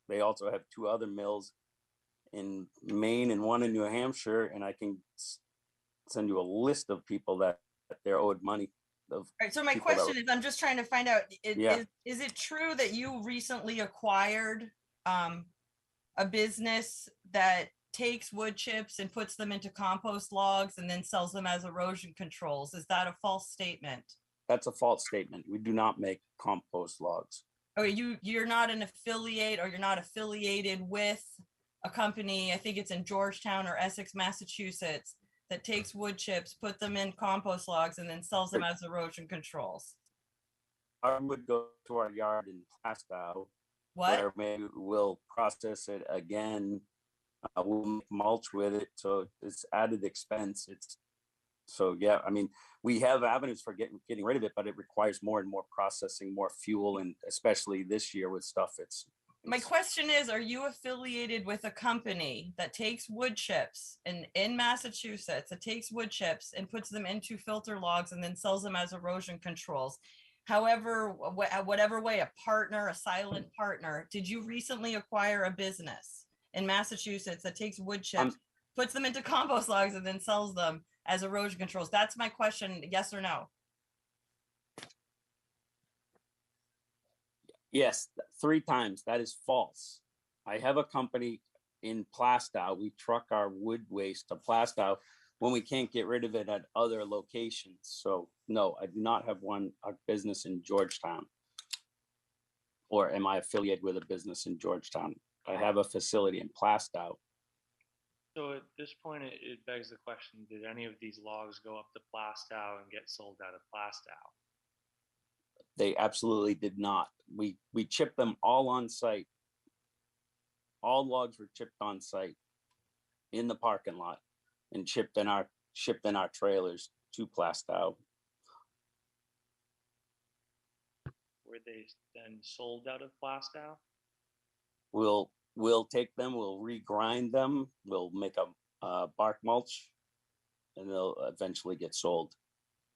Speaker 16: they also have two other mills in Maine and one in New Hampshire, and I can send you a list of people that they're owed money.
Speaker 3: All right, so my question is, I'm just trying to find out, is it true that you recently acquired a business that takes wood chips and puts them into compost logs and then sells them as erosion controls? Is that a false statement?
Speaker 16: That's a false statement. We do not make compost logs.
Speaker 3: Oh, you're not an affiliate, or you're not affiliated with a company, I think it's in Georgetown or Essex, Massachusetts, that takes wood chips, put them in compost logs, and then sells them as erosion controls.
Speaker 16: Our wood goes to our yard in Plastow.
Speaker 3: What?
Speaker 16: Where maybe we'll process it again. We'll make mulch with it, so it's added expense. Yeah, I mean, we have avenues for getting rid of it, but it requires more and more processing, more fuel, and especially this year with stuff.
Speaker 3: My question is, are you affiliated with a company that takes wood chips in Massachusetts, that takes wood chips and puts them into filter logs and then sells them as erosion controls? However, whatever way, a partner, a silent partner, did you recently acquire a business in Massachusetts that takes wood chips, puts them into compost logs, and then sells them as erosion controls? That's my question, yes or no?
Speaker 16: Yes, 3 times. That is false. I have a company in Plastow. We truck our wood waste to Plastow when we can't get rid of it at other locations. So no, I do not have a business in Georgetown. Or am I affiliated with a business in Georgetown? I have a facility in Plastow.
Speaker 8: So at this point, it begs the question, did any of these logs go up to Plastow and get sold out of Plastow?
Speaker 16: They absolutely did not. We chipped them all on site. All logs were chipped on site in the parking lot and shipped in our trailers to Plastow.
Speaker 8: Were they then sold out of Plastow?
Speaker 16: We'll take them, we'll regrind them, we'll make a bark mulch, and they'll eventually get sold.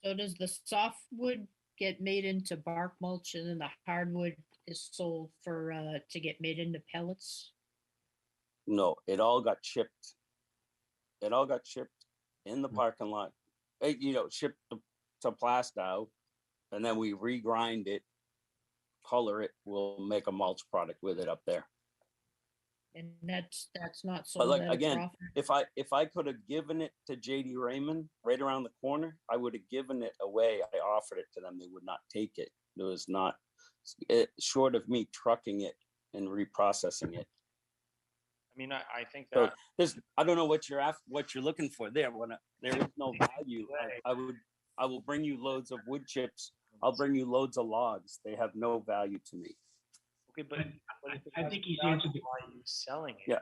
Speaker 7: So does the softwood get made into bark mulch, and then the hardwood is sold for to get made into pellets?
Speaker 16: No, it all got chipped. It all got chipped in the parking lot. Shipped to Plastow, and then we regrind it, color it. We'll make a mulch product with it up there.
Speaker 7: And that's not sold.
Speaker 16: But like
Speaker 7: at a
Speaker 16: again,
Speaker 7: profit?
Speaker 16: if I could have given it to JD Raymond right around the corner, I would have given it away. I offered it to them. They would not take it. It was not short of me trucking it and reprocessing it.
Speaker 8: I mean, I think
Speaker 16: So
Speaker 8: that
Speaker 16: I don't know what you're looking for there. There is no value. I will bring you loads of wood chips. I'll bring you loads of logs. They have no value to me.
Speaker 8: okay, but if it
Speaker 6: I
Speaker 8: has
Speaker 6: think he's
Speaker 8: value,
Speaker 6: answered the
Speaker 8: why are you selling it?
Speaker 16: Yeah,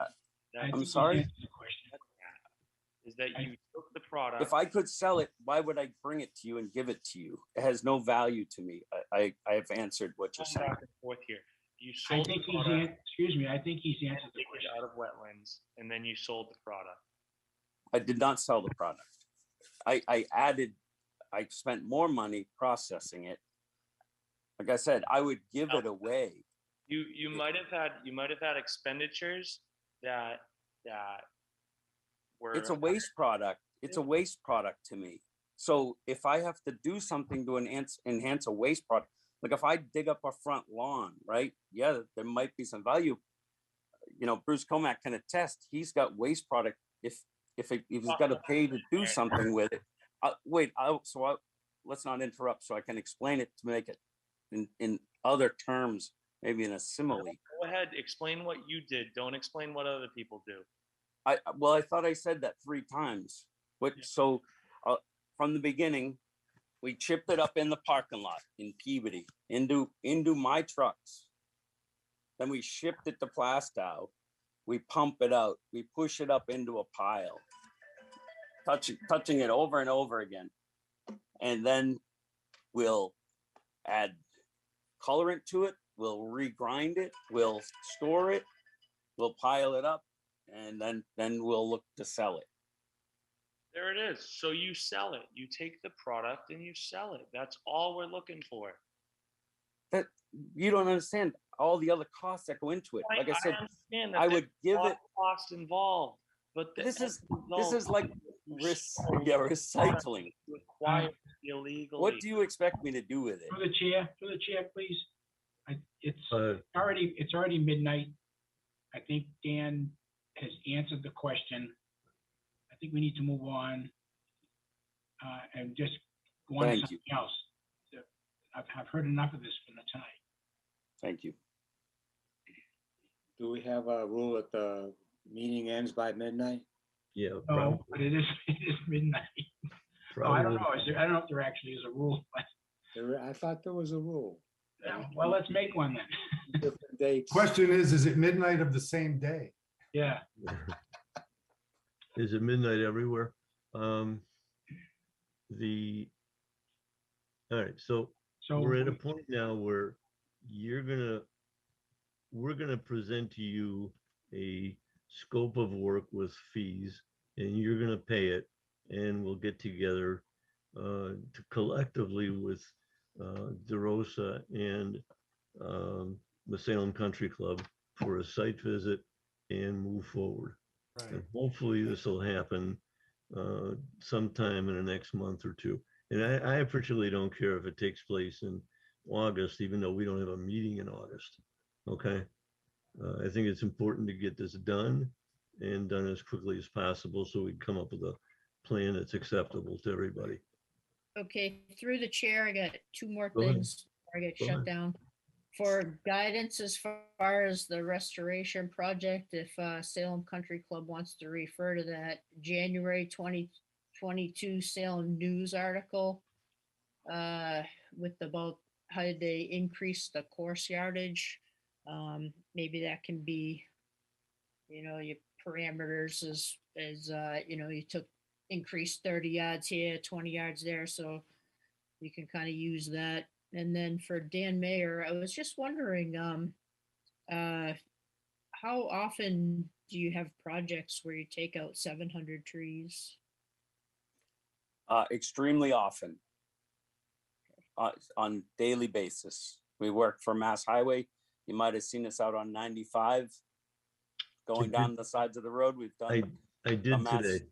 Speaker 8: That's-
Speaker 16: I'm sorry.
Speaker 8: Is that you took the product?
Speaker 16: If I could sell it, why would I bring it to you and give it to you? It has no value to me. I have answered what you're
Speaker 8: Going
Speaker 16: saying.
Speaker 8: back and forth here. You
Speaker 6: I
Speaker 8: sold
Speaker 6: think
Speaker 8: the
Speaker 6: he's,
Speaker 8: product,
Speaker 6: excuse me, I think he's answered the
Speaker 8: take it
Speaker 6: question.
Speaker 8: out of wetlands, and then you sold the product.
Speaker 16: I did not sell the product. I spent more money processing it. Like I said, I would give it away.
Speaker 8: You might have had expenditures that were.
Speaker 16: It's a waste product. It's a waste product to me. So if I have to do something to enhance a waste product, like if I dig up a front lawn, right? Yeah, there might be some value. You know, Bruce Comack can attest. He's got waste product. If he's got to pay to do something with it. Let's not interrupt so I can explain it to make it in other terms, maybe in a simile.
Speaker 8: Go ahead, explain what you did. Don't explain what other people do.
Speaker 16: I thought I said that 3 times. From the beginning, we chipped it up in the parking lot in Peabody into my trucks. Then we shipped it to Plastow. We pump it out. We push it up into a pile, touching it over and over again. And then we'll add colorant to it. We'll regrind it. We'll store it. We'll pile it up, and then we'll look to sell it.
Speaker 8: There it is. So you sell it. You take the product and you sell it. That's all we're looking for.
Speaker 16: That you don't understand all the other costs that go into it. Like I said, I would give it
Speaker 8: cost involved, but
Speaker 16: this is like recycling.
Speaker 8: Acquired illegally.
Speaker 16: What do you expect me to do with it?
Speaker 6: Through the chair, please. It's already midnight. I think Dan has answered the question. I think we need to move on and just go on to something else. I've heard enough of this for tonight.
Speaker 16: Thank you.
Speaker 1: Do we have a rule that the meeting ends by midnight?
Speaker 2: Yeah.
Speaker 6: No, but it is midnight. Oh, I don't know. I don't know if there actually is a rule. But
Speaker 1: I thought there was a rule.
Speaker 6: Yeah, well, let's make one then.
Speaker 1: Different dates.
Speaker 21: Question is it midnight of the same day?
Speaker 6: Yeah.
Speaker 2: Is it midnight everywhere? All right, so we're at a point now where we're gonna present to you a scope of work with fees, and you're gonna pay it, and we'll get together to collectively with DeRosa and the Salem Country Club for a site visit and move forward.
Speaker 21: Right.
Speaker 2: And hopefully this will happen sometime in the next month or two. And I particularly don't care if it takes place in August, even though we don't have a meeting in August. Okay. I think it's important to get this done and done as quickly as possible so we can come up with a plan that's acceptable to everybody.
Speaker 7: Okay, through the chair, I got 2 more
Speaker 2: Go ahead.
Speaker 7: things before I get
Speaker 2: Go
Speaker 7: shut
Speaker 2: ahead.
Speaker 7: down. For guidance as far as the restoration project, if Salem Country Club wants to refer to that January 2022 Salem News article with about how they increase the course yardage, maybe that can be, your parameters as you increased 30 yards here, 20 yards there, so you can kind of use that. And then for Dan Mayer, I was just wondering, how often do you have projects where you take out 700 trees?
Speaker 16: Extremely often, on daily basis. We work for Mass Highway. You might have seen us out on 95, going down the sides of the road. We've done.
Speaker 2: I did today.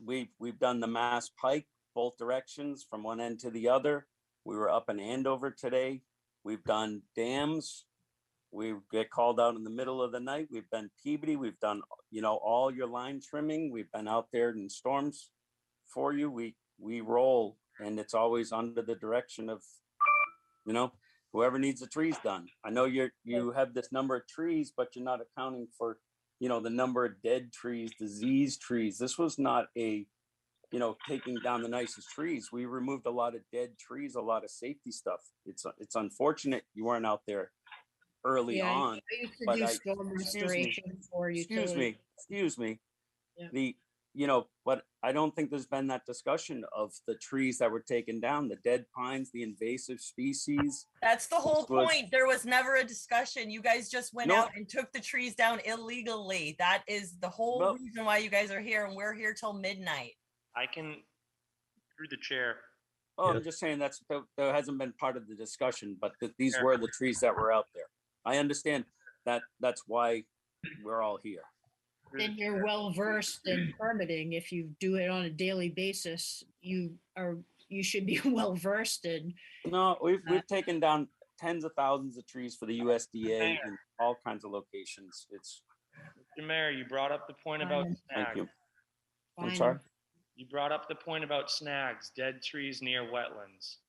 Speaker 16: We've done the Mass Pike, both directions from one end to the other. We were up in Andover today. We've done dams. We get called out in the middle of the night. We've done Peabody. We've done, all your line trimming. We've been out there in storms for you. We roll, and it's always under the direction of, whoever needs the trees done. I know you have this number of trees, but you're not accounting for, the number of dead trees, diseased trees. This was not a taking down the nicest trees. We removed a lot of dead trees, a lot of safety stuff. It's unfortunate you weren't out there early on.
Speaker 7: I used to do storm restoration for utilities.
Speaker 16: Excuse me.
Speaker 7: Yeah.
Speaker 16: you know, but I don't think there's been that discussion of the trees that were taken down, the dead pines, the invasive species.
Speaker 3: That's the whole
Speaker 16: This was-
Speaker 3: point. There was never a discussion. You guys just went
Speaker 16: No.
Speaker 3: out and took the trees down illegally. That is the whole
Speaker 16: No.
Speaker 3: reason why you guys are here, and we're here till midnight.
Speaker 8: I can, through the chair.
Speaker 16: Oh, I'm just saying that hasn't been part of the discussion, but these
Speaker 8: Fair.
Speaker 16: were the trees that were out there. I understand that that's why we're all here.
Speaker 7: Then you're well versed in permitting. If you do it on a daily basis, you should be well versed in.
Speaker 16: No, we've taken down tens of thousands of trees for the USDA in all kinds of locations. It's
Speaker 8: Mr. Mayor, you brought up the point about
Speaker 16: thank
Speaker 8: snags.
Speaker 16: you. I'm
Speaker 7: Fine.
Speaker 16: sorry.
Speaker 8: You brought up the point about snags, dead trees near wetlands.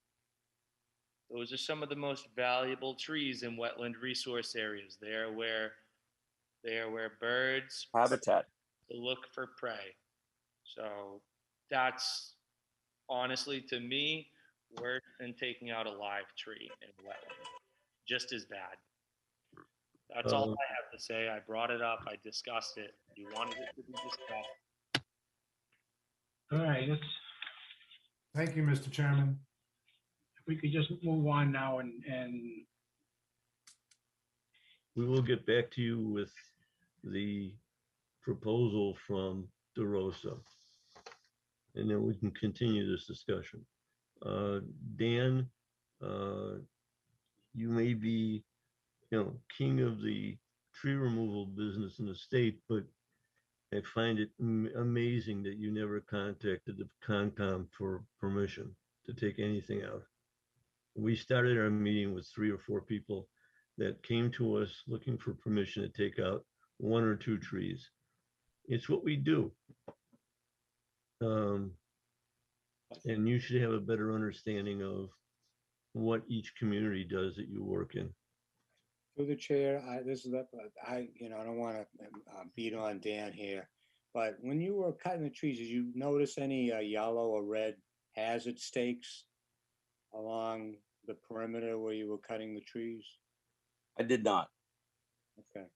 Speaker 8: Those are some of the most valuable trees in wetland resource areas. They are where birds
Speaker 16: Habitat.
Speaker 8: look for prey. So that's honestly, to me, worse than taking out a live tree in a wetland. Just as bad. That's all I have to say. I brought it up. I discussed it. You wanted it to be discussed.
Speaker 6: All right, let's,
Speaker 21: Thank you, Mr. Chairman.
Speaker 6: if we could just move on now and
Speaker 2: We will get back to you with the proposal from DeRosa. And then we can continue this discussion. Dan, you may be, king of the tree removal business in the state, but I find it amazing that you never contacted the Concom for permission to take anything out. We started our meeting with 3 or 4 people that came to us looking for permission to take out 1 or 2 trees. It's what we do. And you should have a better understanding of what each community does that you work in.
Speaker 1: Through the chair, I don't want to beat on Dan here, but when you were cutting the trees, did you notice any yellow or red hazard stakes along the perimeter where you were cutting the trees?
Speaker 16: I did not.
Speaker 1: Okay.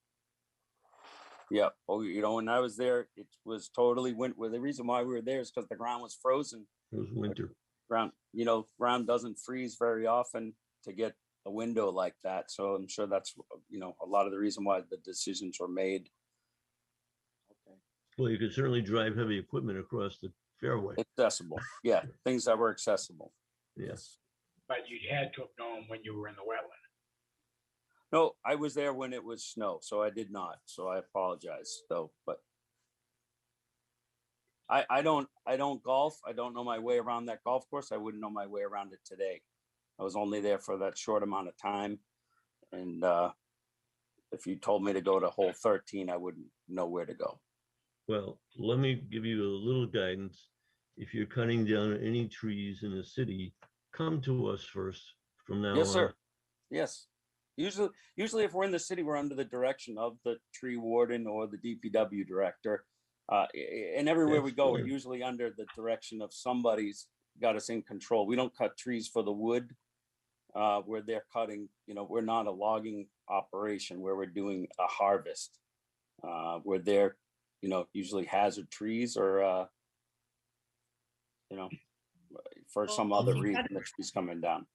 Speaker 16: Yeah. Oh, when I was there, it was totally winter. The reason why we were there is because the ground was frozen.
Speaker 2: It was winter.
Speaker 16: Ground doesn't freeze very often to get a window like that. So I'm sure that's, a lot of the reason why the decisions were made. Okay.
Speaker 2: Well, you could certainly drive heavy equipment across the fairway.
Speaker 16: Accessible. Yeah. Things that were accessible.
Speaker 2: Yes.
Speaker 6: but you had to have known when you were in the wetland.
Speaker 16: No, I was there when it was snow, so I did not. So I apologize though, but I don't golf. I don't know my way around that golf course. I wouldn't know my way around it today. I was only there for that short amount of time. And if you told me to go to hole 13, I wouldn't know where to go.
Speaker 2: Well, let me give you a little guidance. If you're cutting down any trees in the city, come to us first from now on.
Speaker 16: Yes, sir. Yes. Usually if we're in the city, we're under the direction of the tree warden or the DPW director. And everywhere we go, we're usually under the direction of somebody's got us in control. We don't cut trees for the wood where they're cutting, we're not a logging operation where we're doing a harvest where they're, usually hazard trees or, for some other reason, the tree's coming down.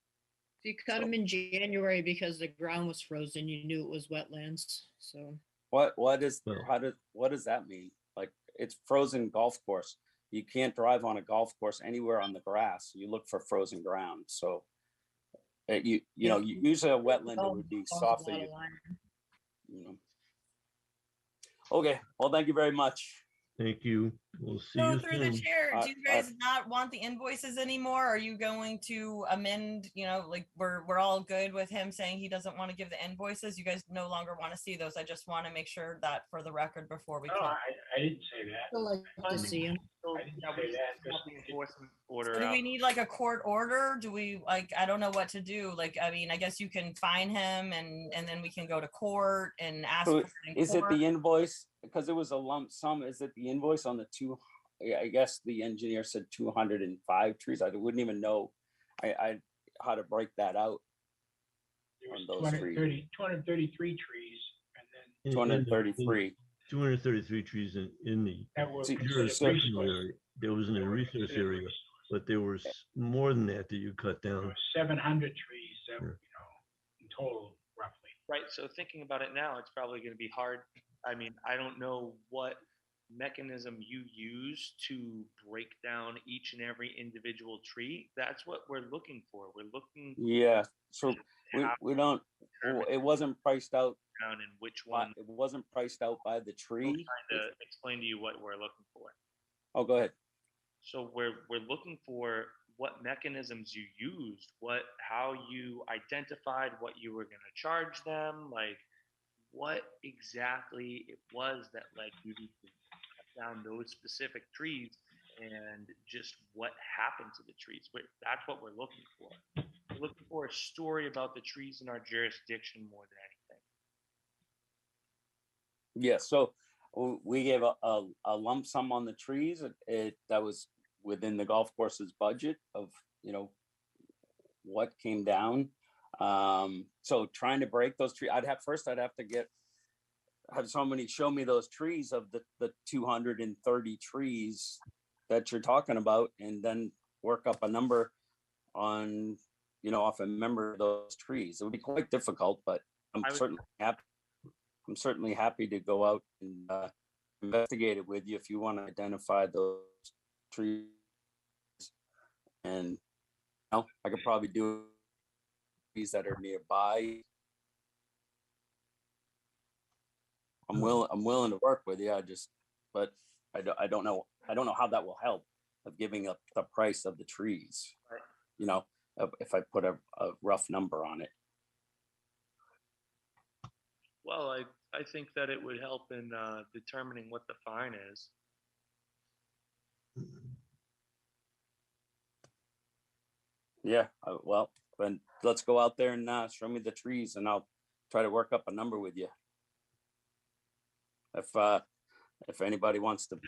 Speaker 7: If you cut them in January because the ground was frozen, you knew it was wetlands, so.
Speaker 16: What does that mean? Like, it's frozen golf course. You can't drive on a golf course anywhere on the grass. You look for frozen ground. So usually a wetland, it would be softer. Okay, well, thank you very much.
Speaker 2: Thank you. We'll see
Speaker 3: So
Speaker 2: you
Speaker 3: through the
Speaker 2: soon.
Speaker 3: chair, do you guys not want the invoices anymore? Are you going to amend, like we're all good with him saying he doesn't want to give the invoices? You guys no longer want to see those. I just want to make sure that for the record before we
Speaker 6: No,
Speaker 3: close.
Speaker 6: I didn't say that.
Speaker 7: Still like to see him.
Speaker 6: I didn't say that.
Speaker 8: Order
Speaker 3: So do
Speaker 8: out.
Speaker 3: we need like a court order? Do we I don't know what to do. I guess you can fine him and then we can go to court and ask
Speaker 16: So
Speaker 3: for it in
Speaker 16: is it
Speaker 3: court.
Speaker 16: the invoice? Because it was a lump sum. Is it the invoice on the I guess the engineer said 205 trees. I wouldn't even know how to break that out
Speaker 6: There was
Speaker 16: on those trees.
Speaker 6: 233 trees and then
Speaker 16: 233.
Speaker 2: 233 trees in the
Speaker 6: That were
Speaker 16: See,
Speaker 6: considered
Speaker 2: jurisdictional
Speaker 6: resource.
Speaker 2: area. There was in
Speaker 6: They
Speaker 2: a
Speaker 6: were
Speaker 2: resource
Speaker 6: considered
Speaker 2: area, but there was more than that you cut
Speaker 6: There
Speaker 2: down.
Speaker 6: were 700 trees that,
Speaker 2: Yeah.
Speaker 6: in total, roughly.
Speaker 8: Right, so thinking about it now, it's probably gonna be hard. I mean, I don't know what mechanism you use to break down each and every individual tree. That's what we're looking for. We're looking
Speaker 16: Yeah, so
Speaker 8: how
Speaker 16: we don't, it wasn't priced out,
Speaker 8: down and which one.
Speaker 16: it wasn't priced out by the
Speaker 8: We're
Speaker 16: tree.
Speaker 8: trying to explain to you what we're looking for.
Speaker 16: Oh, go ahead.
Speaker 8: So we're looking for what mechanisms you used, how you identified what you were gonna charge them, like what exactly it was that led you to cut down those specific trees and just what happened to the trees. That's what we're looking for. We're looking for a story about the trees in our jurisdiction more than anything.
Speaker 16: Yeah, so we gave a lump sum on the trees. That was within the golf course's budget of, what came down. So trying to break those trees, I'd have to have somebody show me those trees of the 230 trees that you're talking about, and then work up a number on, off a member of those trees. It would be quite difficult, but I'm certainly happy to go out and investigate it with you if you want to identify those trees. And I could probably do trees that are nearby. I'm willing to work with you. But I don't know how that will help of giving up the price of the trees. If I put a rough number on it.
Speaker 8: Well, I think that it would help in determining what the fine is.
Speaker 16: Yeah, well, then let's go out there and show me the trees, and I'll try to work up a number with you. If anybody wants to,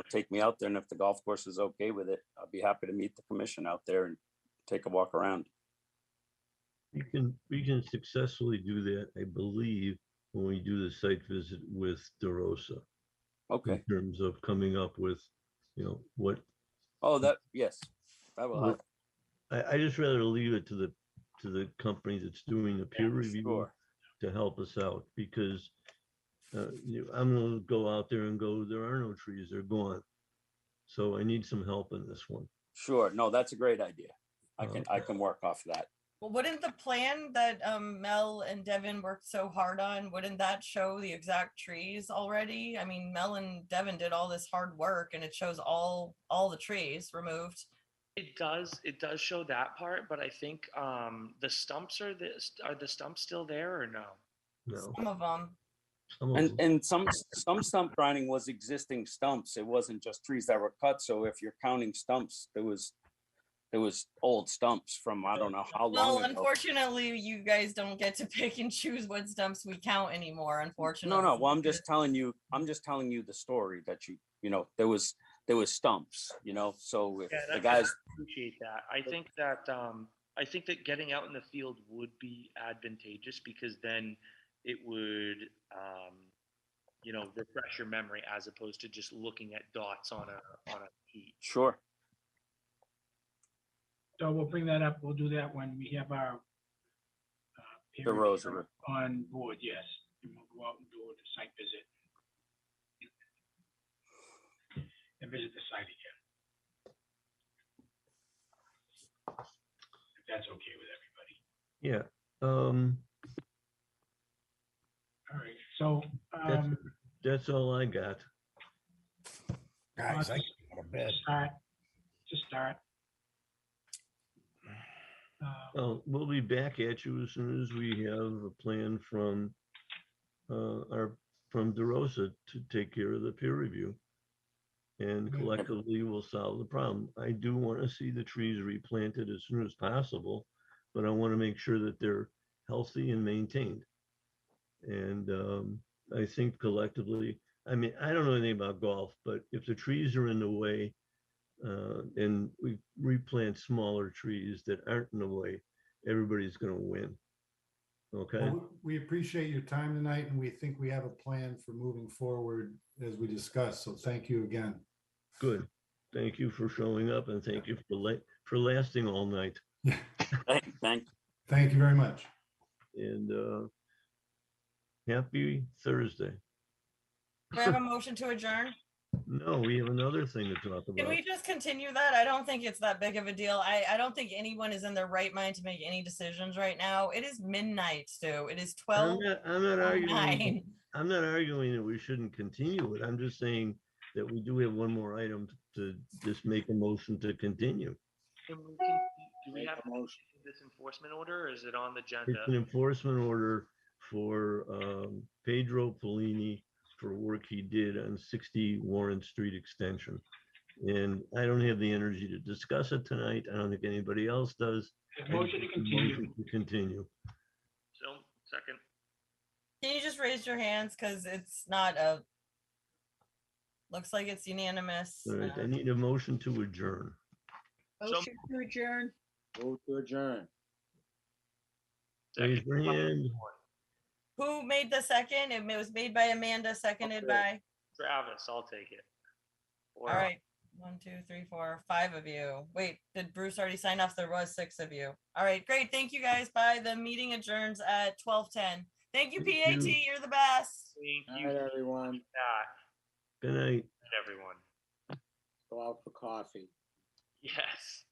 Speaker 16: take me out there, and if the golf course is okay with it, I'll be happy to meet the commission out there and take a walk around.
Speaker 2: We can successfully do that, I believe, when we do the site visit with DeRosa.
Speaker 16: Okay.
Speaker 2: In terms of coming up with, what.
Speaker 16: Oh, yes, that will help.
Speaker 2: I just rather leave it to the company that's doing the peer review to help us out, because I'm gonna go out there and go, there are no trees, they're gone. So I need some help in this one.
Speaker 16: Sure, no, that's a great idea. I can work off that.
Speaker 3: Well, wouldn't the plan that Mel and Devin worked so hard on, wouldn't that show the exact trees already? I mean, Mel and Devin did all this hard work, and it shows all the trees removed.
Speaker 8: It does show that part, but I think the stumps are the stumps still there or no?
Speaker 2: No.
Speaker 3: Some of them.
Speaker 16: And some stump grinding was existing stumps. It wasn't just trees that were cut. So if you're counting stumps, there was old stumps from I don't know how long
Speaker 3: Well,
Speaker 16: ago.
Speaker 3: unfortunately, you guys don't get to pick and choose what stumps we count anymore. Unfortunately.
Speaker 16: No. Well, I'm just telling you the story that there was stumps. So if the guys
Speaker 8: appreciate that. I think that getting out in the field would be advantageous, because then it would refresh your memory as opposed to just looking at dots on a sheet.
Speaker 16: Sure.
Speaker 6: So we'll bring that up. We'll do that when we have our peer
Speaker 16: Erosion
Speaker 6: reviewer on board, yes. And we'll go out and do the site visit. And visit the site again. If that's okay with everybody.
Speaker 2: Yeah.
Speaker 6: All right, so
Speaker 2: that's all I got.
Speaker 9: Guys, I can go to bed.
Speaker 6: Just start.
Speaker 2: Well, we'll be back at you as soon as we have a plan from DeRosa to take care of the peer review, and collectively we'll solve the problem. I do want to see the trees replanted as soon as possible, but I want to make sure that they're healthy and maintained. And I think collectively, I mean, I don't know anything about golf, but if the trees are in the way, and we replant smaller trees that aren't in the way, everybody's going to win. Okay,
Speaker 21: Well, we appreciate your time tonight, and we think we have a plan for moving forward as we discussed. So thank you again.
Speaker 2: good. Thank you for showing up and thank you for lasting all night.
Speaker 21: Thank you very much.
Speaker 2: And happy Thursday.
Speaker 3: Do I have a motion to adjourn?
Speaker 2: No, we have another thing to talk
Speaker 3: Can
Speaker 2: about.
Speaker 3: we just continue that? I don't think it's that big of a deal. I don't think anyone is in their right mind to make any decisions right now. It is midnight, Stu. It is
Speaker 2: I'm
Speaker 3: 12.
Speaker 2: not arguing. I'm not arguing that we shouldn't continue it. I'm just saying that we do have one more item to just make a motion to continue.
Speaker 8: Do we have this enforcement order or is it on the agenda?
Speaker 2: It's an enforcement order for Pedro Polini for work he did on 60 Warren Street extension. And I don't have the energy to discuss it tonight. I don't think anybody else does.
Speaker 6: Motion to continue.
Speaker 2: Motion to continue.
Speaker 8: So, second.
Speaker 3: Can you just raise your hands? Because it's not a, looks like it's unanimous.
Speaker 2: All right, I need a motion to adjourn.
Speaker 7: Motion to adjourn.
Speaker 1: Move to adjourn.
Speaker 2: Raise your hand.
Speaker 3: Who made the second? It was made by Amanda, seconded by.
Speaker 8: Travis, I'll take it.
Speaker 3: All right. 1, 2, 3, 4, 5 of you. Wait, did Bruce already sign off? There was 6 of you. All right, great. Thank you guys. Bye. The meeting adjourns at 12:10. Thank you, PAT. You're the best.
Speaker 8: Thank
Speaker 1: Good night, everyone.
Speaker 2: Good night.
Speaker 8: Everyone.
Speaker 1: Go out for coffee.
Speaker 8: Yes.